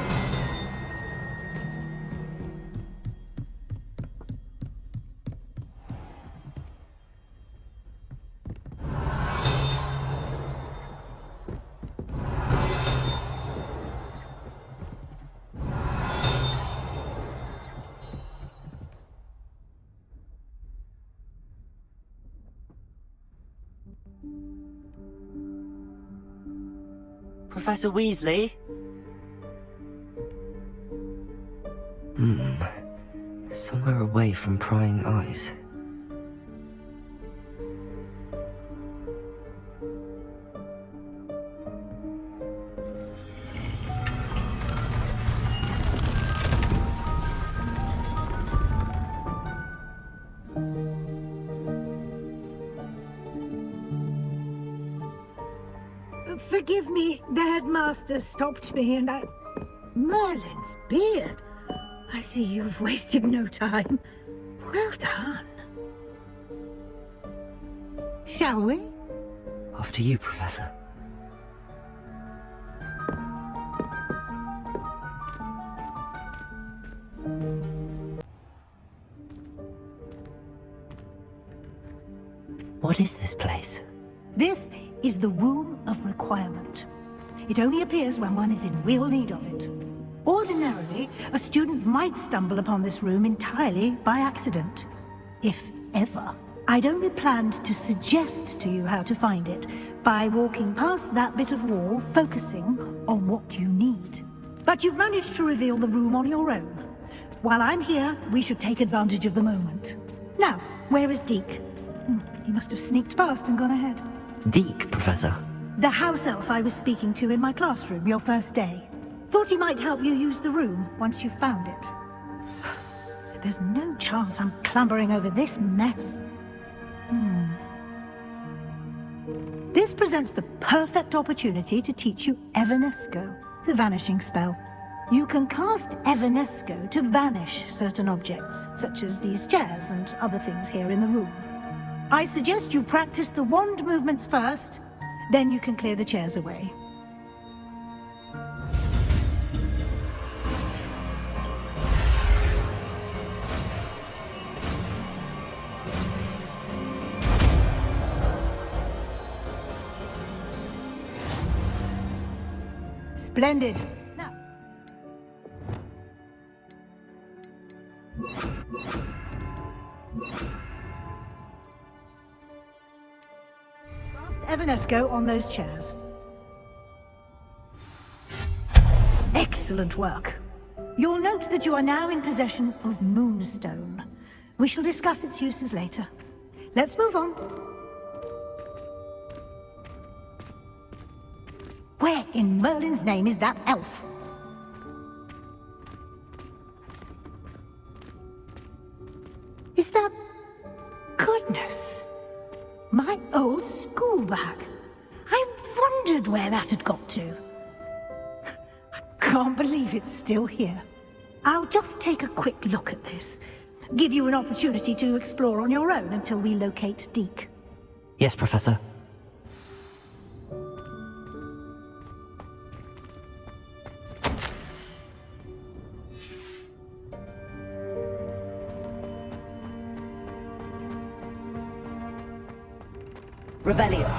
Professor Weasley? Somewhere away from prying eyes. Forgive me, the headmaster stopped me and I... Merlin's beard. I see you've wasted no time. Well done. Shall we? After you, Professor. What is this place? This is the Room of Requirement. It only appears when one is in real need of it. Ordinarily, a student might stumble upon this room entirely by accident. If ever. I'd only planned to suggest to you how to find it by walking past that bit of wall, focusing on what you need. But you've managed to reveal the room on your own. While I'm here, we should take advantage of the moment. Now, where is Deke? He must have sneaked past and gone ahead. Deke, Professor. The house elf I was speaking to in my classroom your first day. Thought he might help you use the room once you found it. There's no chance I'm clambering over this mess. This presents the perfect opportunity to teach you Evanesco, the vanishing spell. You can cast Evanesco to vanish certain objects, such as these chairs and other things here in the room. I suggest you practice the wand movements first, then you can clear the chairs away. Splendid. Now. Cast Evanesco on those chairs. Excellent work. You'll note that you are now in possession of Moonstone. We shall discuss its uses later. Let's move on. Where in Merlin's name is that elf? Is that... Goodness! My old school bag. I wondered where that had got to. I can't believe it's still here. I'll just take a quick look at this. Give you an opportunity to explore on your own until we locate Deke. Yes, Professor. Revelio.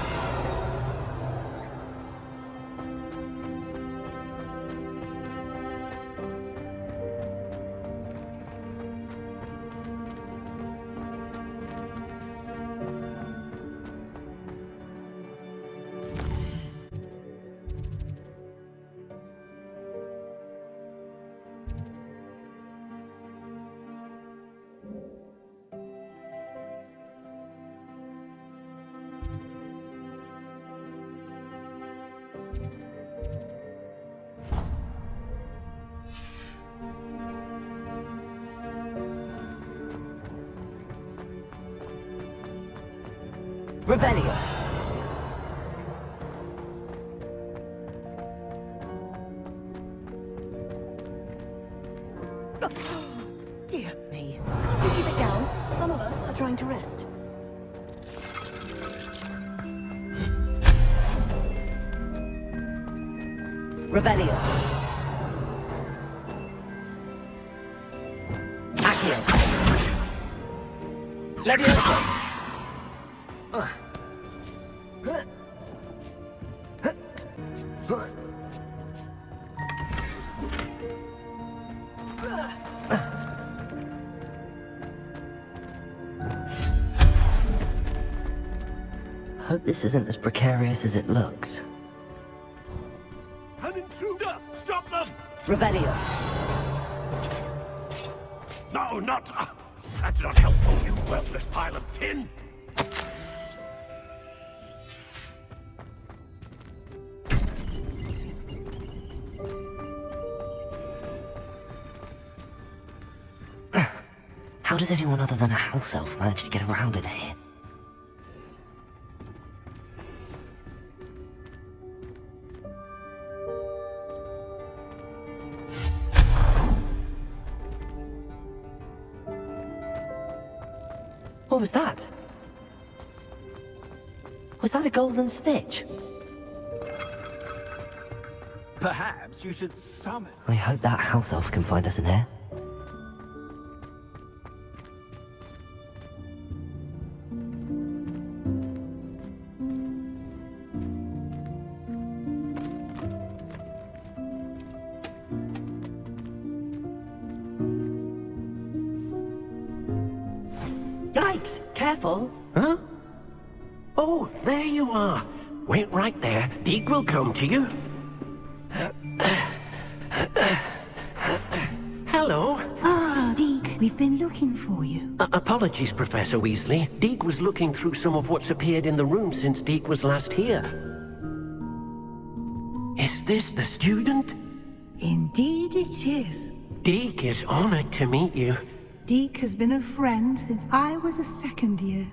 Revelio. Dear me. Do keep it down. Some of us are trying to rest. Revelio. Accio. Leviosa. Hope this isn't as precarious as it looks. An intruder! Stop them! Revelio. No, not... that's not helpful, you worthless pile of tin! How does anyone other than a house elf manage to get around in here? What was that? Was that a golden snitch? Perhaps you should summon... I hope that house elf can find us in here. Yikes! Careful! Huh? Oh, there you are. Wait right there. Deke will come to you. Hello. Ah, Deke, we've been looking for you. Apologies, Professor Weasley. Deke was looking through some of what's appeared in the room since Deke was last here. Is this the student? Indeed it is. Deke is honored to meet you. Deke has been a friend since I was a second year.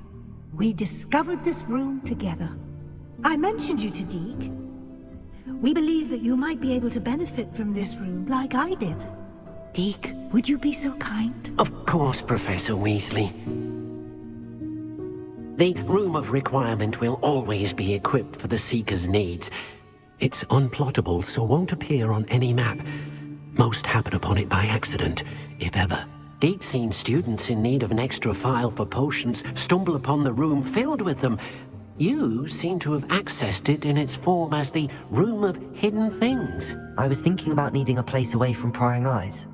We discovered this room together. I mentioned you to Deke. We believe that you might be able to benefit from this room like I did. Deke, would you be so kind? Of course, Professor Weasley. The Room of Requirement will always be equipped for the Seeker's needs. It's unplottable, so won't appear on any map. Most happen upon it by accident, if ever. Deke's seen students in need of an extra file for potions stumble upon the room filled with them. You seem to have accessed it in its form as the Room of Hidden Things. I was thinking about needing a place away from prying eyes.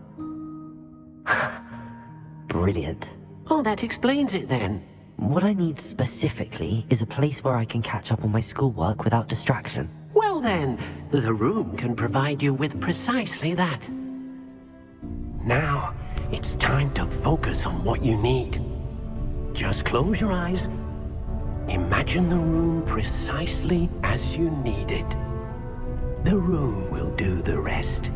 Brilliant. Oh, that explains it then. What I need specifically is a place where I can catch up on my schoolwork without distraction. Well then, the room can provide you with precisely that. Now, it's time to focus on what you need. Just close your eyes. Imagine the room precisely as you need it. The room will do the rest.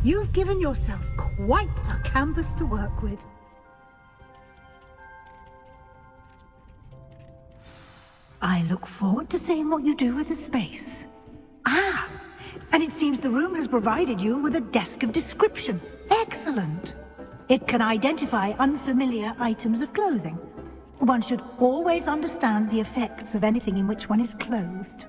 You've given yourself quite a canvas to work with. I look forward to seeing what you do with the space. Ah, and it seems the room has provided you with a desk of description. Excellent. It can identify unfamiliar items of clothing. One should always understand the effects of anything in which one is clothed.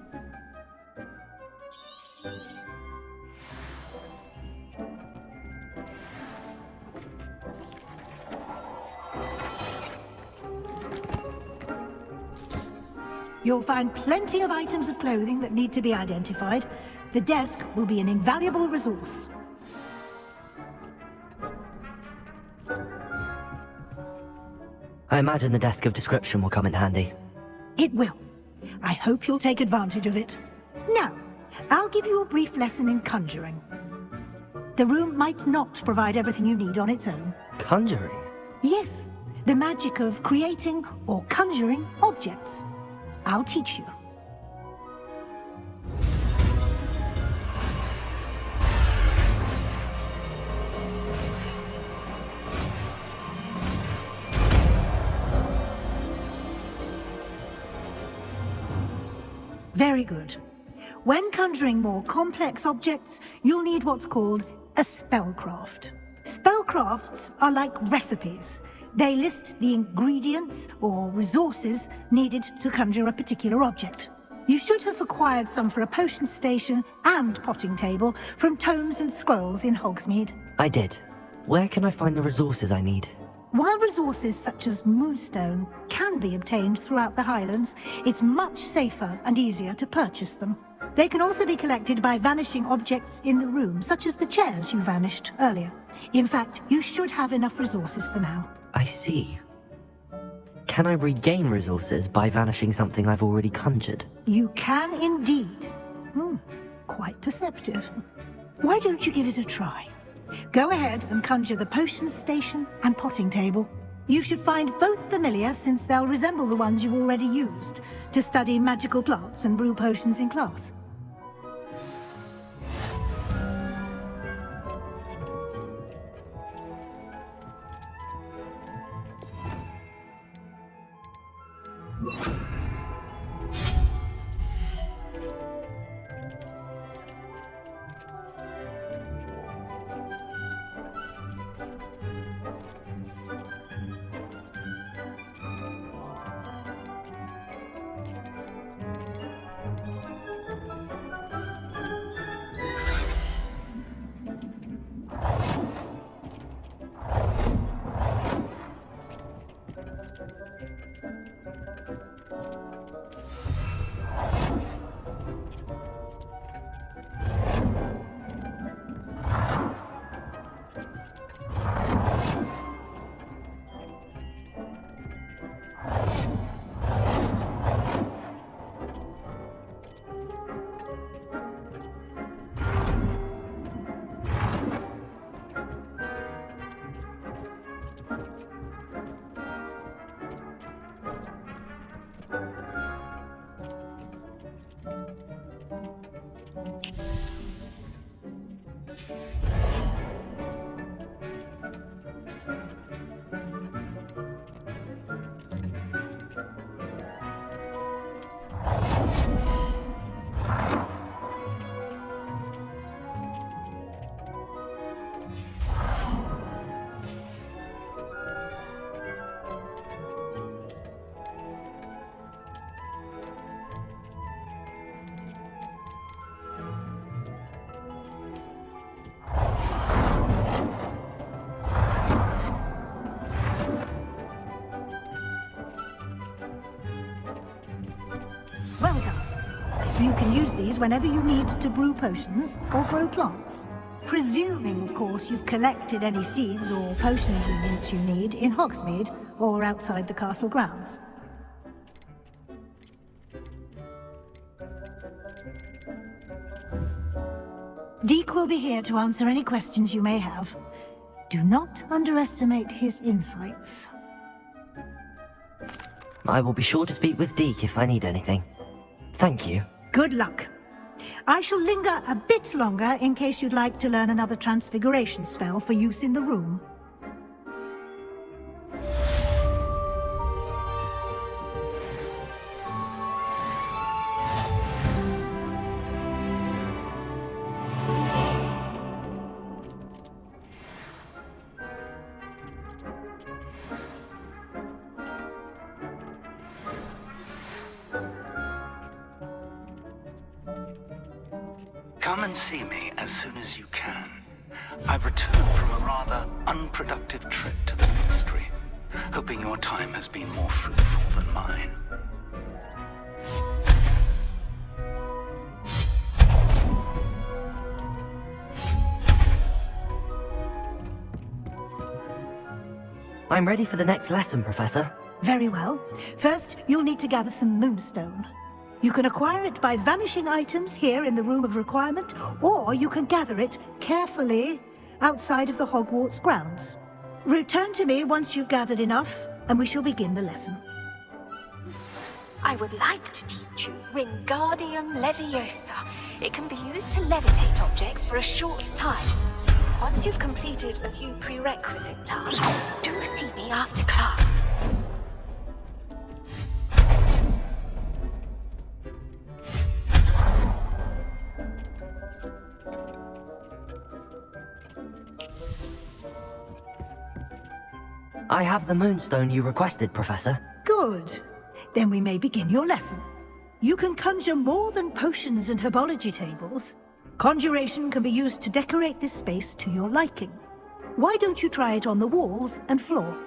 You'll find plenty of items of clothing that need to be identified. The desk will be an invaluable resource. I imagine the desk of description will come in handy. It will. I hope you'll take advantage of it. Now, I'll give you a brief lesson in conjuring. The room might not provide everything you need on its own. Conjuring? Yes, the magic of creating or conjuring objects. I'll teach you. Very good. When conjuring more complex objects, you'll need what's called a spellcraft. Spellcrafts are like recipes. They list the ingredients or resources needed to conjure a particular object. You should have acquired some for a potion station and potting table from tomes and scrolls in Hogsmeade. I did. Where can I find the resources I need? While resources such as moonstone can be obtained throughout the Highlands, it's much safer and easier to purchase them. They can also be collected by vanishing objects in the room, such as the chairs you vanished earlier. In fact, you should have enough resources for now. I see. Can I regain resources by vanishing something I've already conjured? You can indeed. Quite perceptive. Why don't you give it a try? Go ahead and conjure the potion station and potting table. You should find both familiar, since they'll resemble the ones you've already used to study magical plants and brew potions in class. Well done. You can use these whenever you need to brew potions or grow plants. Presuming, of course, you've collected any seeds or potion ingredients you need in Hogsmeade or outside the castle grounds. Deke will be here to answer any questions you may have. Do not underestimate his insights. I will be sure to speak with Deke if I need anything. Thank you. Good luck. I shall linger a bit longer in case you'd like to learn another transfiguration spell for use in the room. Come and see me as soon as you can. I've returned from a rather unproductive trip to the Ministry, hoping your time has been more fruitful than mine. I'm ready for the next lesson, Professor. Very well. First, you'll need to gather some moonstone. You can acquire it by vanishing items here in the Room of Requirement, or you can gather it carefully outside of the Hogwarts grounds. Return to me once you've gathered enough, and we shall begin the lesson. I would like to teach you Wingardium Leviosa. It can be used to levitate objects for a short time. Once you've completed a few prerequisite tasks, do see me after class. I have the moonstone you requested, Professor. Good. Then we may begin your lesson. You can conjure more than potions and herbology tables. Conjuration can be used to decorate this space to your liking. Why don't you try it on the walls and floor?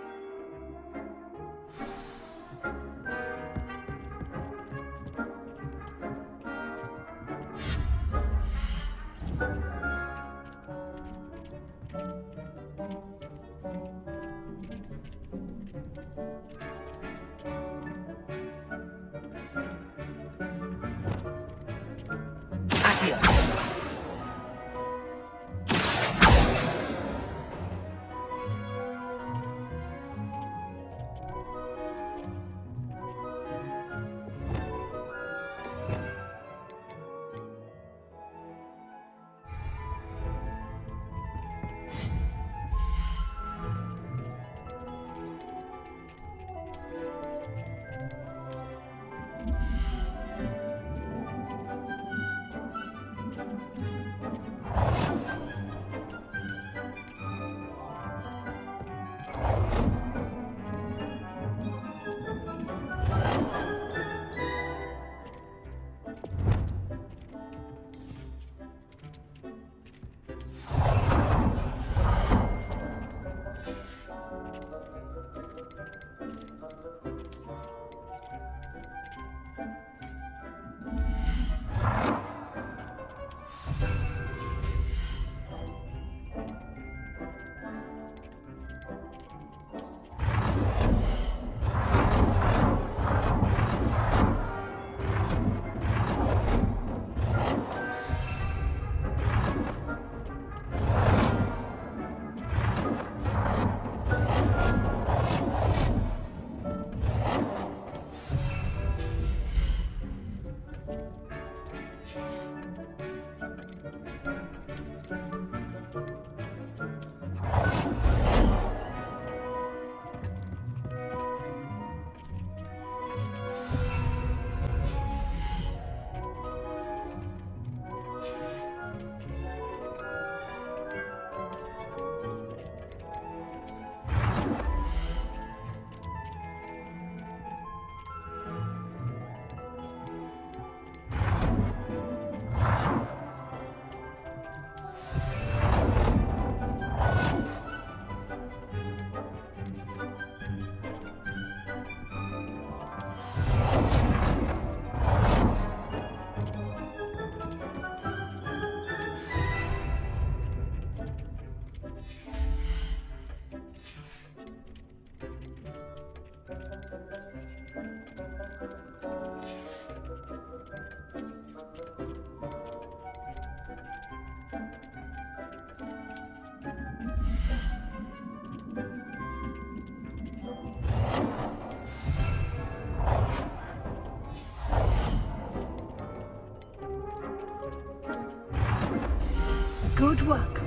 Good work.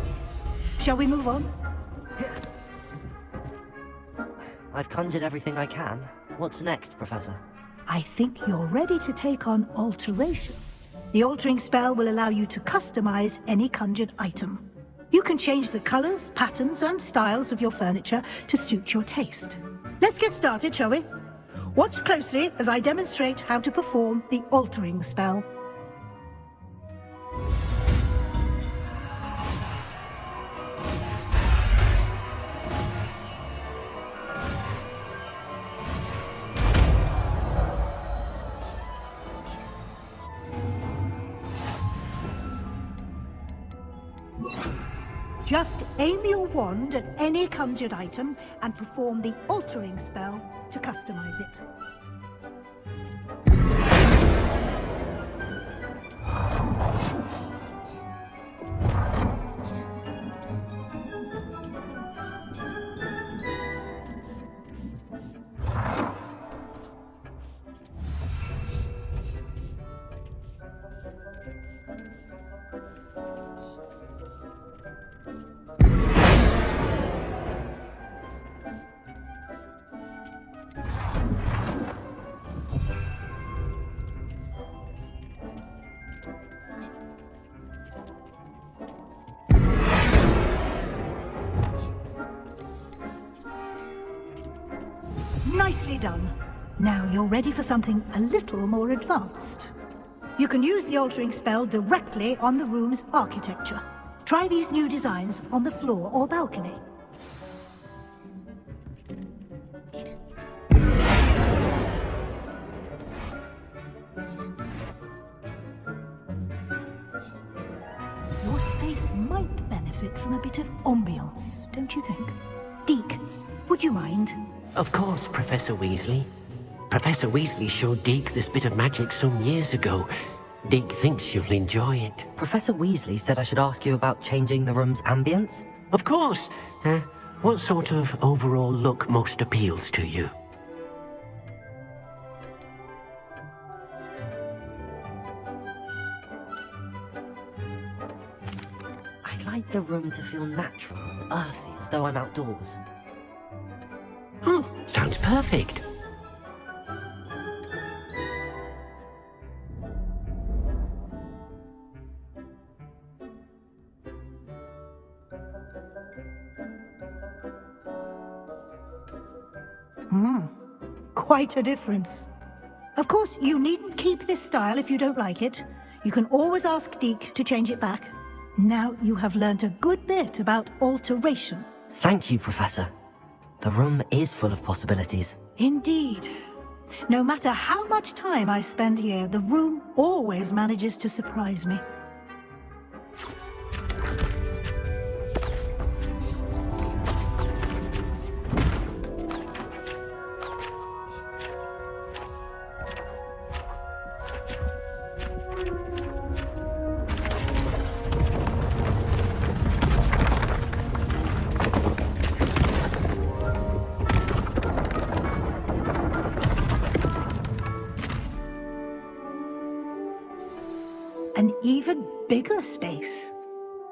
Shall we move on? I've conjured everything I can. What's next, Professor? I think you're ready to take on alteration. The altering spell will allow you to customize any conjured item. You can change the colors, patterns, and styles of your furniture to suit your taste. Let's get started, shall we? Watch closely as I demonstrate how to perform the altering spell. Just aim your wand at any conjured item and perform the altering spell to customize it. Nicely done. Now you're ready for something a little more advanced. You can use the altering spell directly on the room's architecture. Try these new designs on the floor or balcony. Your space might benefit from a bit of ambiance, don't you think? Deke, would you mind? Of course, Professor Weasley. Professor Weasley showed Deke this bit of magic some years ago. Deke thinks you'll enjoy it. Professor Weasley said I should ask you about changing the room's ambience? Of course. What sort of overall look most appeals to you? I'd like the room to feel natural and earthy, as though I'm outdoors. Sounds perfect. Quite a difference. Of course, you needn't keep this style if you don't like it. You can always ask Deke to change it back. Now you have learnt a good bit about alteration. Thank you, Professor. The room is full of possibilities. Indeed. No matter how much time I spend here, the room always manages to surprise me. An even bigger space.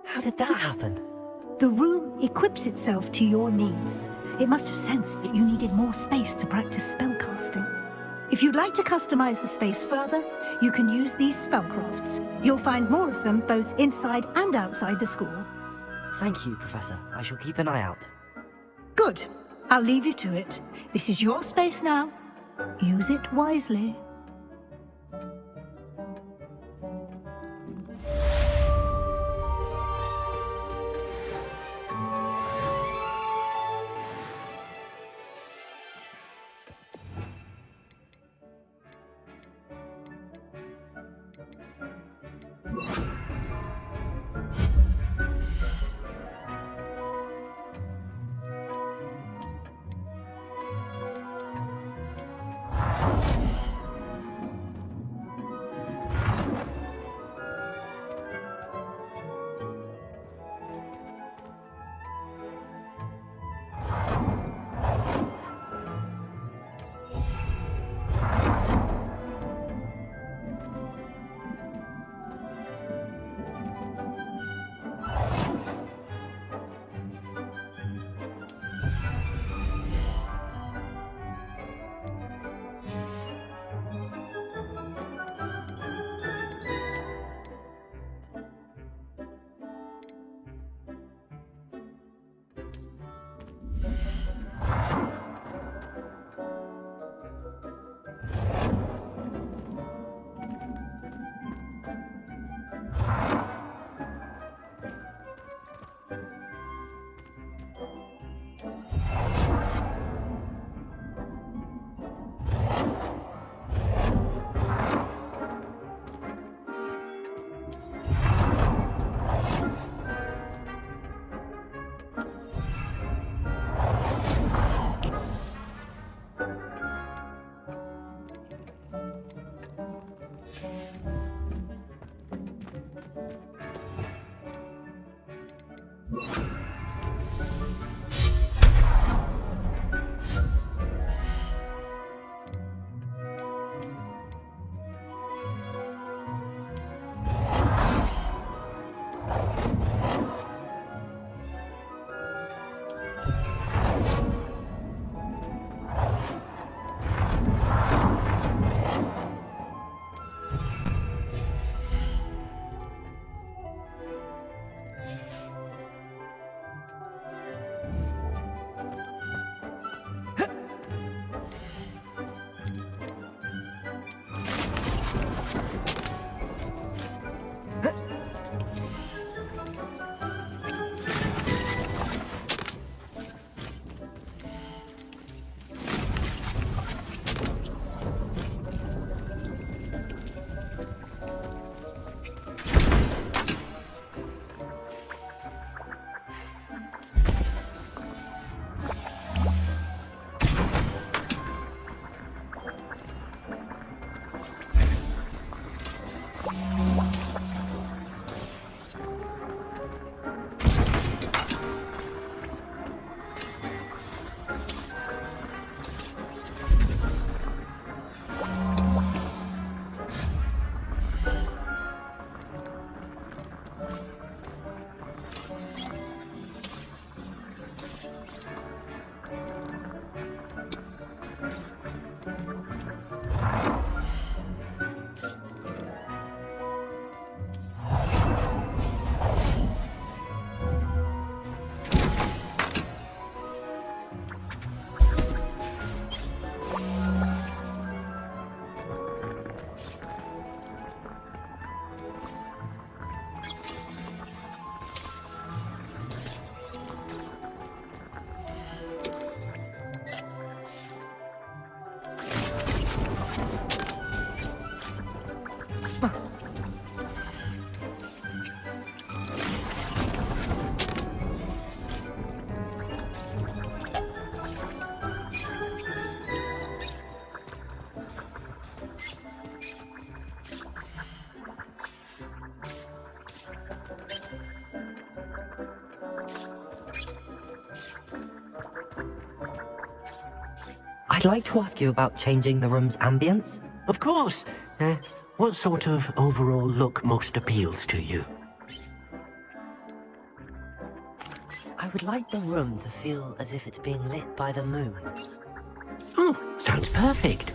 How did that happen? The room equips itself to your needs. It must have sensed that you needed more space to practice spellcasting. If you'd like to customize the space further, you can use these spellcrafts. You'll find more of them both inside and outside the school. Thank you, Professor. I shall keep an eye out. Good. I'll leave you to it. This is your space now. Use it wisely. I'd like to ask you about changing the room's ambience. Of course. What sort of overall look most appeals to you? I would like the room to feel as if it's being lit by the moon. Oh, sounds perfect.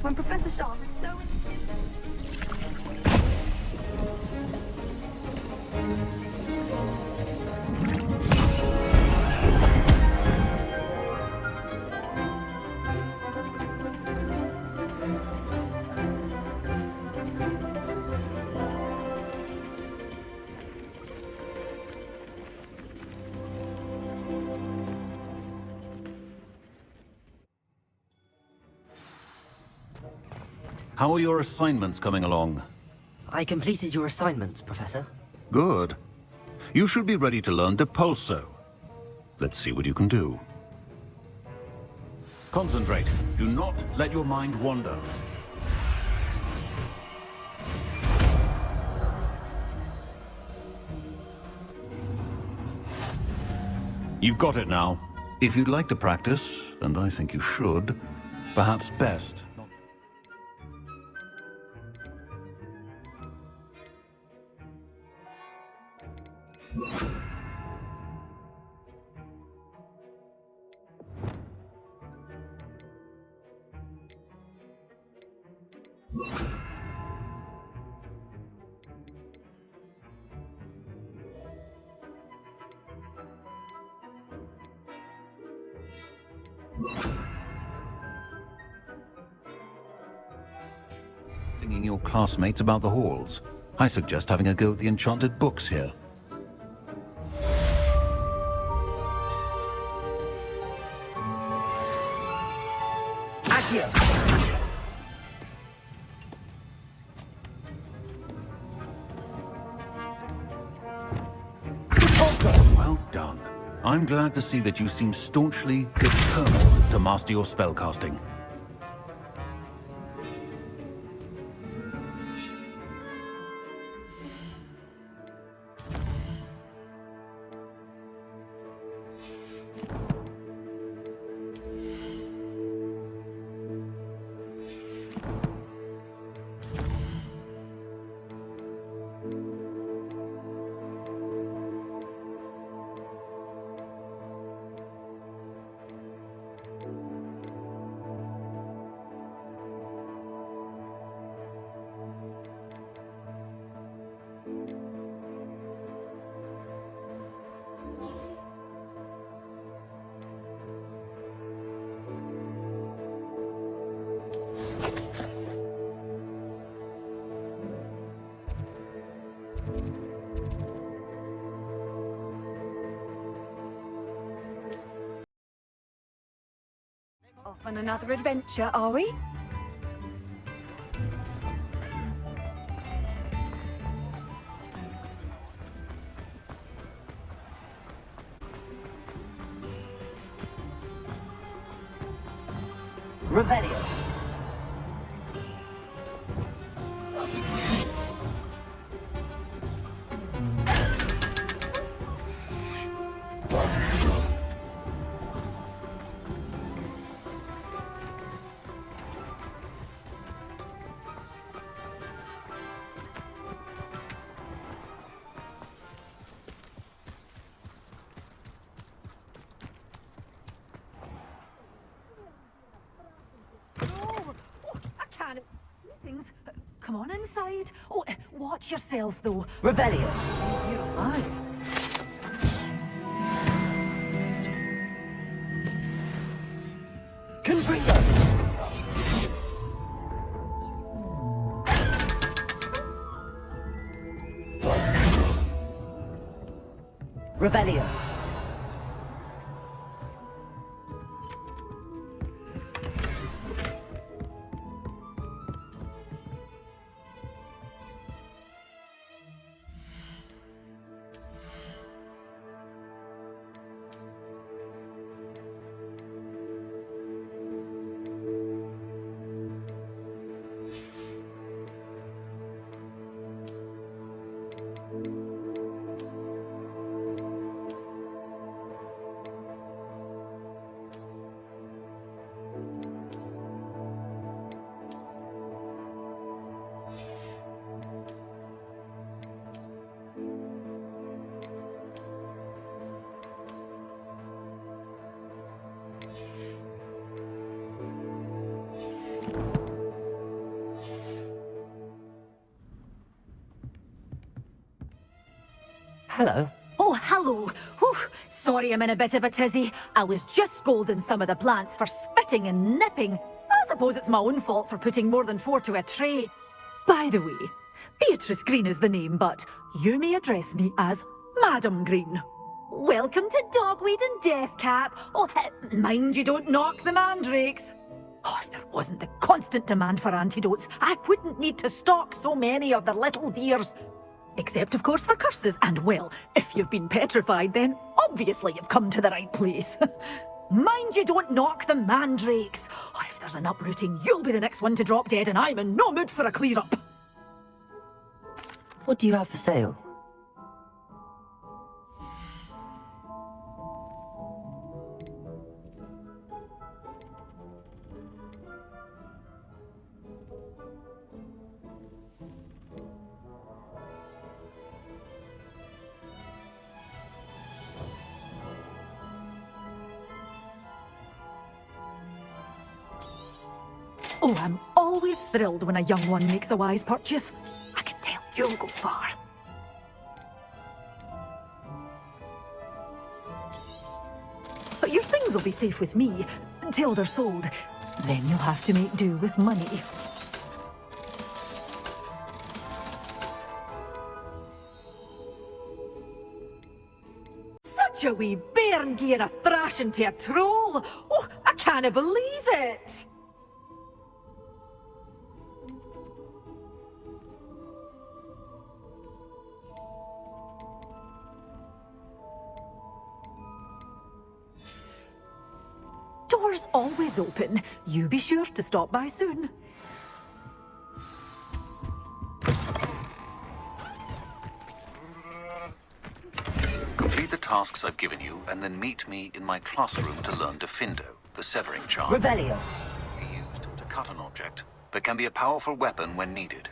When Professor Sharp is so... How are your assignments coming along? I completed your assignments, Professor. Good. You should be ready to learn Depulso. Let's see what you can do. Concentrate. Do not let your mind wander. You've got it now. If you'd like to practice, and I think you should, perhaps best. Singing your classmates about the halls. I suggest having a go at the enchanted books here. Accio! Well done. I'm glad to see that you seem staunchly determined to master your spellcasting. Off on another adventure, are we? Revelio. Things. Come on inside. Oh, watch yourself, though. Revelio. You're alive. Confringo. Revelio. Hello. Oh, hello. Whew. Sorry I'm in a bit of a tizzy. I was just scolding some of the plants for spitting and nipping. I suppose it's my own fault for putting more than 4 to a tray. By the way, Beatrice Green is the name, but you may address me as Madam Green. Welcome to Dogweed and Deathcap. Oh, mind you don't knock the mandrakes. Oh, if there wasn't the constant demand for antidotes, I wouldn't need to stock so many of the little dears. Except, of course, for curses. And, well, if you've been petrified, then obviously you've come to the right place. Mind you don't knock the mandrakes. Oh, if there's an uprooting, you'll be the next one to drop dead, and I'm in no mood for a clear-up. What do you have for sale? Oh, I'm always thrilled when a young one makes a wise purchase. I can tell you'll go far. But your things will be safe with me until they're sold. Then you'll have to make do with money. Such a wee bairn gieing a thrashing to a troll. Oh, I can't believe it. Doors always open. You be sure to stop by soon. Complete the tasks I've given you, and then meet me in my classroom to learn Defindo, the severing charm. Revelio. Can be used to cut an object, but can be a powerful weapon when needed.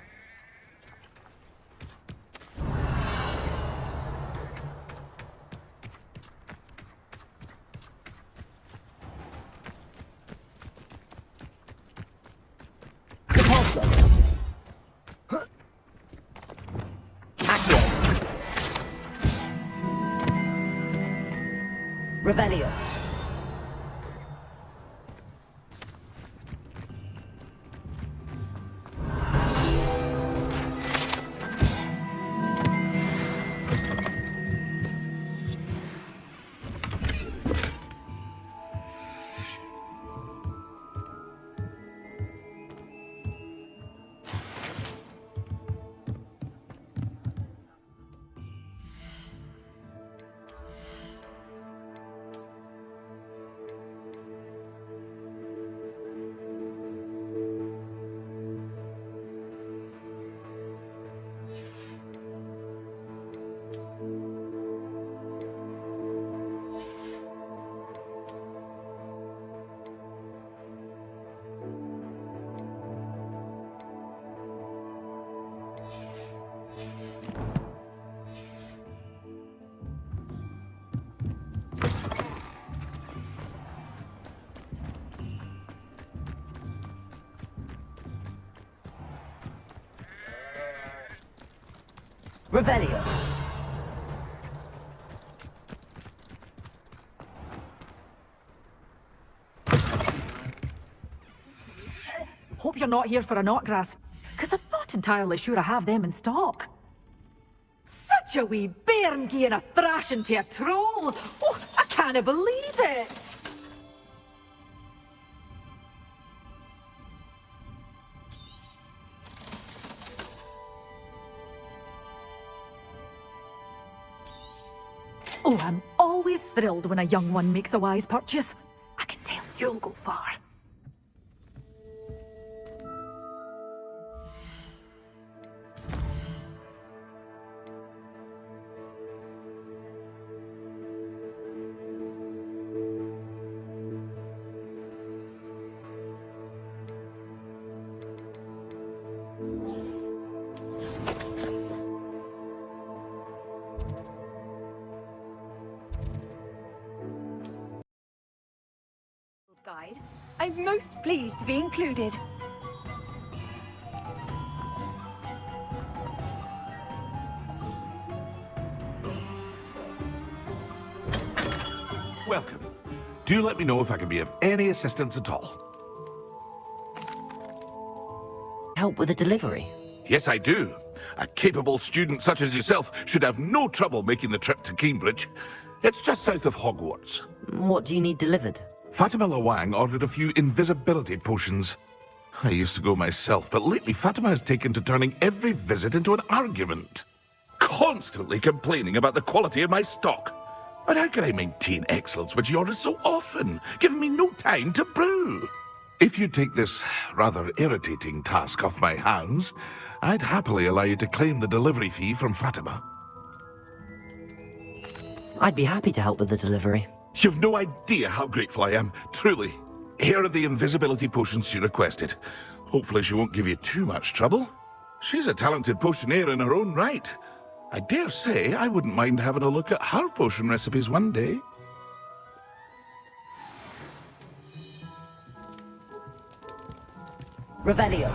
Revelio. Revelio. Hope you're not here for a knotgrass, because I'm not entirely sure I have them in stock. Such a wee bairn gieing a thrashing to a troll! Oh, I can't believe it! Oh, I'm always thrilled when a young one makes a wise purchase. I can tell you'll go far. Guide. I'm most pleased to be included. welcome. Do let me know if I can be of any assistance at all. Help with the delivery? Yes, I do. A capable student such as yourself should have no trouble making the trip to Cambridge. It's just south of Hogwarts. What do you need delivered? Fatima Lawang ordered a few invisibility potions. I used to go myself, but lately Fatima has taken to turning every visit into an argument. Constantly complaining about the quality of my stock. But how can I maintain excellence when she orders so often, giving me no time to brew? If you take this rather irritating task off my hands, I'd happily allow you to claim the delivery fee from Fatima. I'd be happy to help with the delivery. You've no idea how grateful I am, truly. Here are the invisibility potions she requested. Hopefully she won't give you too much trouble. She's a talented potioneer in her own right. I dare say I wouldn't mind having a look at her potion recipes one day. Revelio.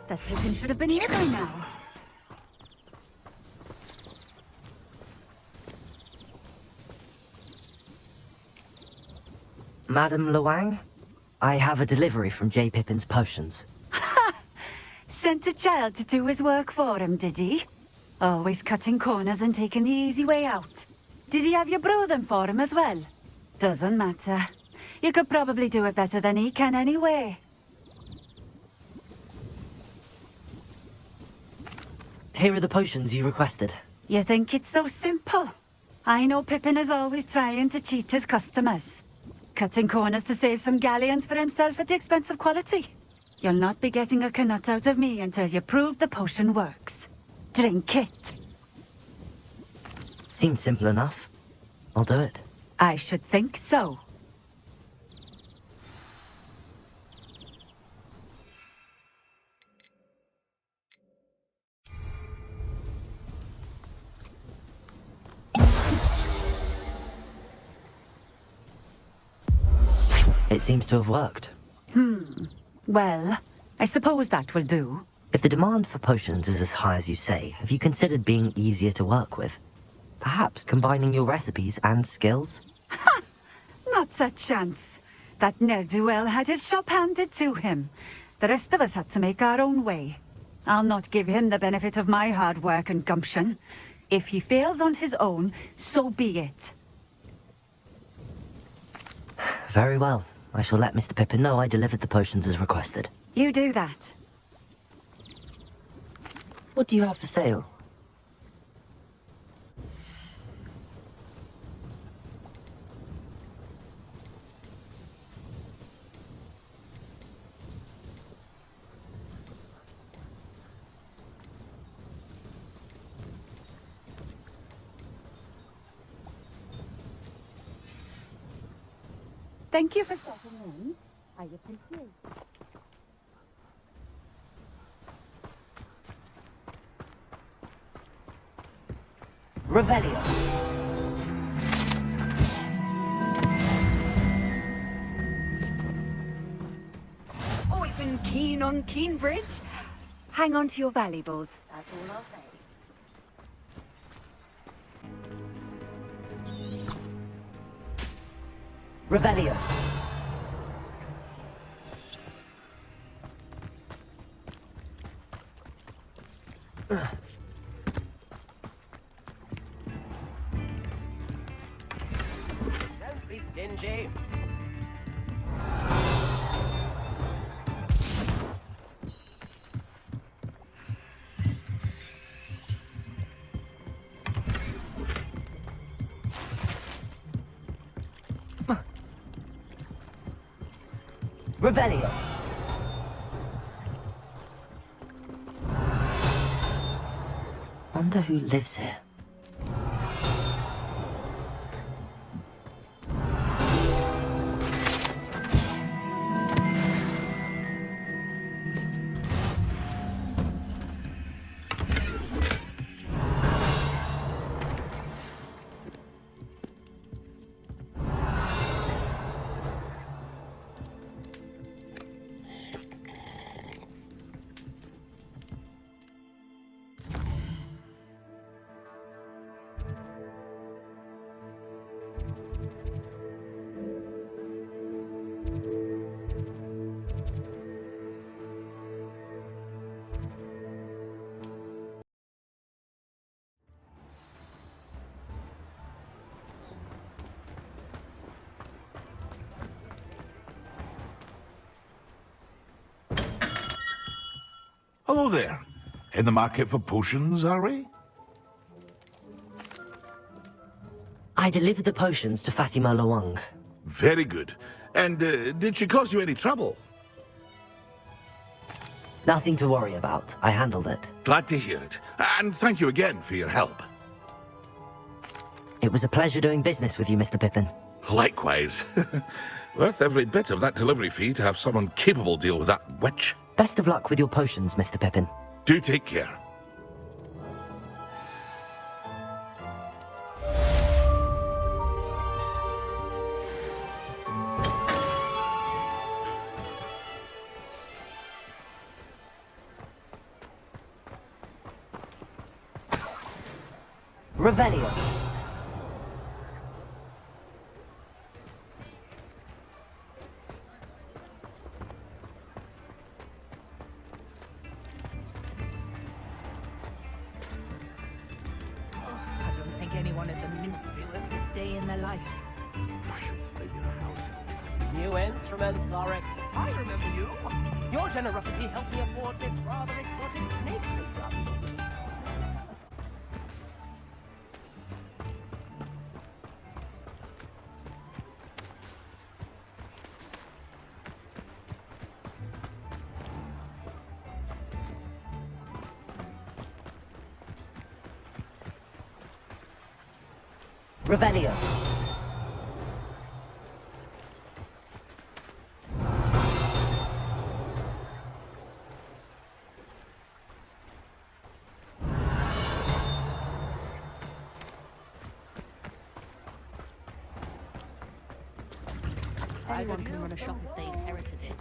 That pigeon should have been here by now. Madam Luang, I have a delivery from J. Pippin's Potions. Sent a child to do his work for him, did he? Always cutting corners and taking the easy way out. Did he have you brew them for him as well? Doesn't matter. You could probably do it better than he can anyway. Here are the potions you requested. You think it's so simple? I know Pippin is always trying to cheat his customers. Cutting corners to save some galleons for himself at the expense of quality. You'll not be getting a canut out of me until you prove the potion works. Drink it. Seems simple enough. I'll do it. I should think so. It seems to have worked. Well, I suppose that will do. If the demand for potions is as high as you say, have you considered being easier to work with? Perhaps combining your recipes and skills? Not a chance. That ne'er-do-well had his shop handed to him. The rest of us had to make our own way. I'll not give him the benefit of my hard work and gumption. If he fails on his own, so be it. Very well. I shall let Mr. Pippin know I delivered the potions as requested. You do that. What do you have for sale? Thank you for stopping in. I appreciate it. Revelio. Always been keen on Keenbridge. Hang on to your valuables. That's all I'll say. Revelio. Don't be stingy. Revelio. Wonder who lives here. Hello there. In the market for potions, are we? I delivered the potions to Fatima Lawang. Very good. And did she cause you any trouble? Nothing to worry about. I handled it. Glad to hear it. And thank you again for your help. It was a pleasure doing business with you, Mr. Pippin. Likewise. Worth every bit of that delivery fee to have someone capable deal with that witch. Best of luck with your potions, Mr. Pippin. Do take care. Revelio. I don't think anyone at the Ministry works a day in their life. New ends from Ensarek. I remember you. Your generosity helped me afford this rather exotic snake makeup. Revelio. Anyone can run a shop if they inherited it.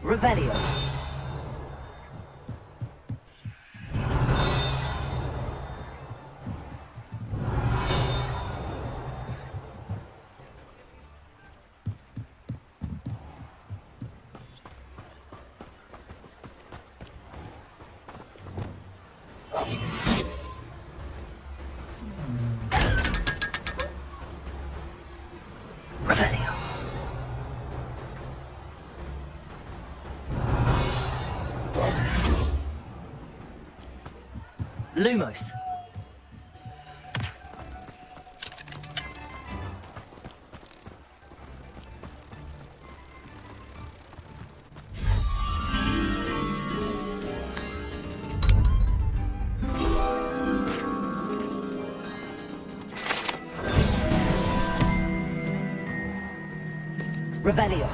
Revelio. Revelio. Lumos. Revelio.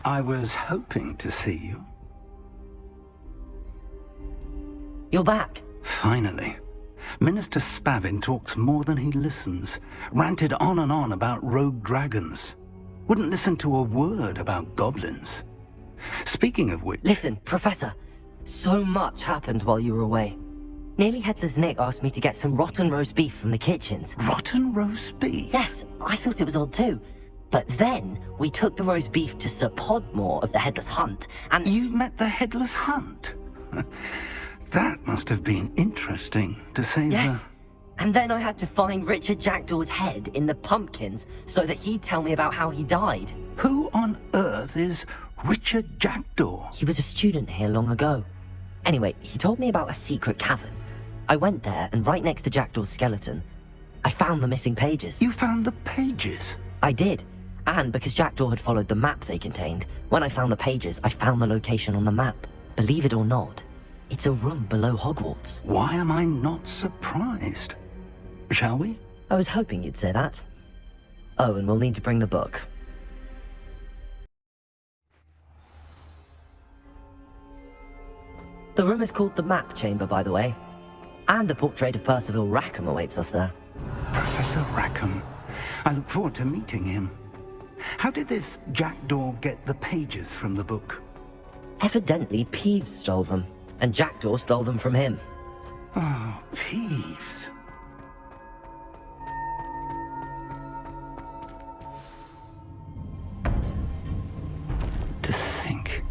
I was hoping to see you. You're back. Finally. Minister Spavin talks more than he listens. Ranted on and on about rogue dragons. Wouldn't listen to a word about goblins. Speaking of which... Listen, Professor. So much happened while you were away. Nearly Headless Nick asked me to get some rotten roast beef from the kitchens. Rotten roast beef? Yes, I thought it was odd too. But then, we took the roast beef to Sir Podmore of the Headless Hunt, and... You met the Headless Hunt? That must have been interesting, to say the... Yes. And then I had to find Richard Jackdaw's head in the pumpkins so that he'd tell me about how he died. Who on earth is Richard Jackdaw? He was a student here long ago. Anyway, he told me about a secret cavern. I went there, and right next to Jackdaw's skeleton, I found the missing pages. You found the pages? I did. And because Jackdaw had followed the map they contained, when I found the pages, I found the location on the map. Believe it or not, it's a room below Hogwarts. Why am I not surprised? Shall we? I was hoping you'd say that. Oh, and we'll need to bring the book. The room is called the Map Chamber, by the way. And a portrait of Percival Rackham awaits us there. Professor Rackham. I look forward to meeting him. How did this Jackdaw get the pages from the book? Evidently, Peeves stole them, and Jackdaw stole them from him. Oh, Peeves. To think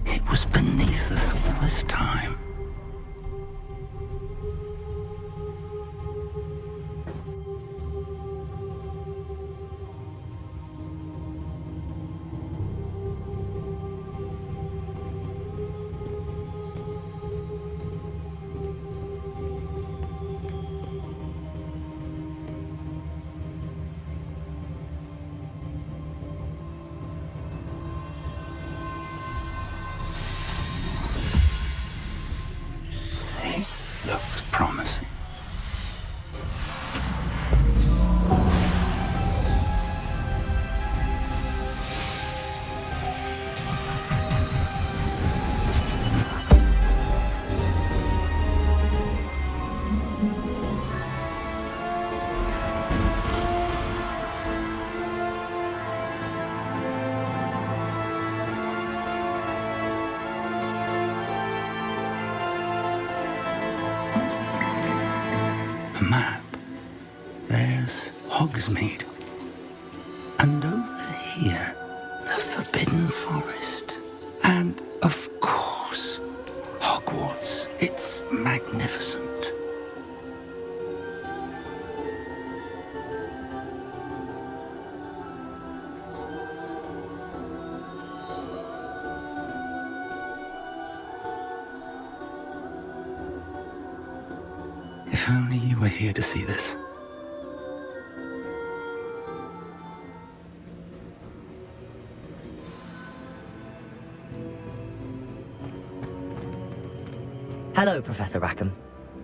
it was beneath us all this time. This looks promising. A map. There's Hogsmeade. And over here, the Forbidden Forest. And, of course, Hogwarts. It's magnificent. If only you were here to see this. Hello, Professor Rackham.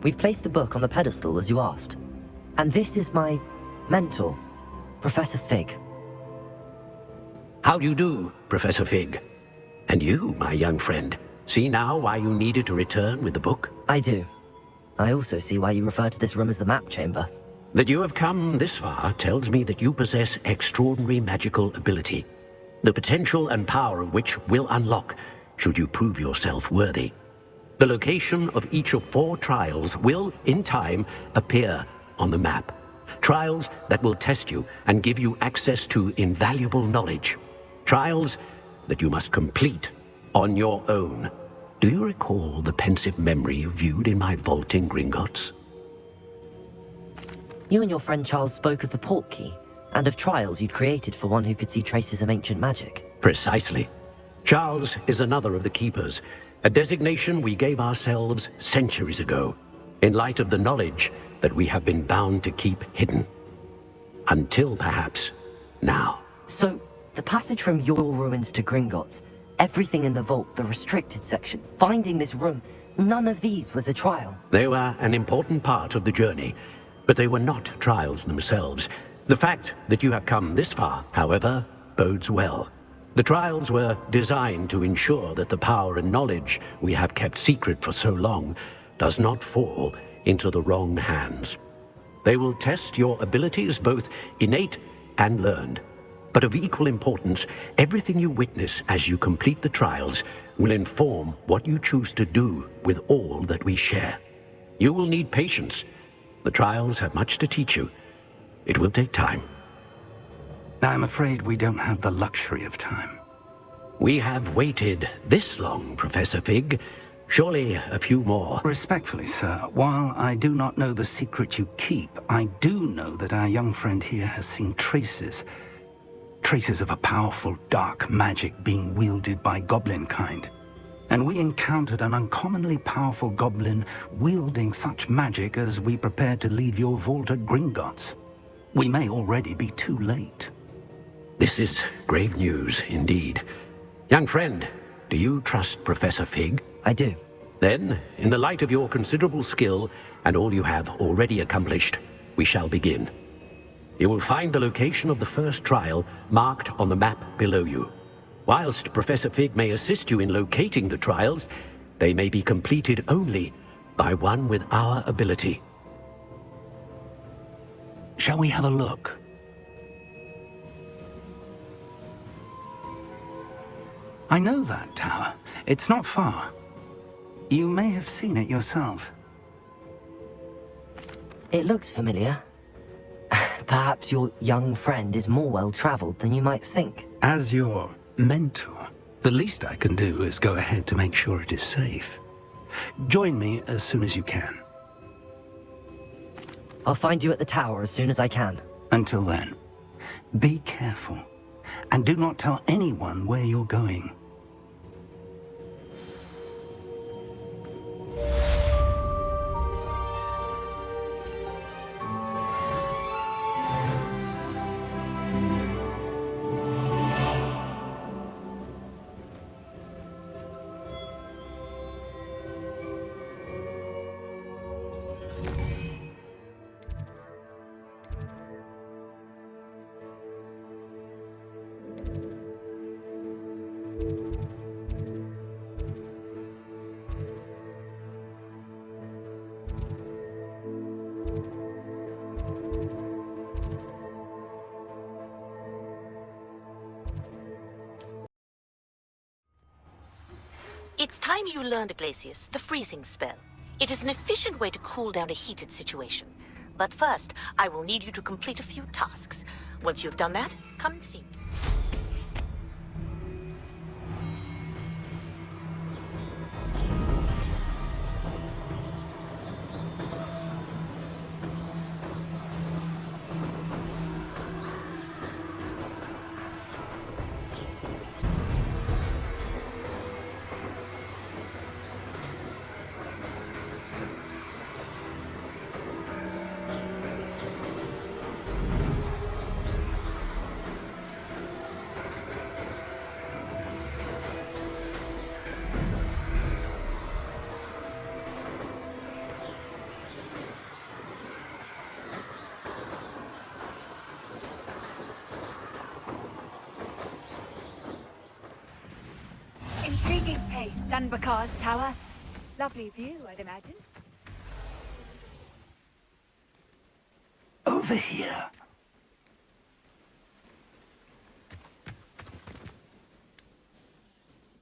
We've placed the book on the pedestal as you asked. And this is my mentor, Professor Fig. How do you do, Professor Fig? And you, my young friend, see now why you needed to return with the book? I do. I also see why you refer to this room as the Map Chamber. That you have come this far tells me that you possess extraordinary magical ability, the potential and power of which will unlock should you prove yourself worthy. The location of each of 4 trials will, in time, appear on the map. Trials that will test you and give you access to invaluable knowledge. Trials that you must complete on your own. Do you recall the pensive memory you viewed in my vault in Gringotts? You and your friend Charles spoke of the Portkey, and of trials you'd created for one who could see traces of ancient magic. Precisely. Charles is another of the Keepers, a designation we gave ourselves centuries ago, in light of the knowledge that we have been bound to keep hidden. Until, perhaps, now. So, the passage from your ruins to Gringotts, everything in the vault, the restricted section, finding this room, none of these was a trial. They were an important part of the journey, but they were not trials themselves. The fact that you have come this far, however, bodes well. The trials were designed to ensure that the power and knowledge we have kept secret for so long does not fall into the wrong hands. They will test your abilities, both innate and learned. But of equal importance, everything you witness as you complete the trials will inform what you choose to do with all that we share. You will need patience. The trials have much to teach you. It will take time. I'm afraid we don't have the luxury of time. We have waited this long, Professor Fig. Surely a few more. Respectfully, sir, while I do not know the secret you keep, I do know that our young friend here has seen traces of a powerful dark magic being wielded by goblin kind. And we encountered an uncommonly powerful goblin wielding such magic as we prepared to leave your vault at Gringotts. We may already be too late. This is grave news indeed. Young friend, do you trust Professor Fig? I do. Then, in the light of your considerable skill and all you have already accomplished, we shall begin. You will find the location of the first trial marked on the map below you. Whilst Professor Fig may assist you in locating the trials, they may be completed only by one with our ability. Shall we have a look? I know that tower. It's not far. You may have seen it yourself. It looks familiar. Perhaps your young friend is more well-traveled than you might think. As your mentor, the least I can do is go ahead to make sure it is safe. Join me as soon as you can. I'll find you at the tower as soon as I can. Until then, be careful, and do not tell anyone where you're going. It's time you learned, Iglesias, the freezing spell. It is an efficient way to cool down a heated situation. But first, I will need you to complete a few tasks. Once you've done that, come and see me. Intriguing place, Sunbakar's tower. Lovely view, I'd imagine. Over here.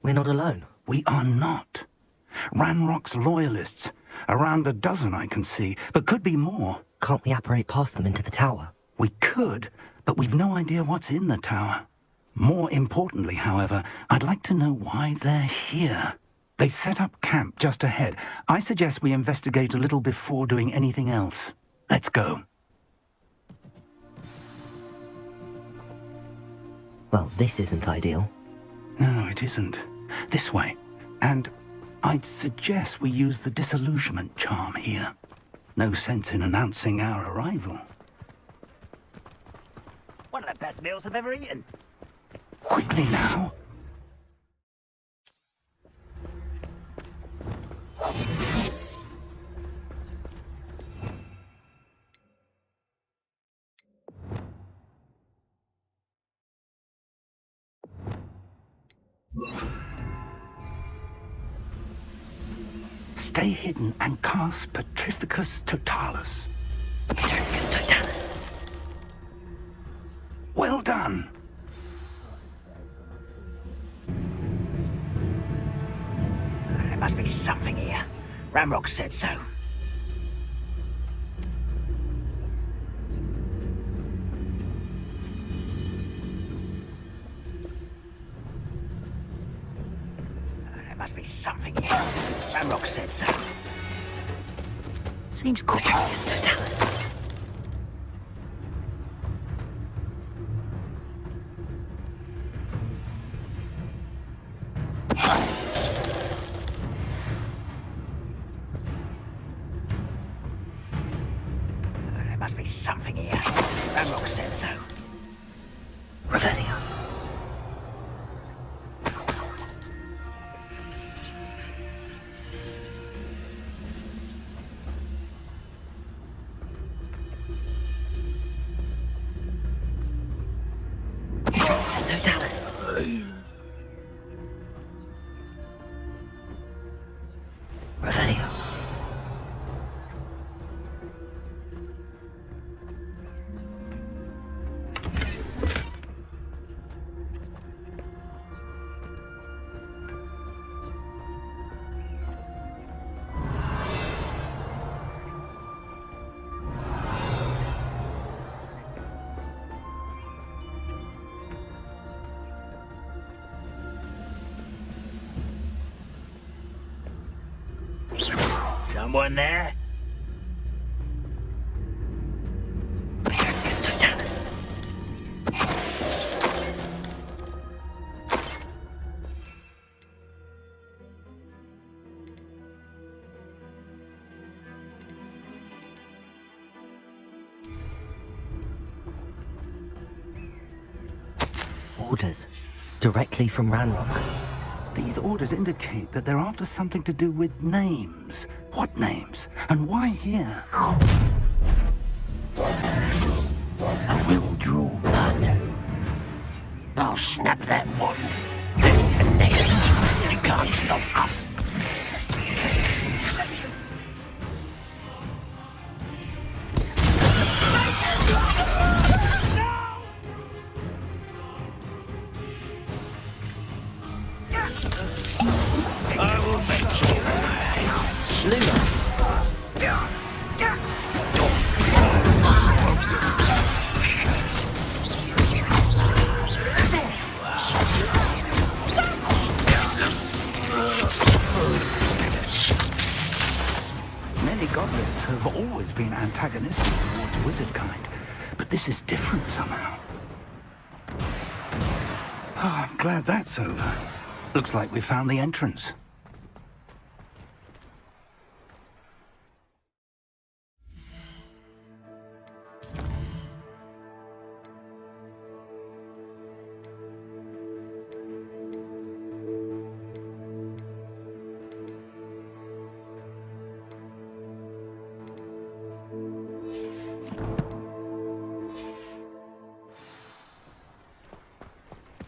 We're not alone. We are not. Ranrock's loyalists. Around a dozen I can see, but could be more. Can't we apparate past them into the tower? We could, but we've no idea what's in the tower. More importantly, however, I'd like to know why they're here. They've set up camp just ahead. I suggest we investigate a little before doing anything else. Let's go. Well, this isn't ideal. No, it isn't. This way. And I'd suggest we use the disillusionment charm here. No sense in announcing our arrival. One of the best meals I've ever eaten. Quickly now. Stay hidden and cast Petrificus Totalis. Petrificus Totalis. Well done. There must be something here. Ramrock said so. There must be something here. Ramrock said so. Seems quick. Petrificus Totalis. There must be something here. Ramrock said so. Revelio. Petrificus Totalis. Revelio. Someone there? Petrificus Totalis. Orders. Directly from Ranrock. These orders indicate that they're after something to do with names. What names? And why here? A will-draw murder. I'll snap that one. You can't stop us. I will make you. Luna. Many goblins have always been antagonistic towards wizard kind, but this is different somehow. Oh, I'm glad that's over. Looks like we found the entrance.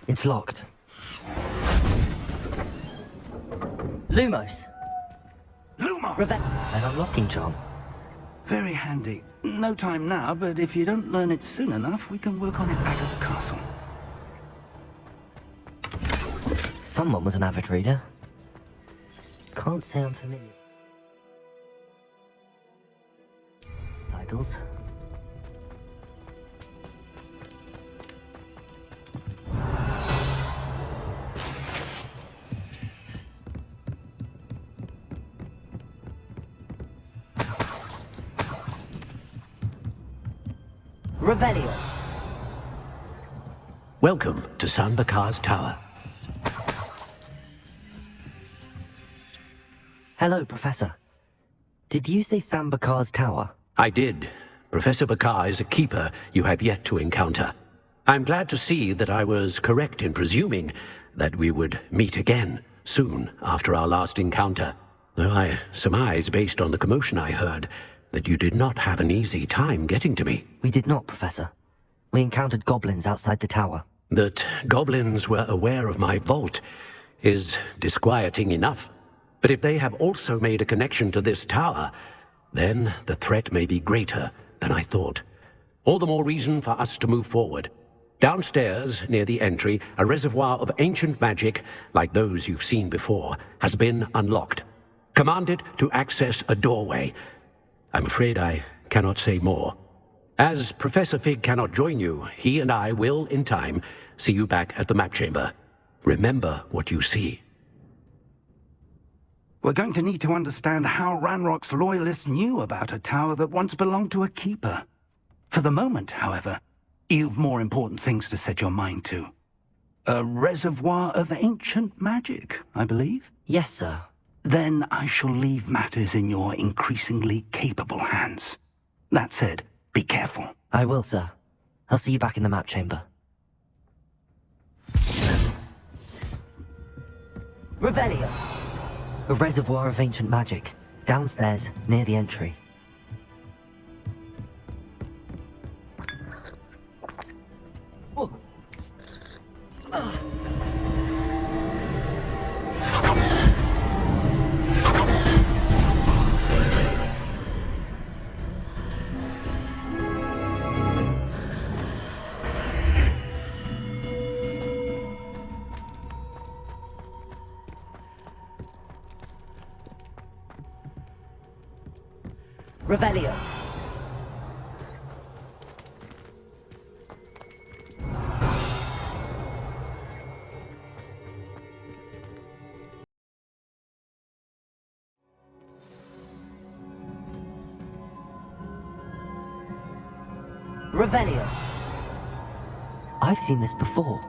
It's locked. Lumos. Lumos! An unlocking charm. Very handy. No time now, but if you don't learn it soon enough, we can work on it back at the castle. Someone was an avid reader. Can't say I'm familiar. Titles. Revelio. Welcome to Sanbakar's Tower. Hello, Professor. Did you say Sambakar's Tower? I did. Professor Bakar is a keeper you have yet to encounter. I'm glad to see that I was correct in presuming that we would meet again soon after our last encounter. Though I surmise, based on the commotion I heard, that you did not have an easy time getting to me. We did not, Professor. We encountered goblins outside the tower. That goblins were aware of my vault is disquieting enough. But if they have also made a connection to this tower, then the threat may be greater than I thought. All the more reason for us to move forward. Downstairs, near the entry, a reservoir of ancient magic, like those you've seen before, has been unlocked. Commanded to access a doorway. I'm afraid I cannot say more. As Professor Fig cannot join you, he and I will, in time, see you back at the map chamber. Remember what you see. We're going to need to understand how Ranrock's loyalists knew about a tower that once belonged to a keeper. For the moment, however, you've more important things to set your mind to. A reservoir of ancient magic, I believe? Yes, sir. Then I shall leave matters in your increasingly capable hands. That said, be careful. I will, sir. I'll see you back in the map chamber. Revelio. A reservoir of ancient magic, downstairs, near the entry. Revelio. Revelio. I've seen this before,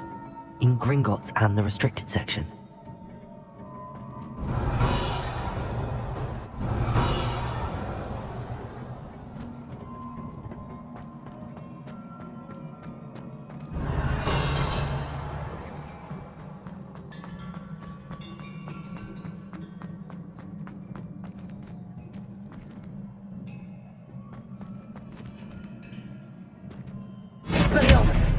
in Gringotts and the restricted section. Expelliarmus.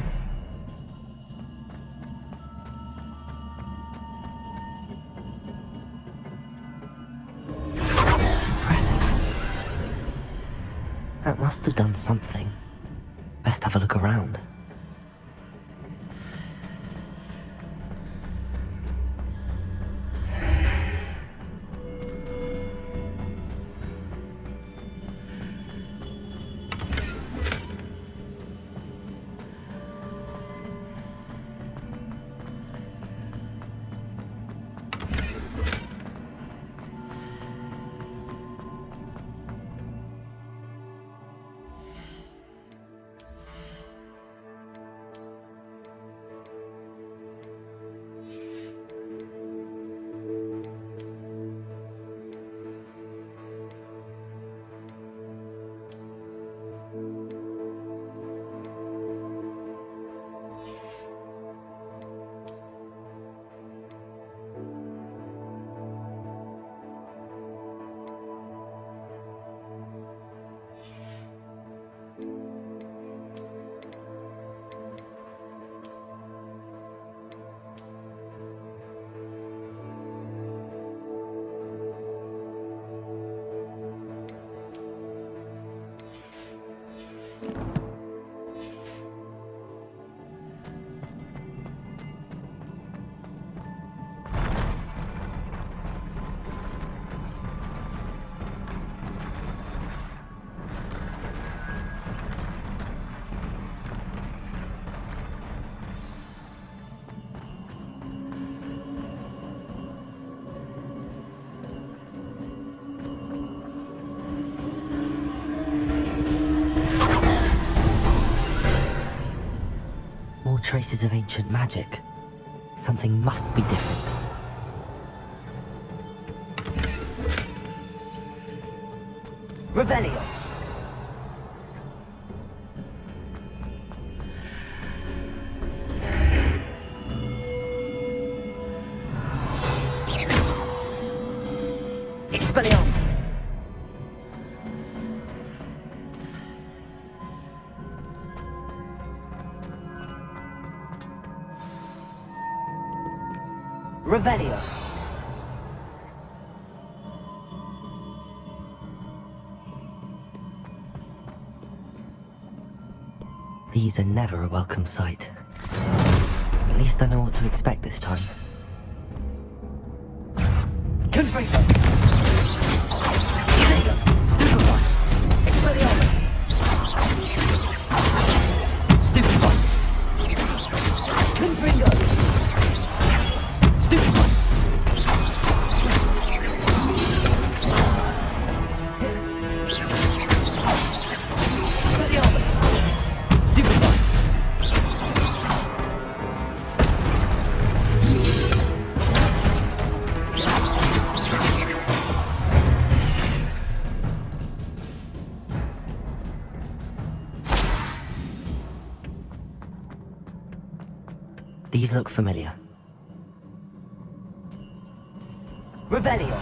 That must have done something. Best have a look around. Traces of ancient magic. Something must be different. Revelio. Expelliarmus. Revelio. These are never a welcome sight. At least I know what to expect this time. Confringo! Sega! Stupefy! Expelliarmus! Stupefy! Confringo! Stupefy! Expelliarmus! Stupefy! These look familiar. Revelio!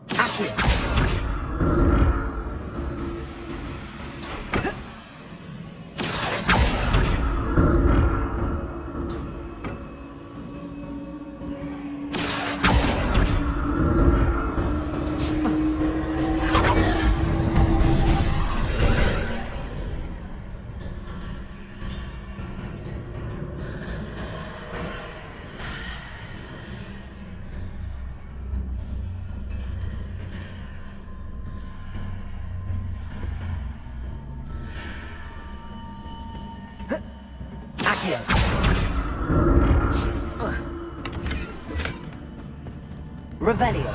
Accio! Accio! Revelio!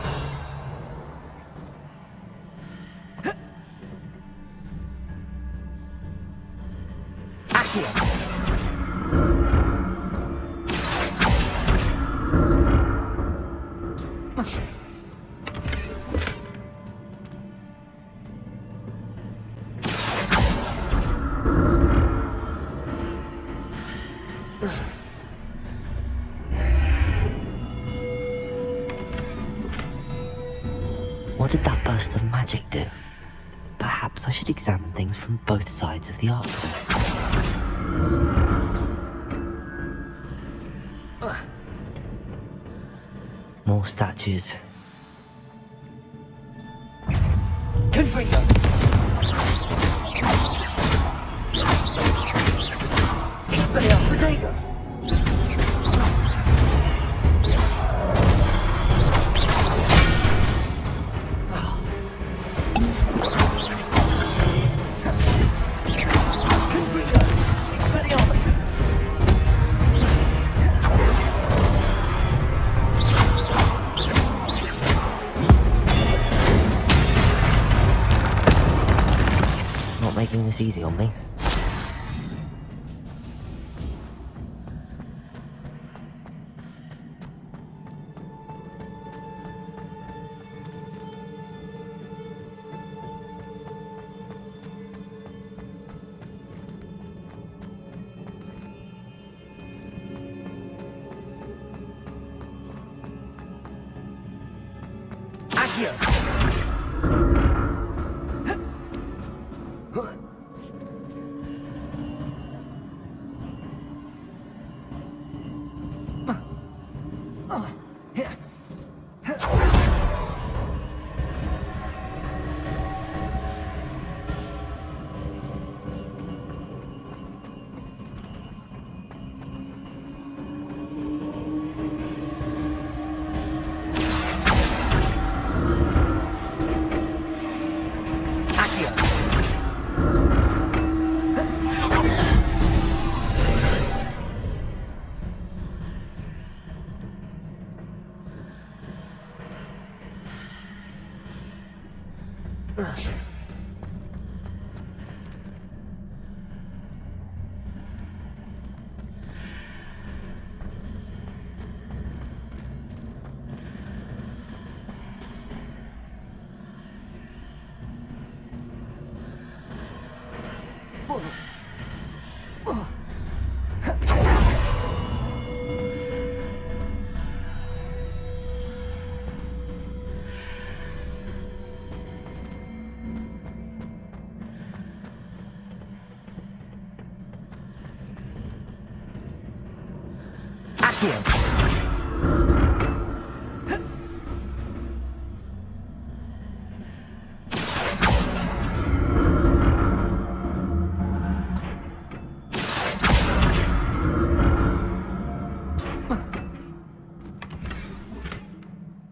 Accio! What did that burst of magic do? Perhaps I should examine things from both sides of the archway. More statues. Confringo! Expelliarmus! Protego! Not making this easy on me.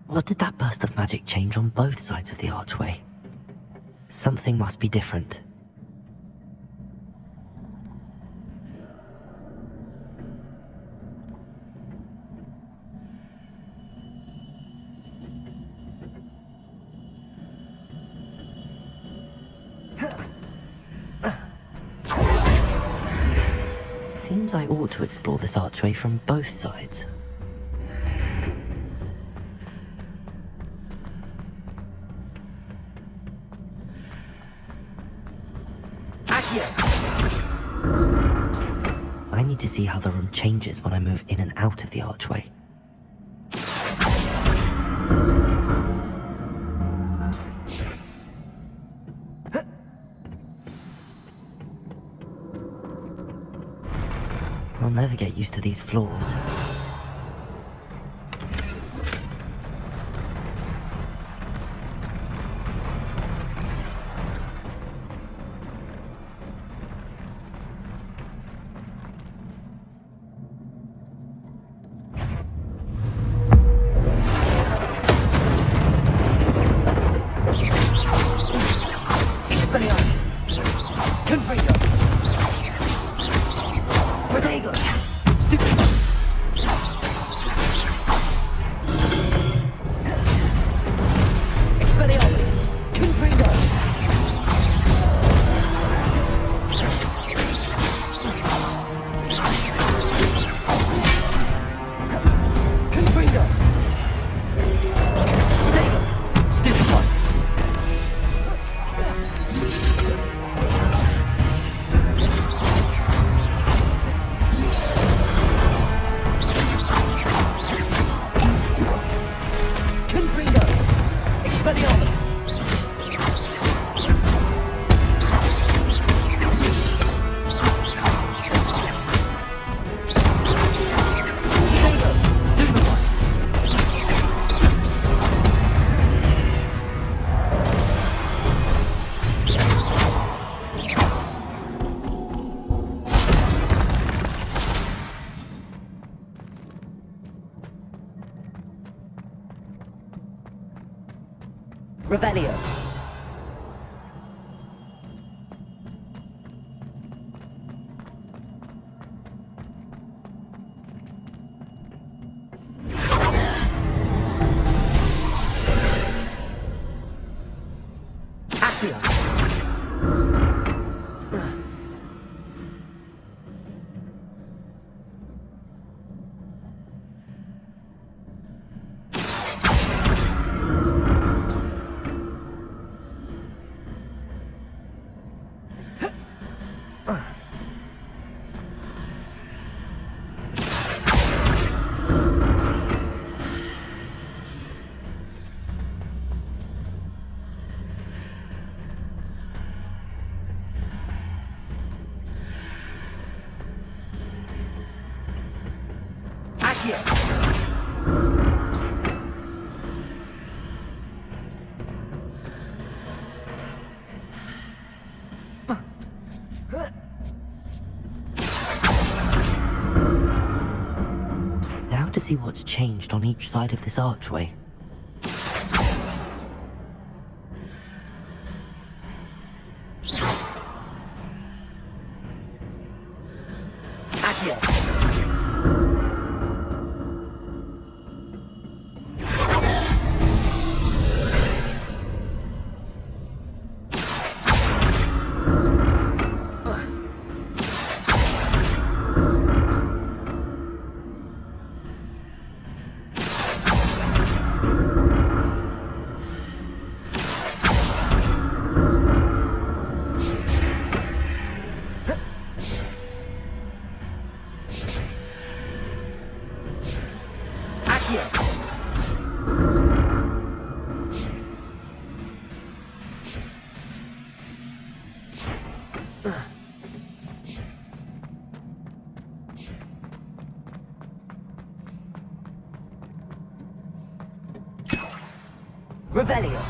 What did that burst of magic change on both sides of the archway? Something must be different. Seems I ought to explore this archway from both sides. I need to see how the room changes when I move in and out of the archway. I'll never get used to these floors. Revelio. Now to see what's changed on each side of this archway. Revelio.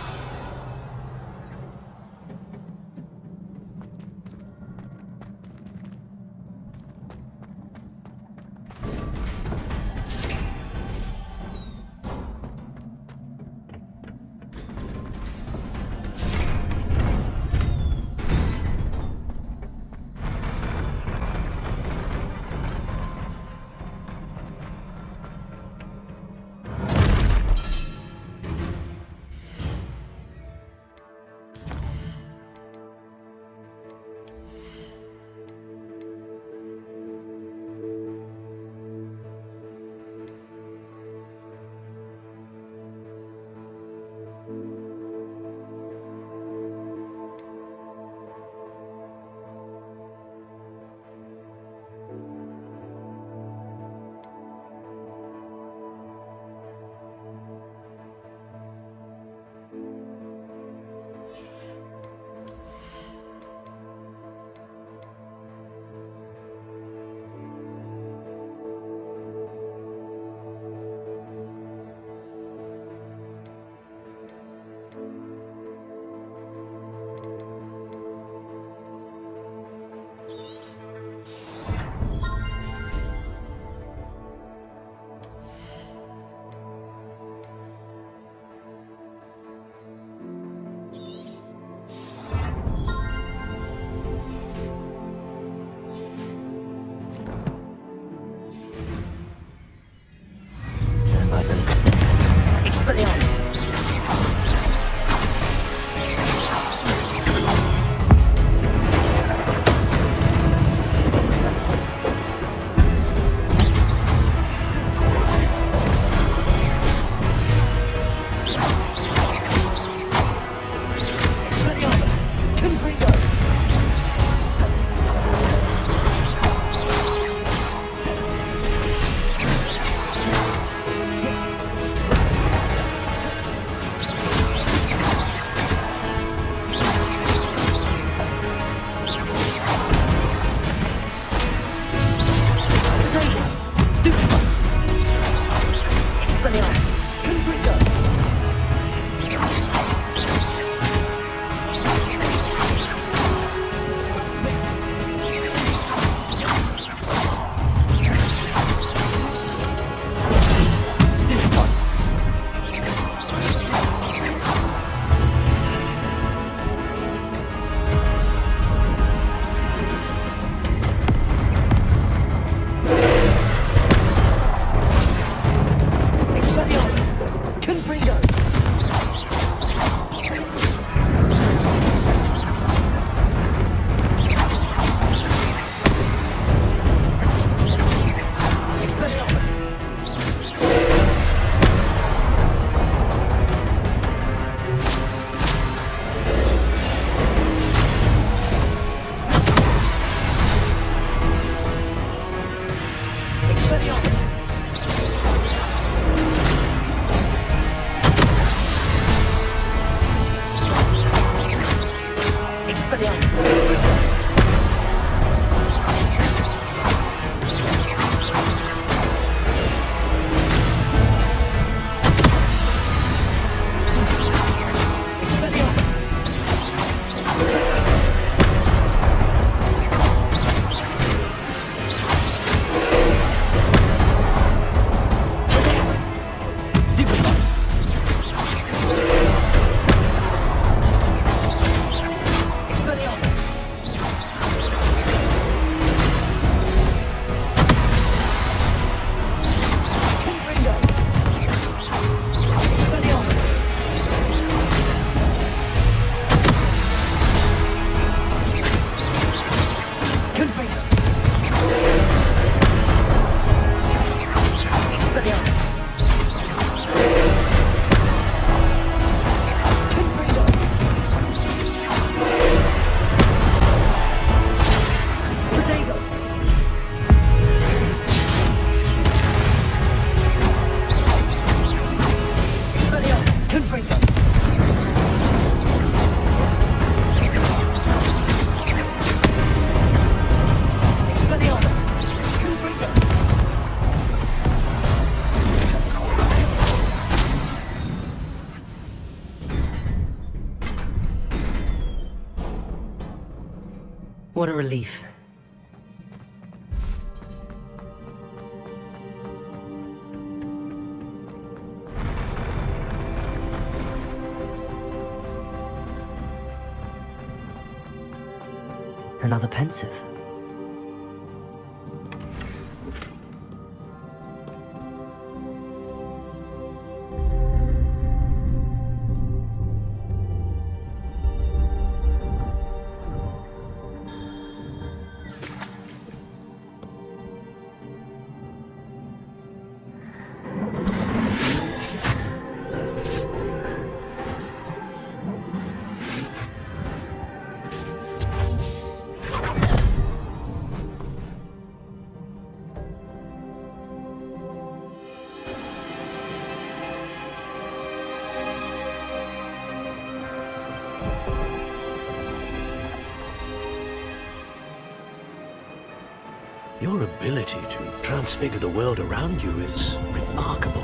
What a relief. Another pensive. Your ability to transfigure the world around you is remarkable.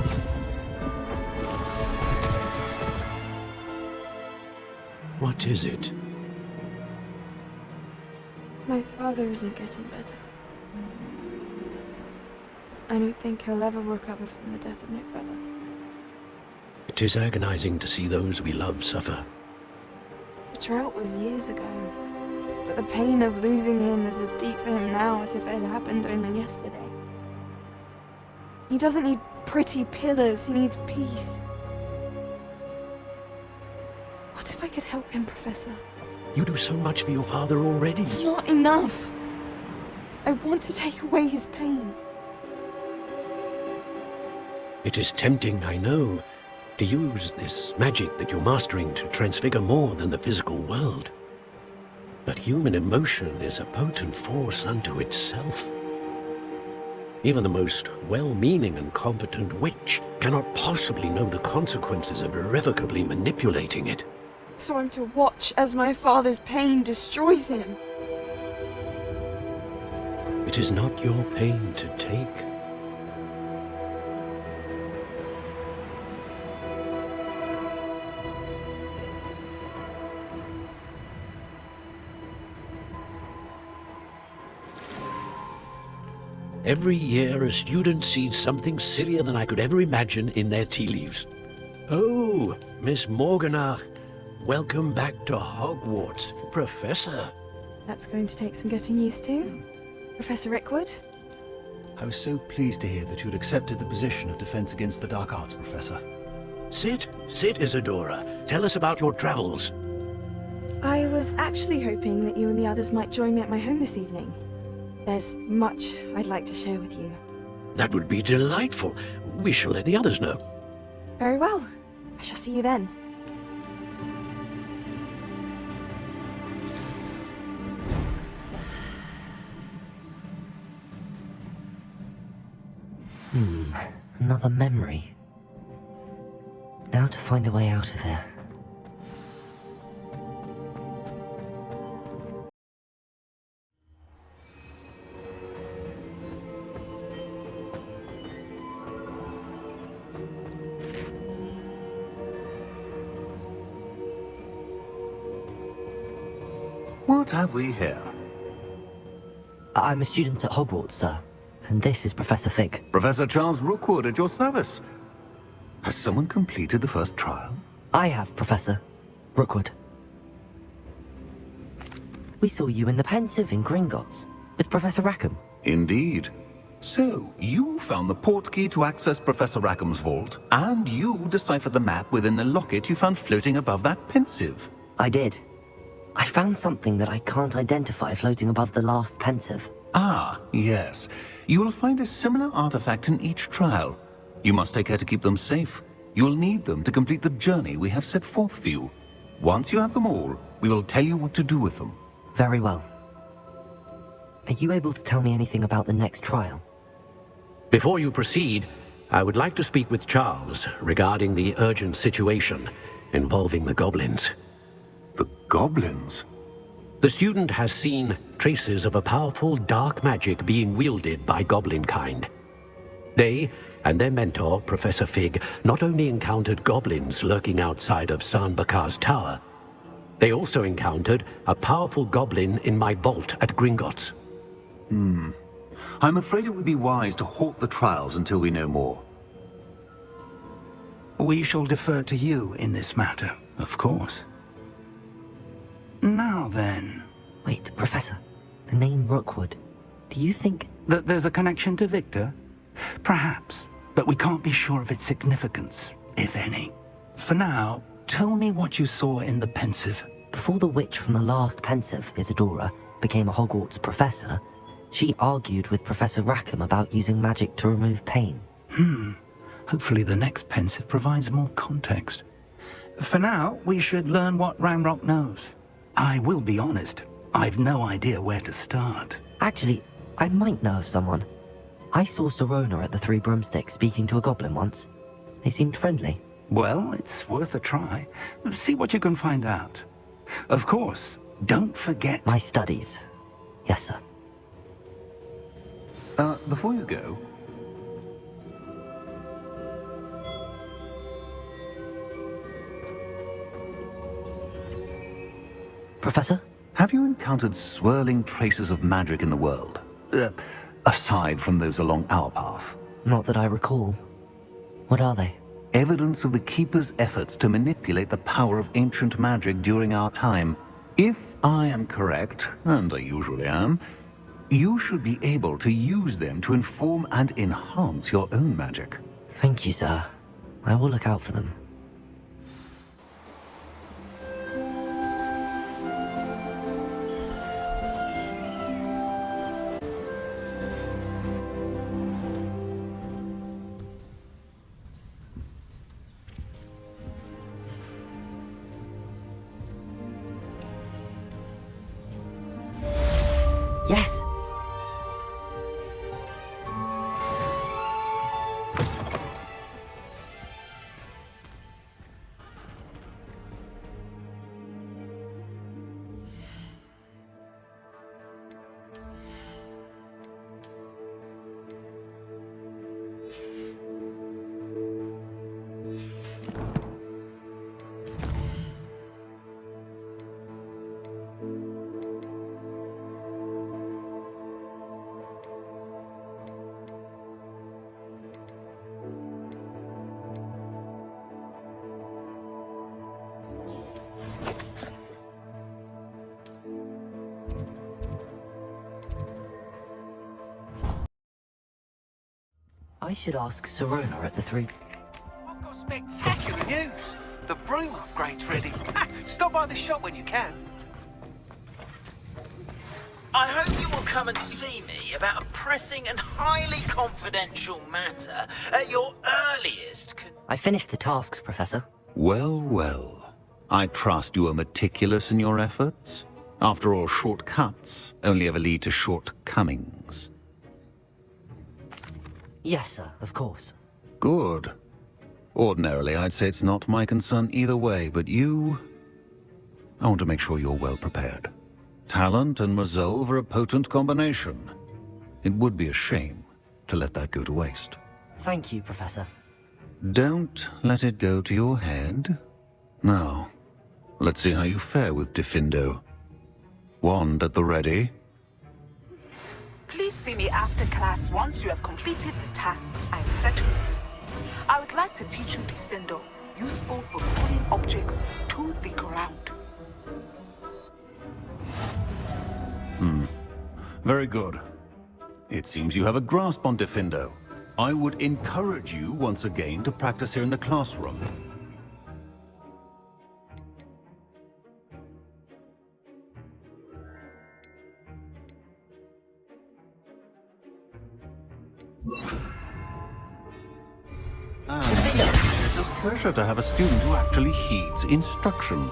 What is it? My father isn't getting better. I don't think he'll ever recover from the death of my brother. It is agonizing to see those we love suffer. The drought was years ago, but the pain of losing him is as deep for him now as if it had happened only yesterday. He doesn't need pretty pillars, he needs peace. What if I could help him, Professor? You do so much for your father already. It's not enough. I want to take away his pain. It is tempting, I know, to use this magic that you're mastering to transfigure more than the physical world. But human emotion is a potent force unto itself. Even the most well-meaning and competent witch cannot possibly know the consequences of irrevocably manipulating it. So I'm to watch as my father's pain destroys him. It is not your pain to take. Every year, a student sees something sillier than I could ever imagine in their tea leaves. Oh, Miss Morganach, welcome back to Hogwarts, Professor. That's going to take some getting used to. Professor Rickwood? I was so pleased to hear that you'd accepted the position of Defense Against the Dark Arts, Professor. Sit, Isadora. Tell us about your travels. I was actually hoping that you and the others might join me at my home this evening. There's much I'd like to share with you. That would be delightful. We shall let the others know. Very well. I shall see you then. Another memory. Now to find a way out of here. What have we here? I'm a student at Hogwarts, sir. And this is Professor Fig. Professor Charles Rookwood at your service. Has someone completed the first trial? I have, Professor Rookwood. We saw you in the pensive in Gringotts with Professor Rackham. Indeed. So, you found the portkey to access Professor Rackham's vault, and you deciphered the map within the locket you found floating above that pensive. I did. I found something that I can't identify floating above the last pensive. Ah, yes. You will find a similar artifact in each trial. You must take care to keep them safe. You will need them to complete the journey we have set forth for you. Once you have them all, we will tell you what to do with them. Very well. Are you able to tell me anything about the next trial? Before you proceed, I would like to speak with Charles regarding the urgent situation involving the goblins. The goblins? The student has seen traces of a powerful dark magic being wielded by goblin kind. They and their mentor, Professor Fig, not only encountered goblins lurking outside of San Bakar's tower, They also encountered a powerful goblin in my vault at Gringotts. I'm afraid it would be wise to halt the trials until we know more. We shall defer to you in this matter, of course. Now then... Wait, Professor. The name Rookwood. Do you think... that there's a connection to Victor? Perhaps, but we can't be sure of its significance, if any. For now, tell me what you saw in the pensive. Before the witch from the last pensive, Isadora, became a Hogwarts professor, she argued with Professor Rackham about using magic to remove pain. Hopefully the next pensive provides more context. For now, we should learn what Ramrock knows. I will be honest, I've no idea where to start. Actually, I might know of someone. I saw Sirona at the Three Broomsticks speaking to a goblin once. They seemed friendly. Well, it's worth a try. See what you can find out. Of course, don't forget... My studies. Yes, sir. Before you go... Professor? Have you encountered swirling traces of magic in the world? Aside from those along our path? Not that I recall. What are they? Evidence of the Keeper's efforts to manipulate the power of ancient magic during our time. If I am correct, and I usually am, you should be able to use them to inform and enhance your own magic. Thank you, sir. I will look out for them. Yes! I should ask Sirona at the Three... I've got spectacular news! The broom upgrade's ready. Stop by the shop when you can. I hope you will come and see me about a pressing and highly confidential matter at your earliest I finished the tasks, Professor. Well, well. I trust you are meticulous in your efforts. After all, shortcuts only ever lead to shortcomings. Yes, sir, of course. Good. Ordinarily, I'd say it's not my concern either way, but you... I want to make sure you're well prepared. Talent and resolve are a potent combination. It would be a shame to let that go to waste. Thank you, Professor. Don't let it go to your head. Now, let's see how you fare with Diffindo. Wand at the ready. Please see me after class once you have completed the tasks I've set for you. I would like to teach you Descendo, useful for pulling objects to the ground. Very good. It seems you have a grasp on Diffindo. I would encourage you once again to practice here in the classroom. It's a pleasure to have a student who actually heeds instruction.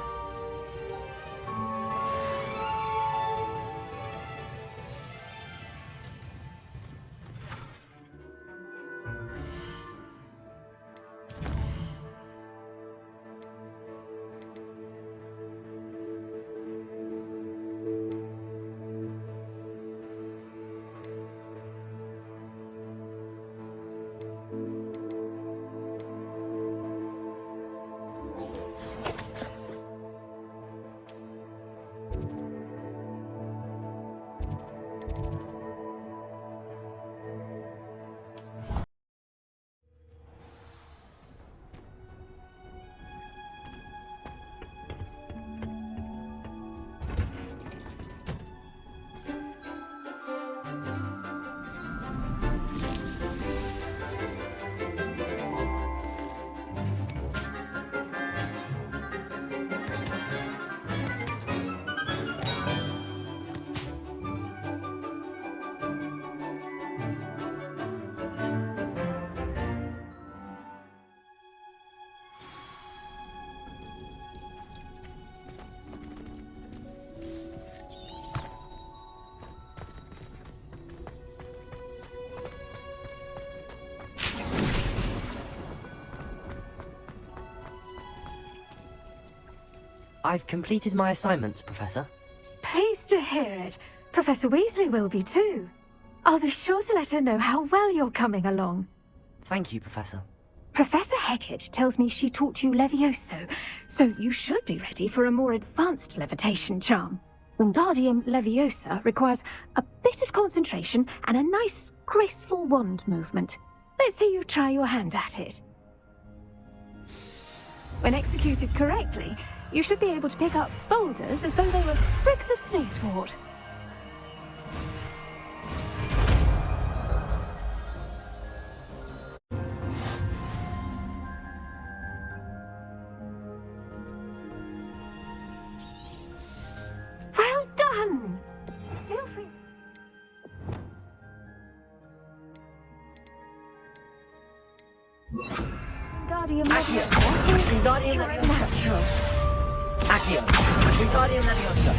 I've completed my assignments, Professor. Pleased to hear it. Professor Weasley will be too. I'll be sure to let her know how well you're coming along. Thank you, Professor. Professor Hecat tells me she taught you Levioso, so you should be ready for a more advanced levitation charm. Wingardium Leviosa requires a bit of concentration and a nice, graceful wand movement. Let's see you try your hand at it. When executed correctly, you should be able to pick up boulders as though they were sprigs of sneezewort. Well done! Feel free. Wingardium Leviosa. Wingardium Leviosa. Natural. Accio. Wingardium Leviosa.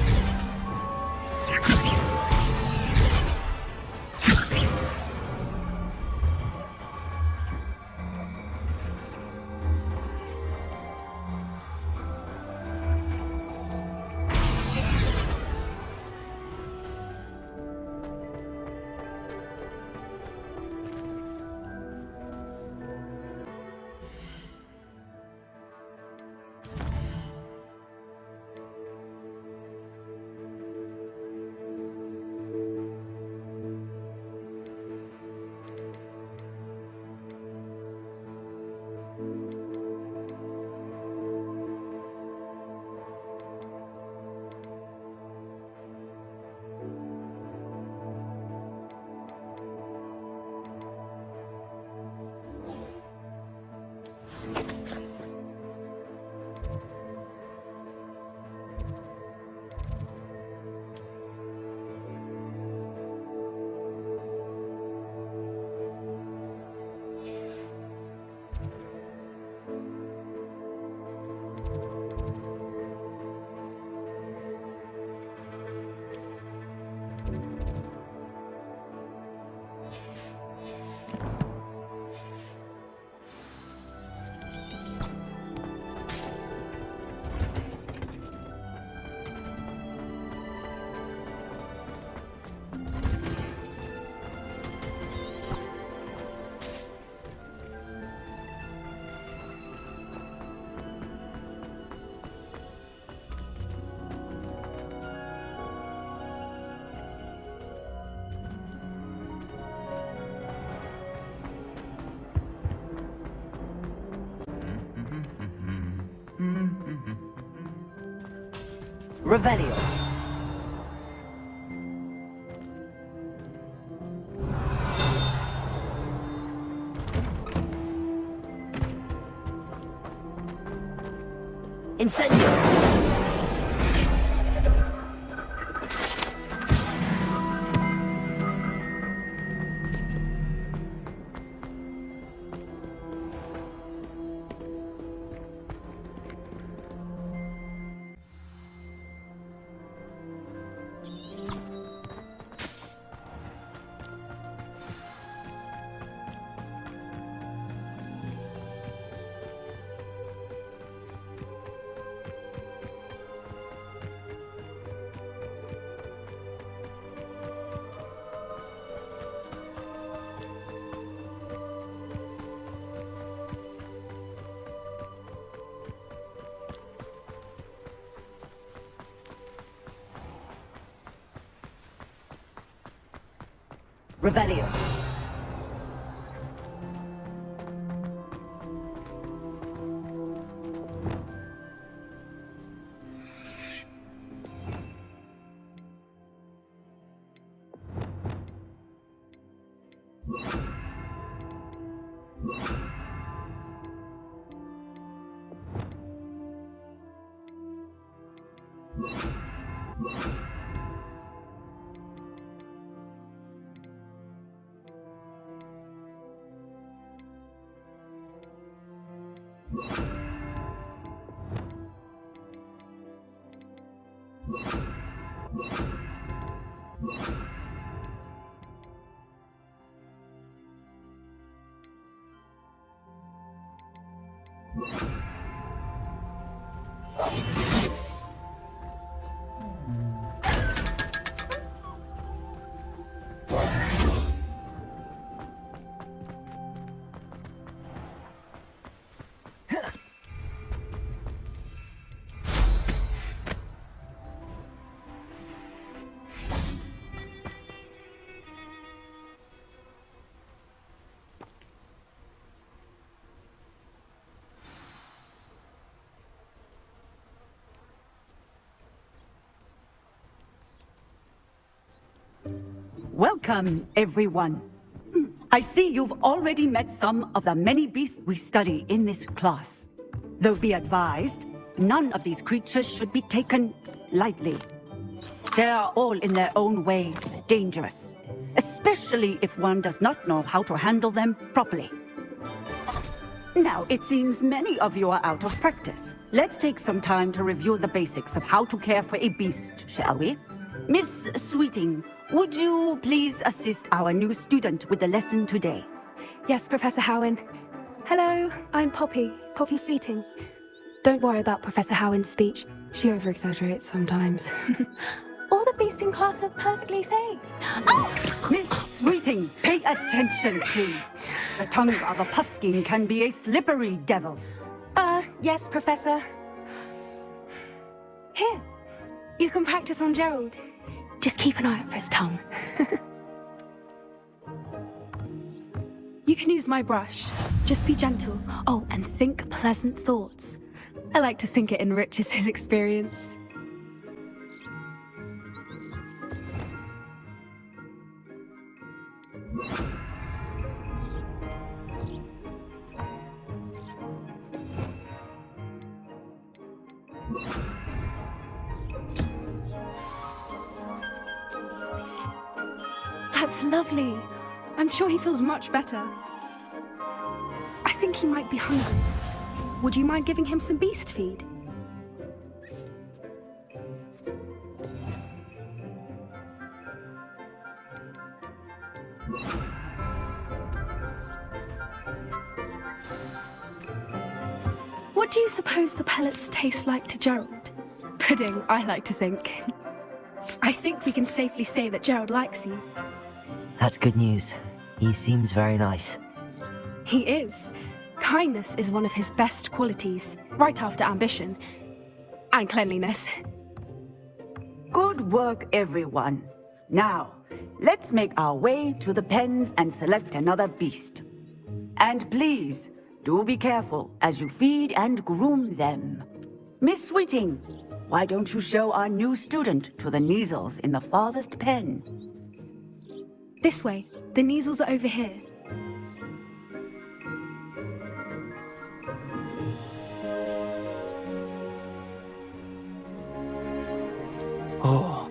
Revelio. Incendio. Revelio. Welcome, everyone. I see you've already met some of the many beasts we study in this class. Though be advised, none of these creatures should be taken lightly. They are all in their own way dangerous, especially if one does not know how to handle them properly. Now, it seems many of you are out of practice. Let's take some time to review the basics of how to care for a beast, shall we? Miss Sweeting, would you please assist our new student with the lesson today? Yes, Professor Howen. Hello, I'm Poppy Sweeting. Don't worry about Professor Howen's speech. She over-exaggerates sometimes. All the beasts in class are perfectly safe. Oh! Miss Sweeting, pay attention, please. The tongue of a puffskein can be a slippery devil. Yes, Professor. Here, you can practice on Gerald. Just keep an eye out for his tongue. You can use my brush. Just be gentle. Oh, and think pleasant thoughts. I like to think it enriches his experience. That's lovely. I'm sure he feels much better. I think he might be hungry. Would you mind giving him some beast feed? What do you suppose the pellets taste like to Gerald? Pudding, I like to think. I think we can safely say that Gerald likes you. That's good news. He seems very nice. He is. Kindness is one of his best qualities, right after ambition. And cleanliness. Good work, everyone. Now, let's make our way to the pens and select another beast. And please, do be careful as you feed and groom them. Miss Sweeting, why don't you show our new student to the Neasels in the farthest pen? This way. The Neasels are over here. Oh,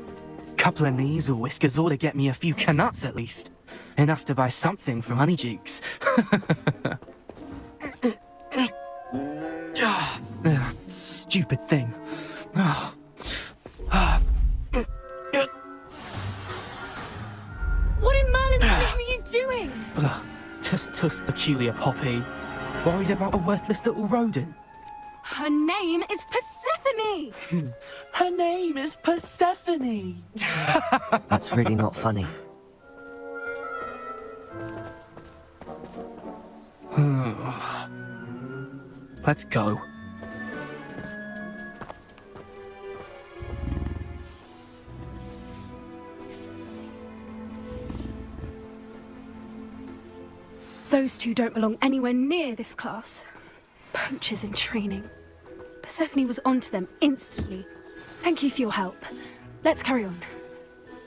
couple of Neasel whiskers ought to get me a few canuts at least. Enough to buy something from Honeydukes. Stupid thing. What in Merlin's name are you doing? Tuss peculiar Poppy. Worried about a worthless little rodent. Her name is Persephone! Her name is Persephone! That's really not funny. Let's go. Those two don't belong anywhere near this class. Poachers in training. Persephone was onto them instantly. Thank you for your help. Let's carry on.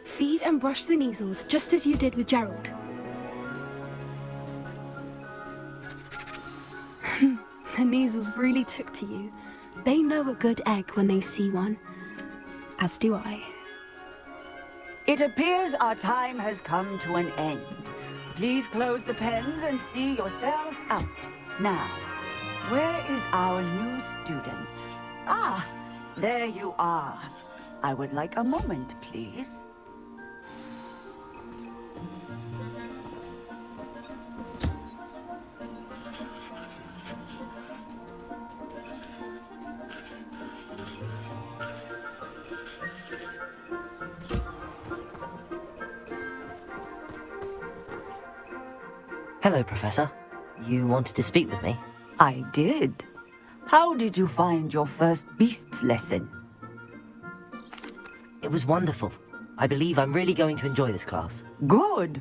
Feed and brush the Neasels just as you did with Gerald. The Neasels really took to you. They know a good egg when they see one. As do I. It appears our time has come to an end. Please close the pens and see yourselves out. Now, where is our new student? Ah, there you are. I would like a moment, please. Hello, Professor. You wanted to speak with me? I did. How did you find your first beasts lesson? It was wonderful. I believe I'm really going to enjoy this class. Good.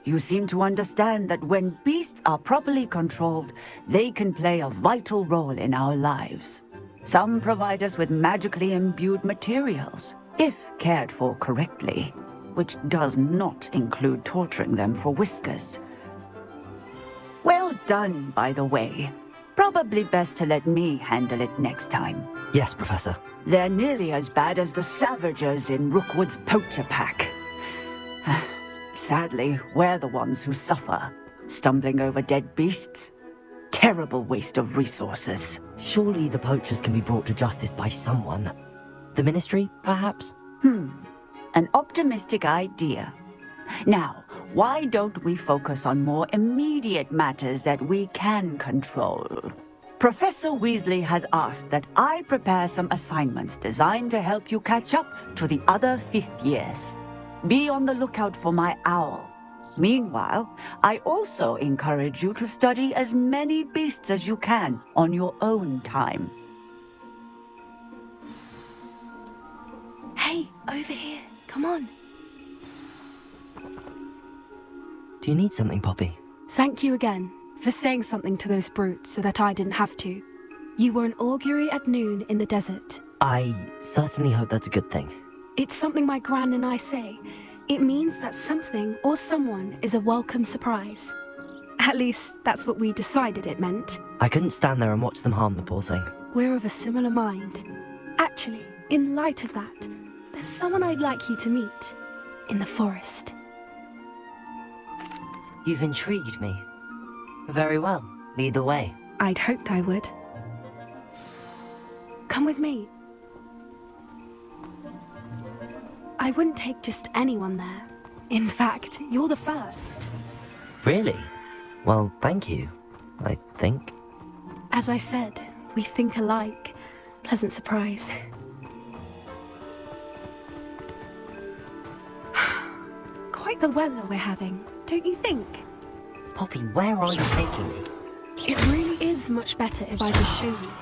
You seem to understand that when beasts are properly controlled, they can play a vital role in our lives. Some provide us with magically imbued materials, if cared for correctly. which does not include torturing them for whiskers. Well done, by the way. Probably best to let me handle it next time. Yes, Professor. They're nearly as bad as the Savagers in Rookwood's poacher pack. Sadly, we're the ones who suffer, stumbling over dead beasts. Terrible waste of resources. Surely the poachers can be brought to justice by someone. The Ministry, perhaps? An optimistic idea. Now, why don't we focus on more immediate matters that we can control? Professor Weasley has asked that I prepare some assignments designed to help you catch up to the other 5th years. Be on the lookout for my owl. Meanwhile, I also encourage you to study as many beasts as you can on your own time. Hey, over here. Come on. Do you need something, Poppy? Thank you again for saying something to those brutes so that I didn't have to. You were an augury at noon in the desert. I certainly hope that's a good thing. It's something my gran and I say. It means that something or someone is a welcome surprise. At least, that's what we decided it meant. I couldn't stand there and watch them harm the poor thing. We're of a similar mind. Actually, in light of that, there's someone I'd like you to meet. In the forest. You've intrigued me. Very well. Lead the way. I'd hoped I would. Come with me. I wouldn't take just anyone there. In fact, you're the first. Really? Well, thank you, I think. As I said, we think alike. Pleasant surprise. Quite the weather we're having, don't you think? Poppy, where are you taking me? It really is much better if I just show you.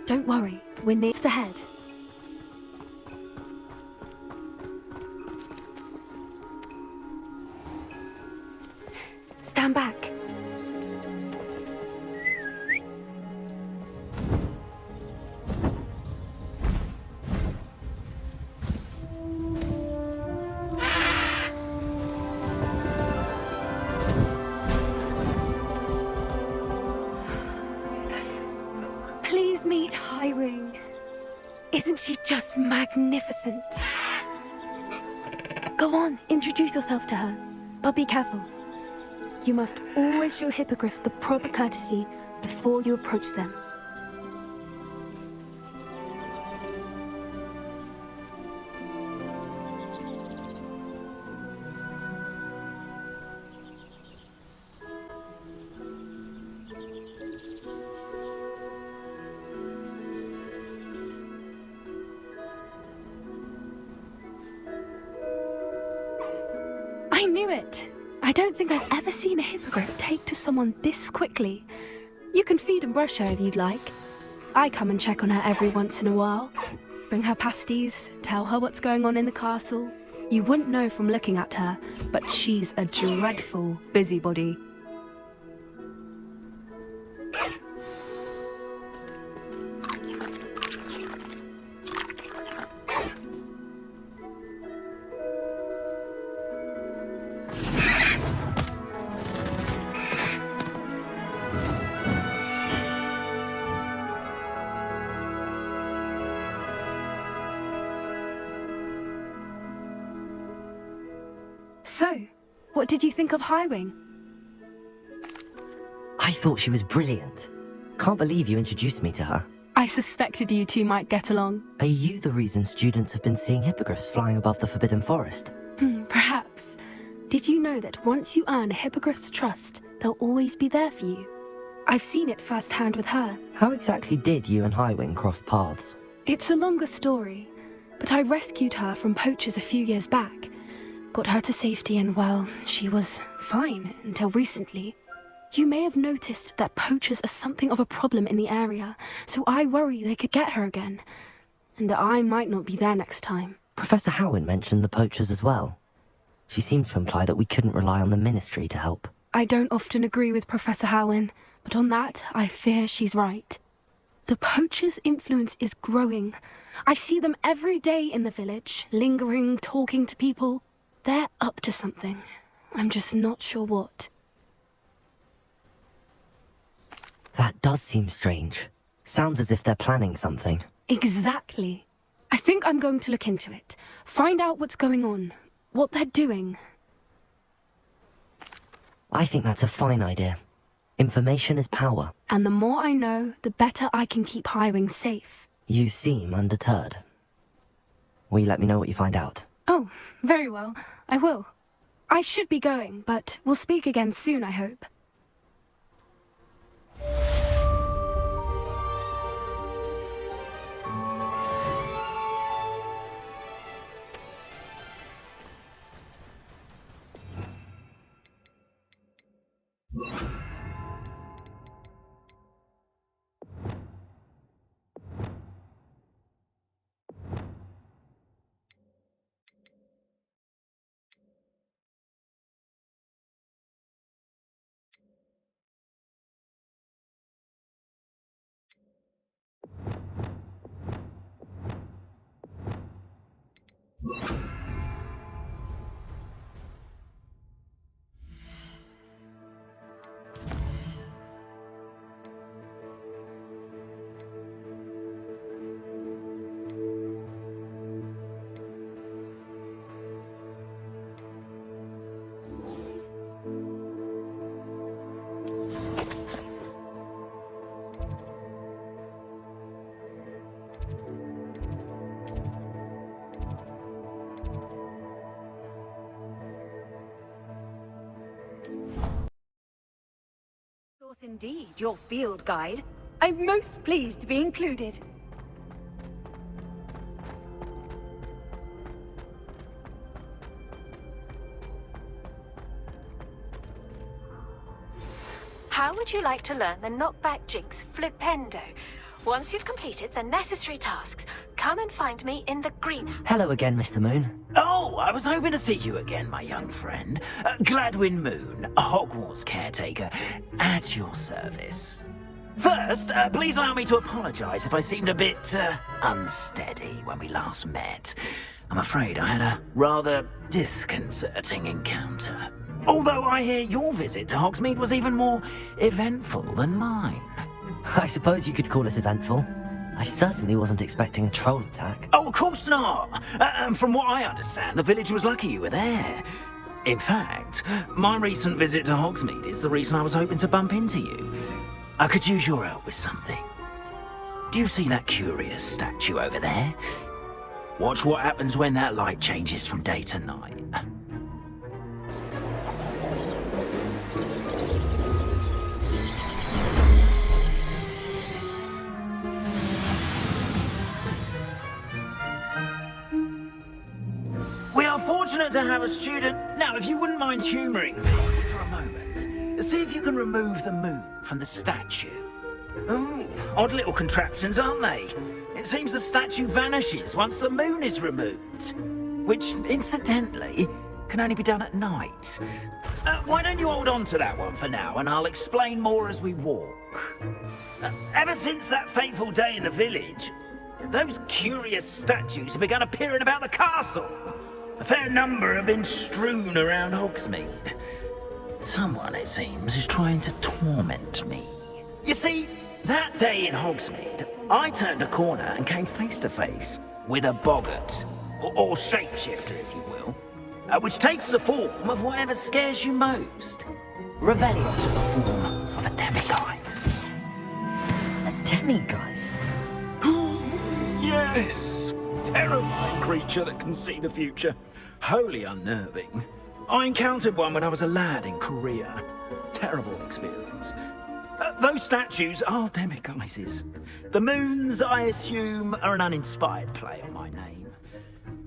Don't worry, we're next ahead. Stand back. Please meet Highwing. Isn't she just magnificent? Go on, introduce yourself to her. But be careful. You must always show hippogriffs the proper courtesy before you approach them. I knew it! I don't think I've ever seen a hippogriff take to someone this quickly. You can feed and brush her if you'd like. I come and check on her every once in a while. Bring her pasties, tell her what's going on in the castle. You wouldn't know from looking at her, but she's a dreadful busybody. So, what did you think of Highwing? I thought she was brilliant. Can't believe you introduced me to her. I suspected you two might get along. Are you the reason students have been seeing hippogriffs flying above the Forbidden Forest? Perhaps. Did you know that once you earn a hippogriff's trust, they'll always be there for you? I've seen it firsthand with her. How exactly did you and Highwing cross paths? It's a longer story, but I rescued her from poachers a few years back. Got her to safety and, well, she was fine until recently. You may have noticed that poachers are something of a problem in the area, so I worry they could get her again. And I might not be there next time. Professor Howin mentioned the poachers as well. She seems to imply that we couldn't rely on the Ministry to help. I don't often agree with Professor Howin, but on that, I fear she's right. The poachers' influence is growing. I see them every day in the village, lingering, talking to people. They're up to something. I'm just not sure what. That does seem strange. Sounds as if they're planning something. Exactly. I think I'm going to look into it. Find out what's going on. What they're doing. I think that's a fine idea. Information is power. And the more I know, the better I can keep hiring safe. You seem undeterred. Will you let me know what you find out? Oh, very well. I will. I should be going, but we'll speak again soon, I hope. Indeed, your field guide. I'm most pleased to be included. How would you like to learn the knockback jinx flipendo? Once you've completed the necessary tasks, come and find me in the greenhouse. Hello again, Mr. Moon. Oh, I was hoping to see you again, my young friend. Gladwin Moon, Hogwarts caretaker, at your service. First, please allow me to apologize if I seemed a bit, unsteady when we last met. I'm afraid I had a rather disconcerting encounter. Although I hear your visit to Hogsmeade was even more eventful than mine. I suppose you could call it eventful. I certainly wasn't expecting a troll attack. Oh, of course not. From what I understand, the village was lucky you were there. In fact, my recent visit to Hogsmeade is the reason I was hoping to bump into you. I could use your help with something. Do you see that curious statue over there? Watch what happens when that light changes from day to night. We are fortunate to have a student. Now, if you wouldn't mind humouring me for a moment, see if you can remove the moon from the statue. Oh, odd little contraptions, aren't they? It seems the statue vanishes once the moon is removed, which, incidentally, can only be done at night. Why don't you hold on to that one for now, and I'll explain more as we walk. Ever since that fateful day in the village, those curious statues have begun appearing about the castle. A fair number have been strewn around Hogsmeade. Someone, it seems, is trying to torment me. You see, that day in Hogsmeade, I turned a corner and came face to face with a boggart, or shapeshifter, if you will, which takes the form of whatever scares you most. Revelio took the form of a demiguise. A demiguise? Yes! Terrifying creature that can see the future. Wholly unnerving. I encountered one when I was a lad in Korea. Terrible experience. Those statues are demiguises. The moons, I assume, are an uninspired play on my name.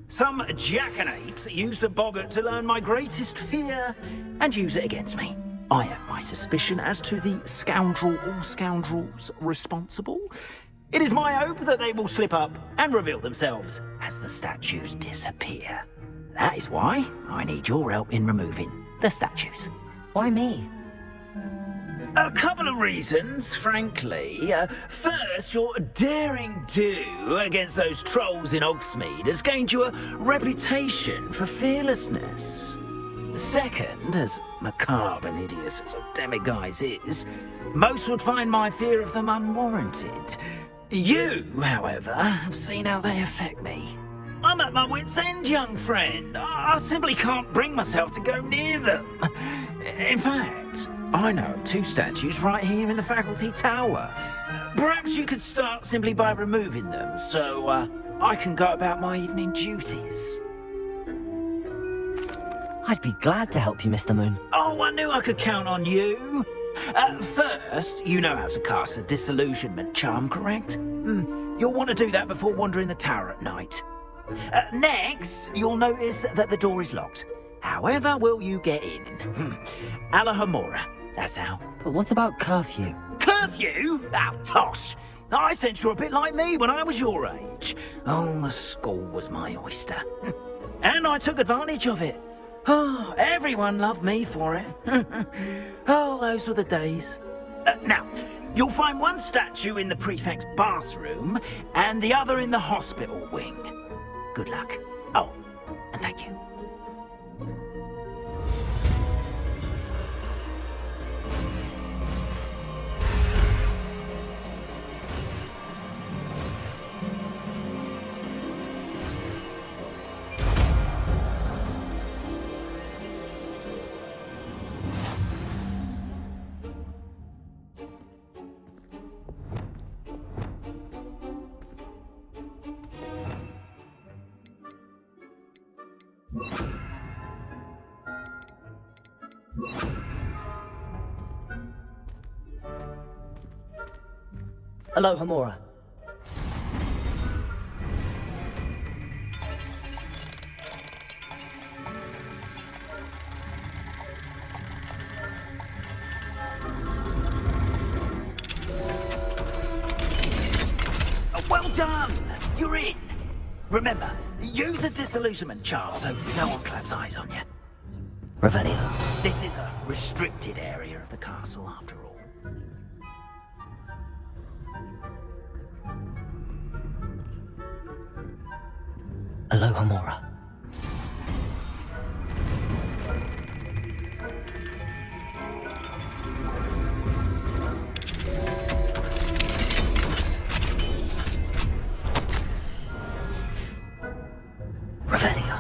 Some jackanapes used a boggart to learn my greatest fear and use it against me. I have my suspicion as to the scoundrel or scoundrels responsible. It is my hope that they will slip up and reveal themselves as the statues disappear. That is why I need your help in removing the statues. Why me? A couple of reasons, frankly. First, your daring do against those trolls in Hogsmeade has gained you a reputation for fearlessness. Second, as macabre and hideous as a demiguise is, most would find my fear of them unwarranted. You, however, have seen how they affect me. I'm at my wit's end, young friend. I simply can't bring myself to go near them. In fact, I know of 2 statues right here in the faculty tower. Perhaps you could start simply by removing them, so I can go about my evening duties. I'd be glad to help you, Mr. Moon. Oh, I knew I could count on you. First, you know how to cast a disillusionment charm, correct? You'll want to do that before wandering the tower at night. Next, you'll notice that the door is locked. However will you get in? Alahomora, that's how. But what about curfew? Curfew? Oh, tosh! I sense you're a bit like me when I was your age. Oh, the school was my oyster. And I took advantage of it. Oh, everyone loved me for it. Oh, those were the days. Now, you'll find one statue in the prefect's bathroom and the other in the hospital wing. Good luck. Oh, and thank you. Hello, Hamura. Well done! You're in! Remember, use a disillusionment charm so no one claps eyes on you. Revelio. This is a restricted area of the castle, after all. Hello, Hamura. Revelio.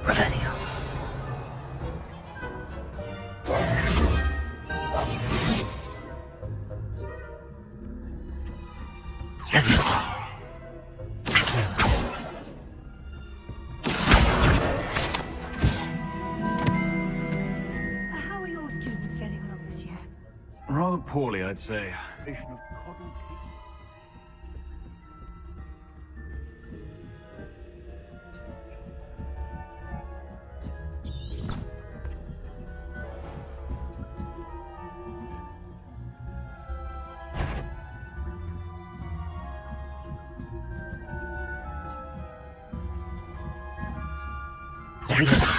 Revelio. How are your students getting along this year? Rather poorly, I'd say. Leviosa.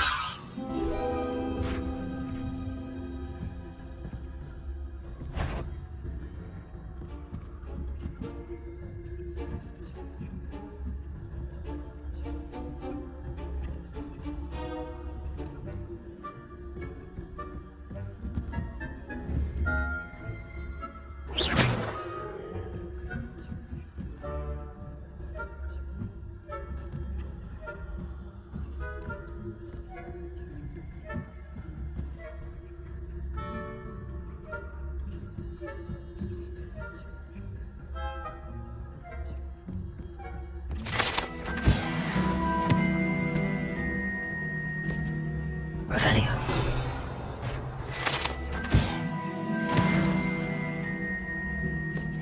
Revelio.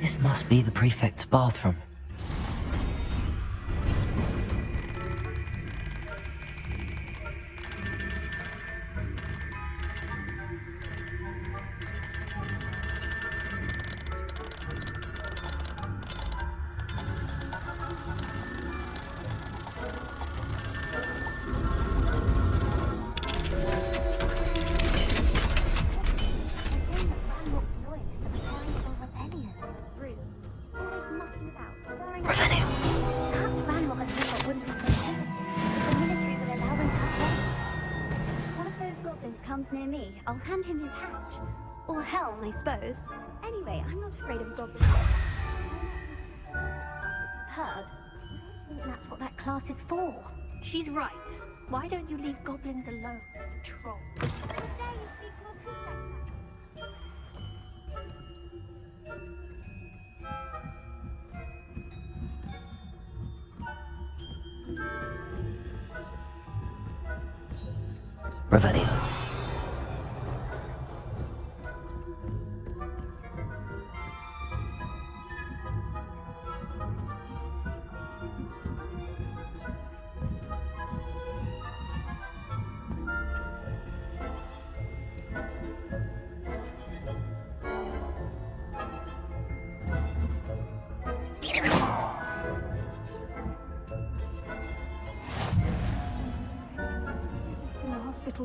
This must be the prefect's bathroom. Near me, I'll hand him his hat. Or helm, I suppose. Anyway, I'm not afraid of goblins. Herb, I think that's what that class is for. She's right. Why don't you leave goblins alone, troll? Revelio.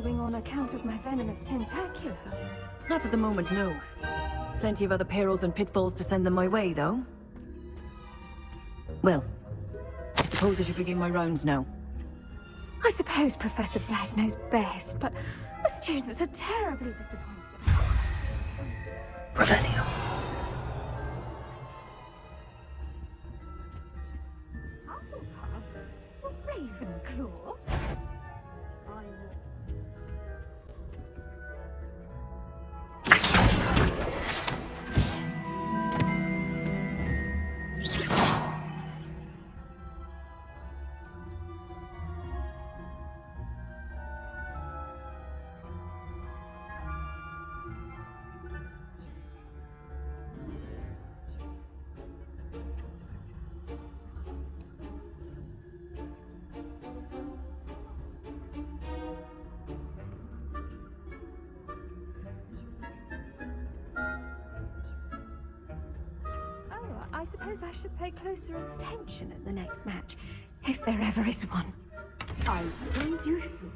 Wing on account of my venomous tentacula. Not at the moment, no. Plenty of other perils and pitfalls to send them my way, though. Well, I suppose I should begin my rounds now. I suppose Professor Black knows best, but the students are terribly disappointed. Revelio. Ravenclaw? I suppose I should pay closer attention at the next match, if there ever is one. I believe you should.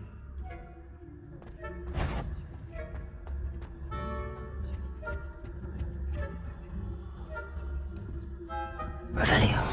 Revelio.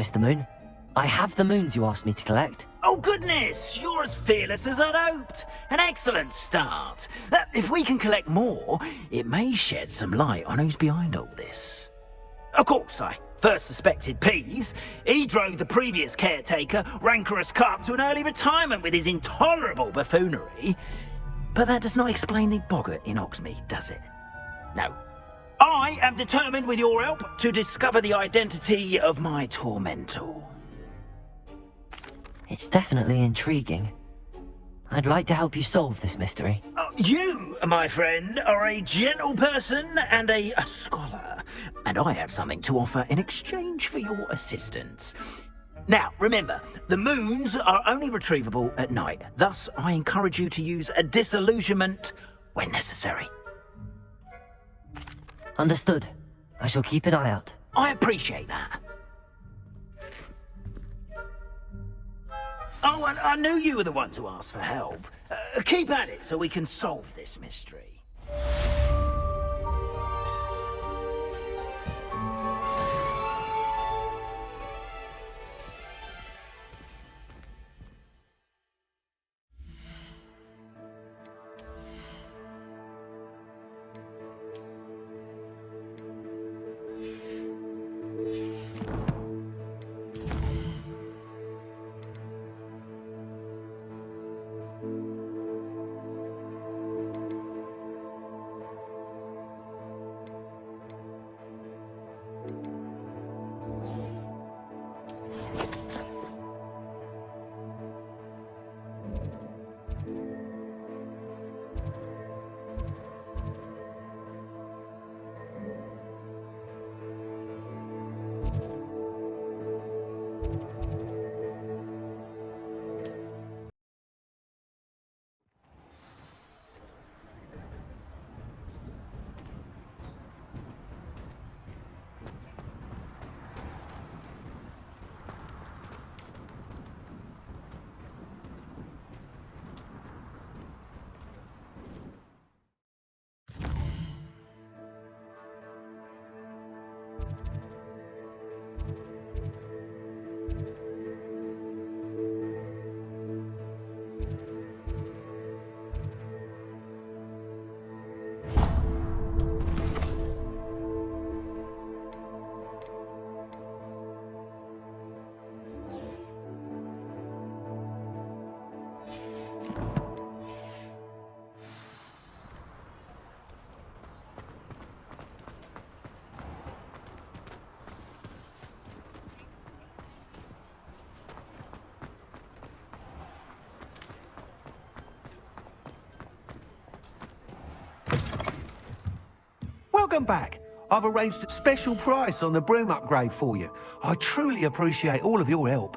Mr. Moon. I have the moons you asked me to collect. Oh goodness, you're as fearless as I'd hoped. An excellent start. If we can collect more, it may shed some light on who's behind all this. Of course, I first suspected Peeves. He drove the previous caretaker, Rancorous Carp, to an early retirement with his intolerable buffoonery. But that does not explain the boggart in Hogsmeade, does it? No. I am determined, with your help, to discover the identity of my tormentor. It's definitely intriguing. I'd like to help you solve this mystery. You, my friend, are a gentle person and a scholar, and I have something to offer in exchange for your assistance. Now, remember, the moons are only retrievable at night. Thus, I encourage you to use a disillusionment when necessary. Understood. I shall keep an eye out. I appreciate that. Oh, and I knew you were the one to ask for help. Keep at it so we can solve this mystery. Welcome back. I've arranged a special price on the broom upgrade for you. I truly appreciate all of your help.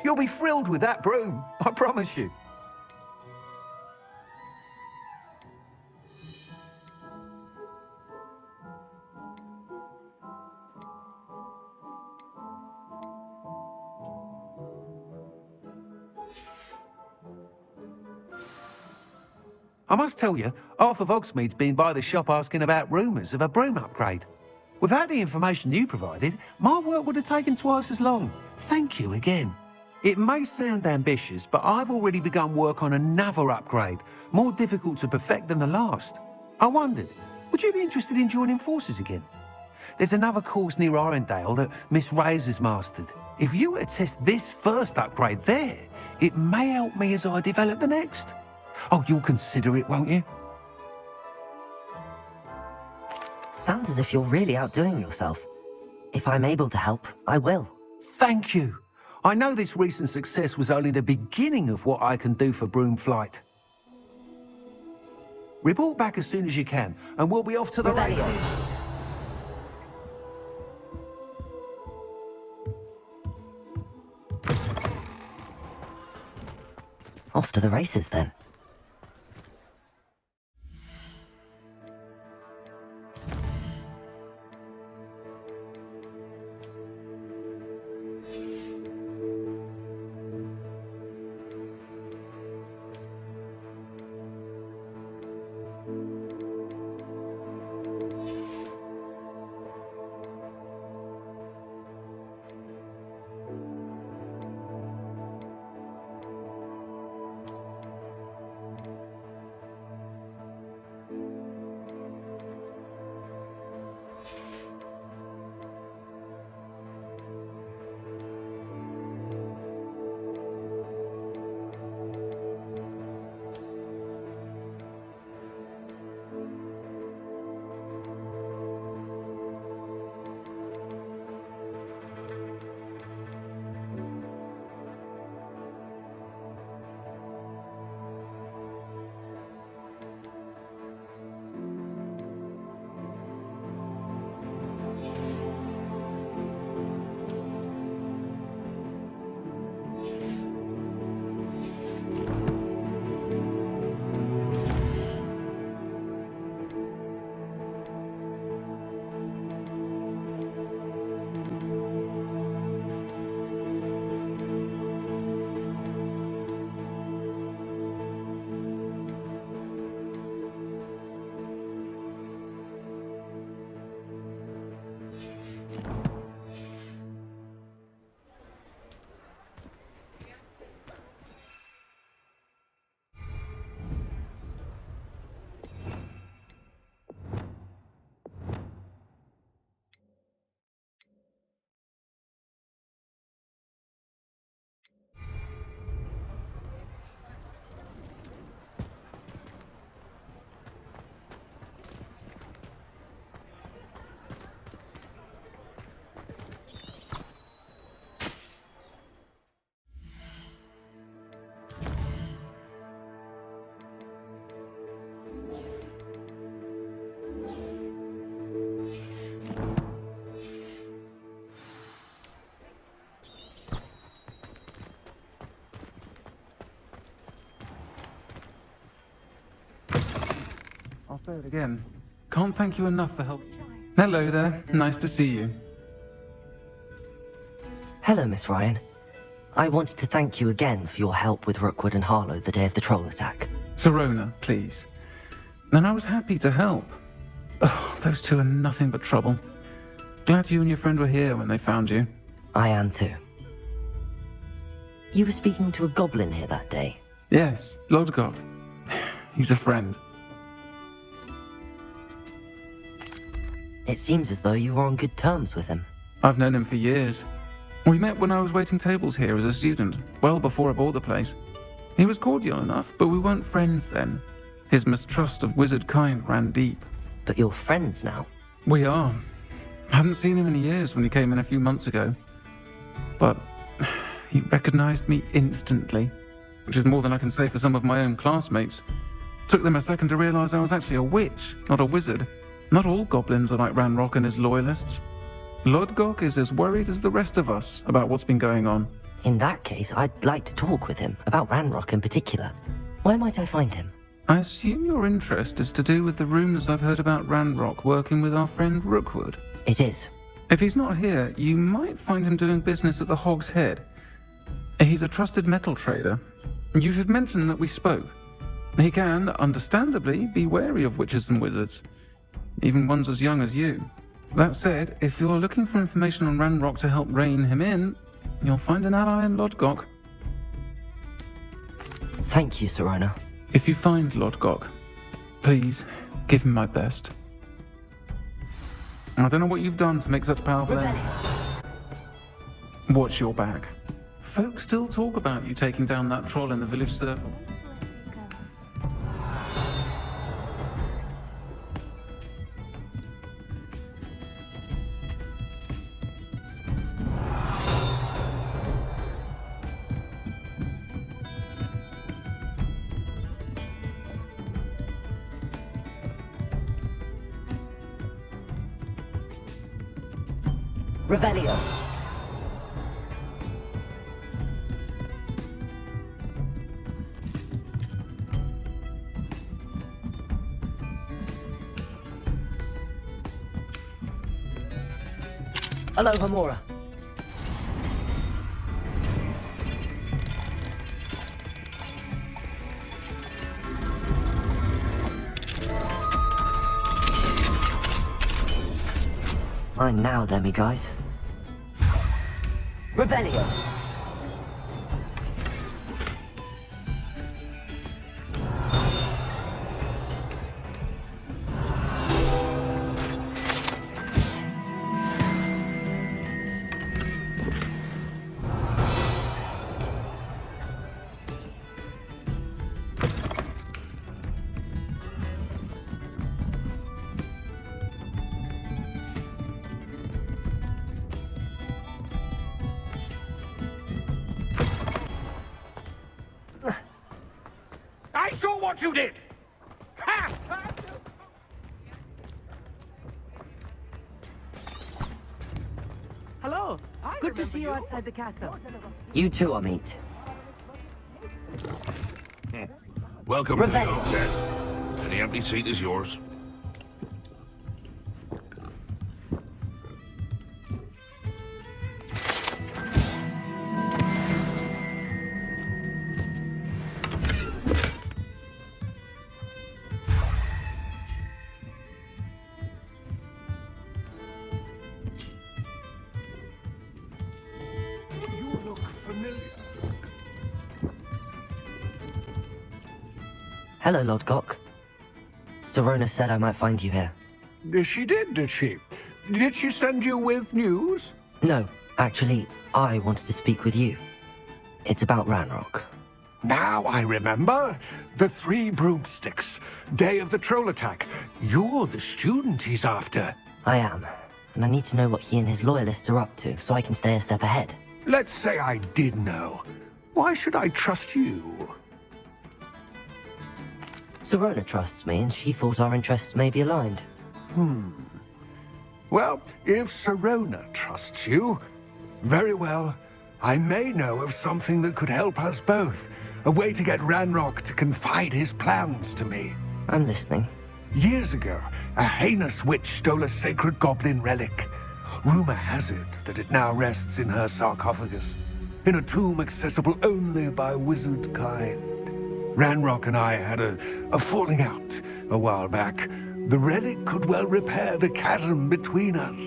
You'll be thrilled with that broom, I promise you. I must tell you, half of Hogsmeade's been by the shop asking about rumours of a broom upgrade. Without the information you provided, my work would have taken twice as long. Thank you again. It may sound ambitious, but I've already begun work on another upgrade, more difficult to perfect than the last. I wondered, would you be interested in joining forces again? There's another course near Arendelle that Miss Reyes has mastered. If you were to test this first upgrade there, it may help me as I develop the next. Oh, you'll consider it, won't you? Sounds as if you're really outdoing yourself. If I'm able to help, I will. Thank you. I know this recent success was only the beginning of what I can do for Broomflight. Report back as soon as you can, and we'll be off to the Revelio. races. Off to the races, then. I'll say it again. Can't thank you enough for help. Hello there. Nice to see you. Hello, Miss Ryan. I wanted to thank you again for your help with Rookwood and Harlow the day of the troll attack. Sirona, please. And I was happy to help. Oh, those two are nothing but trouble. Glad you and your friend were here when they found you. I am too. You were speaking to a goblin here that day? Yes, Lodgok. He's a friend. It seems as though you were on good terms with him. I've known him for years. We met when I was waiting tables here as a student, well before I bought the place. He was cordial enough, but we weren't friends then. His mistrust of wizard kind ran deep. But you're friends now? We are. Hadn't seen him in years when he came in a few months ago. But he recognized me instantly, which is more than I can say for some of my own classmates. Took them a second to realize I was actually a witch, not a wizard. Not all goblins are like Ranrock and his loyalists. Lodgok is as worried as the rest of us about what's been going on. In that case, I'd like to talk with him, about Ranrock in particular. Where might I find him? I assume your interest is to do with the rumors I've heard about Ranrock working with our friend Rookwood. It is. If he's not here, you might find him doing business at the Hog's Head. He's a trusted metal trader. You should mention that we spoke. He can, understandably, be wary of witches and wizards, even ones as young as you. That said, if you're looking for information on Ranrock to help rein him in, you'll find an ally in Lodgok. Thank you, Sirona. If you find Lodgok, please give him my best. I don't know what you've done to make such powerful enemies. Watch your back. Folks still talk about you taking down that troll in the village circle. Revelio. Hello, Hamura. Mine now, demi-guys. Revelio. I saw what you did! Ha! Hello. Good to see you outside the castle. You too, Amit. Welcome to the hotel. Any empty seat is yours. You look familiar. Hello, Lord Gok. Sorona said I might find you here. She did she? Did she send you with news? No, actually, I wanted to speak with you. It's about Ranrock. Now I remember. The 3 broomsticks. Day of the troll attack. You're the student he's after. I am, and I need to know what he and his loyalists are up to so I can stay a step ahead. Let's say I did know. Why should I trust you? Sorona trusts me, and she thought our interests may be aligned. Well, if Sorona trusts you, very well. I may know of something that could help us both. A way to get Ranrock to confide his plans to me. I'm listening. Years ago, a heinous witch stole a sacred goblin relic. Rumor has it that it now rests in her sarcophagus, in a tomb accessible only by wizard kind. Ranrock and I had a falling out a while back. The relic could well repair the chasm between us.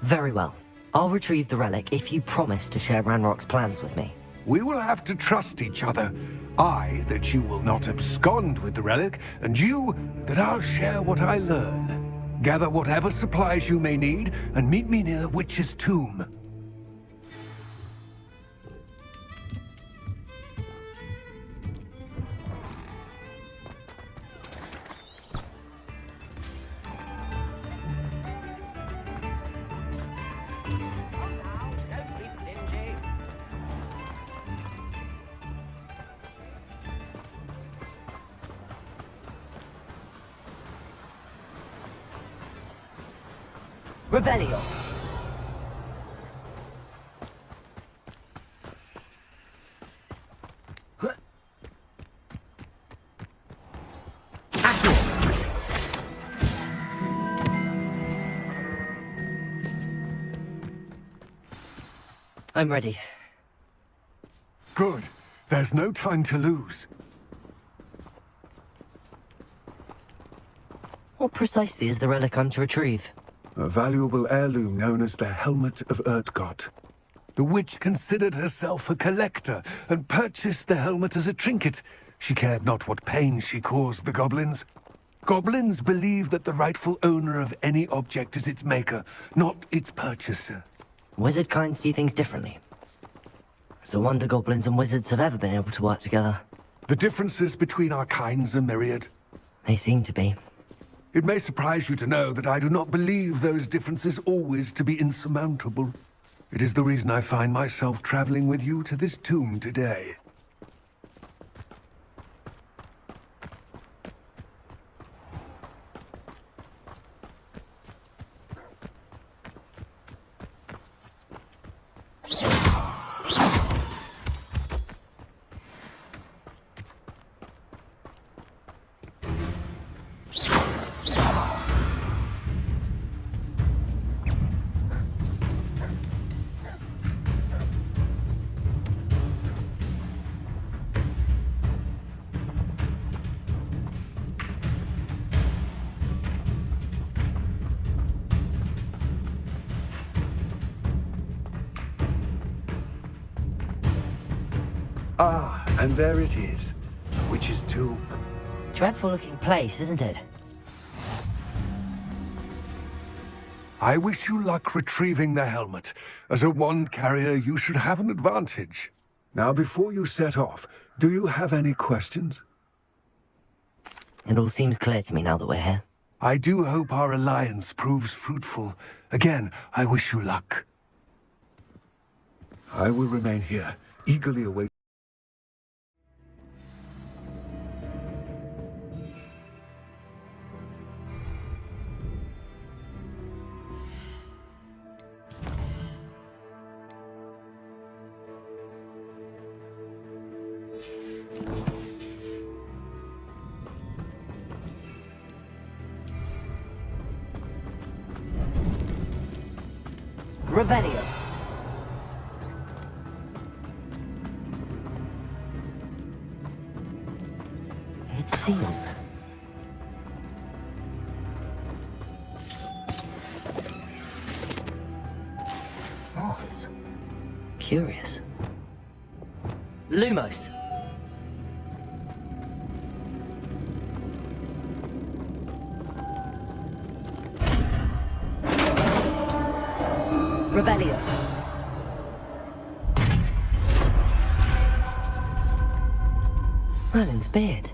Very well. I'll retrieve the relic if you promise to share Ranrock's plans with me. We will have to trust each other. I, that you will not abscond with the relic, and you, that I'll share what I learn. Gather whatever supplies you may need, and meet me near the witch's tomb. Revelio. I'm ready. Good. There's no time to lose. What precisely is the relic I'm to retrieve? A valuable heirloom known as the Helmet of Urtgott. The witch considered herself a collector and purchased the helmet as a trinket. She cared not what pain she caused the goblins. Goblins believe that the rightful owner of any object is its maker, not its purchaser. Wizard kind see things differently. It's a wonder goblins and wizards have ever been able to work together. The differences between our kinds are myriad. They seem to be. It may surprise you to know that I do not believe those differences always to be insurmountable. It is the reason I find myself traveling with you to this tomb today. Ah, and there it is. The witch's tomb. Dreadful looking place, isn't it? I wish you luck retrieving the helmet. As a wand carrier, you should have an advantage. Now, before you set off, do you have any questions? It all seems clear to me now that we're here. I do hope our alliance proves fruitful. Again, I wish you luck. I will remain here, eagerly awaiting. Revelio. It's sealed. Moths. Curious. Lumos. Revelio. Merlin's beard.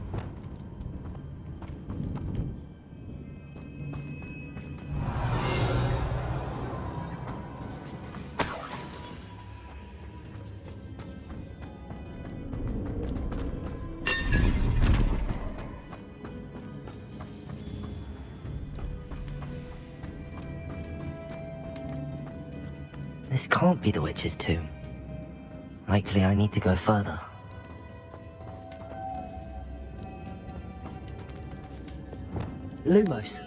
This can't be the witch's tomb. Likely I need to go further. Lumos.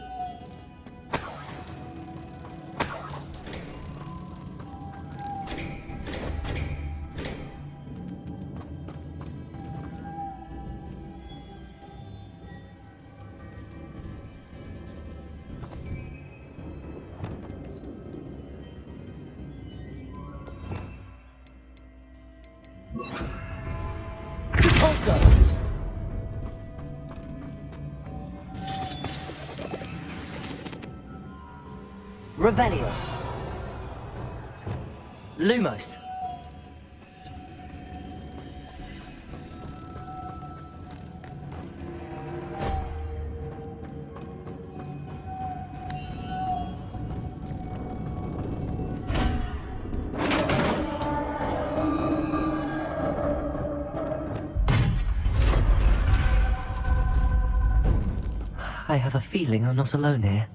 Revelio. Lumos. I have a feeling I'm not alone here.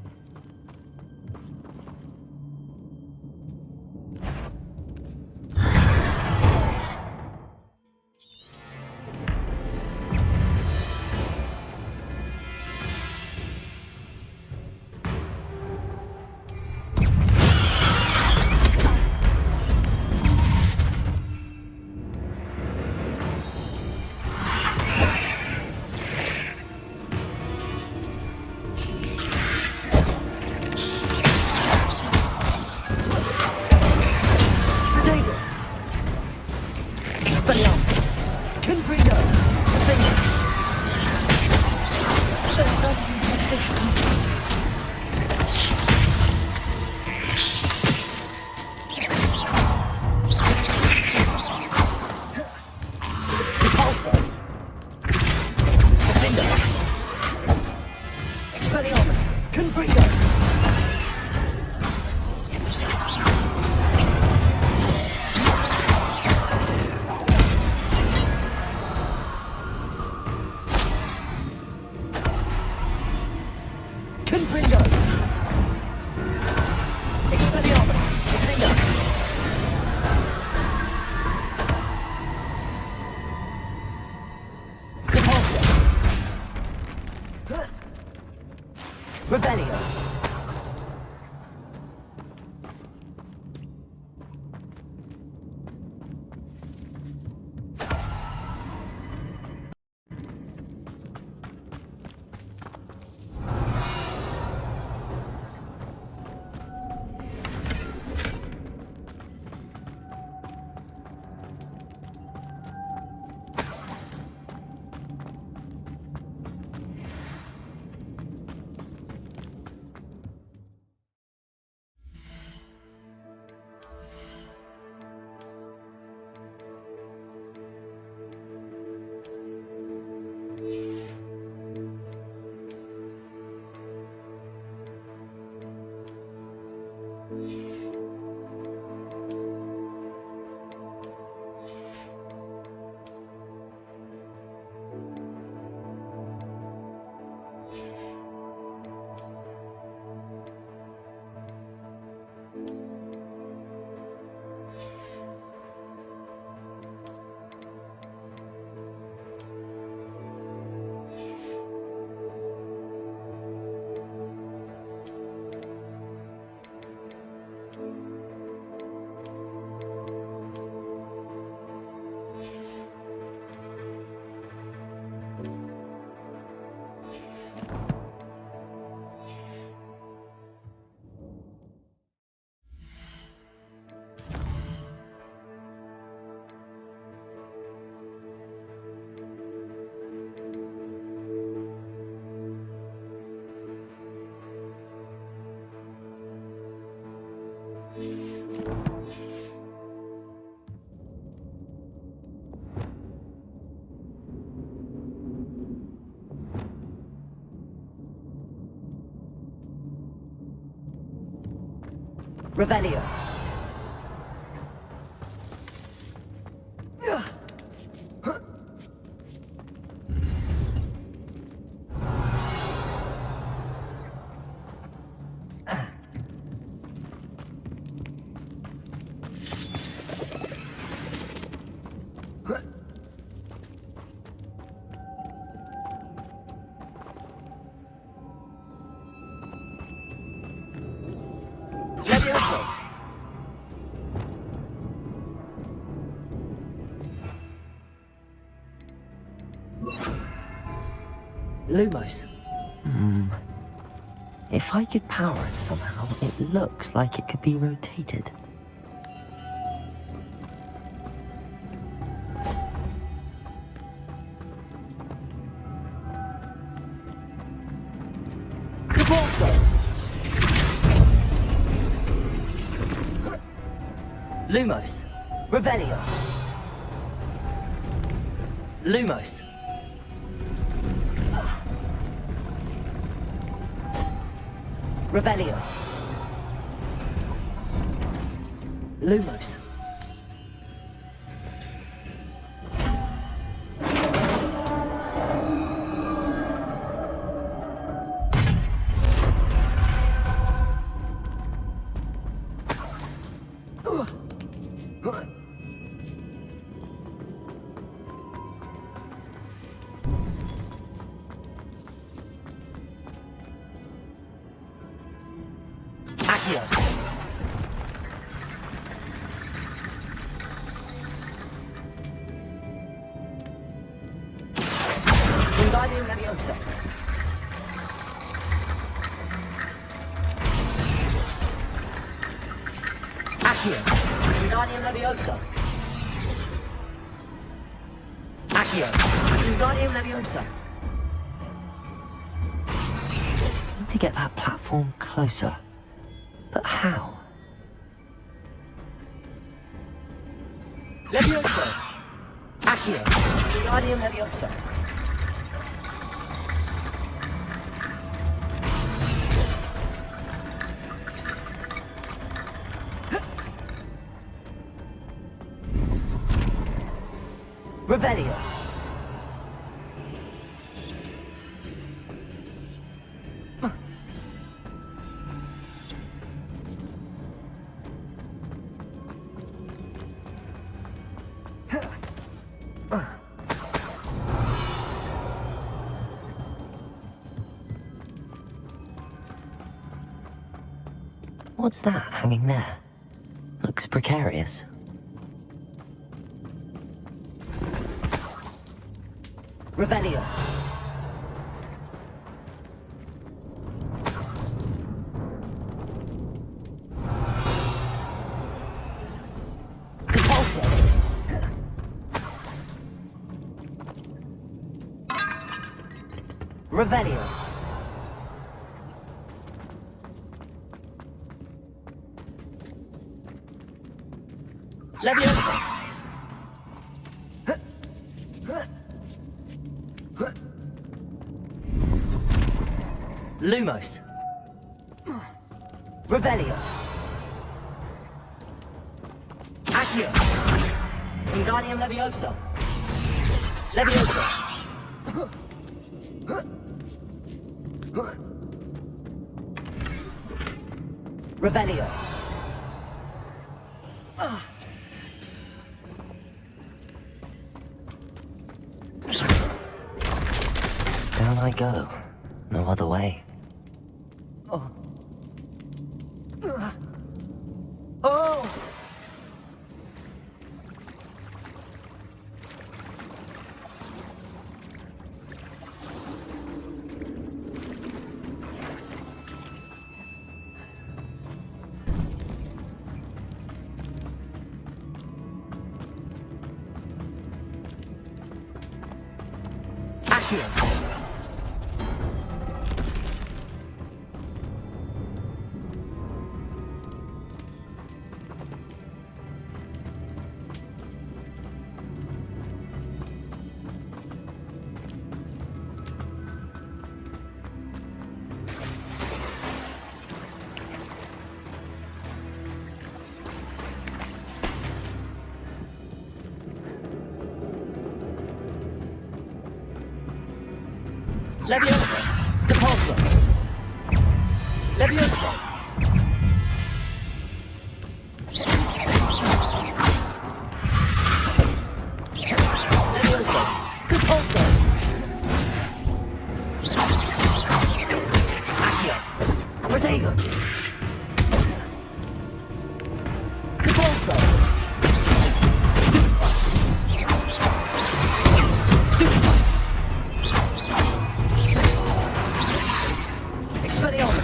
Revelio. Levioso. Lumos. If I could power it somehow, it looks like it could be rotated. Lumos. Revelio. Lumos. Revelio. Lumos. Wingardium Leviosa. Accio. Wingardium Leviosa. Accio. Wingardium Leviosa. Need to get that platform closer. But how? Leviosa. Accio. Wingardium Leviosa. Revelio. What's that hanging there? Looks precarious. Revelio. Repulsor. Revelio. Leviosa. Lumos. Revelio. Accio. Wingardium Leviosa. Leviosa. Revelio. Down I go. No other way. Oh. Leviosa. Depulso. Leviosa. Leviosa. Depulso. Accio. Protego. Depulso. Expelliarmus!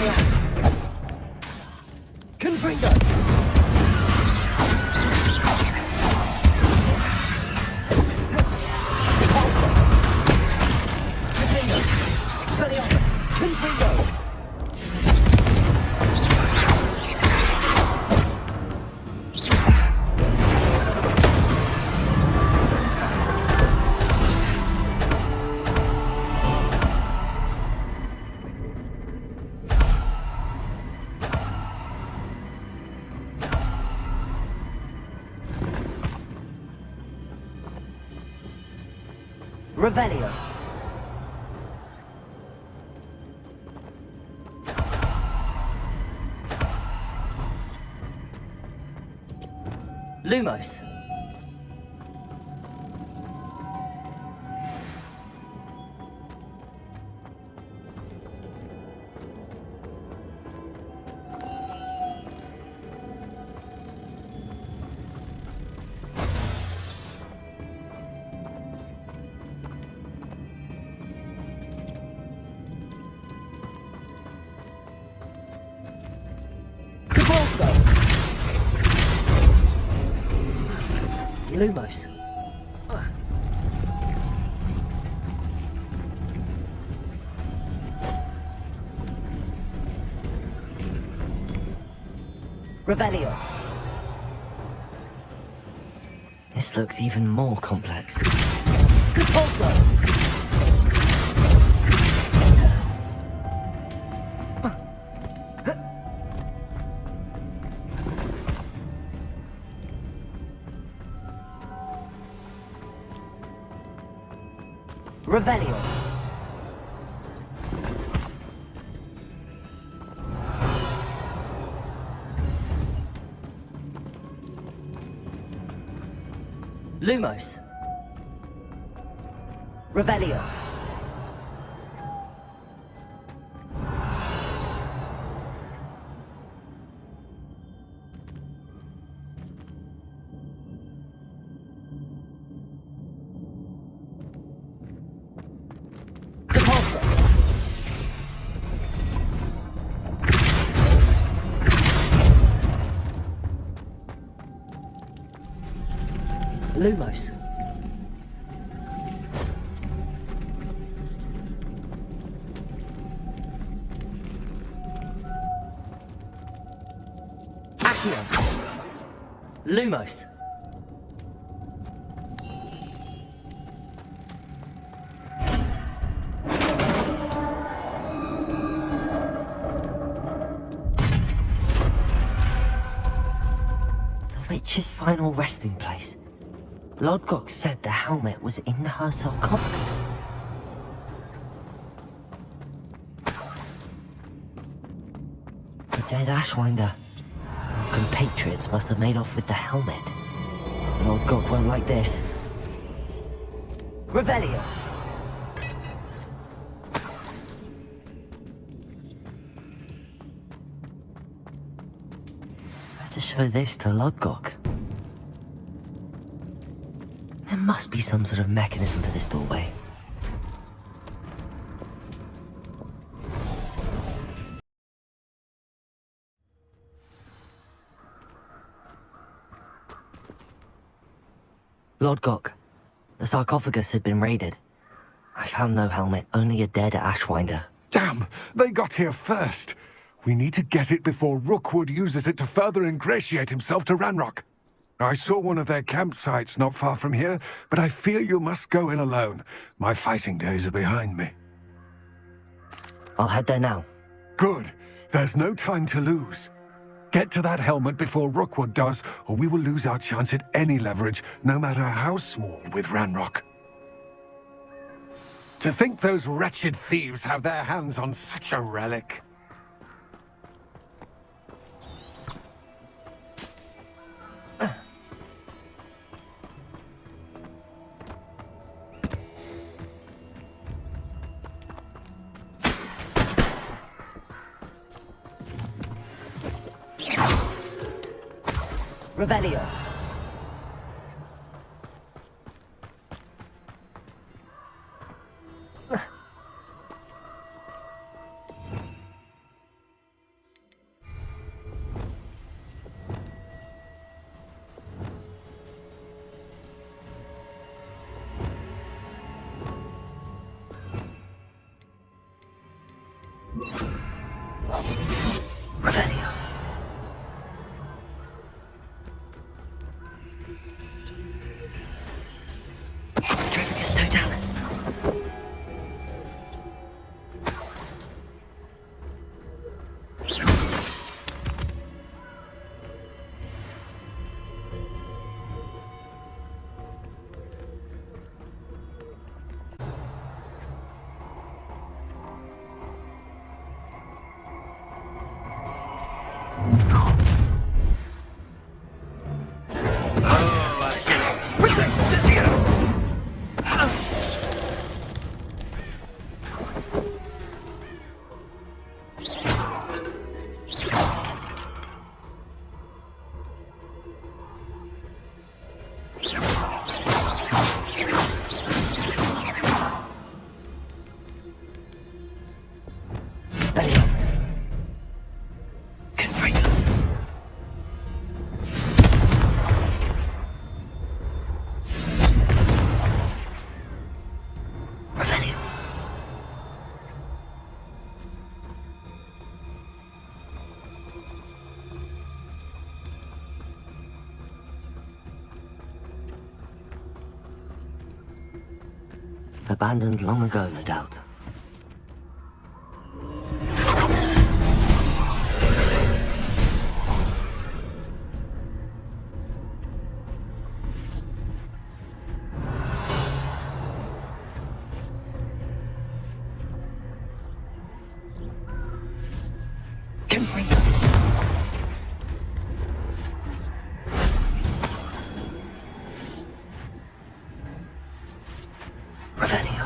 David! Stupefy! Confringo! Confringo! Stupefy! Revelio. Lumos. Lumos. Revelio. This looks even more complex. Compulso. Revelio. Lumos. Revelio. Lumos. Accio. Lumos. witch's final resting place. Lodgok said the helmet was in her sarcophagus. The dead Ashwinder. Compatriots must have made off with the helmet. Lodgok won't like this. Revelio. Better show this to Lodgok. There must be some sort of mechanism for this doorway. Lodgok, the sarcophagus had been raided. I found no helmet, only a dead Ashwinder. Damn! They got here first! We need to get it before Rookwood uses it to further ingratiate himself to Ranrock. I saw one of their campsites not far from here, but I fear you must go in alone. My fighting days are behind me. I'll head there now. Good. There's no time to lose. Get to that helmet before Rookwood does, or we will lose our chance at any leverage, no matter how small, with Ranrock. To think those wretched thieves have their hands on such a relic. Revelio. Revelio. Trificus Totalis. Expelliarmus. Confringo. Revelio. Abandoned long ago, no doubt. Revelio.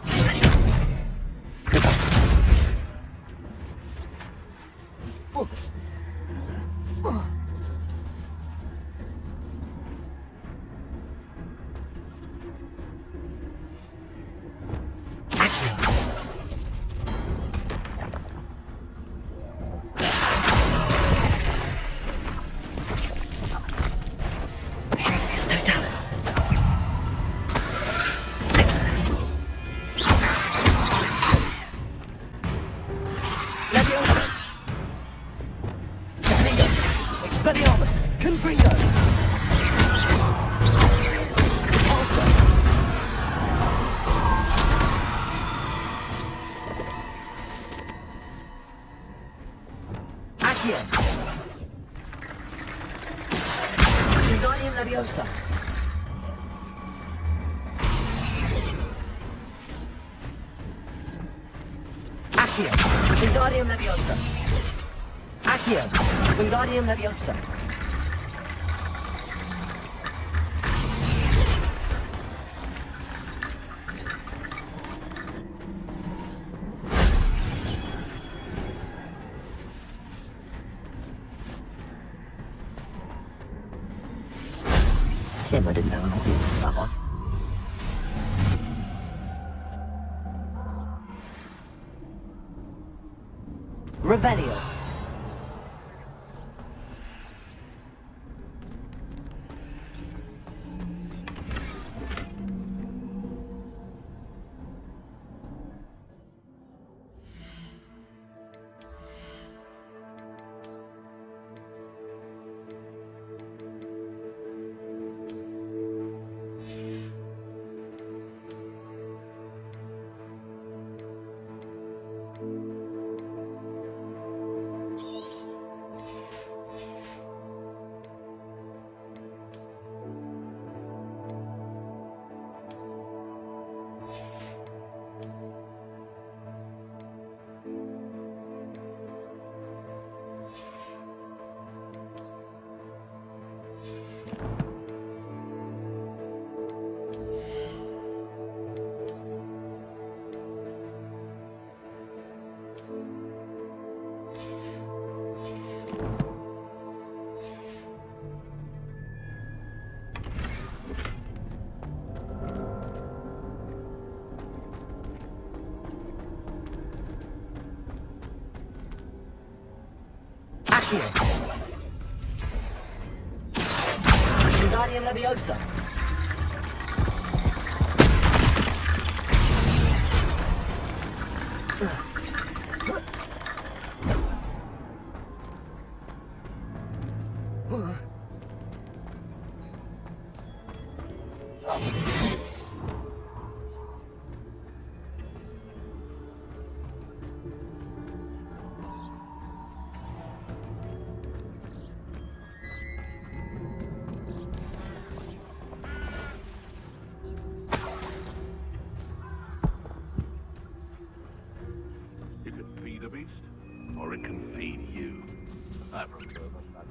Expelliarmus. Trificus Totalis. Leviosa. Confringo. Expelliarmus. Confringo. Alto. Accio. Leviosa. Accio. Wingardium Leviosa. Accio. Wingardium Leviosa. Shame I didn't have an audience for that one. Revelio. Wingardium Leviosa. It can feed a beast, or it can feed you. I prefer the latter.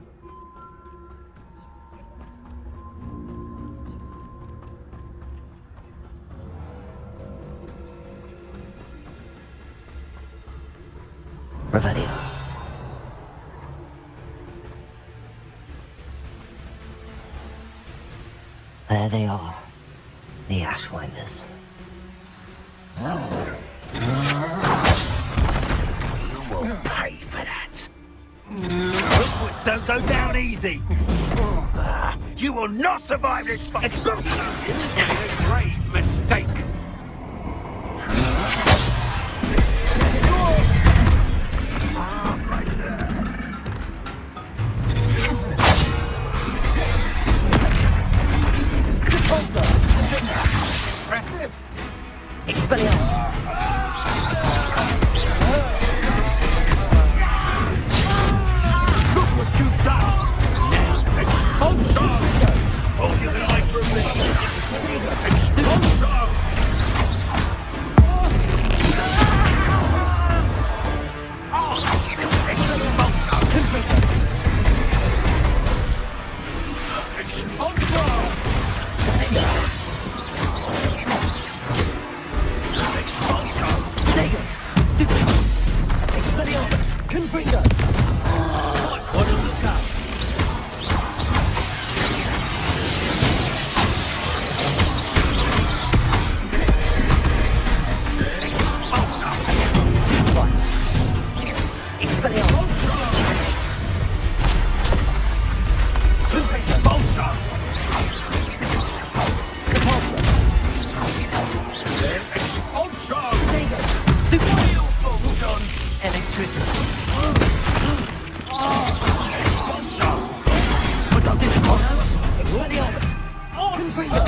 Revelio. There they are, the Ashwinders. You will pay for that. Hogwarts don't go down easy. You will not survive this fight. Explosion! This is a grave mistake. Impressive. Expelliarmus. Look what you've done! Now, expulsion! Oh, you're the eye for me! Expulsion!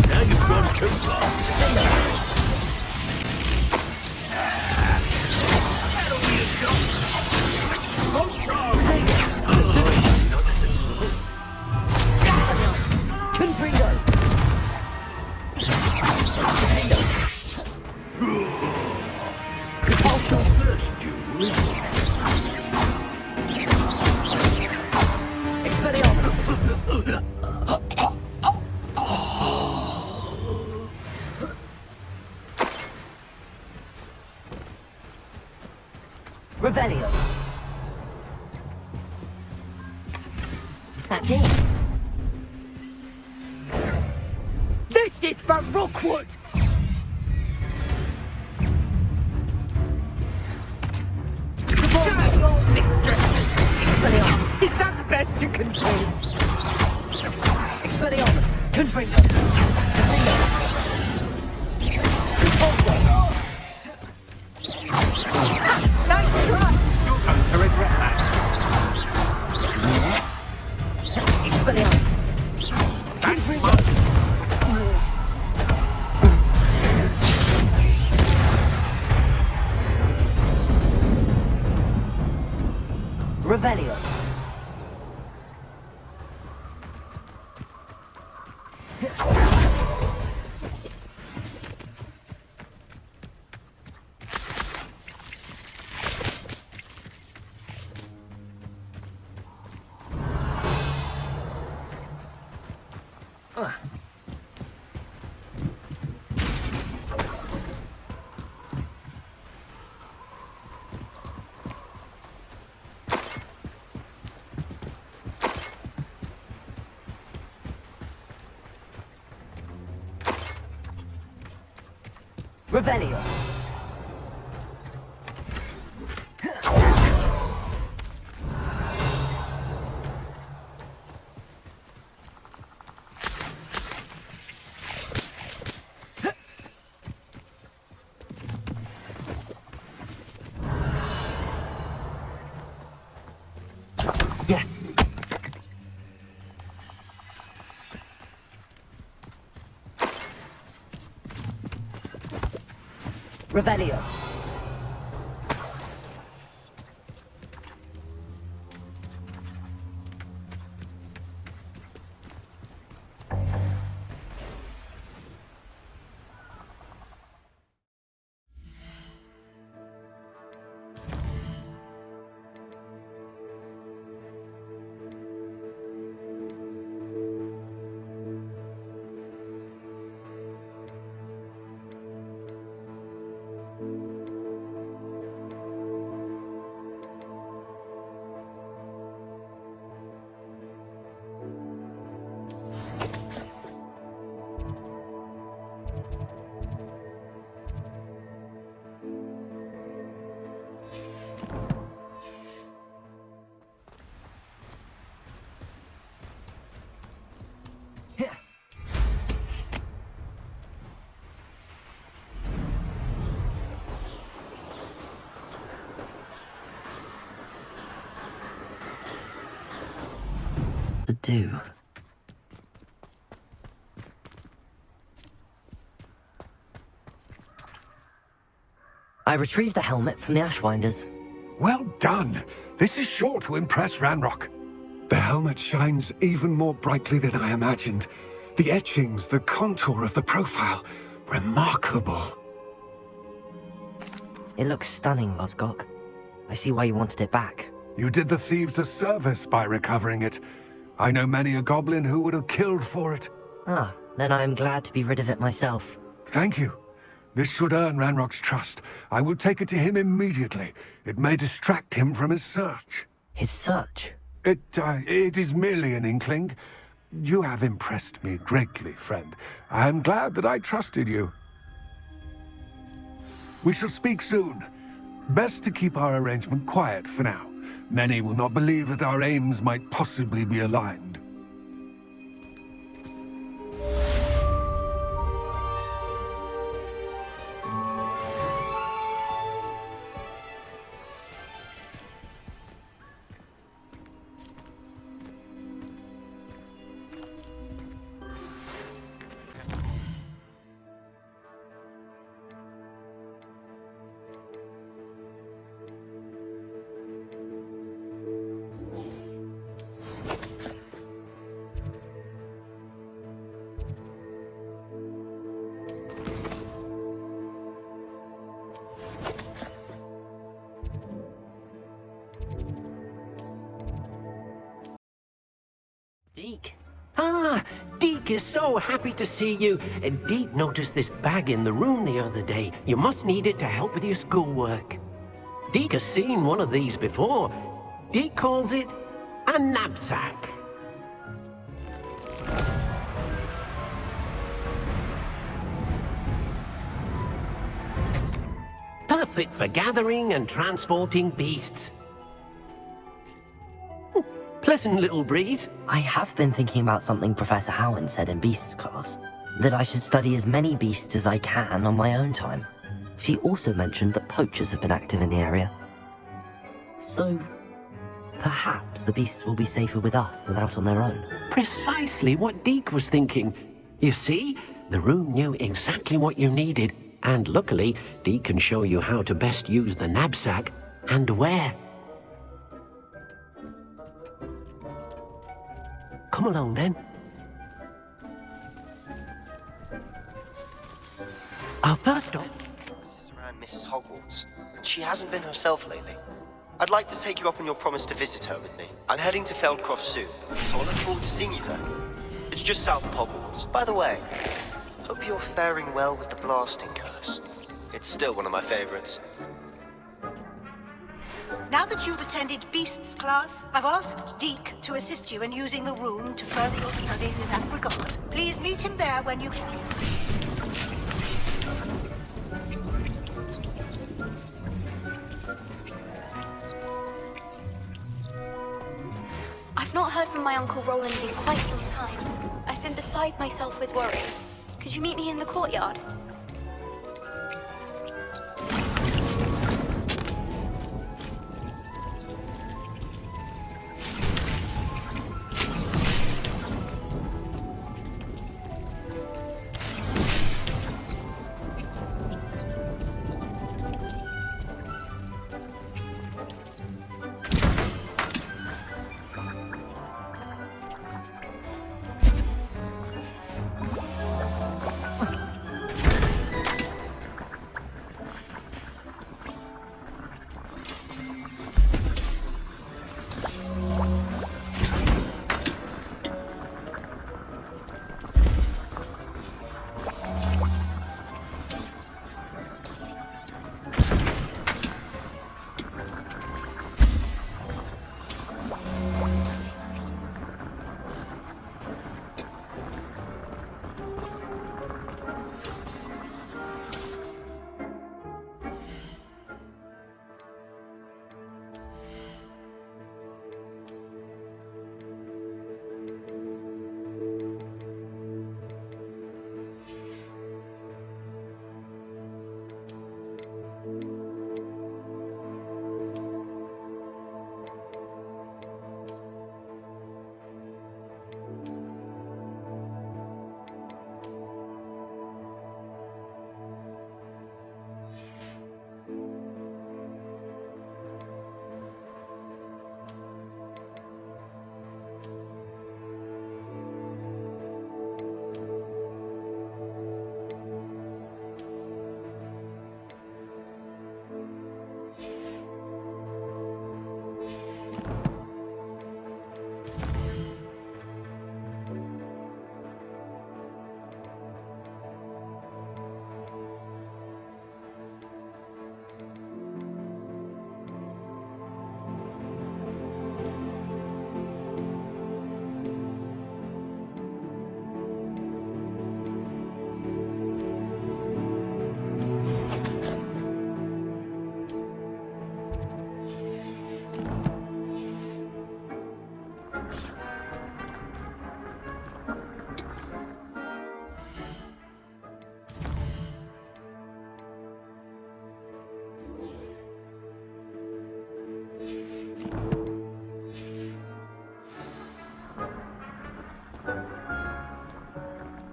Now you've gone too far. What's your first, Jules? Expelliarmus! Revelio. That's it. This is for Rookwood! Expelliarmus! Is that the best you can do? Expelliarmus! Confringo! Nice try! You're going to regret that. Expelliarmus! Confringo! Revelio. Revelio. Yes. Revelio. To do. I retrieved the helmet from the Ashwinders. Well done. This is sure to impress Ranrock. The helmet shines even more brightly than I imagined. The etchings, the contour of the profile. Remarkable. It looks stunning, Lodgok. I see why you wanted it back. You did the thieves a service by recovering it. I know many a goblin who would have killed for it. Ah, then I am glad to be rid of it myself. Thank you. This should earn Ranrock's trust. I will take it to him immediately. It may distract him from his search. His search? It is merely an inkling. You have impressed me greatly, friend. I am glad that I trusted you. We shall speak soon. Best to keep our arrangement quiet for now. Many will not believe that our aims might possibly be aligned. Deke. Ah, Deke is so happy to see you. Deke noticed this bag in the room the other day. You must need it to help with your schoolwork. Deke has seen one of these before. Deke calls it a knapsack. Perfect for gathering and transporting beasts. Pleasant little breeze. I have been thinking about something Professor Howland said in Beasts class. That I should study as many beasts as I can on my own time. She also mentioned that poachers have been active in the area. So, perhaps the beasts will be safer with us than out on their own. Precisely what Deke was thinking. You see, the room knew exactly what you needed, and luckily, Deke can show you how to best use the knapsack and where. Come along then. First stop. This is around Mrs. Hogwarts, and she hasn't been herself lately. I'd like to take you up on your promise to visit her with me. I'm heading to Feldcroft soon, so I look forward to seeing you there. It's just south of Hogwarts. By the way, hope you're faring well with the blasting curse. It's still one of my favorites. Now that you've attended Beasts class, I've asked Deke to assist you in using the room to further your studies in that regard. Please meet him there when you can. I've not heard from my Uncle Roland in quite some time. I've been beside myself with worry. Could you meet me in the courtyard?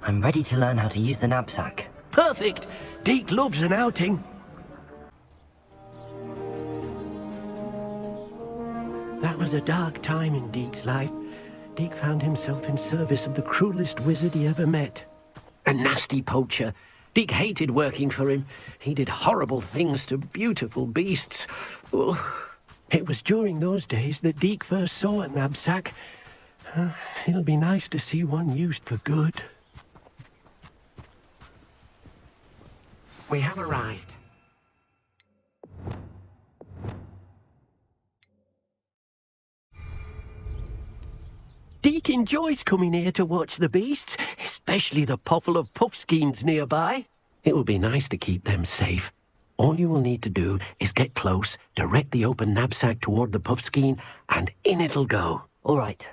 I'm ready to learn how to use the knapsack. Perfect! Deke loves an outing. That was a dark time in Deke's life. Deke found himself in service of the cruelest wizard he ever met. A nasty poacher. Deke hated working for him. He did horrible things to beautiful beasts. Oh. It was during those days that Deke first saw a knapsack It'll be nice to see one used for good. We have arrived. Deke enjoys coming here to watch the beasts, especially the puffle of puffskeins nearby. It will be nice to keep them safe. All you will need to do is get close, direct the open knapsack toward the puffskein, and in it'll go. All right.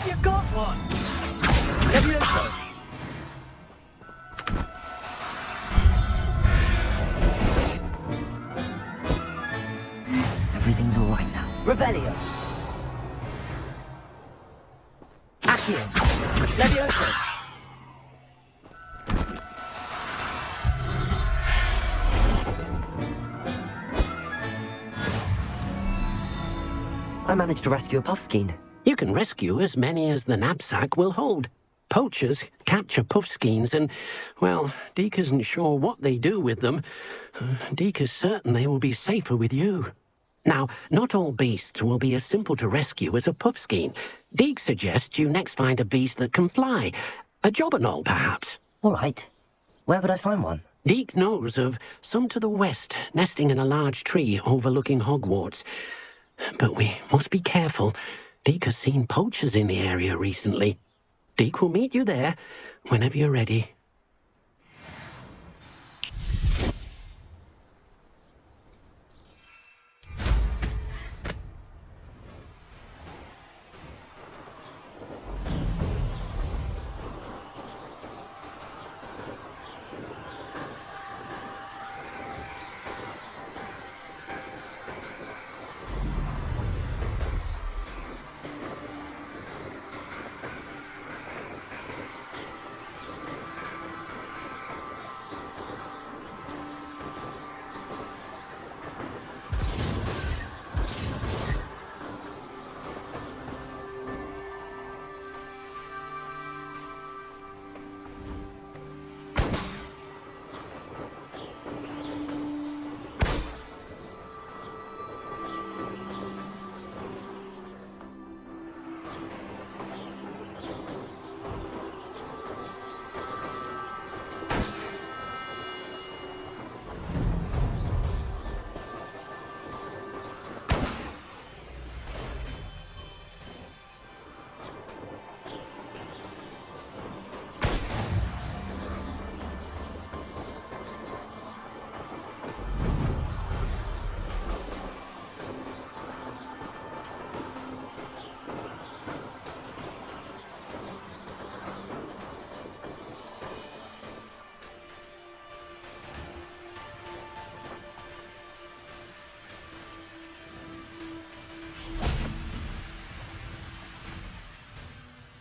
You got one! Levioso! Everything's all right now. Revelio! Accio! Levioso! I managed to rescue a puffskein. You can rescue as many as the knapsack will hold. Poachers capture puffskeins and, well, Deke isn't sure what they do with them. Deke is certain they will be safer with you. Now, not all beasts will be as simple to rescue as a puffskein. Deke suggests you next find a beast that can fly. A jobberknoll, perhaps. All right. Where would I find one? Deke knows of some to the west, nesting in a large tree overlooking Hogwarts. But we must be careful. Deke has seen poachers in the area recently. Deke will meet you there whenever you're ready.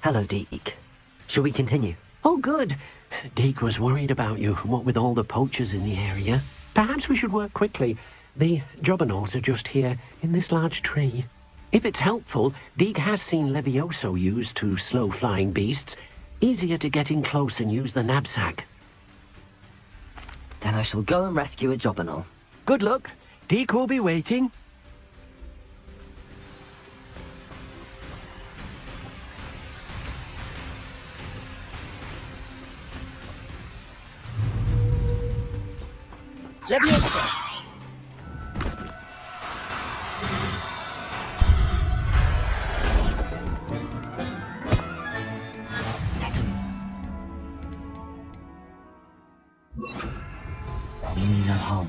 Hello, Deke. Shall we continue? Oh, good. Deke was worried about you, what with all the poachers in the area. Perhaps we should work quickly. The jobberknolls are just here, in this large tree. If it's helpful, Deke has seen Levioso used to slow flying beasts. Easier to get in close and use the knapsack. Then I shall go and rescue a jobberknoll. Good luck. Deke will be waiting. Leviosa! We mean no harm.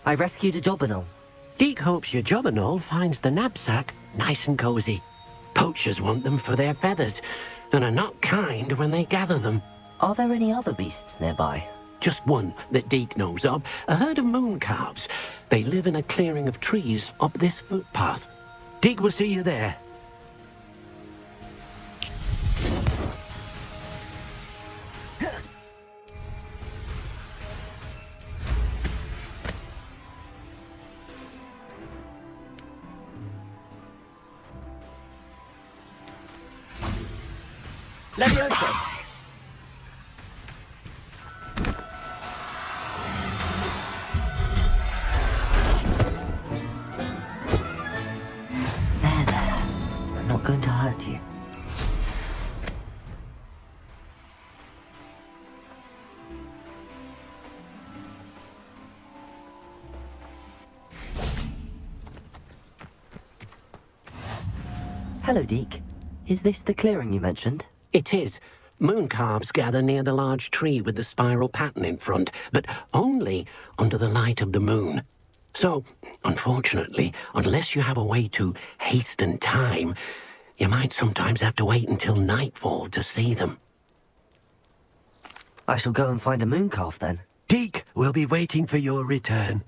I rescued a Jobberknoll. Deke hopes your Jobberknoll finds the knapsack nice and cozy. Poachers want them for their feathers, and are not kind when they gather them. Are there any other beasts nearby? Just one that Deke knows of, a herd of moon calves. They live in a clearing of trees up this footpath. Deke will see you there. Leviosa! There. I'm not going to hurt you. Hello, Deke. Is this the clearing you mentioned? It is. Moon calves gather near the large tree with the spiral pattern in front, but only under the light of the moon. So, unfortunately, unless you have a way to hasten time, you might sometimes have to wait until nightfall to see them. I shall go and find a moon calf then. Deke will be waiting for your return.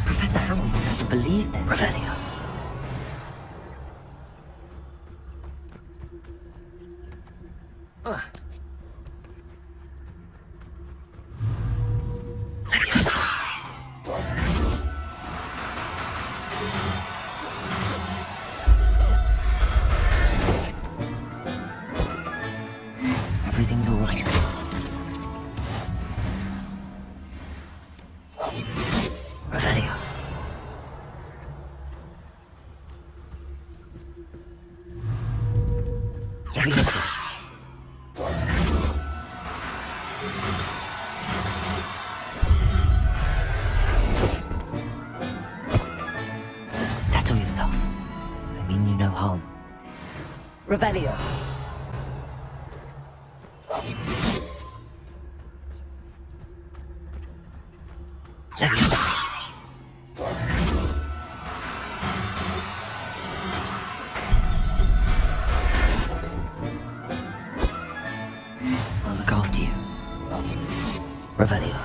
Professor Howard will never believe this. Revelio. Everything's all right. Revelio. Leviosa. Settle yourself. I mean you no harm. Revelio. Leviosa. I'll look after you. Revelio.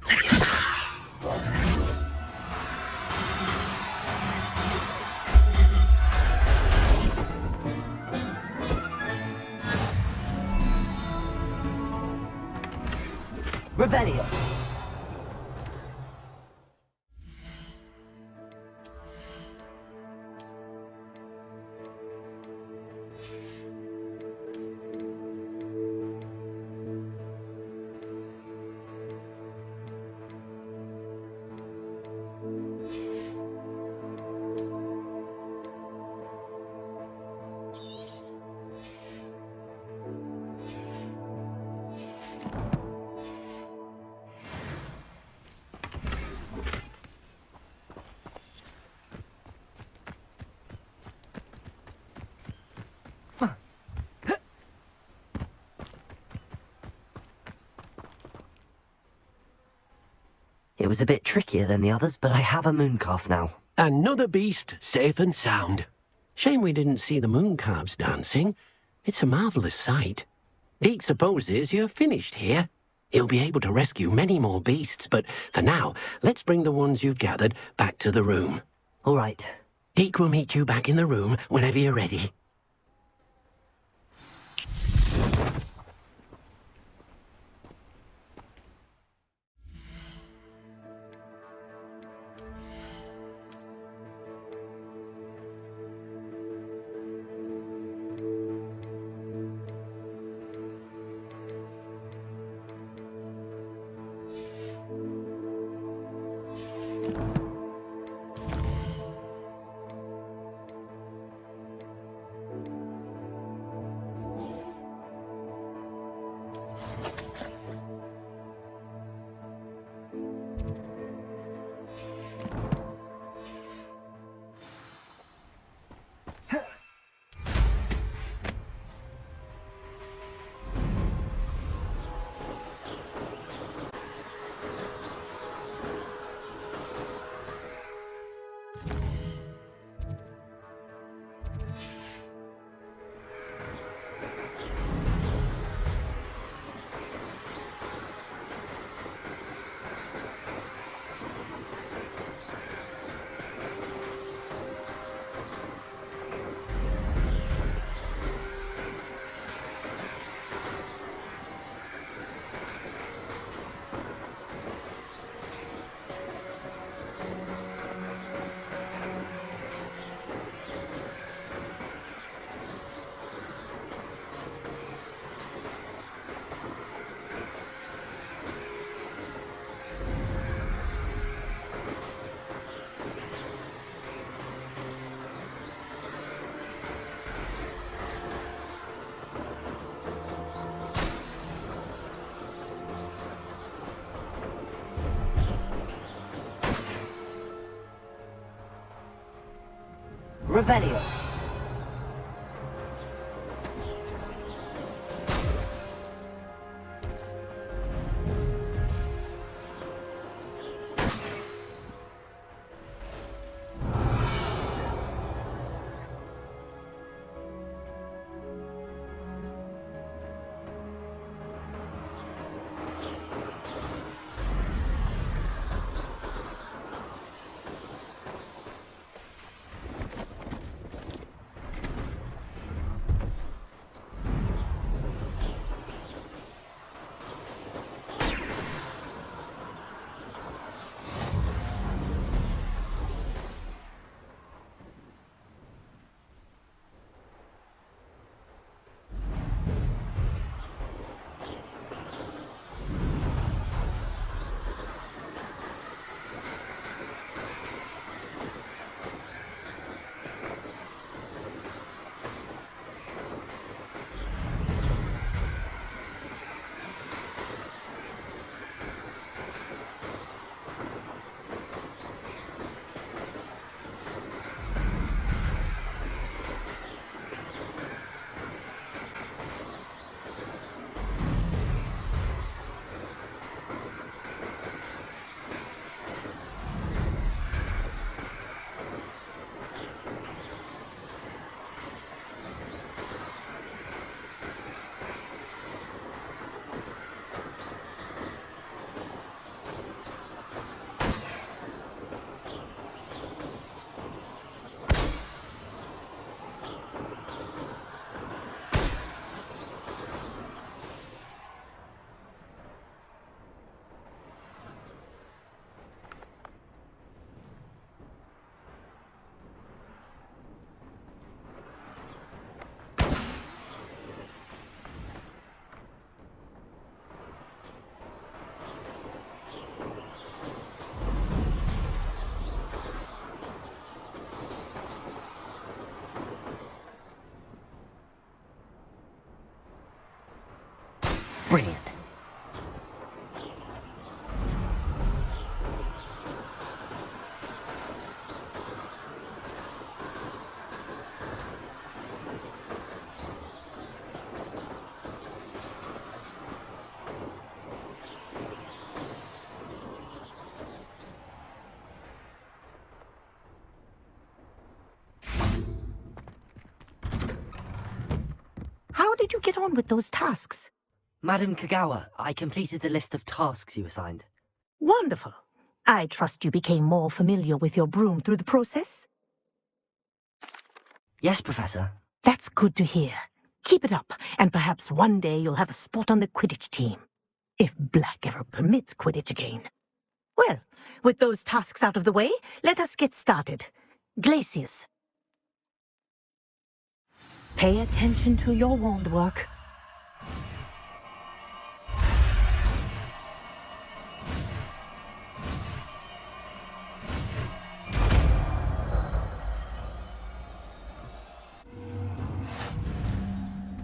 Leviosa. Revelio. It was a bit trickier than the others, but I have a moon calf now. Another beast, safe and sound. Shame we didn't see the moon calves dancing. It's a marvellous sight. Deke supposes you're finished here. He'll be able to rescue many more beasts, but for now, let's bring the ones you've gathered back to the room. All right. Deke will meet you back in the room whenever you're ready. Revelio. Brilliant. How did you get on with those tasks? Madam Kagawa, I completed the list of tasks you assigned. Wonderful. I trust you became more familiar with your broom through the process? Yes, Professor. That's good to hear. Keep it up, and perhaps one day you'll have a spot on the Quidditch team. If Black ever permits Quidditch again. Well, with those tasks out of the way, let us get started. Glacius. Pay attention to your wand work.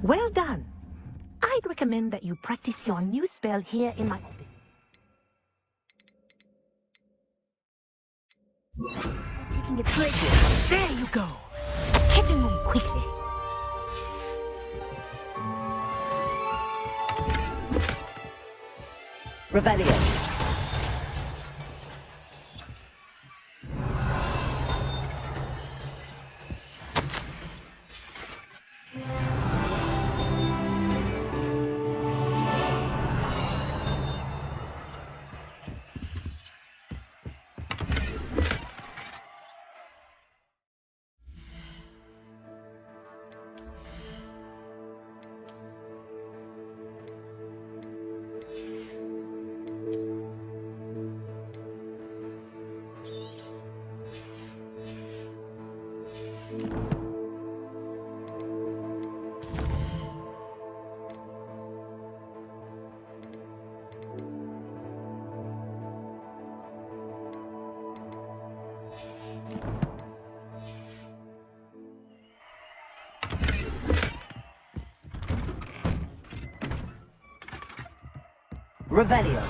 Well done. I'd recommend that you practice your new spell here in my office. Taking its places. There you go. Get in them quickly. Revelio. Revelio.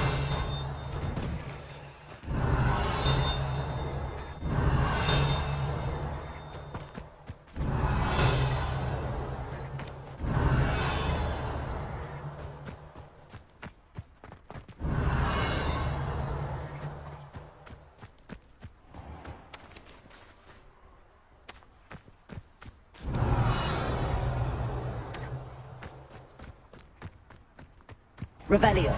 Revelio.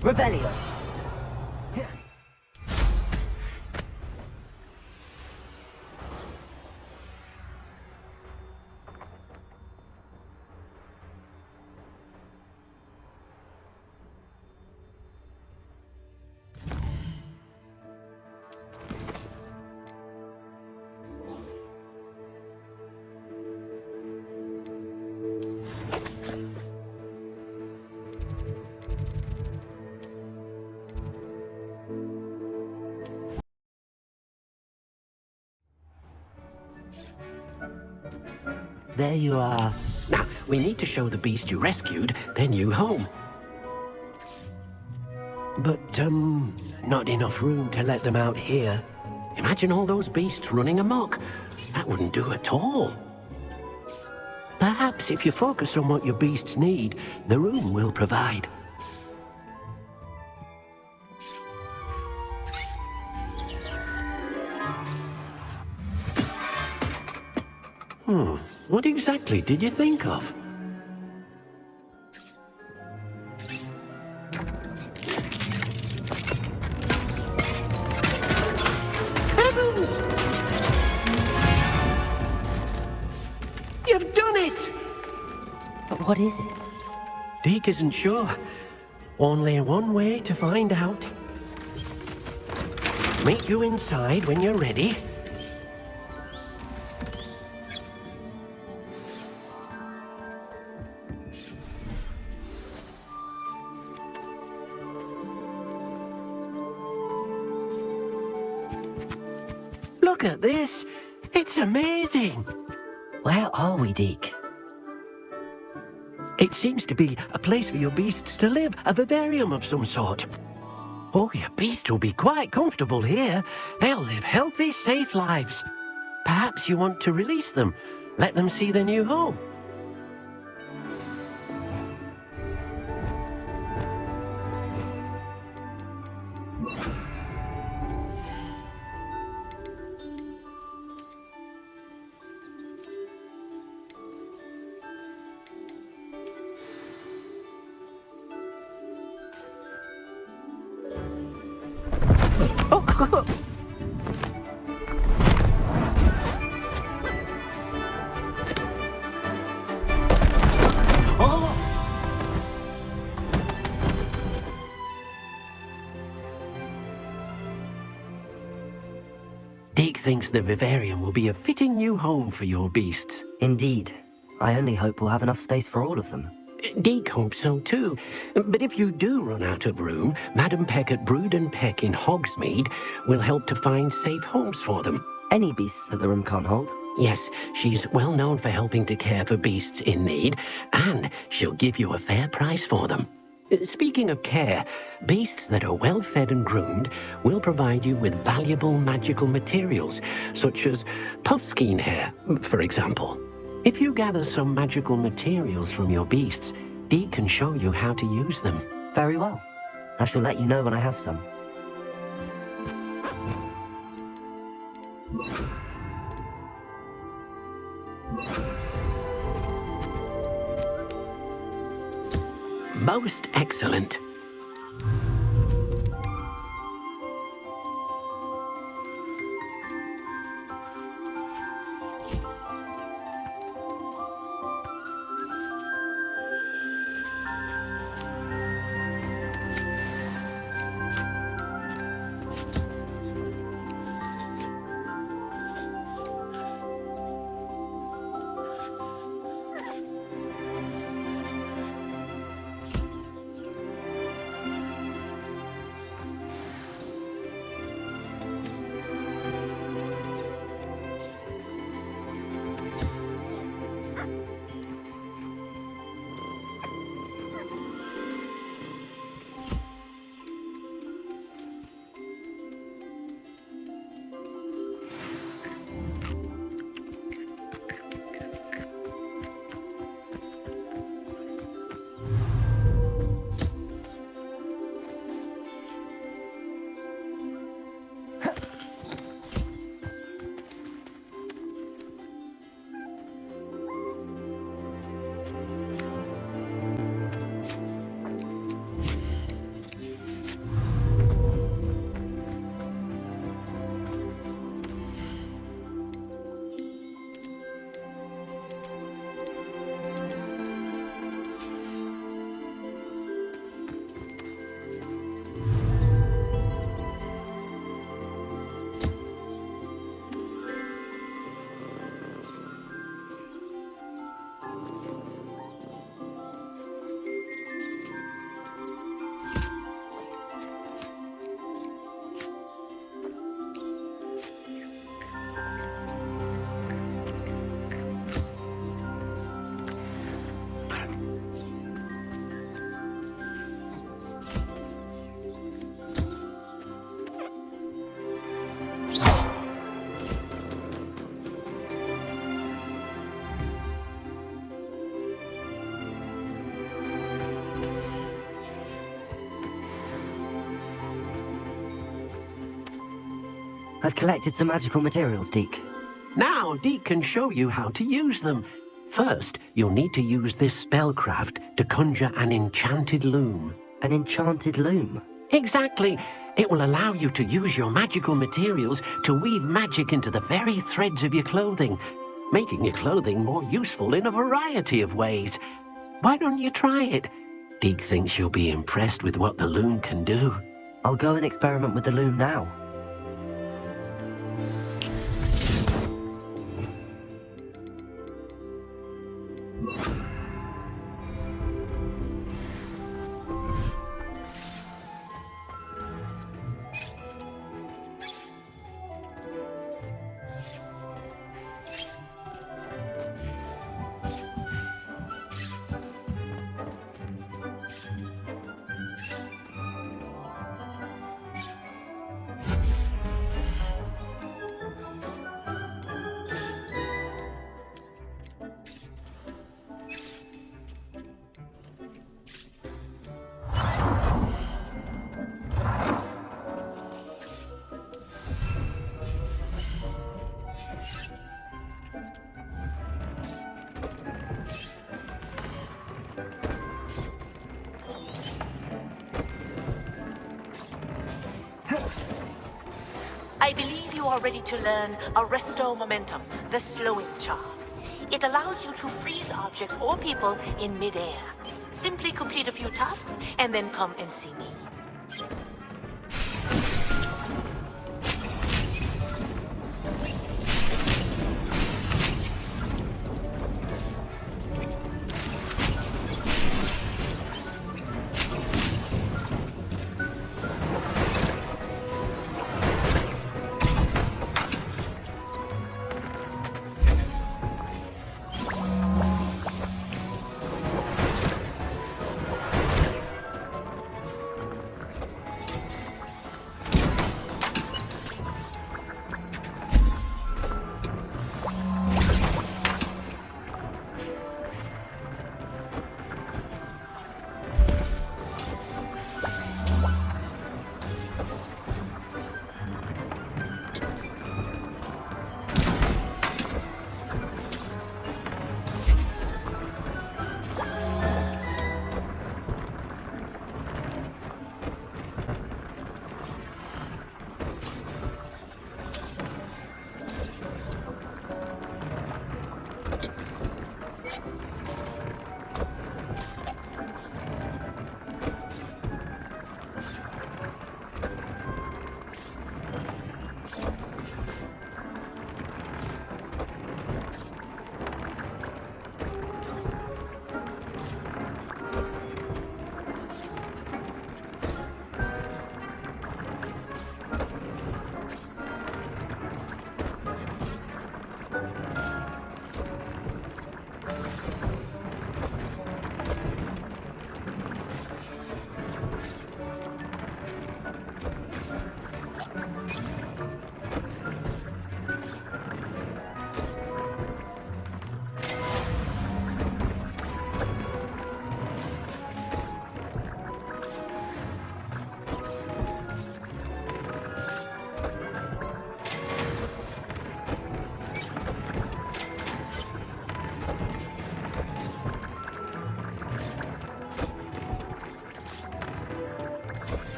Revelio. There you are. Now, we need to show the beast you rescued their new home. But, not enough room to let them out here. Imagine all those beasts running amok. That wouldn't do at all. Perhaps if you focus on what your beasts need, the room will provide. What exactly did you think of? Heavens! You've done it! But what is it? Deke isn't sure. Only one way to find out. Meet you inside when you're ready. Look at this! It's amazing! Where are we, Deke? It seems to be a place for your beasts to live, a vivarium of some sort. Oh, your beasts will be quite comfortable here. They'll live healthy, safe lives. Perhaps you want to release them, let them see their new home. Deke thinks the vivarium will be a fitting new home for your beasts. Indeed. I only hope we'll have enough space for all of them. Deke hopes so too. But if you do run out of room, Madam Peck at Brood and Peck in Hogsmeade will help to find safe homes for them. Any beasts that the room can't hold? Yes, she's well known for helping to care for beasts in need, and she'll give you a fair price for them. Speaking of care, beasts that are well fed and groomed will provide you with valuable magical materials, such as puffskein hair, for example. If you gather some magical materials from your beasts, Deke can show you how to use them. Very well. I shall let you know when I have some. Most excellent. I've collected some magical materials, Deke. Now, Deke can show you how to use them. First, you'll need to use this spellcraft to conjure an enchanted loom. An enchanted loom? Exactly. It will allow you to use your magical materials to weave magic into the very threads of your clothing, making your clothing more useful in a variety of ways. Why don't you try it? Deke thinks you'll be impressed with what the loom can do. I'll go and experiment with the loom now. I believe you are ready to learn Arresto Momentum, the slowing charm. It allows you to freeze objects or people in midair. Simply complete a few tasks and then come and see me.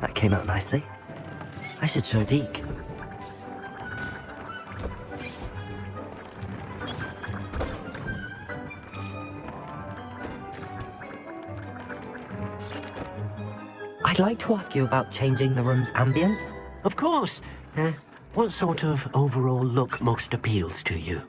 That came out nicely. I should show Deke. I'd like to ask you about changing the room's ambience. Of course. What sort of overall look most appeals to you?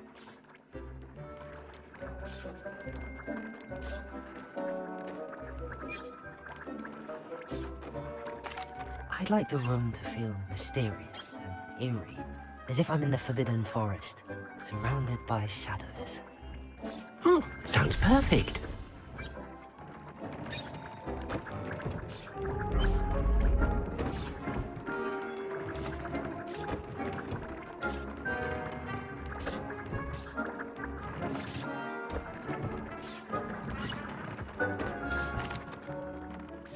I'd like the room to feel mysterious and eerie, as if I'm in the Forbidden Forest, surrounded by shadows. Oh, sounds perfect.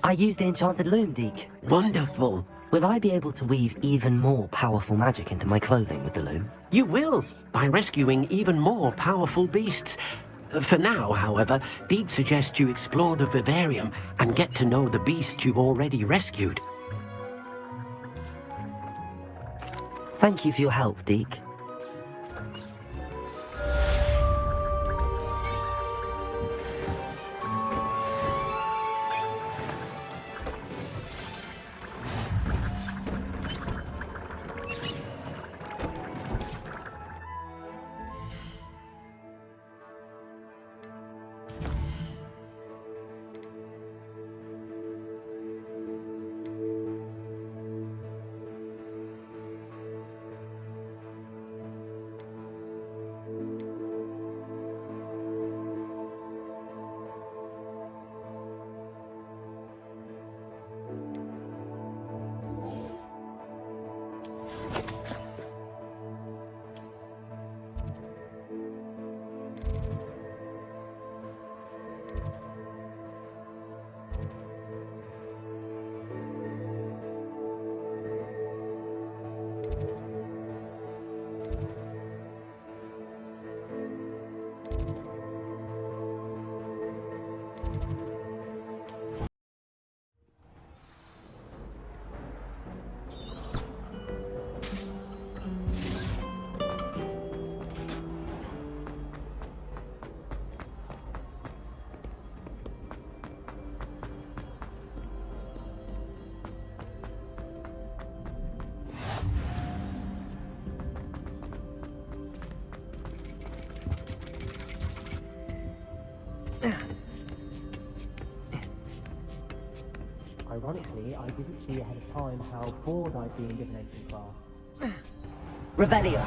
I used the enchanted loom, Deke. Wonderful. Will I be able to weave even more powerful magic into my clothing with the loom? You will, by rescuing even more powerful beasts. For now, however, Deek suggests you explore the vivarium and get to know the beasts you've already rescued. Thank you for your help, Deek. Ironically, I didn't see ahead of time how bored I'd be in divination class. Revelio!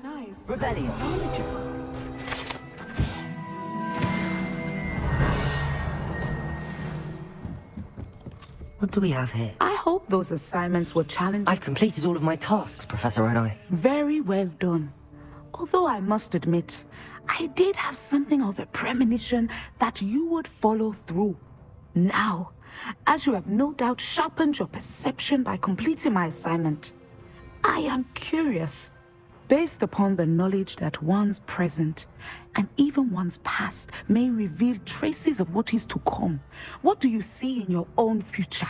Nice. Revelio. What do we have here? I hope those assignments were challenging. I've completed all of my tasks, Professor Onai. Very well done. Although I must admit, I did have something of a premonition that you would follow through. Now, as you have no doubt sharpened your perception by completing my assignment, I am curious. Based upon the knowledge that one's present and even one's past may reveal traces of what is to come, what do you see in your own future?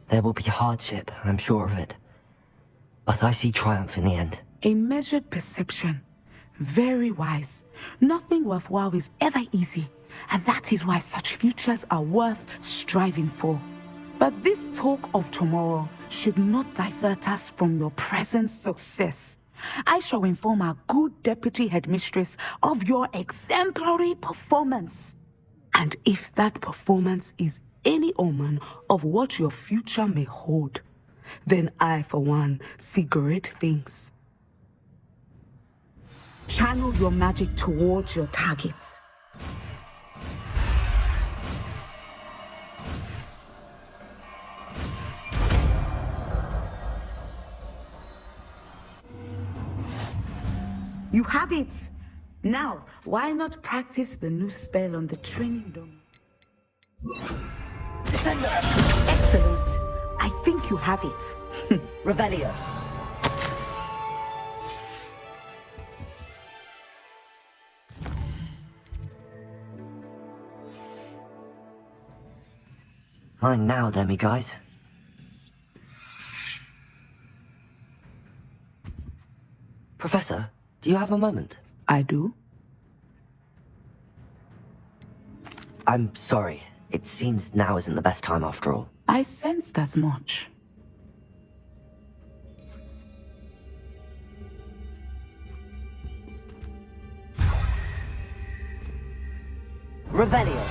There will be hardship, I'm sure of it. But I see triumph in the end. A measured perception. Very wise. Nothing worthwhile is ever easy, and that is why such futures are worth striving for. But this talk of tomorrow should not divert us from your present success. I shall inform our good deputy headmistress of your exemplary performance. And if that performance is any omen of what your future may hold, then I, for one, see great things. Channel your magic towards your targets. You have it! Now, why not practice the new spell on the training domain? Excellent! I think you have it. Revelio. Mine now, demi-guys. Professor, do you have a moment? I do. I'm sorry. It seems now isn't the best time after all. I sensed as much. Revelio.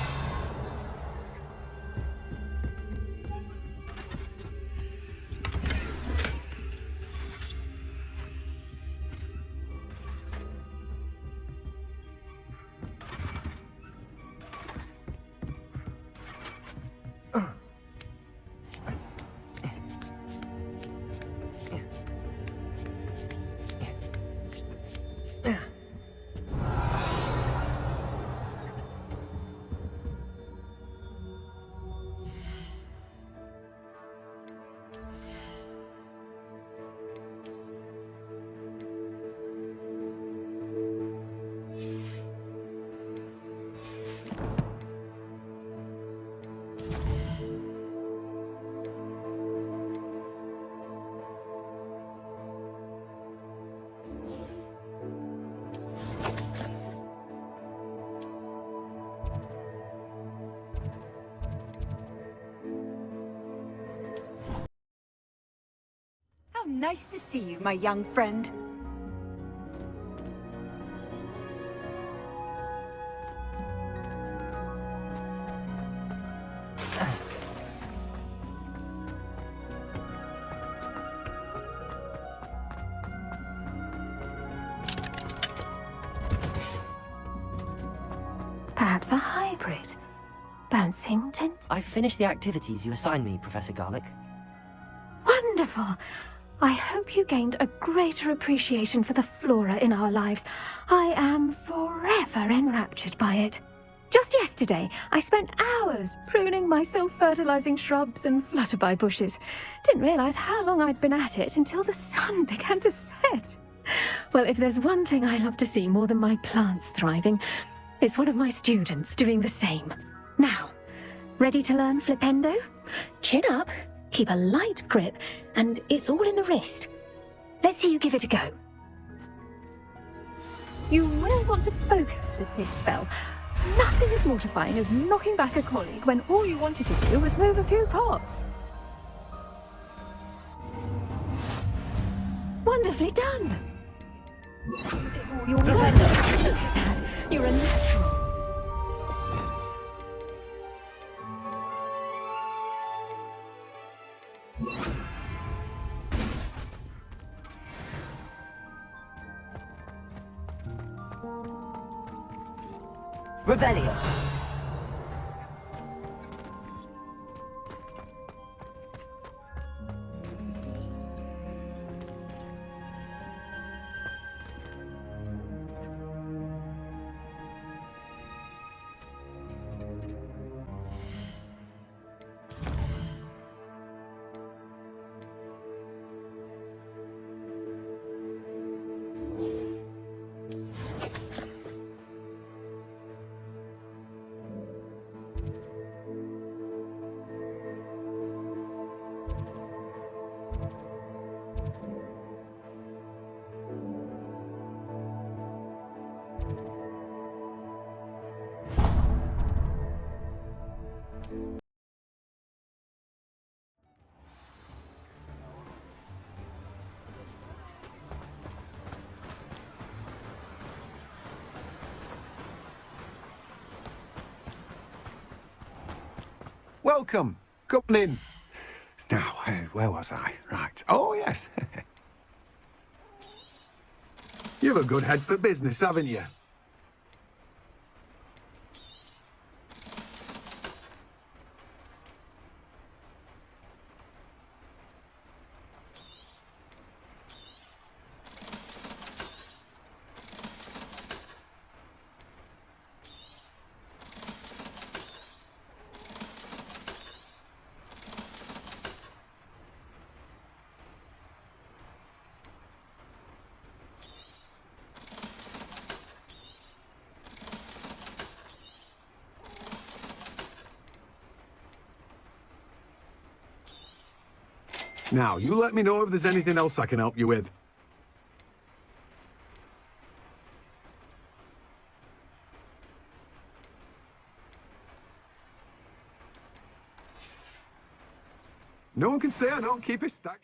How nice to see you, my young friend. Perhaps a hybrid. Bouncing tent? I've finished the activities you assigned me, Professor Garlic. Wonderful! I hope you gained a greater appreciation for the flora in our lives. I am forever enraptured by it. Just yesterday, I spent hours pruning my self-fertilizing shrubs and flutterby bushes. Didn't realize how long I'd been at it until the sun began to set. Well, if there's one thing I love to see more than my plants thriving, it's one of my students doing the same. Now, ready to learn Flipendo? Chin up, keep a light grip, and it's all in the wrist. Let's see you give it a go. You will want to focus with this spell. Nothing as mortifying as knocking back a colleague when all you wanted to do was move a few pots. Wonderfully done! That's a bit more your way. Look at that. You're a natural. Revelio. Welcome. Come in. Now, where was I? Right. Oh, yes. You've a good head for business, haven't you? Now, you let me know if there's anything else I can help you with. No one can say I don't keep it stacked.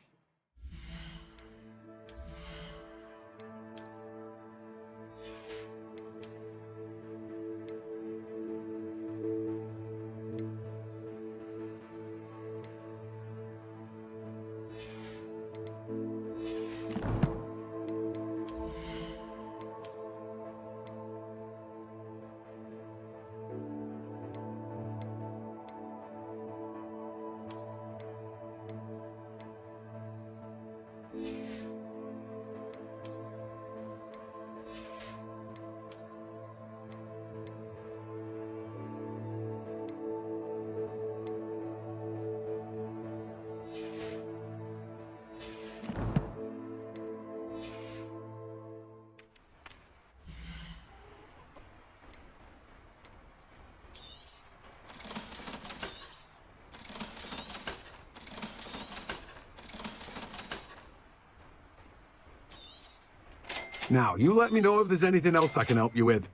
Now, you let me know if there's anything else I can help you with.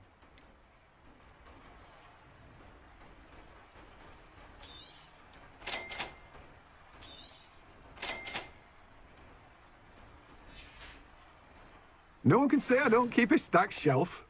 No one can say I don't keep a stacked shelf.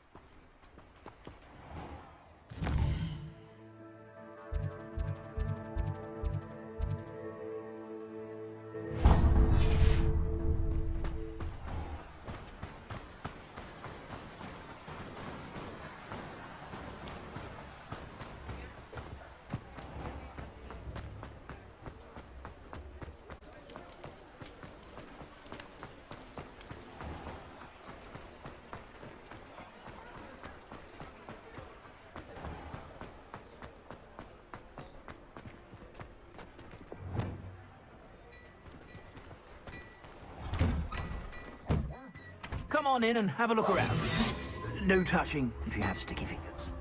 Come on in and have a look around. No touching if you have sticky fingers.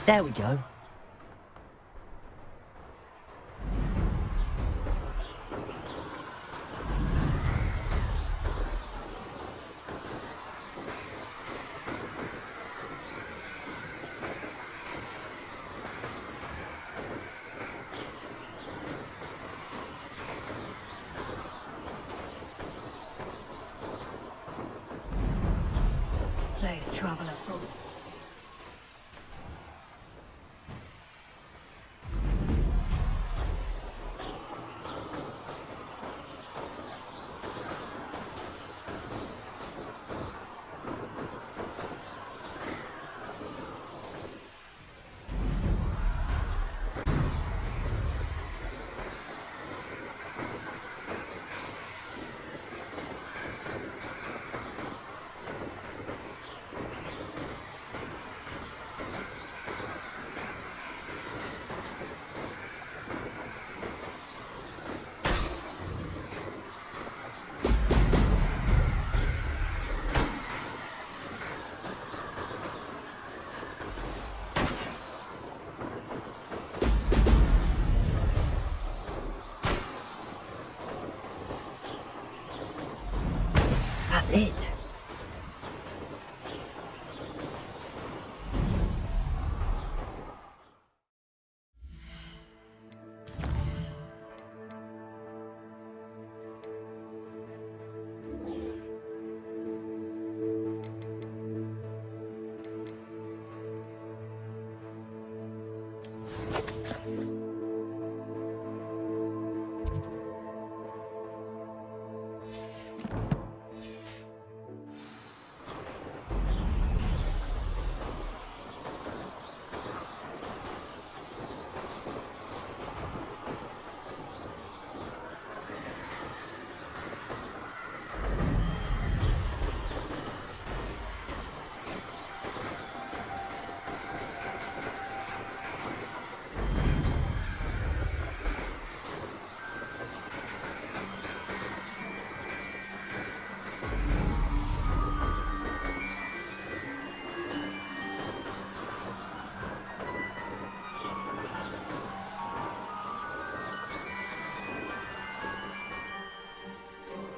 There we go. space traveler. That's it.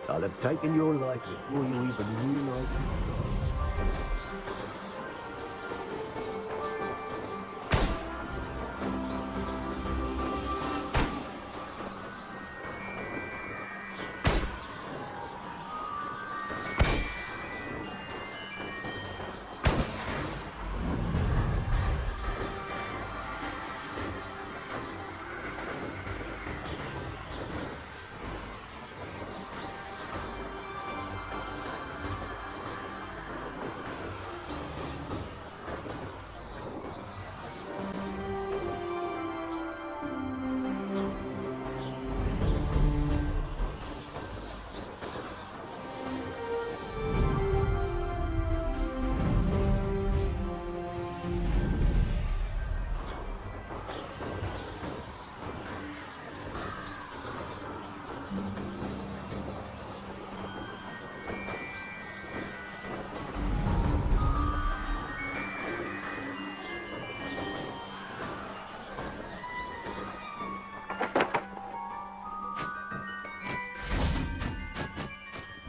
I'll have taken your life before you even realize it.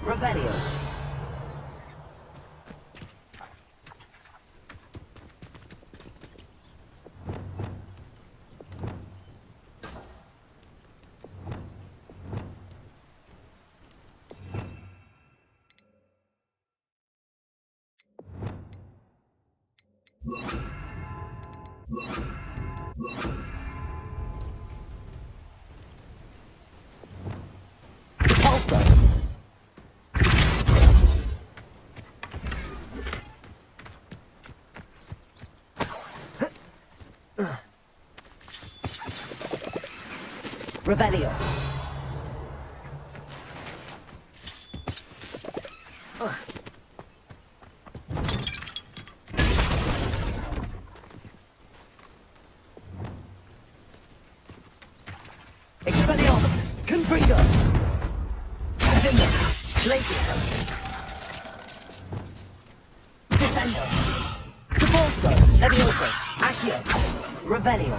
Revelio. Revelio. Expelliarmus! Confringo! Vinga! Glacius! Descendo! Debolso! Levioso! Accio! Revelio.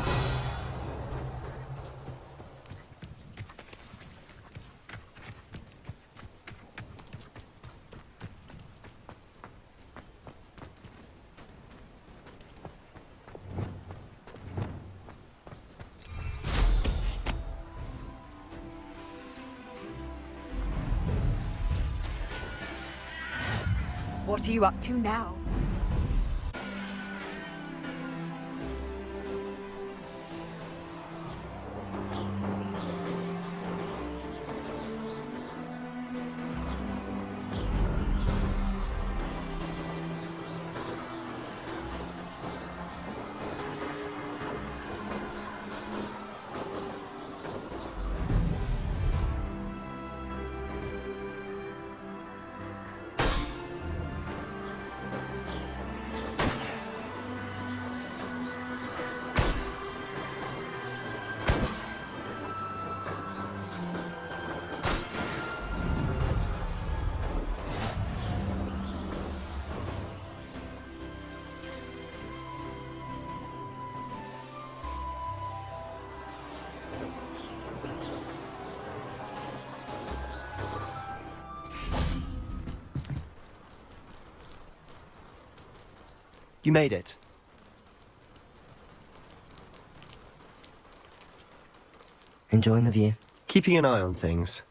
What are you up to now? You made it. Enjoying the view? Keeping an eye on things.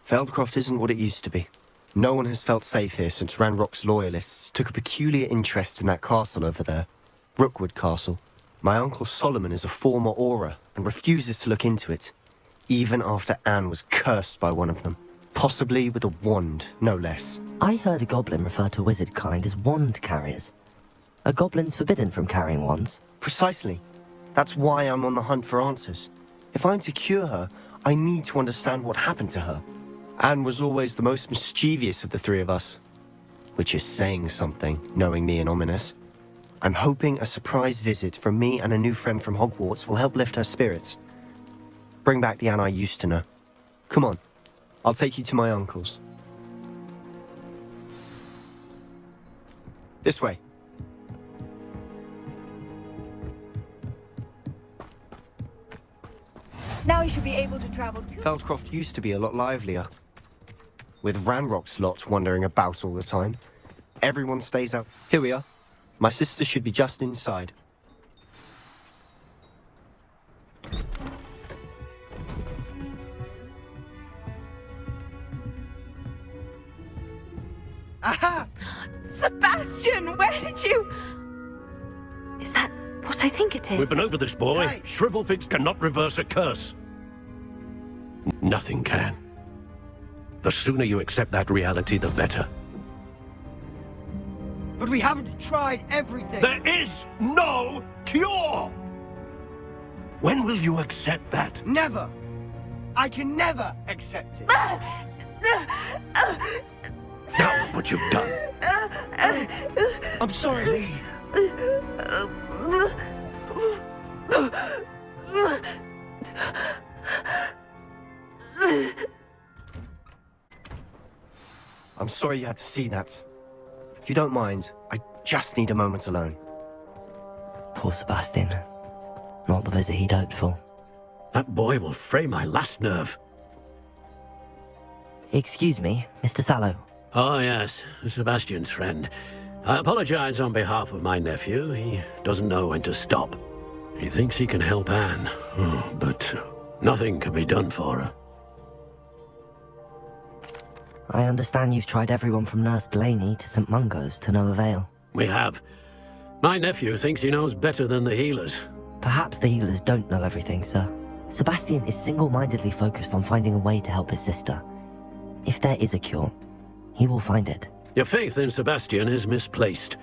Feldcroft isn't what it used to be. No one has felt safe here since Ranrock's loyalists took a peculiar interest in that castle over there. Rookwood Castle. My uncle Solomon is a former Auror and refuses to look into it, even after Anne was cursed by one of them. Possibly with a wand, no less. I heard a goblin refer to wizard kind as wand carriers. Are goblins forbidden from carrying wands? Precisely. That's why I'm on the hunt for answers. If I'm to cure her, I need to understand what happened to her. Anne was always the most mischievous of the three of us. Which is saying something, knowing me and Ominous. I'm hoping a surprise visit from me and a new friend from Hogwarts will help lift her spirits. Bring back the Anne I used to know. Come on, I'll take you to my uncle's. This way. Now you should be able to travel too. Feldcroft used to be a lot livelier. With Ranrock's lot wandering about all the time. Everyone stays out. Here we are. My sister should be just inside. Aha! Sebastian, where did you... Is that what I think it is? We've been over this, boy. Hey. Shrivelfix cannot reverse a curse. Nothing can. The sooner you accept that reality, the better. But we haven't tried everything. There is no cure! When will you accept that? Never! I can never accept it. Now what you've done. I'm sorry. I'm sorry you had to see that. If you don't mind, I just need a moment alone. Poor Sebastian. Not the visit he'd hoped for. That boy will fray my last nerve. Excuse me, Mr. Sallow. Oh, yes, Sebastian's friend. I apologize on behalf of my nephew. He doesn't know when to stop. He thinks he can help Anne, but nothing can be done for her. I understand you've tried everyone from Nurse Blaney to St. Mungo's to no avail. We have. My nephew thinks he knows better than the healers. Perhaps the healers don't know everything, sir. Sebastian is single-mindedly focused on finding a way to help his sister. If there is a cure, he will find it. Your faith in Sebastian is misplaced.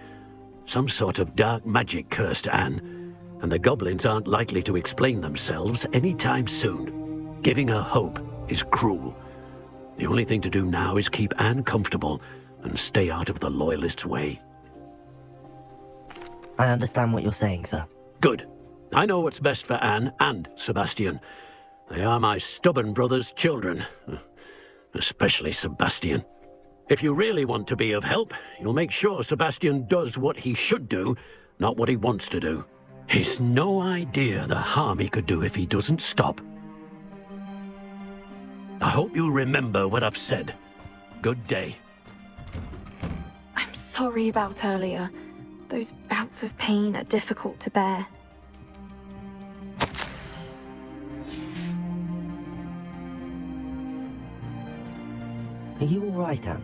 Some sort of dark magic cursed Anne, and the goblins aren't likely to explain themselves anytime soon. Giving her hope is cruel. The only thing to do now is keep Anne comfortable and stay out of the Loyalists' way. I understand what you're saying, sir. Good. I know what's best for Anne and Sebastian. They are my stubborn brother's children. Especially Sebastian. If you really want to be of help, you'll make sure Sebastian does what he should do, not what he wants to do. He's no idea the harm he could do if he doesn't stop. I hope you remember what I've said. Good day. I'm sorry about earlier. Those bouts of pain are difficult to bear. Are you all right, Anne?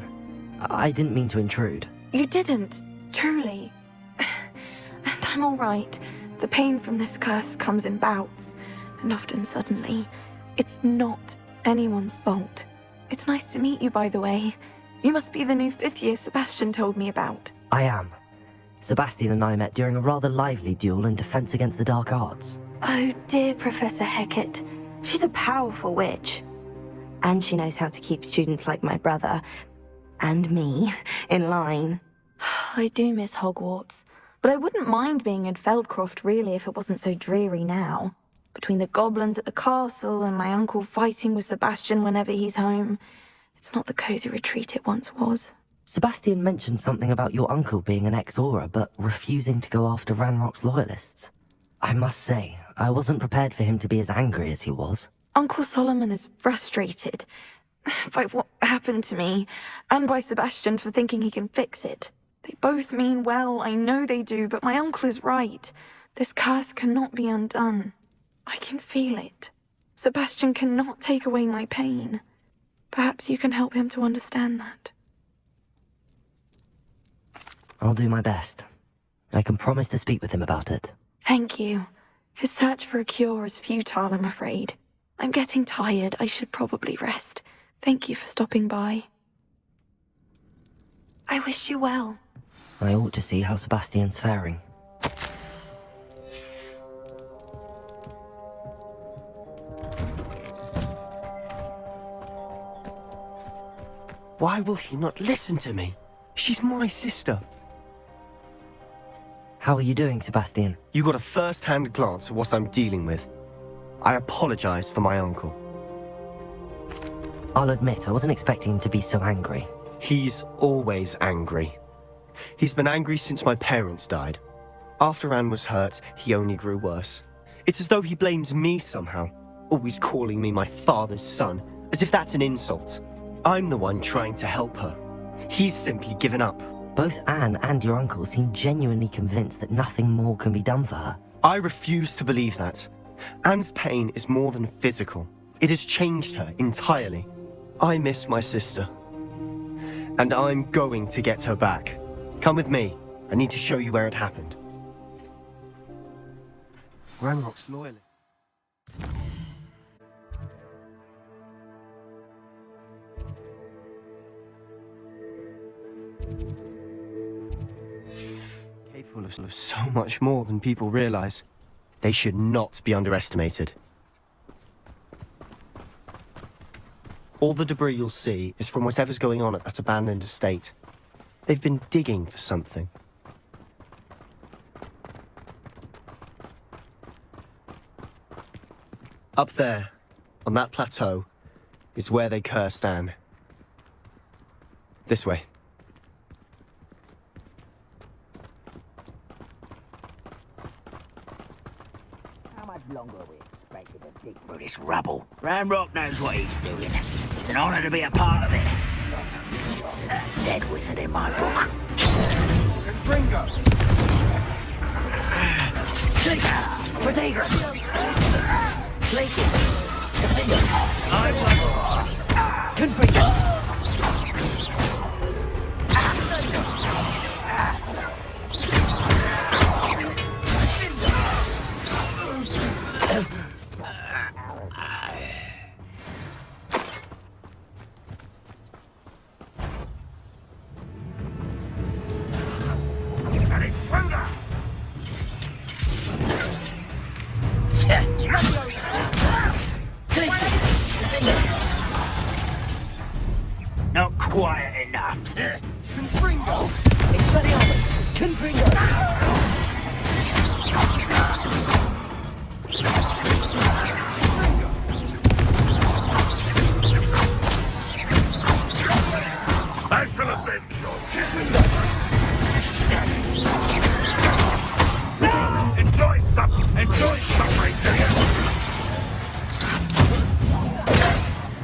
I didn't mean to intrude. You didn't, truly. And I'm all right. The pain from this curse comes in bouts, and often suddenly. It's not anyone's fault. It's nice to meet you, by the way. You must be the new 5th year Sebastian told me about. I am. Sebastian and I met during a rather lively duel in defense against the dark arts. Oh dear, Professor Hecat. She's a powerful witch. And she knows how to keep students like my brother, and me, in line. I do miss Hogwarts, but I wouldn't mind being in Feldcroft really if it wasn't so dreary now. Between the goblins at the castle and my uncle fighting with Sebastian whenever he's home, it's not the cozy retreat it once was. Sebastian mentioned something about your uncle being an ex-Auror, but refusing to go after Ranrock's loyalists. I must say, I wasn't prepared for him to be as angry as he was. Uncle Solomon is frustrated by what happened to me, and by Sebastian for thinking he can fix it. They both mean well, I know they do, but my uncle is right. This curse cannot be undone. I can feel it. Sebastian cannot take away my pain. Perhaps you can help him to understand that. I'll do my best. I can promise to speak with him about it. Thank you. His search for a cure is futile, I'm afraid. I'm getting tired. I should probably rest. Thank you for stopping by. I wish you well. I ought to see how Sebastian's faring. Why will he not listen to me? She's my sister. How are you doing, Sebastian? You got a first-hand glance at what I'm dealing with. I apologize for my uncle. I'll admit, I wasn't expecting him to be so angry. He's always angry. He's been angry since my parents died. After Anne was hurt, he only grew worse. It's as though he blames me somehow, always calling me my father's son, as if that's an insult. I'm the one trying to help her. He's simply given up. Both Anne and your uncle seem genuinely convinced that nothing more can be done for her. I refuse to believe that. Anne's pain is more than physical. It has changed her entirely. I miss my sister. And I'm going to get her back. Come with me. I need to show you where it happened. Ranrock's loyalist. Capable of so much more than people realize. They should not be underestimated. All the debris you'll see is from whatever's going on at that abandoned estate. They've been digging for something. Up there, on that plateau, is where they cursed Anne. This way. How much longer are we expected to dig through this rubble? Ranrock knows what he's doing. It's an honor to be a part of it. He's a dead wizard in my book. Bringo! Protego! Places! Defender! I won't! Confringo! Not quiet enough. Confringo! Expelliarmus! Confringo! I shall avenge your Enjoy suffering, do you?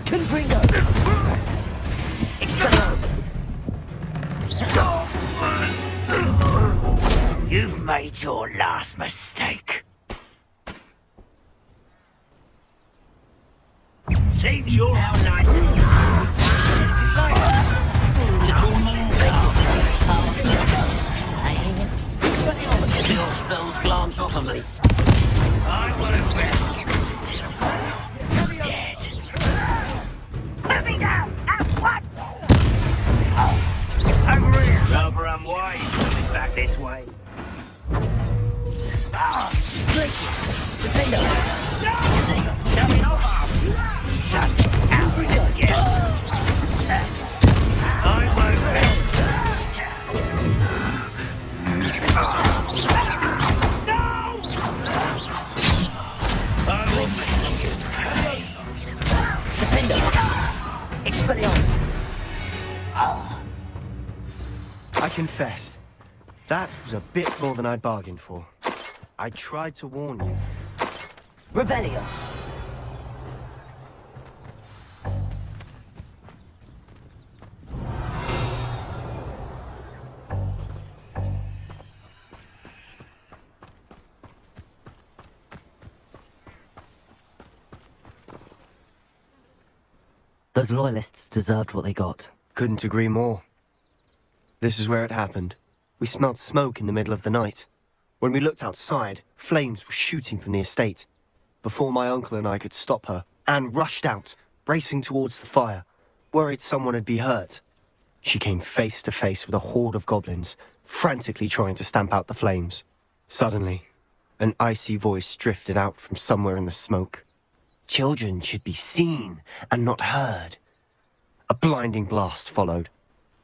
Confringo! Expelliarmus! You've made your last mistake. Seems you're out nice and your spells glance off of me. I want to rest. Dead. Let me down at once! Over here. Rather unwise coming back this way. Defender! Shut me off! Shut out with this skill! I won't rest. Expelliarmus! I confess, that was a bit more than I'd bargained for. I tried to warn you. Revelio! Those loyalists deserved what they got. Couldn't agree more. This is where it happened. We smelled smoke in the middle of the night. When we looked outside, flames were shooting from the estate. Before my uncle and I could stop her, Anne rushed out, racing towards the fire, worried someone had been hurt. She came face to face with a horde of goblins, frantically trying to stamp out the flames. Suddenly, an icy voice drifted out from somewhere in the smoke. Children should be seen and not heard. A blinding blast followed.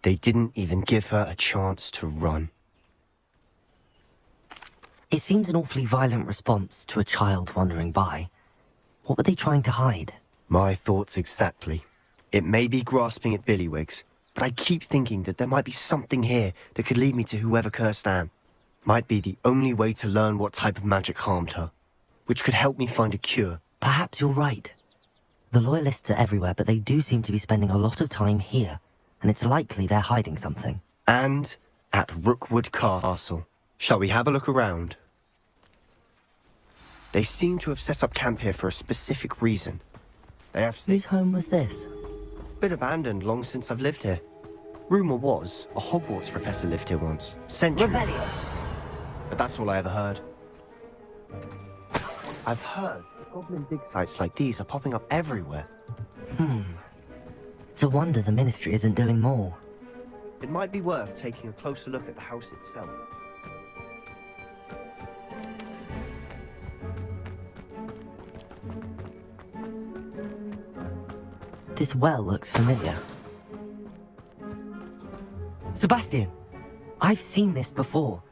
They didn't even give her a chance to run. It seems an awfully violent response to a child wandering by. What were they trying to hide? My thoughts exactly. It may be grasping at Billywigs, but I keep thinking that there might be something here that could lead me to whoever cursed Anne. Might be the only way to learn what type of magic harmed her, which could help me find a cure. Perhaps you're right. The Loyalists are everywhere, but they do seem to be spending a lot of time here, and it's likely they're hiding something. And at Rookwood Castle. Shall we have a look around? They seem to have set up camp here for a specific reason. They have... Whose home was this? Been abandoned long since I've lived here. Rumour was, a Hogwarts professor lived here once. Centuries. Revelio. But that's all I ever heard. I've heard goblin dig sites like these are popping up everywhere. It's a wonder the Ministry isn't doing more. It might be worth taking a closer look at the house itself. This well looks familiar. Sebastian! I've seen this before.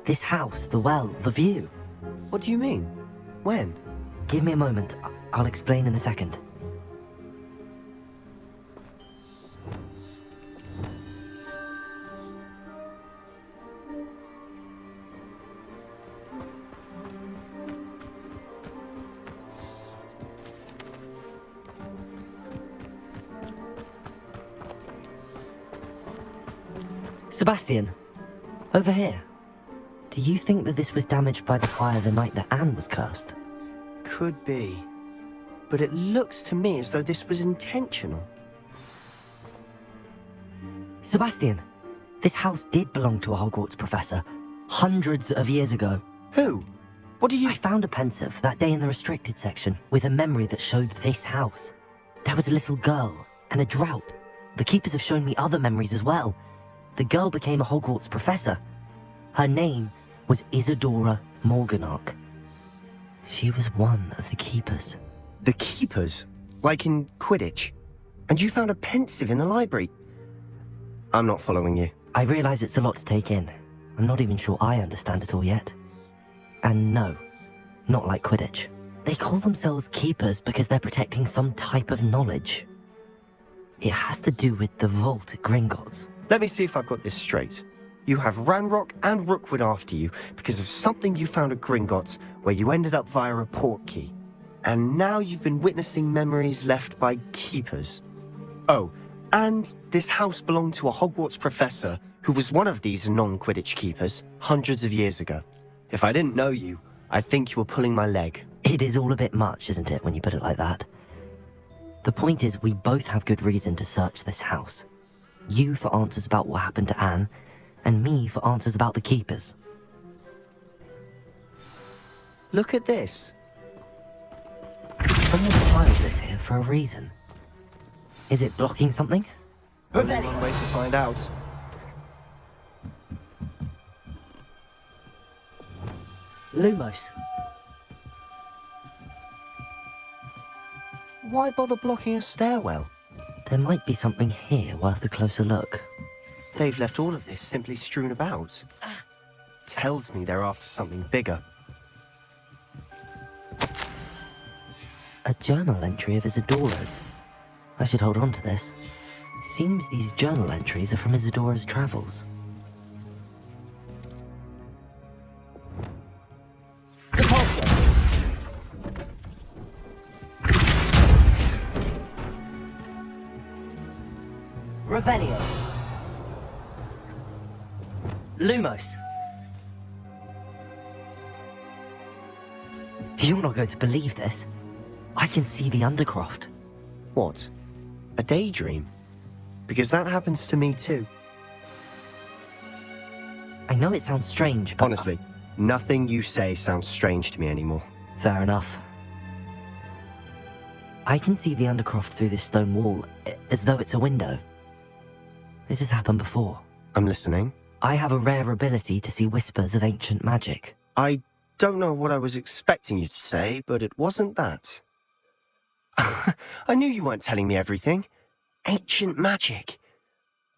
This house, the well, the view. What do you mean? When? Give me a moment. I'll explain in a second. Sebastian, over here. Do you think that this was damaged by the fire the night that Anne was cursed? Could be. But it looks to me as though this was intentional. Sebastian, this house did belong to a Hogwarts professor, hundreds of years ago. Who? What do you... I found a pensive that day in the restricted section with a memory that showed this house. There was a little girl and a drought. The keepers have shown me other memories as well. The girl became a Hogwarts professor. Her name was Isadora Morganach. She was one of the keepers. The keepers? Like in Quidditch? And you found a pensive in the library? I'm not following you. I realize it's a lot to take in. I'm not even sure I understand it all yet. And no, not like Quidditch. They call themselves keepers because they're protecting some type of knowledge. It has to do with the vault at Gringotts. Let me see if I've got this straight. You have Ranrock and Rookwood after you because of something you found at Gringotts where you ended up via a portkey. And now you've been witnessing memories left by keepers. Oh, and this house belonged to a Hogwarts professor who was one of these non-Quidditch keepers hundreds of years ago. If I didn't know you, I'd think you were pulling my leg. It is all a bit much, isn't it, when you put it like that? The point is, we both have good reason to search this house. You for answers about what happened to Anne, and me for answers about the keepers. Look at this. Someone piled this here for a reason. Is it blocking something? Only one way to find out. Lumos. Why bother blocking a stairwell? There might be something here worth a closer look. They've left all of this simply strewn about. Tells me they're after something bigger. A journal entry of Isadora's. I should hold on to this. Seems these journal entries are from Isadora's travels. Revelio. Lumos. You're not going to believe this. I can see the Undercroft. What? A daydream? Because that happens to me too. I know it sounds strange, but... Honestly, nothing you say sounds strange to me anymore. Fair enough. I can see the Undercroft through this stone wall, as though it's a window. This has happened before. I'm listening. I have a rare ability to see whispers of ancient magic. I don't know what I was expecting you to say, but it wasn't that. I knew you weren't telling me everything. Ancient magic.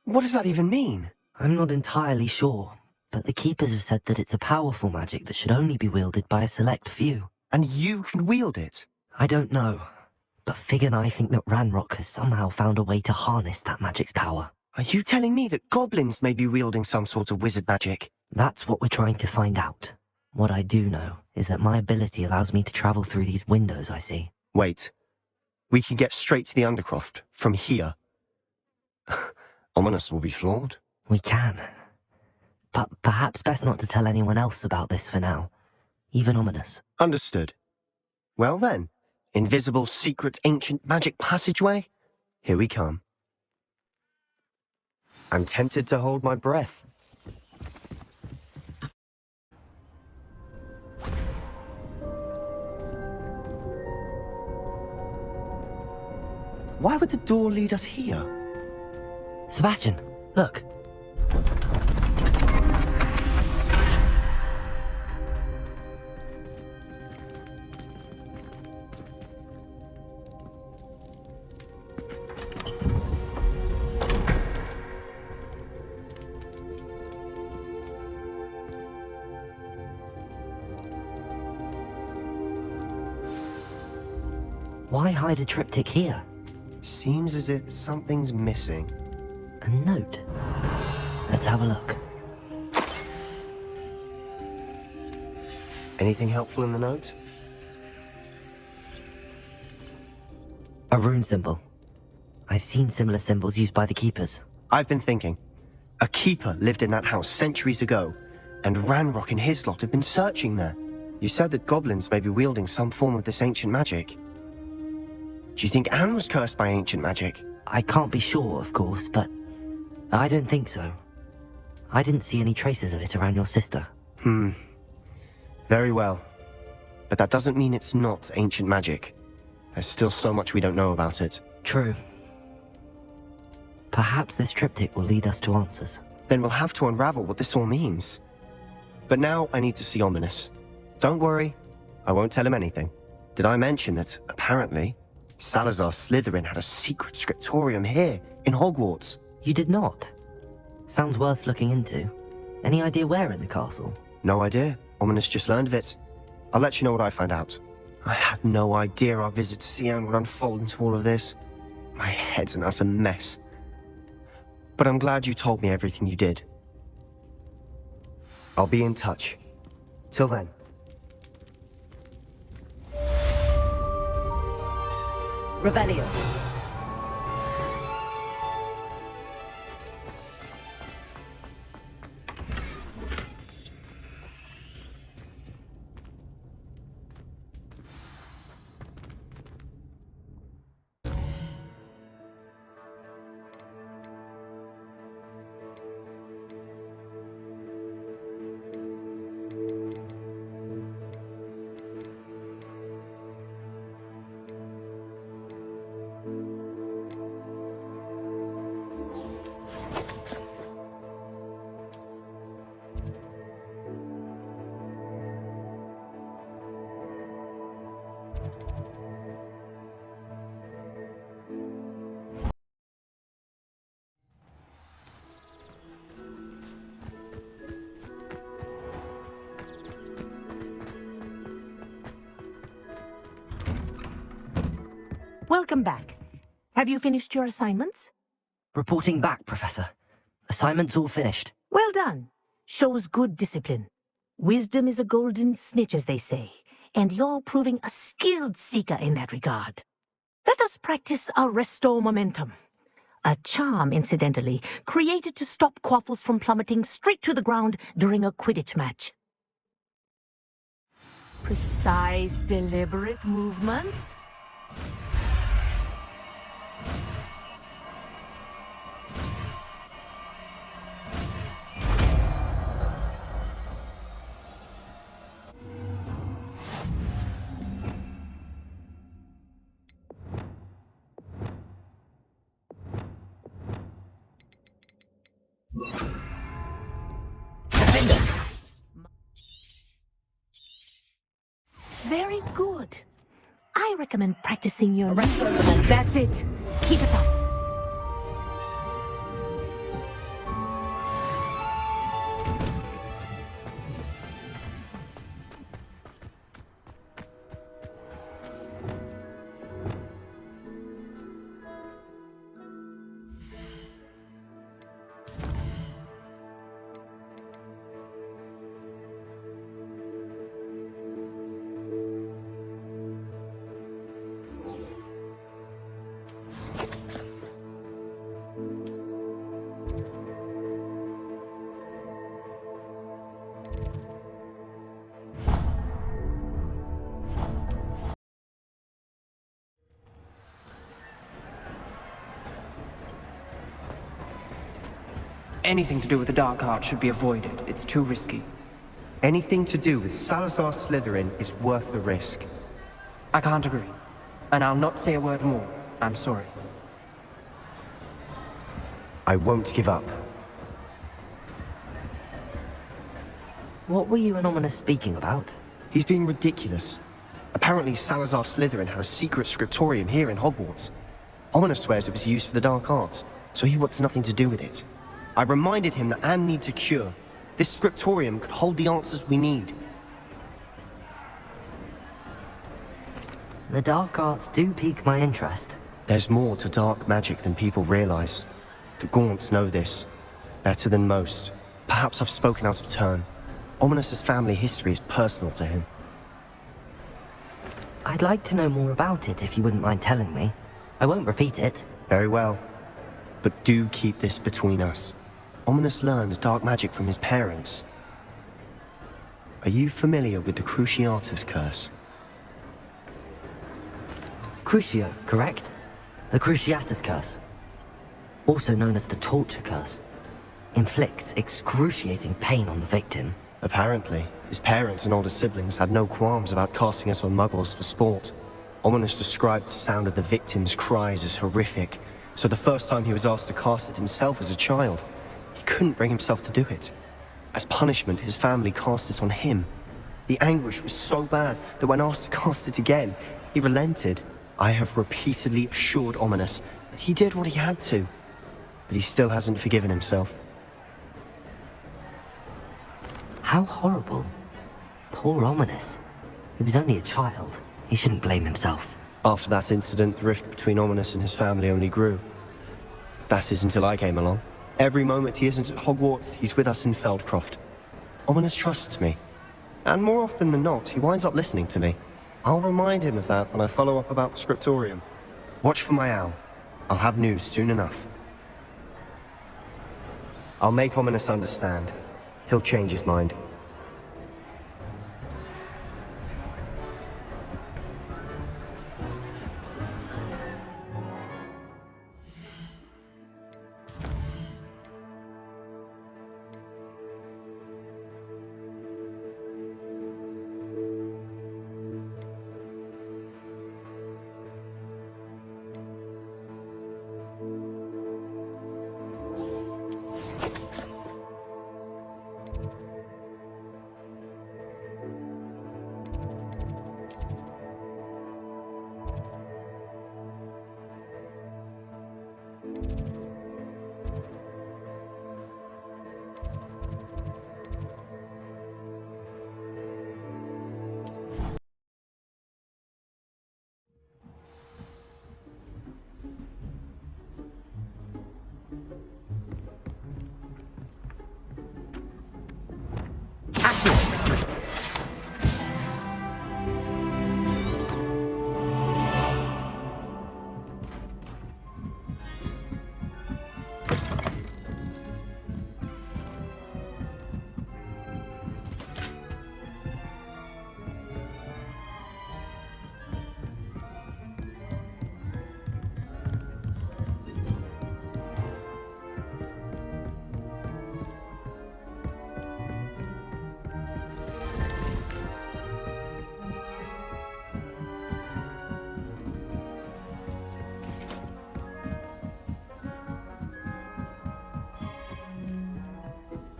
What does that even mean? I'm not entirely sure, but the Keepers have said that it's a powerful magic that should only be wielded by a select few. And you can wield it? I don't know, but Fig and I think that Ranrock has somehow found a way to harness that magic's power. Are you telling me that goblins may be wielding some sort of wizard magic? That's what we're trying to find out. What I do know is that my ability allows me to travel through these windows I see. Wait. We can get straight to the Undercroft from here. Ominous will be flawed. We can. But perhaps best not to tell anyone else about this for now. Even Ominous. Understood. Well then, invisible, secret, ancient magic passageway? Here we come. I'm tempted to hold my breath. Why would the door lead us here? Sebastian, look. Why hide a triptych here? Seems as if something's missing. A note. Let's have a look. Anything helpful in the note? A rune symbol. I've seen similar symbols used by the Keepers. I've been thinking. A Keeper lived in that house centuries ago, and Ranrock and his lot have been searching there. You said that goblins may be wielding some form of this ancient magic. Do you think Anne was cursed by ancient magic? I can't be sure, of course, but I don't think so. I didn't see any traces of it around your sister. Very well. But that doesn't mean it's not ancient magic. There's still so much we don't know about it. True. Perhaps this triptych will lead us to answers. Then we'll have to unravel what this all means. But now I need to see Ominous. Don't worry, I won't tell him anything. Did I mention that, apparently, Salazar Slytherin had a secret scriptorium here, in Hogwarts? You did not? Sounds worth looking into. Any idea where in the castle? No idea. Ominous just learned of it. I'll let you know what I find out. I had no idea our visit to Sian would unfold into all of this. My head's an utter mess. But I'm glad you told me everything you did. I'll be in touch. Till then. Revelio. Welcome back. Have you finished your assignments? Reporting back, Professor. Assignment's all finished. Well done. Shows good discipline. Wisdom is a golden snitch, as they say, and you're proving a skilled seeker in that regard. Let us practice Arresto Momentum. A charm, incidentally, created to stop quaffles from plummeting straight to the ground during a Quidditch match. Precise, deliberate movements. Very good. I recommend practicing your... That's it. Keep it up. Anything to do with the dark art should be avoided. It's too risky. Anything to do with Salazar Slytherin is worth the risk. I can't agree. And I'll not say a word more. I'm sorry. I won't give up. What were you and Ominous speaking about? He's being ridiculous. Apparently Salazar Slytherin had a secret scriptorium here in Hogwarts. Ominous swears it was used for the dark arts, so he wants nothing to do with it. I reminded him that Anne needs a cure. This scriptorium could hold the answers we need. The dark arts do pique my interest. There's more to dark magic than people realize. The Gaunts know this. Better than most. Perhaps I've spoken out of turn. Ominous's family history is personal to him. I'd like to know more about it if you wouldn't mind telling me. I won't repeat it. Very well. But do keep this between us. Ominous learned dark magic from his parents. Are you familiar with the Cruciatus curse? Crucio, correct? The Cruciatus curse. Also known as the torture curse. Inflicts excruciating pain on the victim. Apparently, his parents and older siblings had no qualms about casting it on muggles for sport. Ominous described the sound of the victim's cries as horrific, so the first time he was asked to cast it himself as a child, he couldn't bring himself to do it. As punishment, his family cast it on him. The anguish was so bad that when asked to cast it again, he relented. I have repeatedly assured Ominous that he did what he had to, but he still hasn't forgiven himself. How horrible. Poor Ominous. He was only a child. He shouldn't blame himself. After that incident, the rift between Ominous and his family only grew. That is until I came along. Every moment he isn't at Hogwarts, he's with us in Feldcroft. Ominous trusts me. And more often than not, he winds up listening to me. I'll remind him of that when I follow up about the scriptorium. Watch for my owl. I'll have news soon enough. I'll make Ominous understand. He'll change his mind.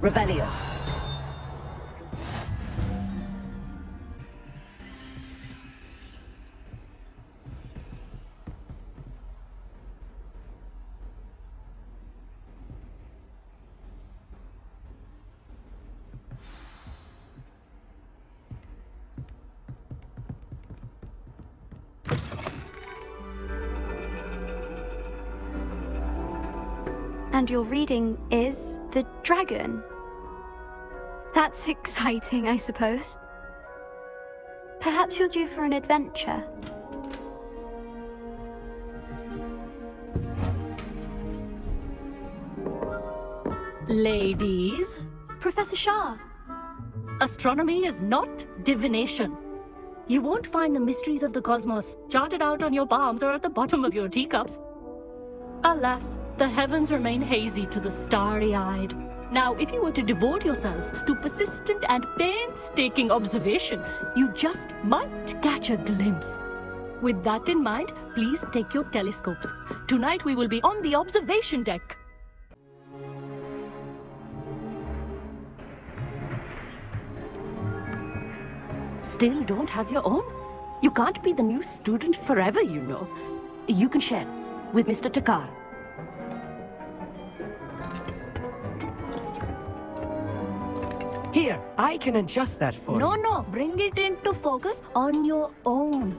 Revelio. And your reading is the dragon. That's exciting, I suppose. Perhaps you're due for an adventure. Ladies. Professor Shah. Astronomy is not divination. You won't find the mysteries of the cosmos charted out on your palms or at the bottom of your teacups. Alas, the heavens remain hazy to the starry-eyed. Now, if you were to devote yourselves to persistent and painstaking observation, you just might catch a glimpse. With that in mind, please take your telescopes. Tonight we will be on the observation deck. Still don't have your own? You can't be the new student forever, you know. You can share with Mr. Takar. Here, I can adjust that for you. No, bring it into focus on your own.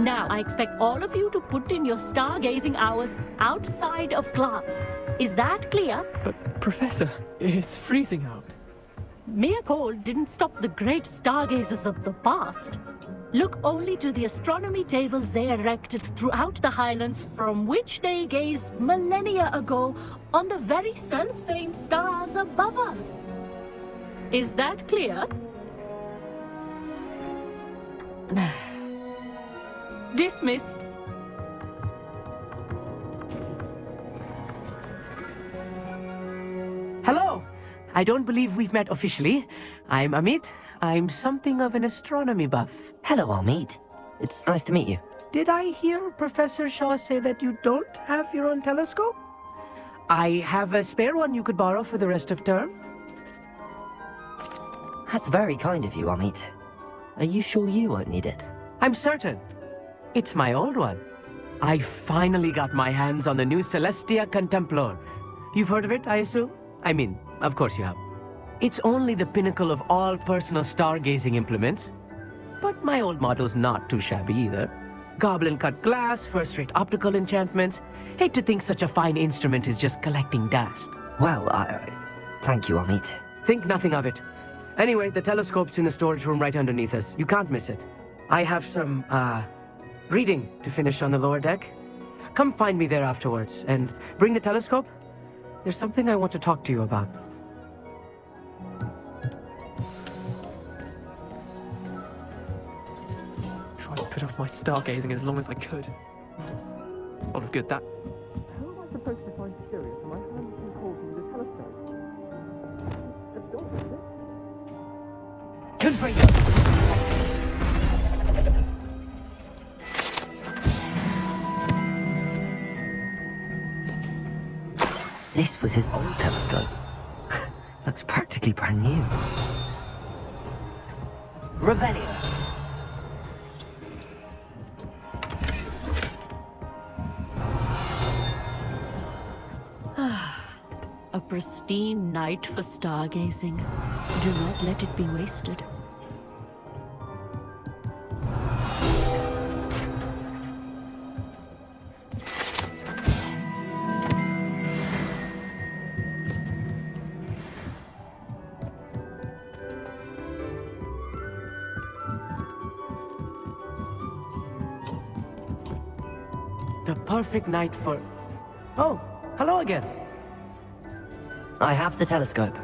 Now, I expect all of you to put in your stargazing hours outside of class. Is that clear? But, Professor, it's freezing out. Mere cold didn't stop the great stargazers of the past. Look only to the astronomy tables they erected throughout the Highlands from which they gazed millennia ago on the very self-same stars above us. Is that clear? Dismissed. Hello! I don't believe we've met officially. I'm Amit. I'm something of an astronomy buff. Hello, Amit. It's nice to meet you. Did I hear Professor Shaw say that you don't have your own telescope? I have a spare one you could borrow for the rest of term. That's very kind of you, Amit. Are you sure you won't need it? I'm certain. It's my old one. I finally got my hands on the new Celestia Contemplor. You've heard of it, I assume? I mean, of course you have. It's only the pinnacle of all personal stargazing implements. But my old model's not too shabby either. Goblin-cut glass, first-rate optical enchantments. Hate to think such a fine instrument is just collecting dust. Well, thank you, Amit. Think nothing of it. Anyway, the telescope's in the storage room right underneath us. You can't miss it. I have some, reading to finish on the lower deck. Come find me there afterwards, and bring the telescope. There's something I want to talk to you about. Tried to put off my stargazing as long as I could. Lot of good that. How am I supposed to find Sirius when my hands can hold me the telescope? This was his old telescope. Looks practically brand new. Revelio. A pristine night for stargazing. Do not let it be wasted. The perfect night for... Oh, hello again. I have the telescope.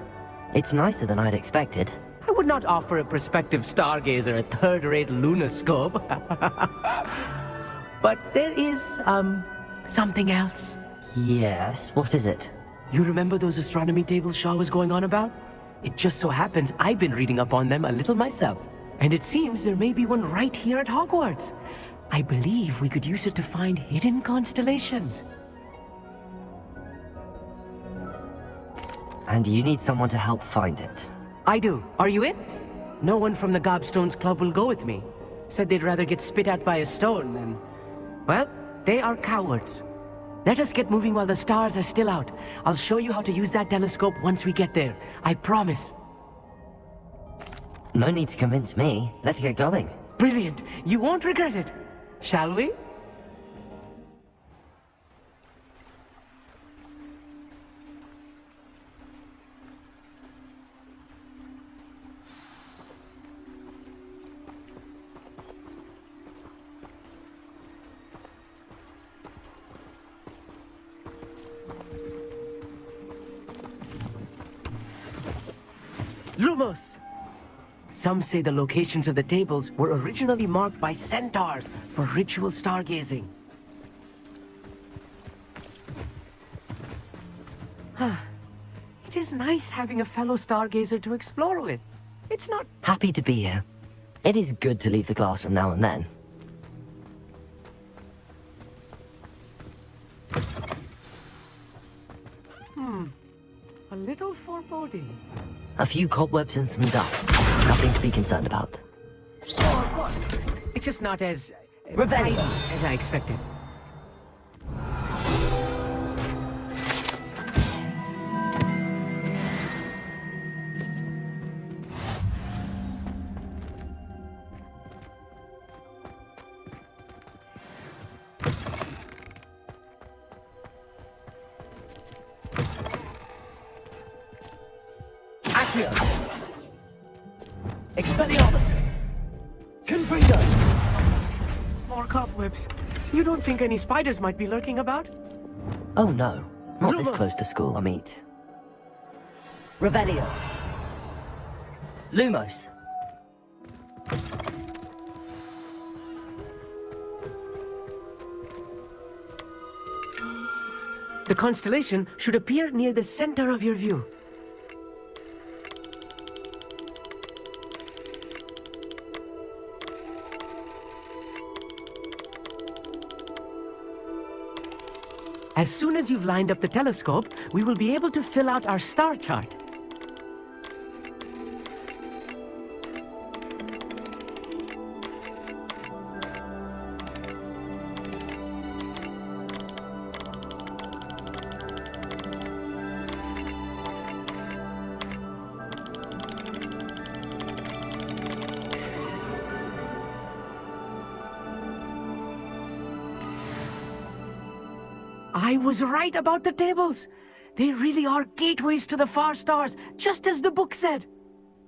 It's nicer than I'd expected. I would not offer a prospective stargazer a third-rate lunoscope. But there is, something else. Yes, what is it? You remember those astronomy tables Shaw was going on about? It just so happens I've been reading up on them a little myself. And it seems there may be one right here at Hogwarts. I believe we could use it to find hidden constellations. And you need someone to help find it. I do. Are you in? No one from the Gobstones Club will go with me. Said they'd rather get spit at by a stone than... Well, they are cowards. Let us get moving while the stars are still out. I'll show you how to use that telescope once we get there. I promise. No need to convince me. Let's get going. Brilliant. You won't regret it. Shall we? Lumos! Some say the locations of the tables were originally marked by centaurs for ritual stargazing. It is nice having a fellow stargazer to explore with. It's not... Happy to be here. It is good to leave the classroom now and then. A little foreboding. A few cobwebs and some dust. Nothing to be concerned about. Oh, of course. It's just not as... Revelio! as I expected. Expelliarmus! Confringo! More cobwebs. You don't think any spiders might be lurking about? Oh no. Not this Lumos. close to school, I mean. Revelio! Lumos! The constellation should appear near the center of your view. As soon as you've lined up the telescope, we will be able to fill out our star chart. I was right about the tables. They really are gateways to the far stars, just as the book said.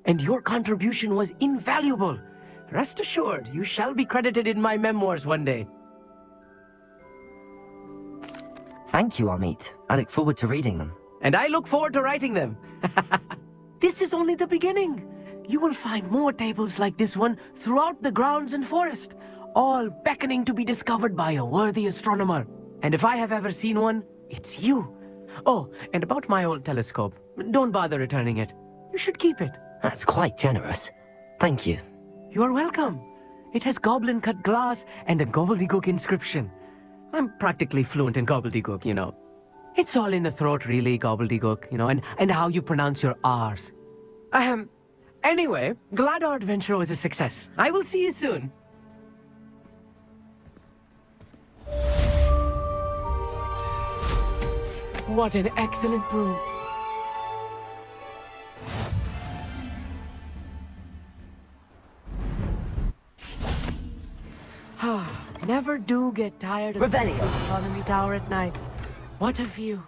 And your contribution was invaluable. Rest assured, you shall be credited in my memoirs one day. Thank you, Amit. I look forward to reading them. And I look forward to writing them. This is only the beginning. You will find more tables like this one throughout the grounds and forest, all beckoning to be discovered by a worthy astronomer. And if I have ever seen one, it's you. Oh, and about my old telescope. Don't bother returning it. You should keep it. That's quite generous. Thank you. You are welcome. It has goblin-cut glass and a gobbledygook inscription. I'm practically fluent in gobbledygook, you know. It's all in the throat, really, gobbledygook, you know, and how you pronounce your R's. Anyway, glad our adventure was a success. I will see you soon. What an excellent broom. Never do get tired of the astronomy tower at night. What a view.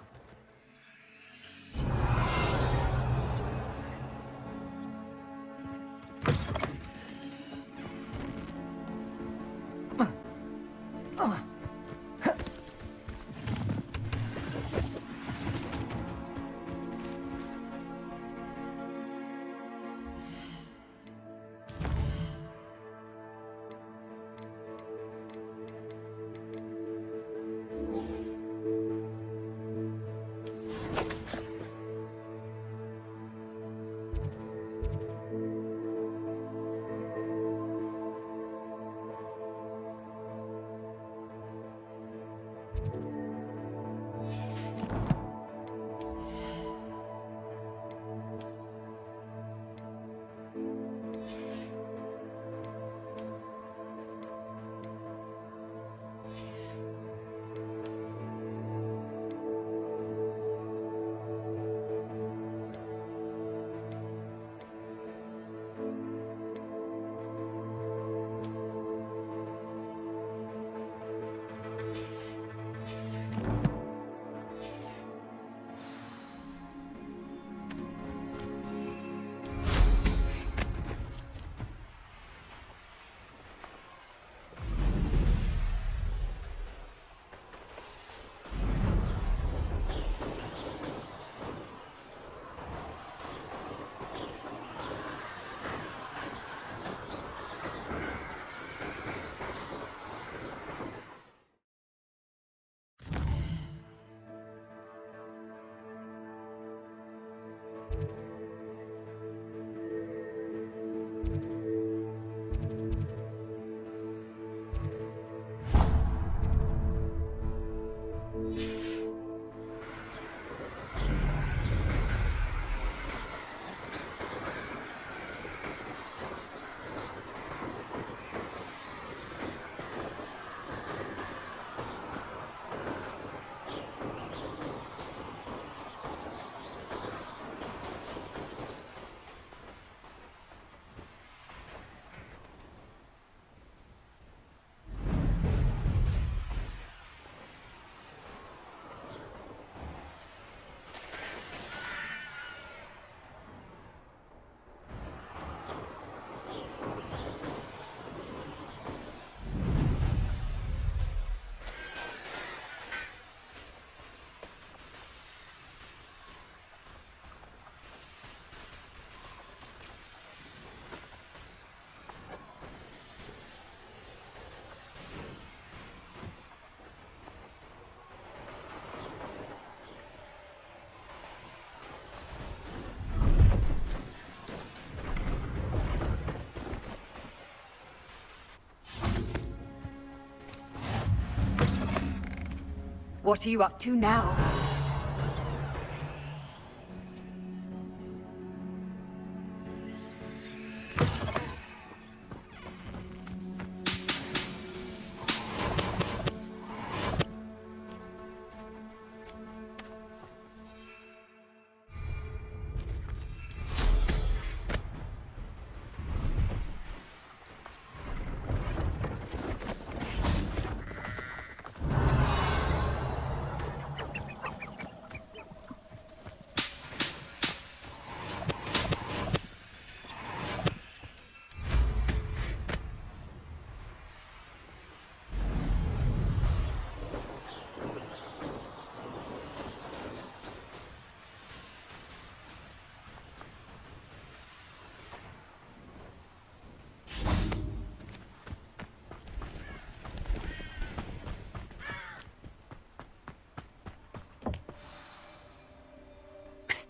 What are you up to now?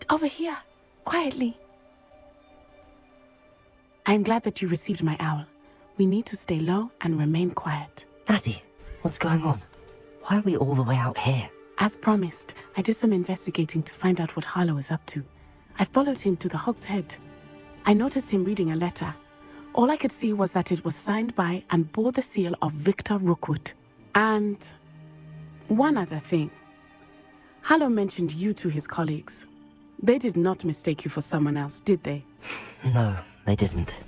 Over here, quietly. I'm glad that you received my owl. We need to stay low and remain quiet. Natty, what's going on? Why are we all the way out here? As promised, I did some investigating to find out what Harlow is up to. I followed him to the Hog's Head. I noticed him reading a letter. All I could see was that it was signed by and bore the seal of Victor Rookwood. And one other thing. Harlow mentioned you to his colleagues. They did not mistake you for someone else, did they? No, they didn't.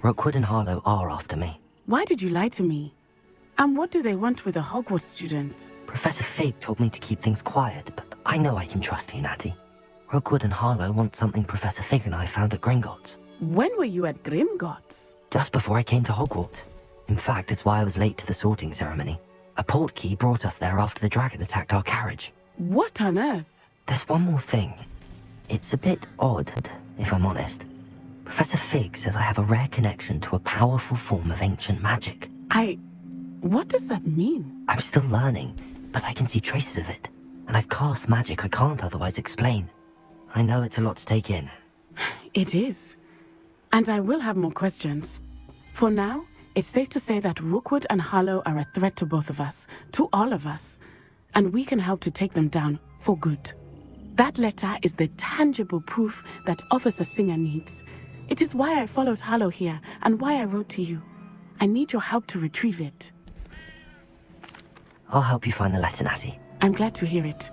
Rookwood and Harlow are after me. Why did you lie to me? And what do they want with a Hogwarts student? Professor Fig told me to keep things quiet, but I know I can trust you, Natty. Rookwood and Harlow want something Professor Fig and I found at Gringotts. When were you at Gringotts? Just before I came to Hogwarts. In fact, it's why I was late to the sorting ceremony. A portkey brought us there after the dragon attacked our carriage. What on earth? There's one more thing. It's a bit odd, if I'm honest. Professor Fig says I have a rare connection to a powerful form of ancient magic. What does that mean? I'm still learning, but I can see traces of it. And I've cast magic I can't otherwise explain. I know it's a lot to take in. It is. And I will have more questions. For now, it's safe to say that Rookwood and Harlow are a threat to both of us, to all of us. And we can help to take them down for good. That letter is the tangible proof that Officer Singer needs. It is why I followed Harlow here and why I wrote to you. I need your help to retrieve it. I'll help you find the letter, Natty. I'm glad to hear it.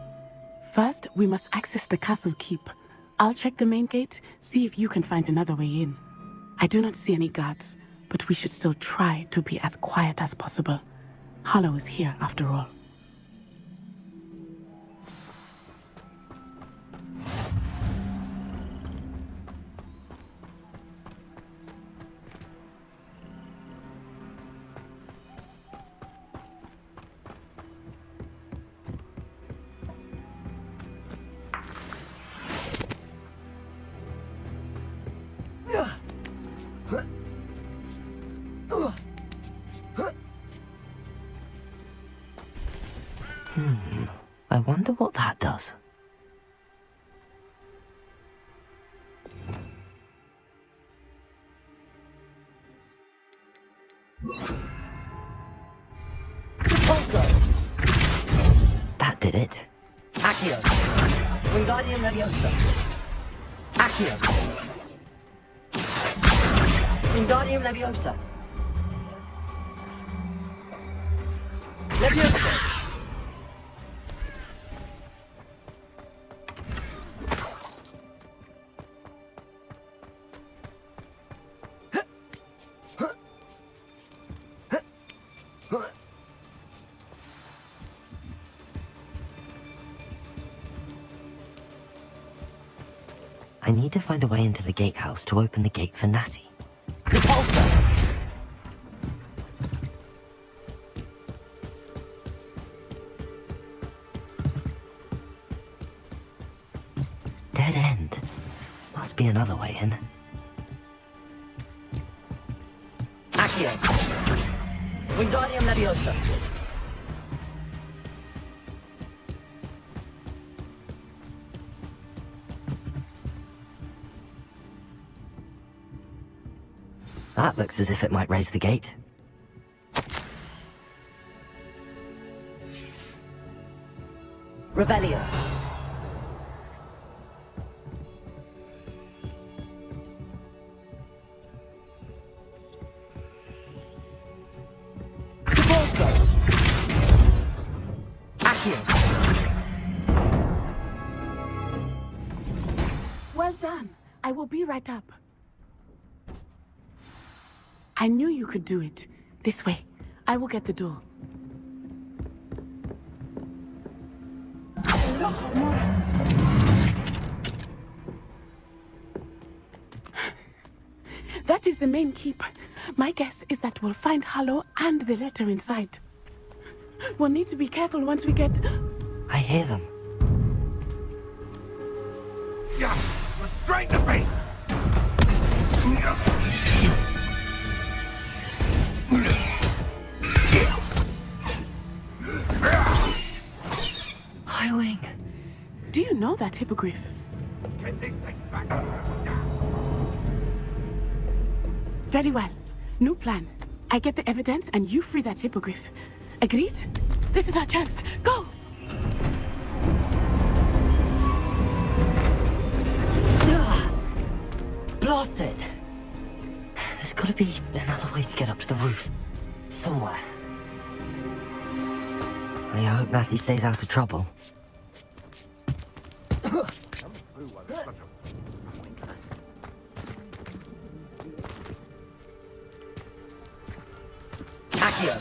First, we must access the castle keep. I'll check the main gate, see if you can find another way in. I do not see any guards, but we should still try to be as quiet as possible. Harlow is here after all. I wonder what that does. Pulsar! That did it. Accio! Wingardium Leviosa! Accio! Wingardium Leviosa! Leviosa! I need to find a way into the gatehouse to open the gate for Natty. Dead end. Must be another way in. Accio! Wingardium Leviosa! That looks as if it might raise the gate. Revelio! Well done. I will be right up. I knew you could do it. This way. I will get the door. That is the main keep. My guess is that we'll find Hollow and the letter inside. We'll need to be careful once we get... I hear them. Yeah, restrain the beast! Highwing. Do you know that hippogriff? Get this thing back. Very well. New plan. I get the evidence and you free that hippogriff. Agreed? This is our chance. Go! Blasted! There's gotta be another way to get up to the roof. Somewhere. I hope Natty stays out of trouble. Accio!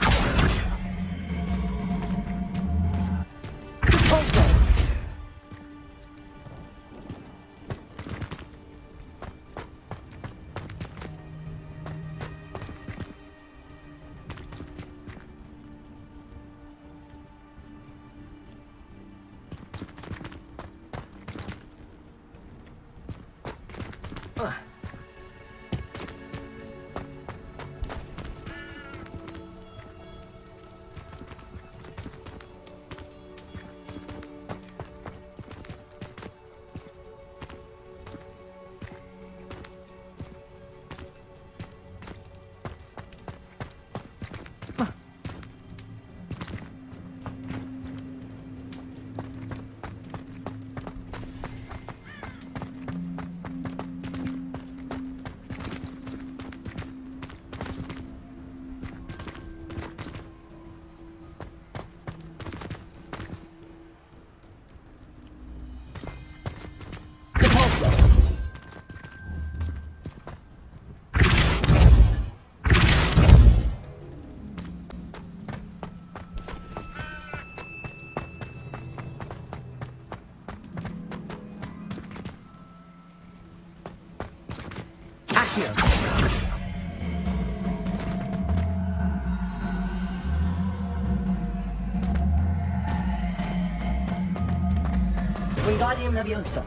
Wingardium Leviosa.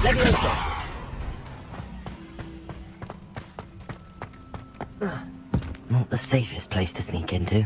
Leviosa. Not the safest place to sneak into.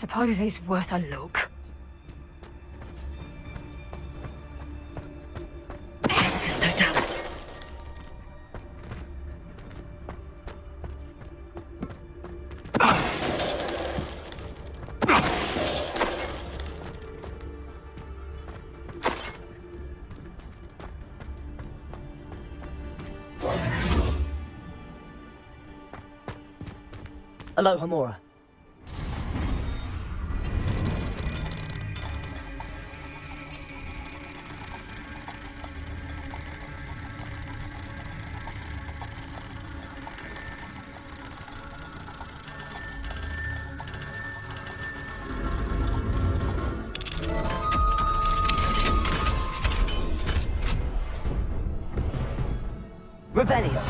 Suppose it's worth a look. Totalis. Aloha, Mora. Revelio.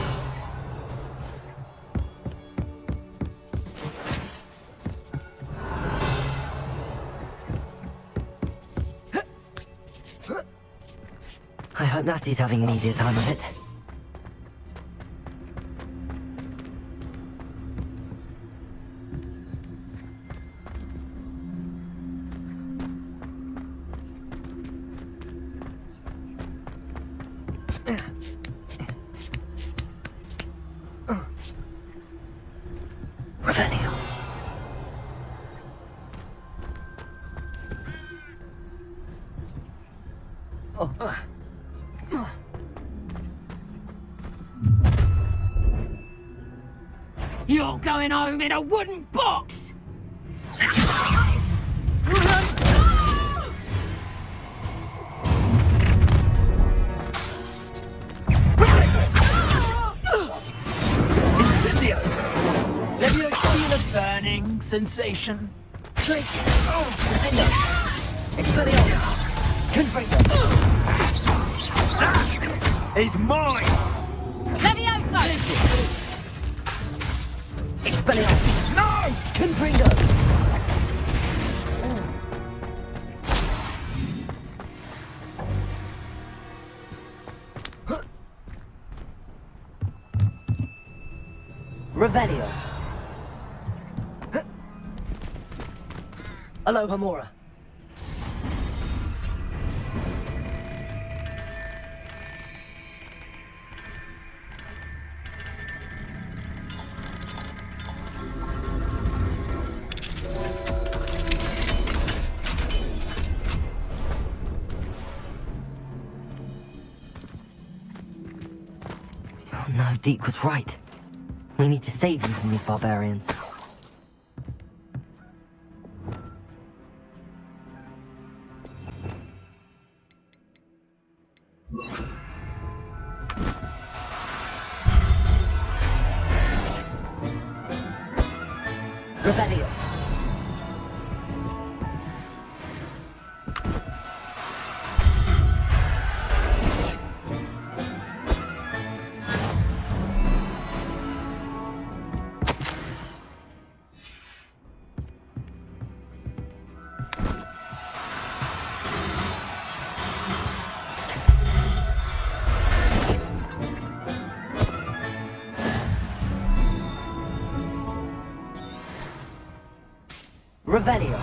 I hope Natty's having an easier time of it. Revelio. You're going home in a wooden box! Incendio! Leviosa feel a burning sensation. Trace. Defender. Expelliarmus. Confringo. It's mine! Leviosa! Expelliarmus. No! Confringo. Revelio. Aloha, Mora. Oh no, Deke was right. We need to save you from these barbarians. Revelio. Revelio.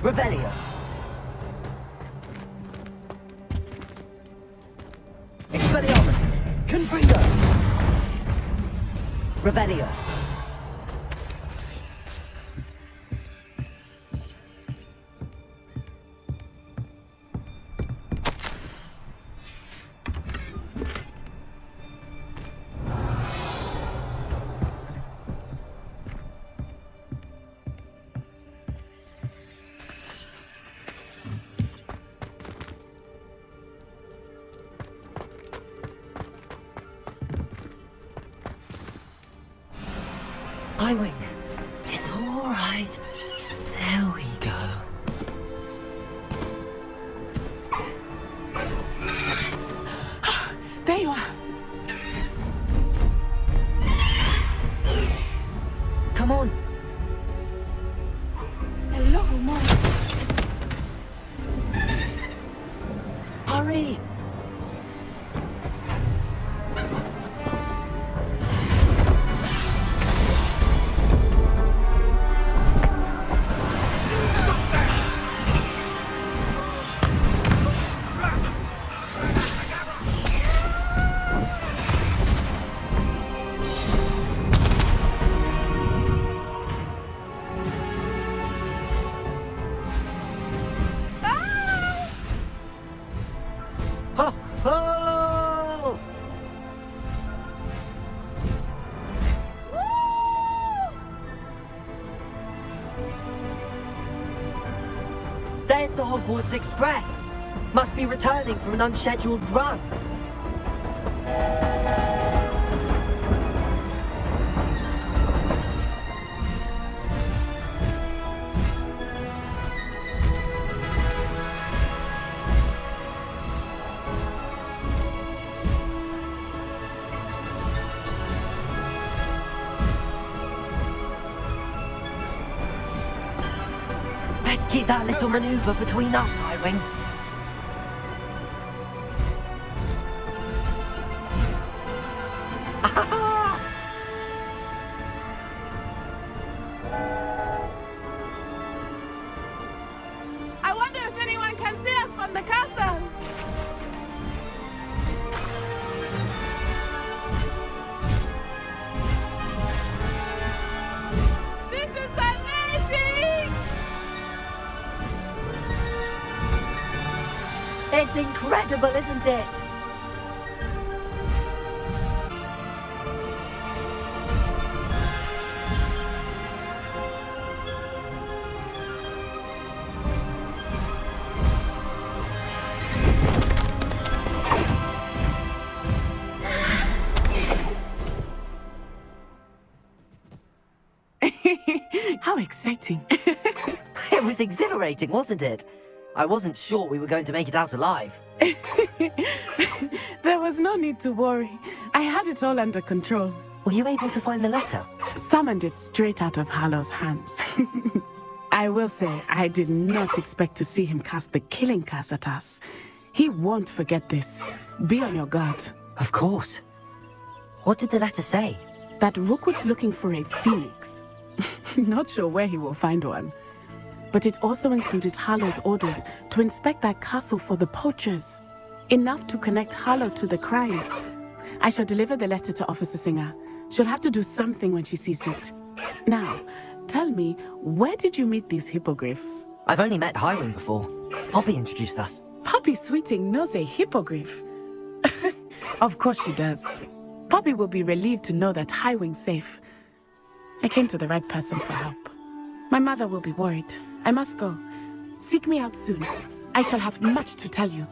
Revelio. Expelliarmus. Confringo. Revelio. Highwing, it's all right. There we go. There you are. Come on. Hello, Mom. Hurry. There's the Hogwarts Express. Must be returning from an unscheduled run. Best keep that little maneuver between us, Highwing. I wonder if anyone can see us from the castle. This is amazing! It's incredible, isn't it? How exciting. It was exhilarating, wasn't it? I wasn't sure we were going to make it out alive. There was no need to worry. I had it all under control. Were you able to find the letter? Summoned it straight out of Hallow's hands. I will say, I did not expect to see him cast the killing curse at us. He won't forget this. Be on your guard. Of course. What did the letter say? That Rookwood's looking for a phoenix. Not sure where he will find one. But it also included Hallow's orders to inspect that castle for the poachers. Enough to connect Hallow to the crimes. I shall deliver the letter to Officer Singer. She'll have to do something when she sees it. Now, tell me, where did you meet these hippogriffs? I've only met Highwing before. Poppy introduced us. Poppy Sweeting knows a hippogriff. Of course she does. Poppy will be relieved to know that Highwing's safe. I came to the right person for help. My mother will be worried. I must go. Seek me out soon. I shall have much to tell you.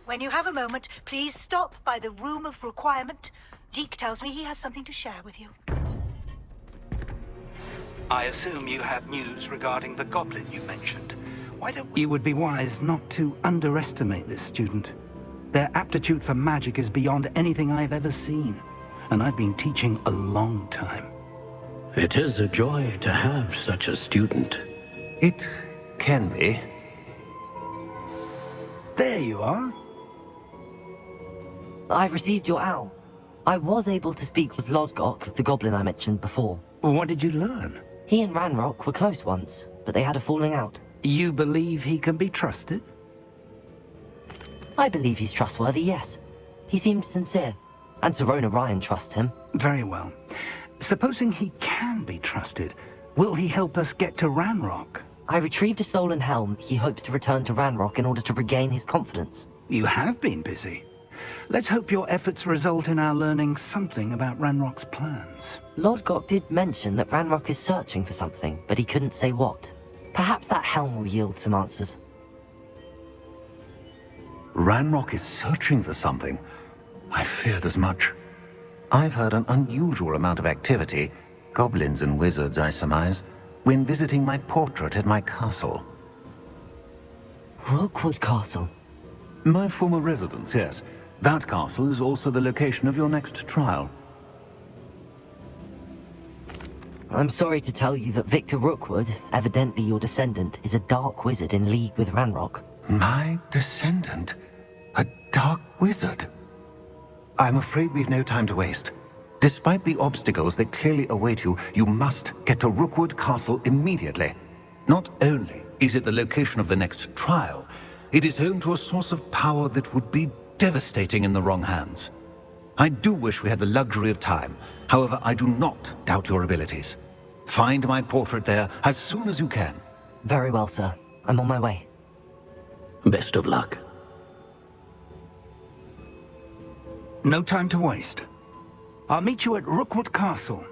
When you have a moment, please stop by the Room of Requirement. Deke tells me he has something to share with you. I assume you have news regarding the goblin you mentioned. Why don't we... You would be wise not to underestimate this student. Their aptitude for magic is beyond anything I've ever seen, and I've been teaching a long time. It is a joy to have such a student. It can be. There you are. I received your owl. I was able to speak with Lodgok, the goblin I mentioned before. What did you learn? He and Ranrock were close once, but they had a falling out. You believe he can be trusted? I believe he's trustworthy, yes. He seemed sincere, and Serona Ryan trusts him. Very well. Supposing he can be trusted, will he help us get to Ranrock? I retrieved a stolen helm. He hopes to return to Ranrock in order to regain his confidence. You have been busy. Let's hope your efforts result in our learning something about Ranrock's plans. Lodgok did mention that Ranrock is searching for something, but he couldn't say what. Perhaps that helm will yield some answers. Ranrock is searching for something? I feared as much. I've heard an unusual amount of activity, goblins and wizards, I surmise, when visiting my portrait at my castle. Rookwood Castle? My former residence, yes. That castle is also the location of your next trial. I'm sorry to tell you that Victor Rookwood, evidently your descendant, is a dark wizard in league with Ranrock. My descendant? A dark wizard? I'm afraid we've no time to waste. Despite the obstacles that clearly await you, you must get to Rookwood Castle immediately. Not only is it the location of the next trial, it is home to a source of power that would be devastating in the wrong hands. I do wish we had the luxury of time. However, I do not doubt your abilities. Find my portrait there as soon as you can. Very well, sir. I'm on my way. Best of luck. No time to waste. I'll meet you at Rookwood Castle.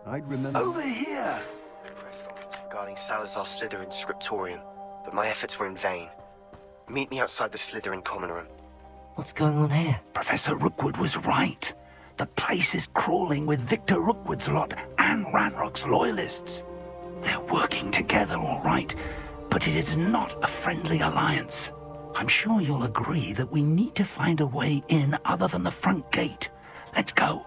I'd remember... Over here! Press reference regarding Salazar Slytherin's scriptorium, but my efforts were in vain. Meet me outside the Slytherin common room. What's going on here? Professor Rookwood was right. The place is crawling with Victor Rookwood's lot and Ranrock's loyalists. They're working together, all right, but it is not a friendly alliance. I'm sure you'll agree that we need to find a way in other than the front gate. Let's go.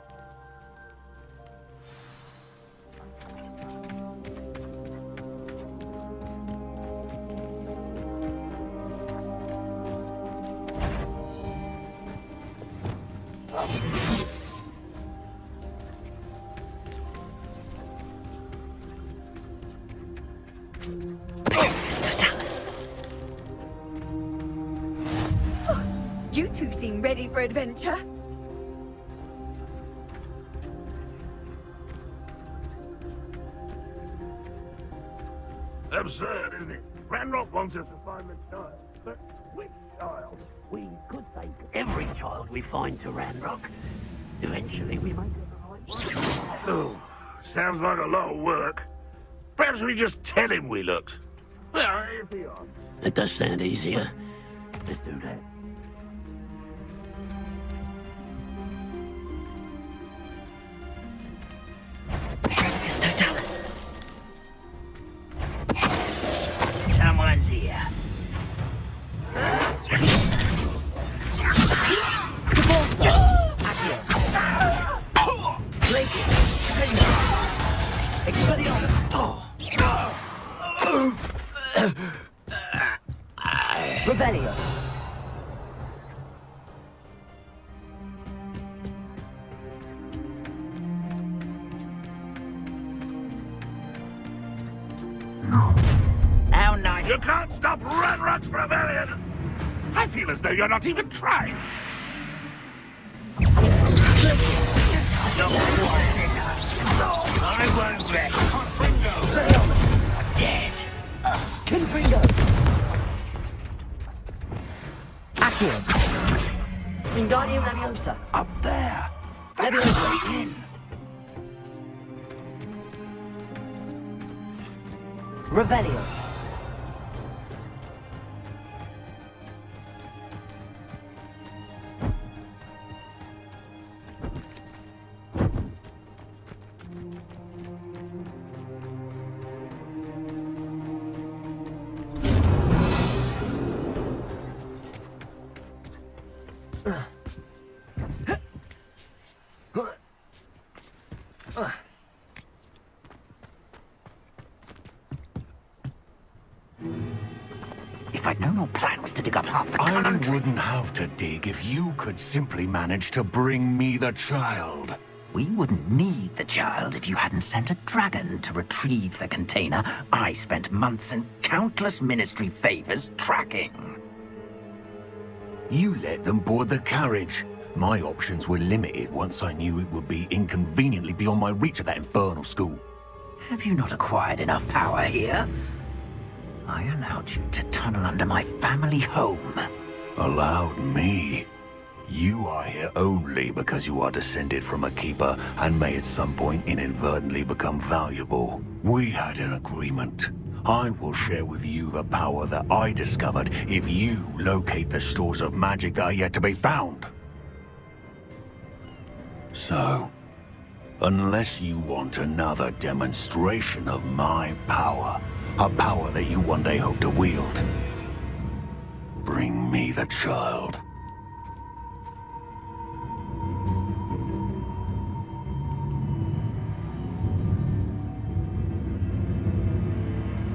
You two seem ready for adventure. Absurd, isn't it? Ranrock wants us to find the child. But which child? We could take every child we find to Ranrock. Eventually we might get the right one. Oh, sounds like a lot of work. Perhaps we just tell him we looked. Well, if he are. It does sound easier. Let's do that. You can't stop Ranrock's rebellion! I feel as though you're not even trying! I won't let Dead. Confringo! Accio. Wingardium Leviosa. Up there. Leviosa in. Revelio. If I'd known your plan was to dig up half the I country... wouldn't have to dig if you could simply manage to bring me the child. We wouldn't need the child if you hadn't sent a dragon to retrieve the container I spent months and countless ministry favors tracking. You let them board the carriage. My options were limited once I knew it would be inconveniently beyond my reach at that infernal school. Have you not acquired enough power here? I allowed you to tunnel under my family home. Allowed me? You are here only because you are descended from a keeper and may at some point inadvertently become valuable. We had an agreement. I will share with you the power that I discovered if you locate the stores of magic that are yet to be found. So, unless you want another demonstration of my power, a power that you one day hope to wield, bring me the child.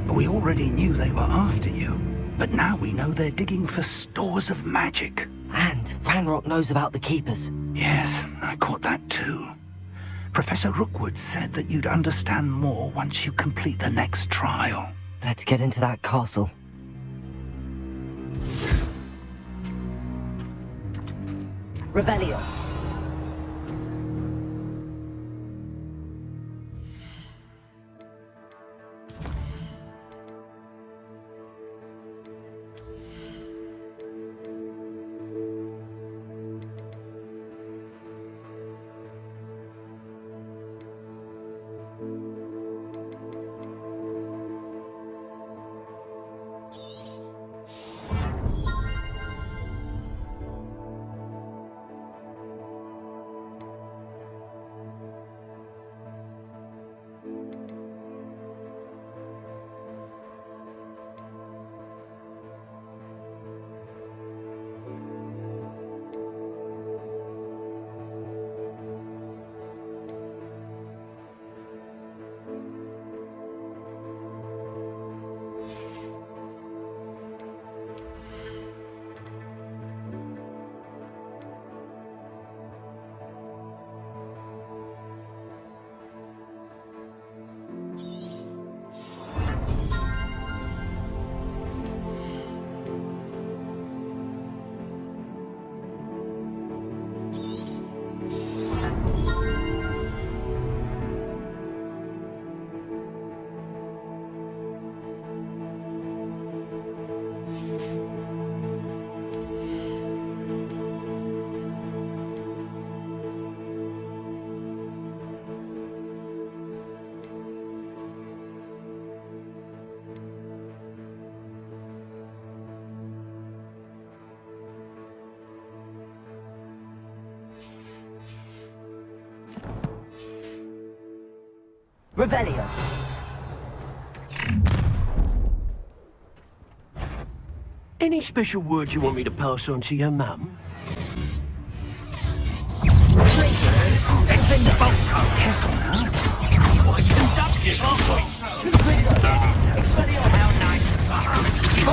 We already knew they were after you, but now we know they're digging for stores of magic. And Ranrock knows about the Keepers. Yes, I caught that too. Professor Rookwood said that you'd understand more once you complete the next trial. Let's get into that castle. Revelio. Revelio. Any special words you want me to pass on to your mum? Careful now. Expelliarmus. How nice. How nice.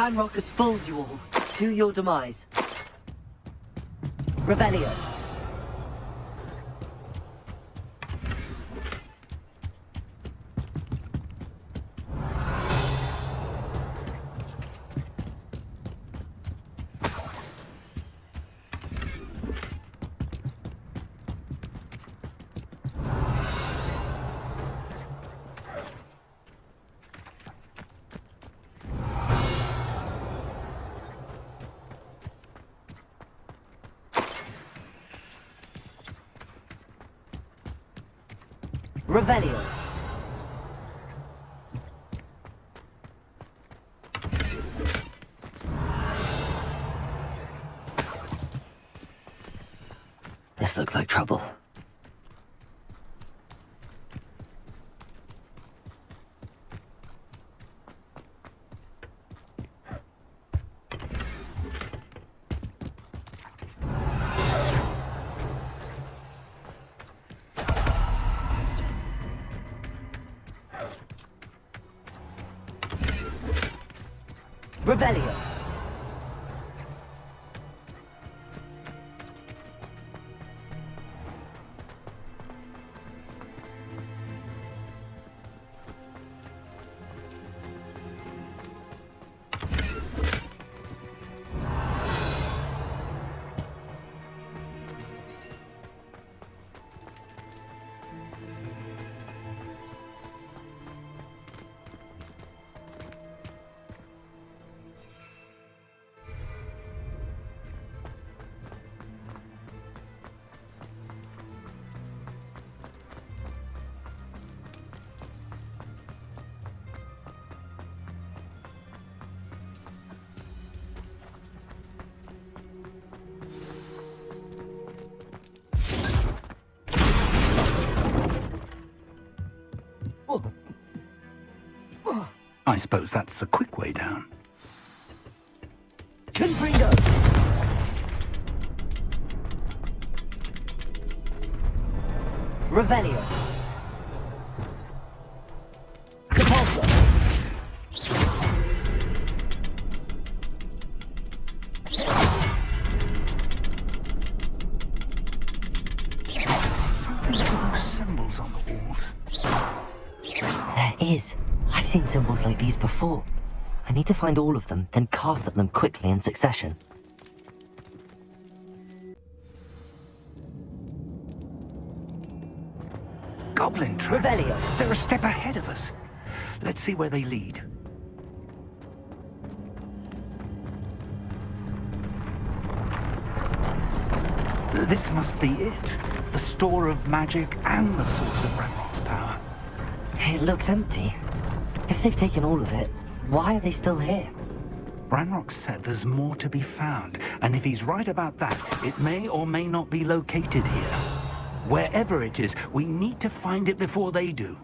Ranrock has fooled you all, to your demise. Revelio. Revelio. This looks like trouble. Revelio. I suppose that's the quick way down. Confringo! Revelio. Repulsor. Something to those symbols on the walls. There is. I've seen symbols like these before. I need to find all of them, then cast at them quickly in succession. Goblin traps. Revelio. They're a step ahead of us. Let's see where they lead. This must be it. The store of magic and the source of Ranrock's power. It looks empty. If they've taken all of it, why are they still here? Ranrock said there's more to be found, and if he's right about that, it may or may not be located here. Wherever it is, we need to find it before they do.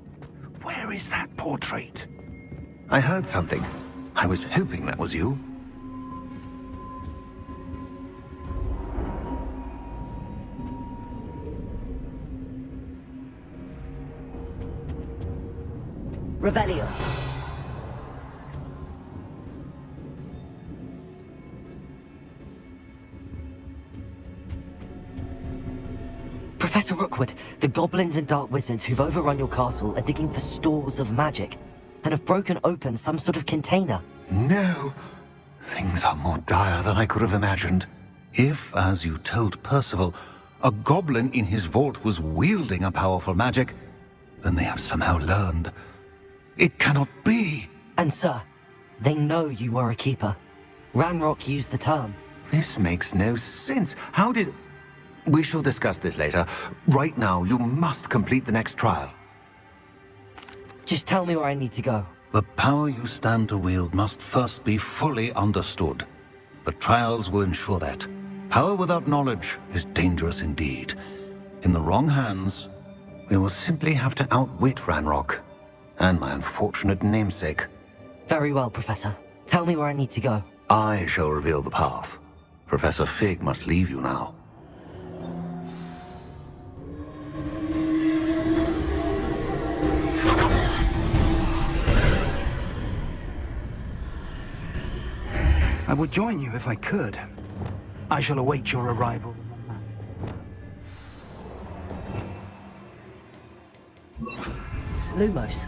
Where is that portrait? I heard something. I was hoping that was you. Revelio. Professor Rookwood, the goblins and dark wizards who've overrun your castle are digging for stores of magic and have broken open some sort of container. No. Things are more dire than I could have imagined. If, as you told Percival, a goblin in his vault was wielding a powerful magic, then they have somehow learned. It cannot be. And sir, they know you were a keeper. Ranrock used the term. This makes no sense. How did... We shall discuss this later. Right now, you must complete the next trial. Just tell me where I need to go. The power you stand to wield must first be fully understood. The trials will ensure that. Power without knowledge is dangerous indeed. In the wrong hands, we will simply have to outwit Ranrock and my unfortunate namesake. Very well, Professor. Tell me where I need to go. I shall reveal the path. Professor Fig must leave you now. I would join you if I could. I shall await your arrival. Lumos.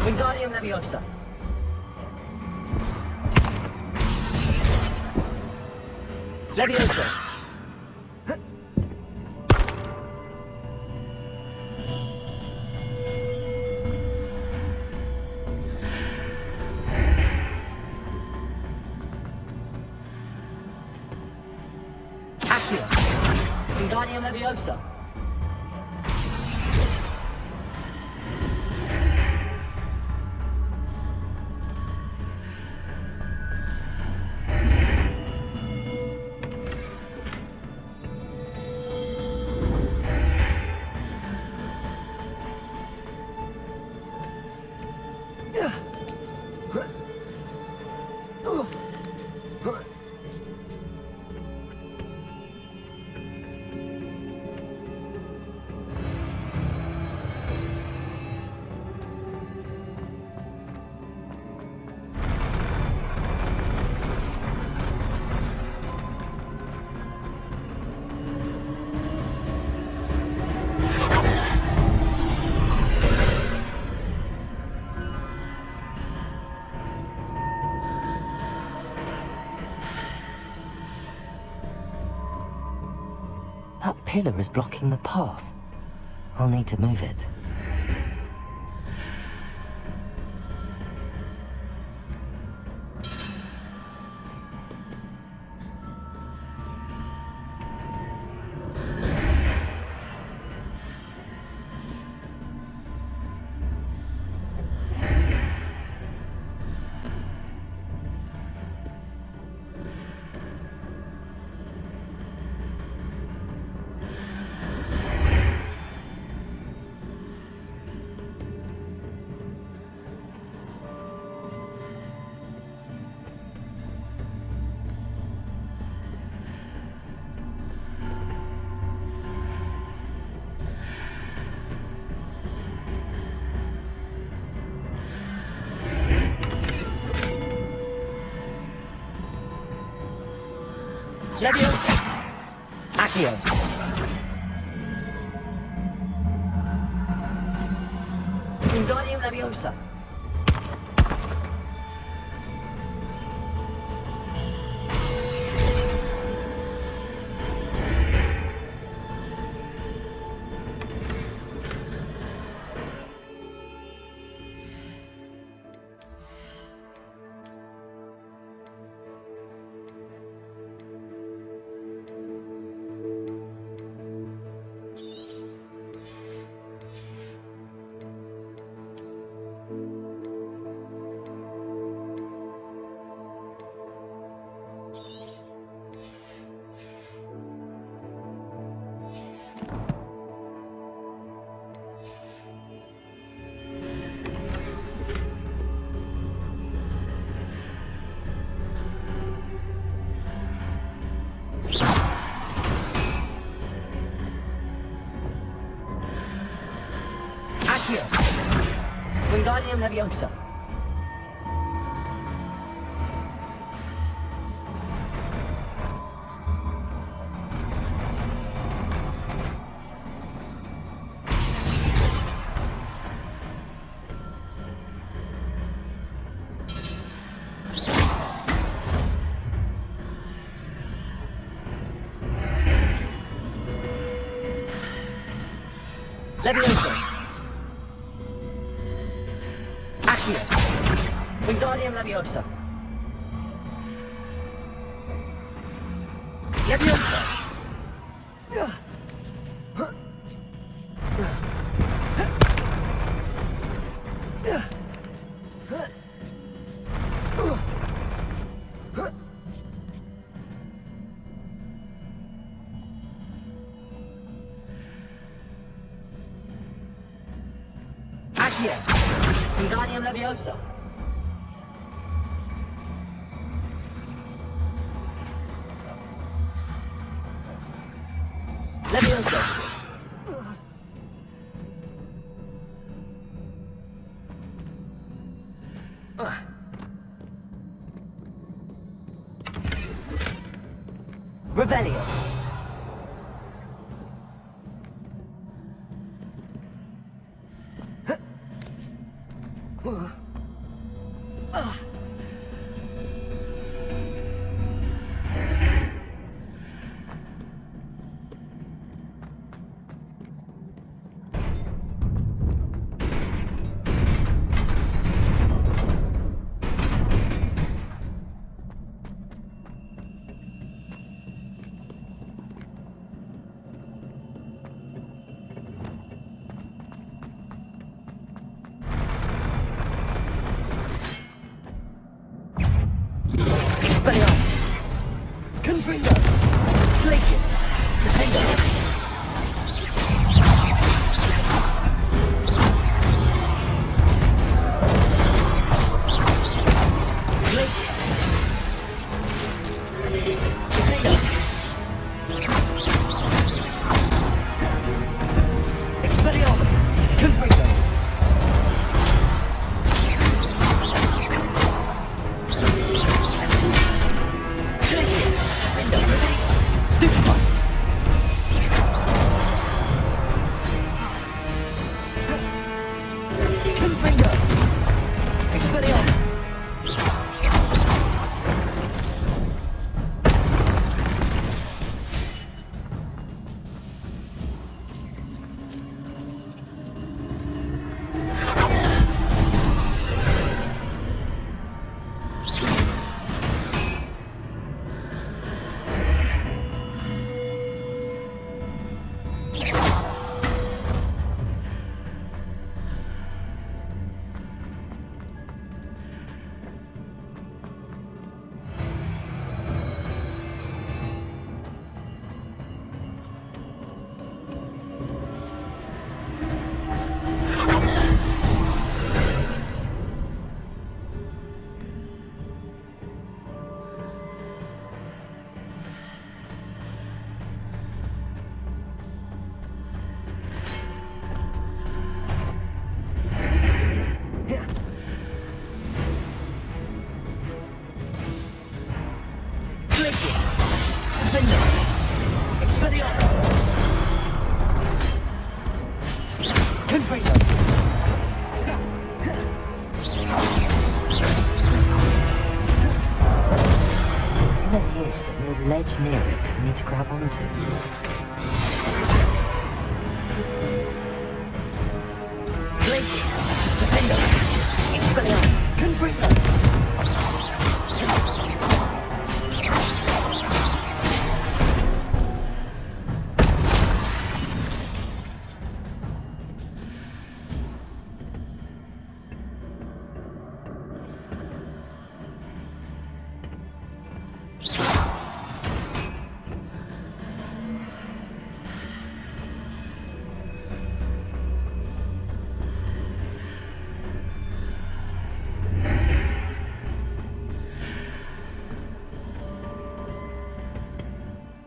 Wingardium Leviosa. Leviosa. Accio. Wingardium Leviosa. That pillar is blocking the path. I'll need to move it. Leviosa. Accio. Wingardium Leviosa. Accio. Wingardium Leviosa. Leviosa. Accio. Wingardium Leviosa. Accio! Wingardium Leviosa! Leviosa! Revelio! Confringo! Glacius! Defender! Ledge near it for me to grab onto. Glacius! Defender! Expelliarmus! Confringo!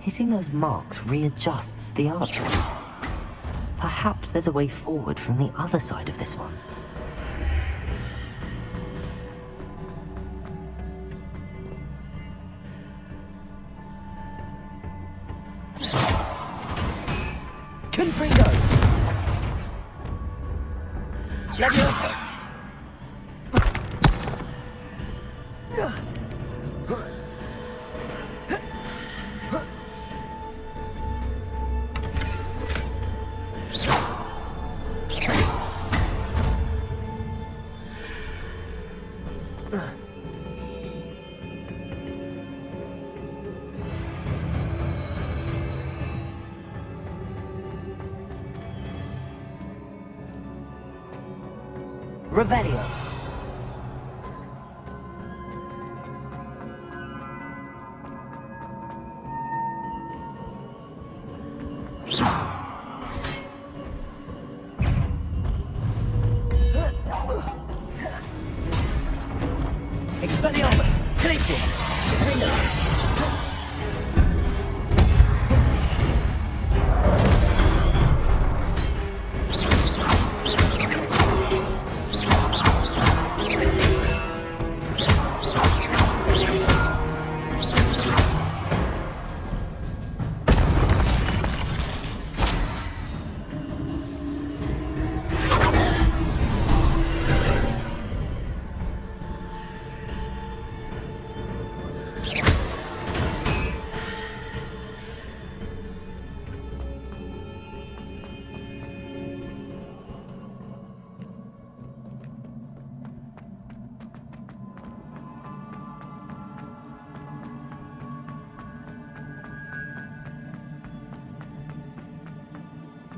Hitting those marks readjusts the archways. Perhaps there's a way forward from the other side of this one. Confringo! Leviosa! Revelio. Expelliarmus! Glacius!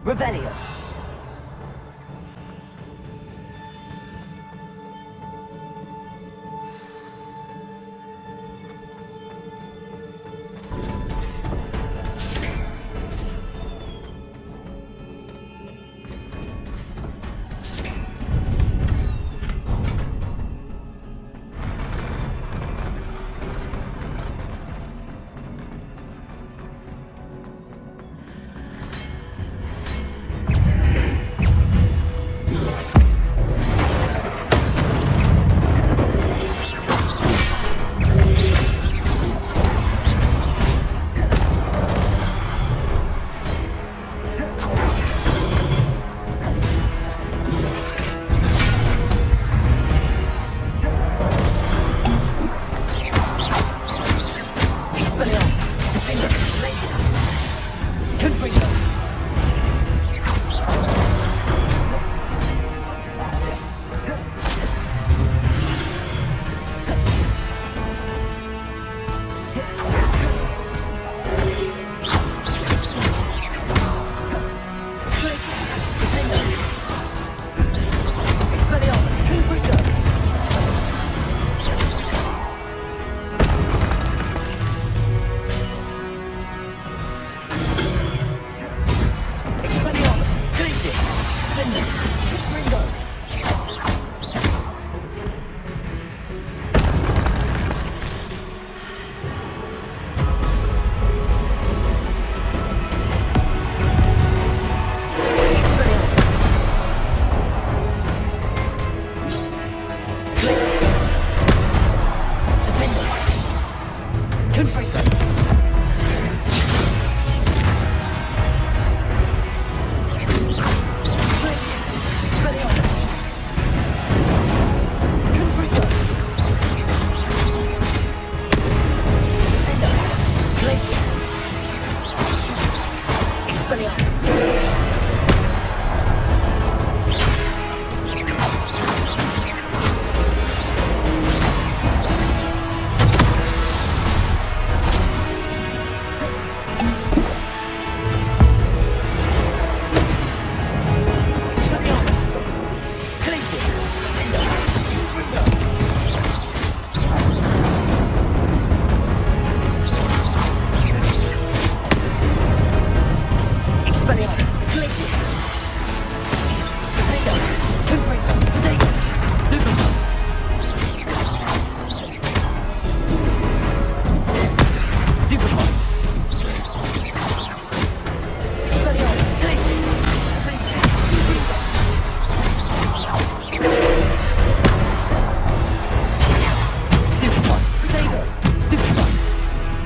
Revelio.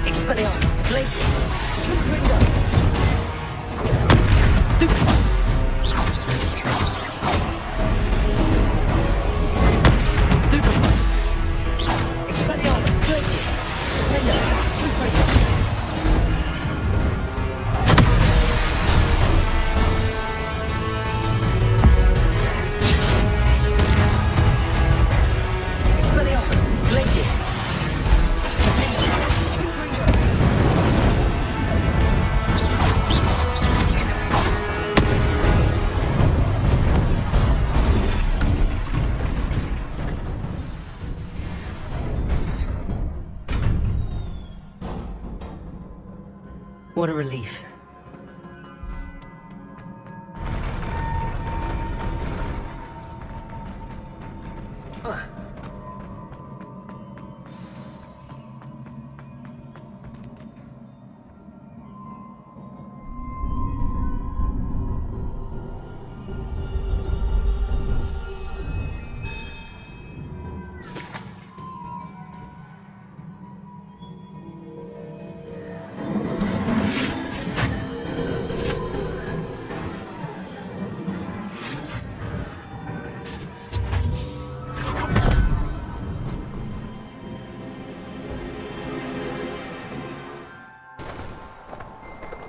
Expelliarmus! Glacius! Ringo! Stupid one! What a relief.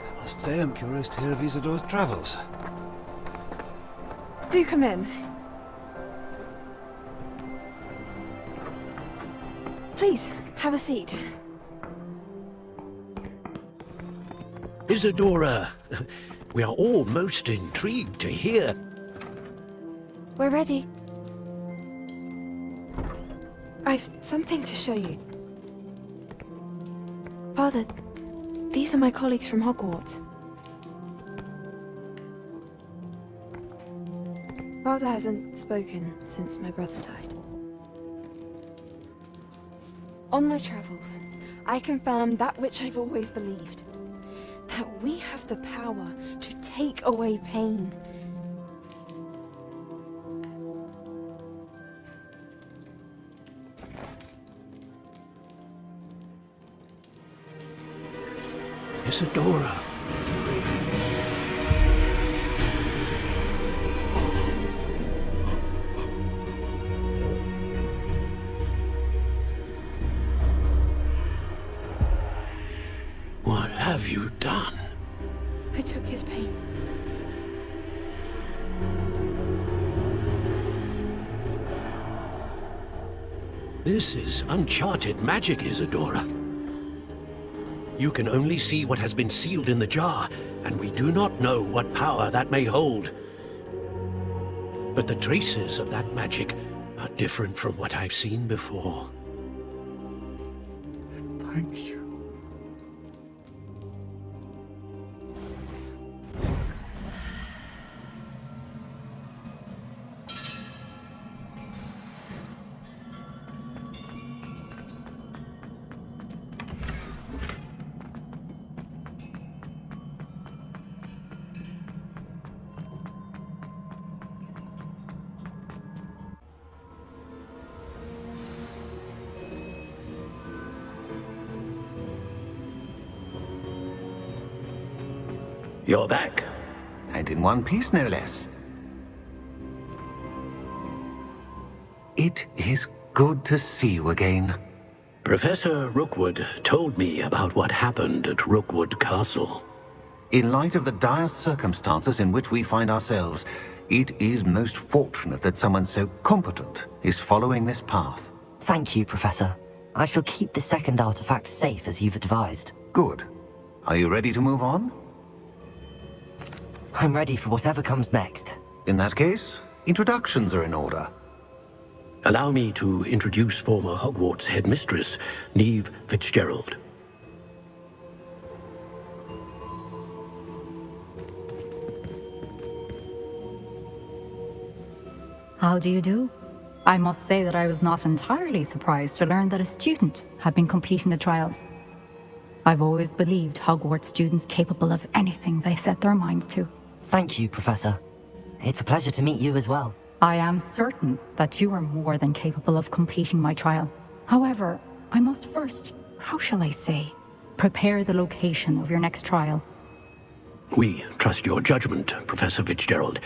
I must say I'm curious to hear of Isidore's travels. Do come in. Please, have a seat. Isadora, we are all most intrigued to hear. We're ready. I've something to show you. Father, these are my colleagues from Hogwarts. Father hasn't spoken since my brother died. On my travels, I confirmed that which I've always believed. That we have the power to take away pain. Isadora. What have you done? I took his pain. This is uncharted magic, Isadora. You can only see what has been sealed in the jar, and we do not know what power that may hold. But the traces of that magic are different from what I've seen before. Thank you. You're back. And in one piece, no less. It is good to see you again. Professor Rookwood told me about what happened at Rookwood Castle. In light of the dire circumstances in which we find ourselves, it is most fortunate that someone so competent is following this path. Thank you, Professor. I shall keep the second artifact safe as you've advised. Good. Are you ready to move on? I'm ready for whatever comes next. In that case, introductions are in order. Allow me to introduce former Hogwarts headmistress, Neve Fitzgerald. How do you do? I must say that I was not entirely surprised to learn that a student had been completing the trials. I've always believed Hogwarts students capable of anything they set their minds to. Thank you, Professor. It's a pleasure to meet you as well. I am certain that you are more than capable of completing my trial. However, I must first, how shall I say, prepare the location of your next trial. We trust your judgment, Professor Fitzgerald.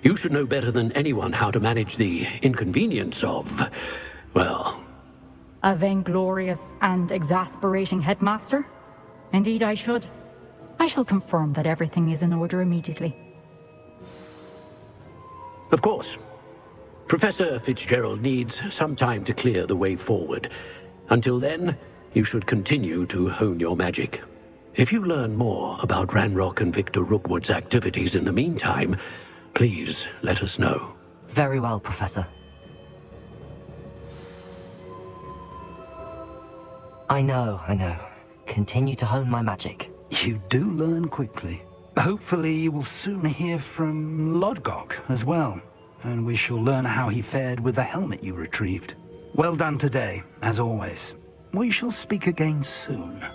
You should know better than anyone how to manage the inconvenience of, well... A vainglorious and exasperating headmaster? Indeed I should. I shall confirm that everything is in order immediately. Of course. Professor Fitzgerald needs some time to clear the way forward. Until then, you should continue to hone your magic. If you learn more about Ranrock and Victor Rookwood's activities in the meantime, please let us know. Very well, Professor. I know. Continue to hone my magic. You do learn quickly. Hopefully you will soon hear from Lodgok as well, and we shall learn how he fared with the helmet you retrieved. Well done today, as always. We shall speak again soon.